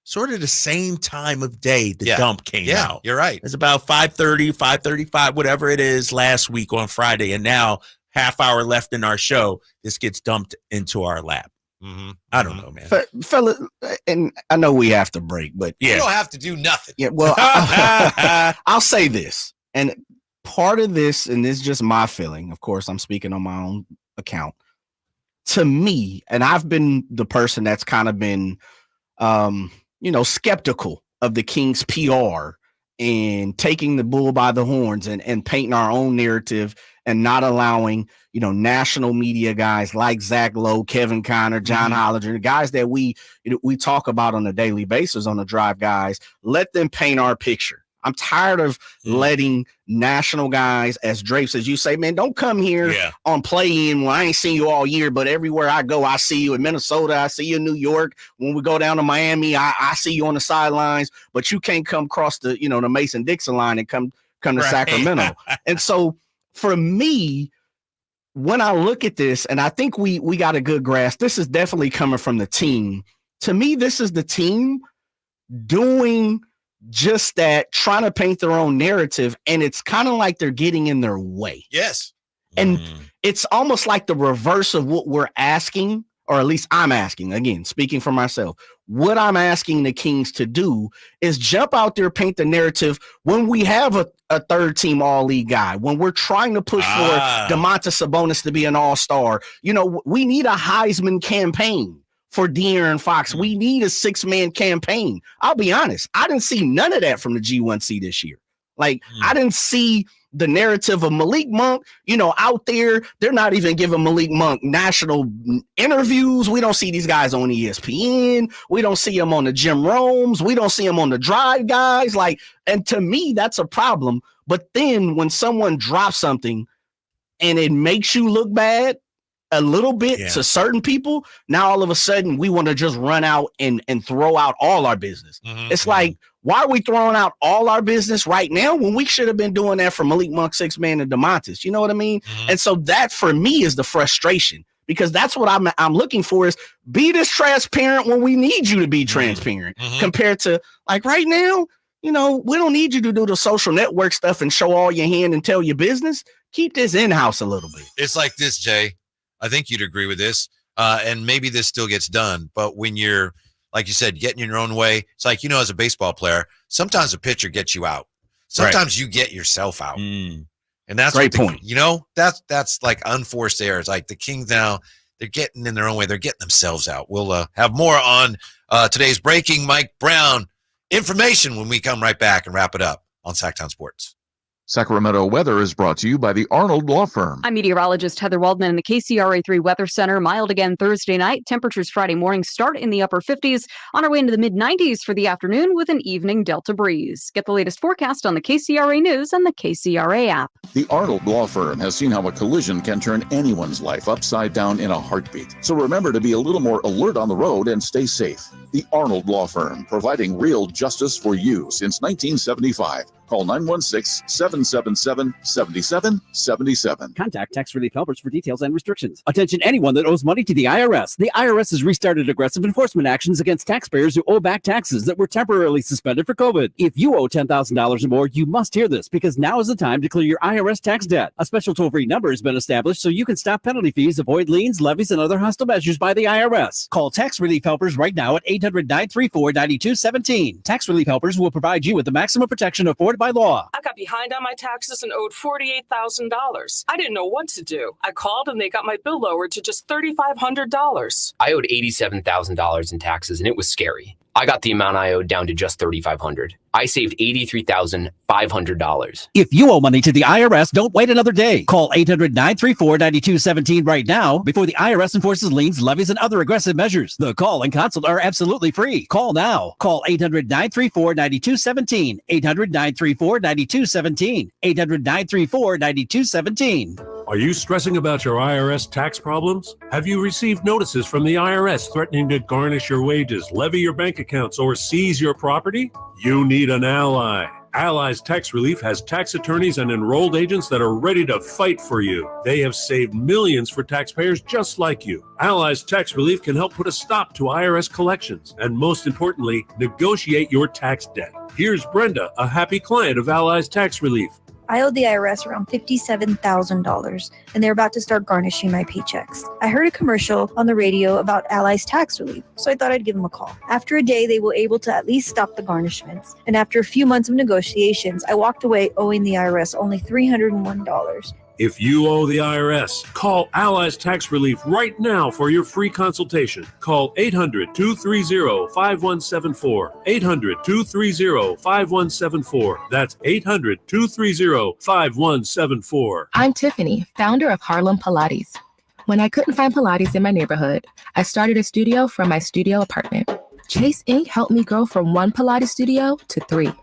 Sort of the same time of day the dump came out. You're right. It's about 5:30, 5:35, whatever it is last week on Friday. And now, half hour left in our show, this gets dumped into our lap. Mm-hmm. I don't know, man. Fella, and I know we have to break, but you don't have to do nothing. Yeah, well, I'll say this. And part of this, and this is just my feeling, of course, I'm speaking on my own account. To me, and I've been the person that's kind of been, skeptical of the Kings PR and taking the bull by the horns and painting our own narrative and not allowing, national media guys like Zach Lowe, Kevin Conner, John Hollinger, the guys that we talk about on a daily basis on the Drive guys, let them paint our picture. I'm tired of letting national guys, as Drake says, you say, man, don't come here on play-in. Well, I ain't seen you all year, but everywhere I go, I see you in Minnesota. I see you in New York. When we go down to Miami, I see you on the sidelines, but you can't come across the, the Mason-Dixon line and come to Sacramento. And so for me, when I look at this, and I think we got a good grasp, this is definitely coming from the team. To me, this is the team doing just that, trying to paint their own narrative, and it's kind of like they're getting in their way. Yes. And it's almost like the reverse of what we're asking, or at least I'm asking, again, speaking for myself, what I'm asking the Kings to do is jump out there, paint the narrative when we have a third team all-league guy, when we're trying to push for Domantas Sabonis to be an all-star. We need a Heisman campaign for De'Aaron Fox. We need a 6-man campaign. I'll be honest. I didn't see none of that from the G1C this year. Like, I didn't see the narrative of Malik Monk, out there. They're not even giving Malik Monk national interviews. We don't see these guys on ESPN. We don't see them on the Jim Romes. We don't see them on the Drive Guys. And to me, that's a problem. But then when someone drops something and it makes you look bad a little bit to certain people, now all of a sudden we want to just run out and throw out all our business. It's like, why are we throwing out all our business right now when we should have been doing that for Malik Monk, 6-man, and DeMontis? You know what I mean? And so that for me is the frustration, because that's what I'm looking for, is be this transparent when we need you to be transparent, compared to right now, we don't need you to do the social network stuff and show all your hand and tell your business. Keep this in-house a little bit. It's like this, Jay. I think you'd agree with this, and maybe this still gets done. But when you're, like you said, getting in your own way, it's like, as a baseball player, sometimes a pitcher gets you out. Sometimes you get yourself out. And that's great point. That's like unforced errors. Like the Kings now, they're getting in their own way. They're getting themselves out. We'll have more on today's Breaking Mike Brown information when we come right back and wrap it up on Sactown Sports. Sacramento weather is brought to you by the Arnold Law Firm. I'm meteorologist Heather Waldman in the KCRA3 Weather Center. Mild again Thursday night. Temperatures Friday morning start in the upper 50s, on our way into the mid-90s for the afternoon with an evening Delta breeze. Get the latest forecast on the KCRA News and the KCRA app. The Arnold Law Firm has seen how a collision can turn anyone's life upside down in a heartbeat. So remember to be a little more alert on the road and stay safe. The Arnold Law Firm, providing real justice for you since 1975. Call 916-777-7777. Contact Tax Relief Helpers for details and restrictions. Attention anyone that owes money to the IRS. The IRS has restarted aggressive enforcement actions against taxpayers who owe back taxes that were temporarily suspended for COVID. If you owe $10,000 or more, you must hear this, because now is the time to clear your IRS tax debt. A special toll-free number has been established so you can stop penalty fees, avoid liens, levies, and other hostile measures by the IRS. Call Tax Relief Helpers right now at 800-934-9217. Tax Relief Helpers will provide you with the maximum protection afforded by law. I got behind on my taxes and owed $48,000. I didn't know what to do. I called and they got my bill lowered to just $3,500. I owed $87,000 in taxes and it was scary. I got the amount I owed down to just $3,500. I saved $83,500. If you owe money to the IRS, don't wait another day. Call 800-934-9217 right now before the IRS enforces liens, levies, and other aggressive measures. The call and consult are absolutely free. Call now. Call 800-934-9217. 800-934-9217. 800-934-9217. Are you stressing about your IRS tax problems? Have you received notices from the IRS threatening to garnish your wages, levy your bank accounts, or seize your property? You need an ally. Allies Tax Relief has tax attorneys and enrolled agents that are ready to fight for you. They have saved millions for taxpayers just like you. Allies Tax Relief can help put a stop to IRS collections and, most importantly, negotiate your tax debt. Here's Brenda, a happy client of Allies Tax Relief. I owed the IRS around $57,000, and they're about to start garnishing my paychecks. I heard a commercial on the radio about Allies Tax Relief, so I thought I'd give them a call. After a day, they were able to at least stop the garnishments, and after a few months of negotiations, I walked away owing the IRS only $301. If you owe the IRS, call Allies Tax Relief right now for your free consultation. Call 800-230-5174. 800-230-5174. That's 800-230-5174. I'm Tiffany, founder of Harlem Pilates. When I couldn't find Pilates in my neighborhood, I started a studio from my studio apartment. Chase Inc. helped me grow from one Pilates studio to 3.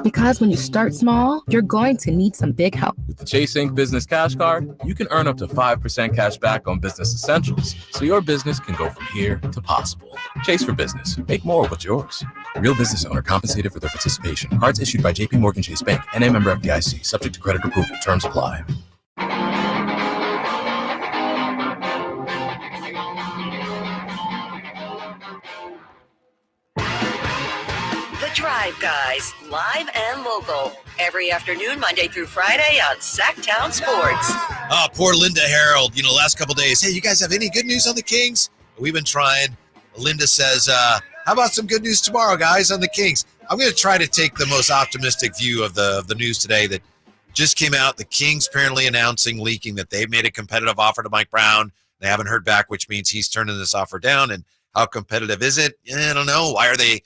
Because when you start small, you're going to need some big help. With the Chase Inc. Business Cash Card, you can earn up to 5% cash back on business essentials, so your business can go from here to possible. Chase for business. Make more what's yours. Real business owner compensated for their participation. Cards issued by J.P. Morgan Chase Bank, N.A. member FDIC. Subject to credit approval. Terms apply. Drive Guys, live and local, every afternoon, Monday through Friday on Sactown Sports. Oh, poor Linda Harold. Last couple days, hey, you guys have any good news on the Kings? We've been trying. Linda says, how about some good news tomorrow, guys, on the Kings? I'm going to try to take the most optimistic view of the news today that just came out. The Kings apparently leaking that they've made a competitive offer to Mike Brown. They haven't heard back, which means he's turning this offer down. And how competitive is it? I don't know. Why are they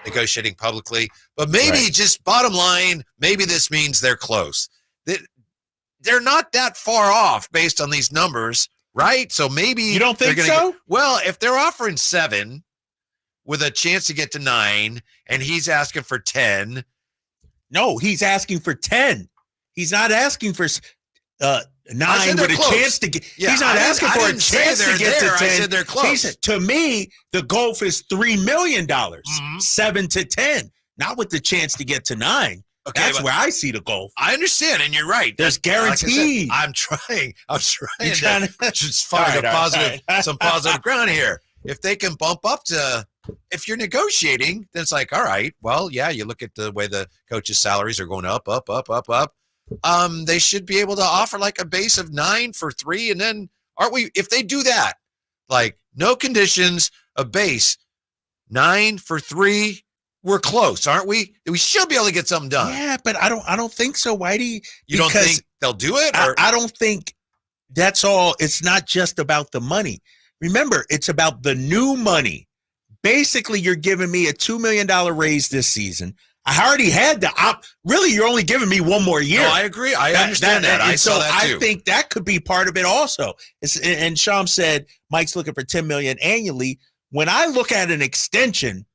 negotiating publicly? But maybe just bottom line, maybe this means they're close. they're not that far off based on these numbers, right? So maybe you don't think so? Well, if they're offering 7 with a chance to get to 9, and he's asking for 10. No, he's asking for 10. He's not asking for 9 with a chance to get. Yeah, he's not asking for a chance to get to 10. I said they're close. To me, the goal is $3 million, 7 to 10, not with the chance to get to 9. Okay, that's where I see the goal. I understand, and you're right. There's guaranteed. Like I'm trying to just find some positive ground here. If they can bump up to, if you're negotiating, then it's like, all right, well, yeah, you look at the way the coaches' salaries are going up. They should be able to offer like a base of 9 for 3, and then aren't we? If they do that, like no conditions, a base 9 for 3. We're close, aren't we? We should be able to get something done. Yeah, but I don't think so, Whitey. You don't think they'll do it? Or? I don't think that's all. It's not just about the money. Remember, it's about the new money. Basically, you're giving me a $2 million raise this season. I already had really, you're only giving me 1 more year. No, I agree. I understand that. I saw that too. I think that could be part of it also. And Sham said Mike's looking for $10 million annually. When I look at an extension,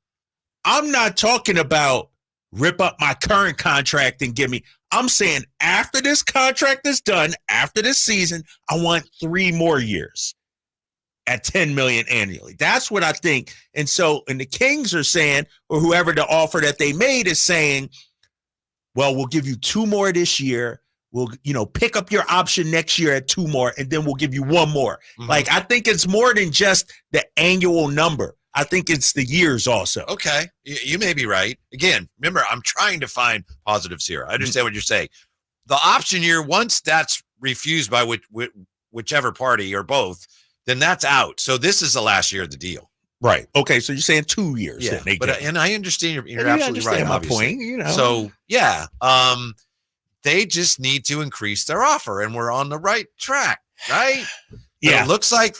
I'm not talking about rip up my current contract and give me. I'm saying after this contract is done, after this season, I want 3 more years at $10 million annually. That's what I think. And the Kings are saying, or whoever the offer that they made is saying, well, we'll give you 2 more this year. We'll, pick up your option next year at 2 more, and then we'll give you 1 more. Mm-hmm. Like, I think it's more than just the annual number. I think it's the years also. Okay. You may be right. Again, remember, I'm trying to find positives here. I understand what you're saying. The option year, once that's refused by whichever party or both, then that's out. So this is the last year of the deal. Right. Okay. So you're saying 2 years. Yeah. And I understand you're absolutely right. My obviously. point. So, yeah. They just need to increase their offer, and we're on the right track, right? Yeah. It looks like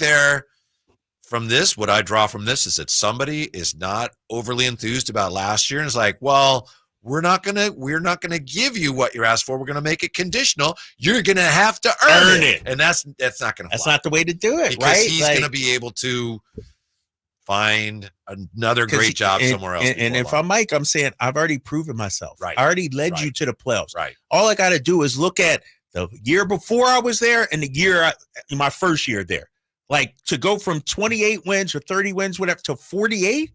from this, what I draw from this is that somebody is not overly enthused about last year and is like, well, we're not gonna give you what you're asked for. We're gonna make it conditional. You're gonna have to earn it. And that's not gonna fly. That's not the way to do it, because right? He's gonna be able to find another great job somewhere else. And if I'm Mike, I'm saying I've already proven myself. Right. I already led you to the playoffs. Right. All I gotta do is look at the year before I was there and the year in my first year there. Like, to go from 28 wins or 30 wins, whatever, to 48,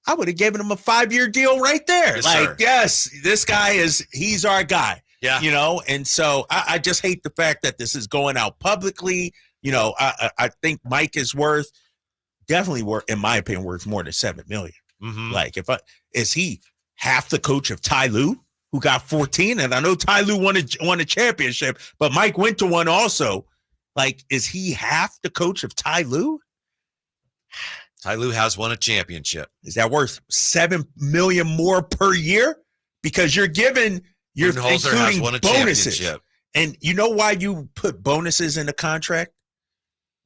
I would have given him a 5-year deal right there. Yes, yes, this guy he's our guy. Yeah. And so I just hate the fact that this is going out publicly. I think Mike is definitely worth, in my opinion, worth more than $7 million. Mm-hmm. Like, is he half the coach of Ty Lue, who got 14? And I know Ty Lue won a championship, but Mike went to one also. Like, is he half the coach of Ty Lue? Ty Lue has won a championship. Is that worth $7 million more per year? Because you're including has won a bonuses. Championship. And you know why you put bonuses in the contract?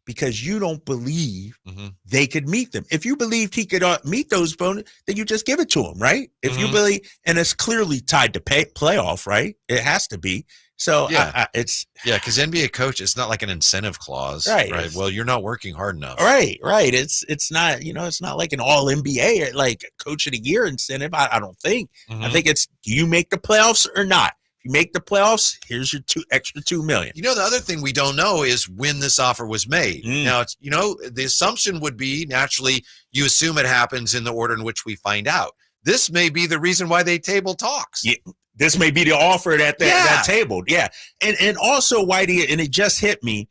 Because you don't believe they could meet them. If you believed he could meet those bonuses, then you just give it to him, right? If you believe, and it's clearly tied to playoff, right? It has to be. So because NBA coach, it's not like an incentive clause, right? Well, you're not working hard enough, right? It's not, it's not like an all NBA like coach of the year incentive. I don't think. I think it's, do you make the playoffs or not? If you make the playoffs, here's your extra $2 million. The other thing we don't know is when this offer was made. Now, it's the assumption would be, naturally, you assume it happens in the order in which we find out. This may be the reason why they table talks. Yeah. This may be the offer at that table. Yeah. And also, Whitey, and it just hit me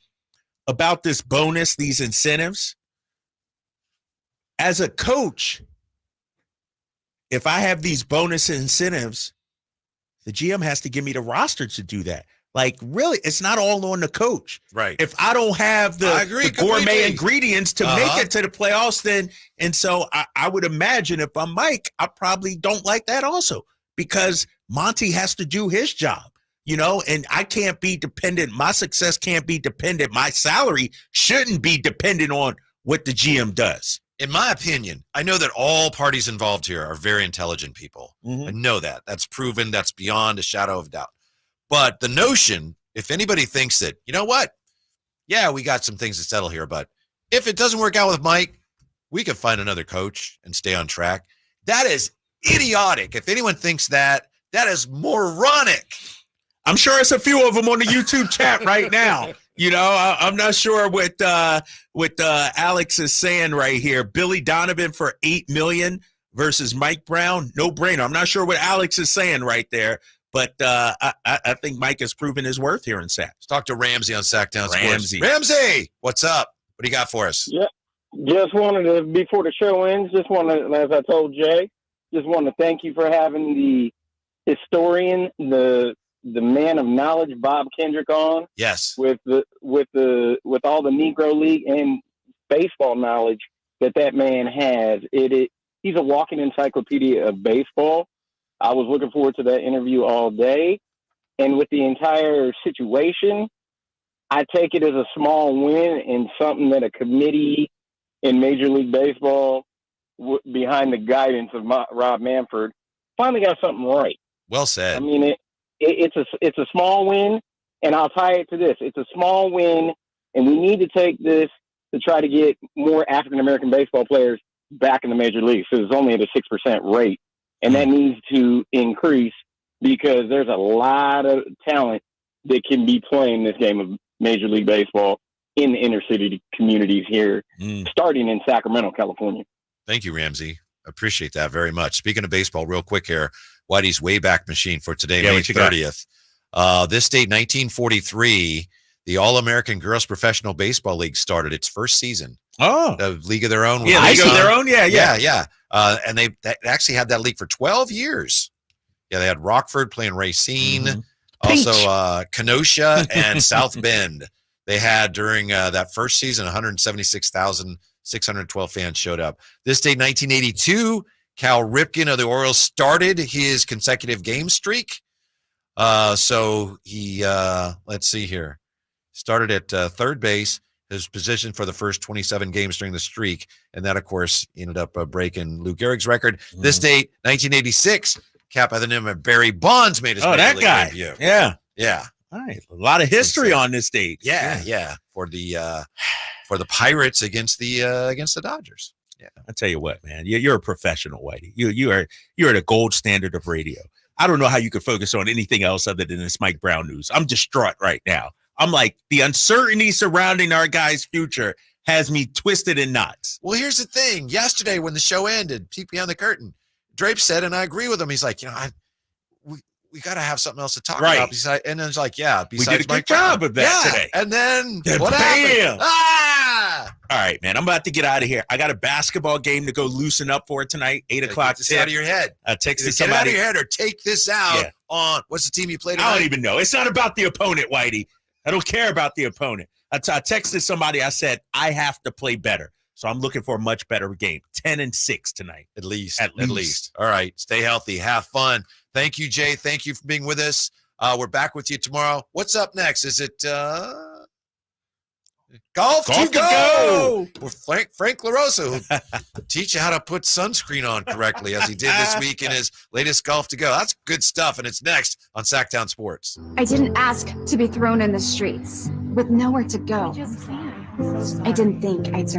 about this bonus, these incentives. As a coach, if I have these bonus incentives, the GM has to give me the roster to do that. Like, really, it's not all on the coach. Right. If I don't have the gourmet ingredients to make it to the playoffs, then, and so I would imagine if I'm Mike, I probably don't like that also, because Monty has to do his job, and I can't be dependent. My success can't be dependent. My salary shouldn't be dependent on what the GM does. In my opinion, I know that all parties involved here are very intelligent people. I know that. That's proven. That's beyond a shadow of doubt. But the notion, if anybody thinks that, you know what? Yeah, we got some things to settle here, but if it doesn't work out with Mike, we could find another coach and stay on track. That is idiotic. If anyone thinks that, that is moronic. I'm sure it's a few of them on the YouTube chat right now. You know, I'm not sure what Alex is saying right here. Billy Donovan for $8 million versus Mike Brown, no brainer. I'm not sure what Alex is saying right there, but I think Mike has proven his worth here in Sac. Let's talk to Ramsey on Sactown Sports. Ramsey. Ramsey, what's up? What do you got for us? Yeah, just wanted to, before the show ends, just want to, as I told Jay, just want to thank you for having the historian, the man of knowledge, Bob Kendrick, on. Yes. With all the Negro League and baseball knowledge that man has. He's a walking encyclopedia of baseball. I was looking forward to that interview all day. And with the entire situation, I take it as a small win and something that a committee in Major League Baseball, behind the guidance of Rob Manfred, finally got something right. Well said. I mean, it's a small win, and I'll tie it to this. It's a small win, and we need to take this to try to get more African-American baseball players back in the major leagues. So it's only at a 6% rate, and that needs to increase because there's a lot of talent that can be playing this game of Major League Baseball in the inner city communities here, starting in Sacramento, California. Thank you, Ramsey. Appreciate that very much. Speaking of baseball, real quick here, Whitey's Wayback Machine for today, May 30th. This date, 1943, the All-American Girls Professional Baseball League started its first season. Oh. The League of Their Own. Yeah, League of Their Own? Yeah. And they actually had that league for 12 years. Yeah, they had Rockford playing Racine, also Kenosha and South Bend. They had during that first season, 176,612 fans showed up. This date, 1982, Cal Ripken of the Orioles started his consecutive game streak. So he, let's see here, started at third base, his position for the first 27 games during the streak. And that, of course, ended up breaking Lou Gehrig's record. This date, 1986, Cap by the name of Barry Bonds made his that guy. debut. Yeah. Yeah. All right. A lot of history on this date. Yeah. For the Pirates against the Dodgers. Yeah. I tell you what, man, you're a professional, Whitey. You're the gold standard of radio. I don't know how you could focus on anything else other than this Mike Brown news. I'm distraught right now. I'm like, the uncertainty surrounding our guy's future has me twisted in knots. Well, here's the thing. Yesterday, when the show ended, peek behind the curtain, Drape said, and I agree with him. He's like, we got to have something else to talk about. Besides, and then it's like, besides we did a Mike good job of that today. And then what bam! happened? Ah! All right, man, I'm about to get out of here. I got a basketball game to go loosen up for tonight, 8 o'clock. Get this out of your head. Texted somebody. Get out of your somebody. head or take this out on, what's the team you played tonight? I don't even know. It's not about the opponent, Whitey. I don't care about the opponent. I texted somebody. I said, I have to play better. So I'm looking for a much better game. 10-6 tonight. At least. All right. Stay healthy. Have fun. Thank you, Jay. Thank you for being with us. We're back with you tomorrow. What's up next? Is it Golf to Go with Frank LaRosa, who teach you how to put sunscreen on correctly, as he did this week in his latest Golf to Go. That's good stuff, and it's next on Sactown Sports. I didn't ask to be thrown in the streets with nowhere to go. I didn't think I'd survive.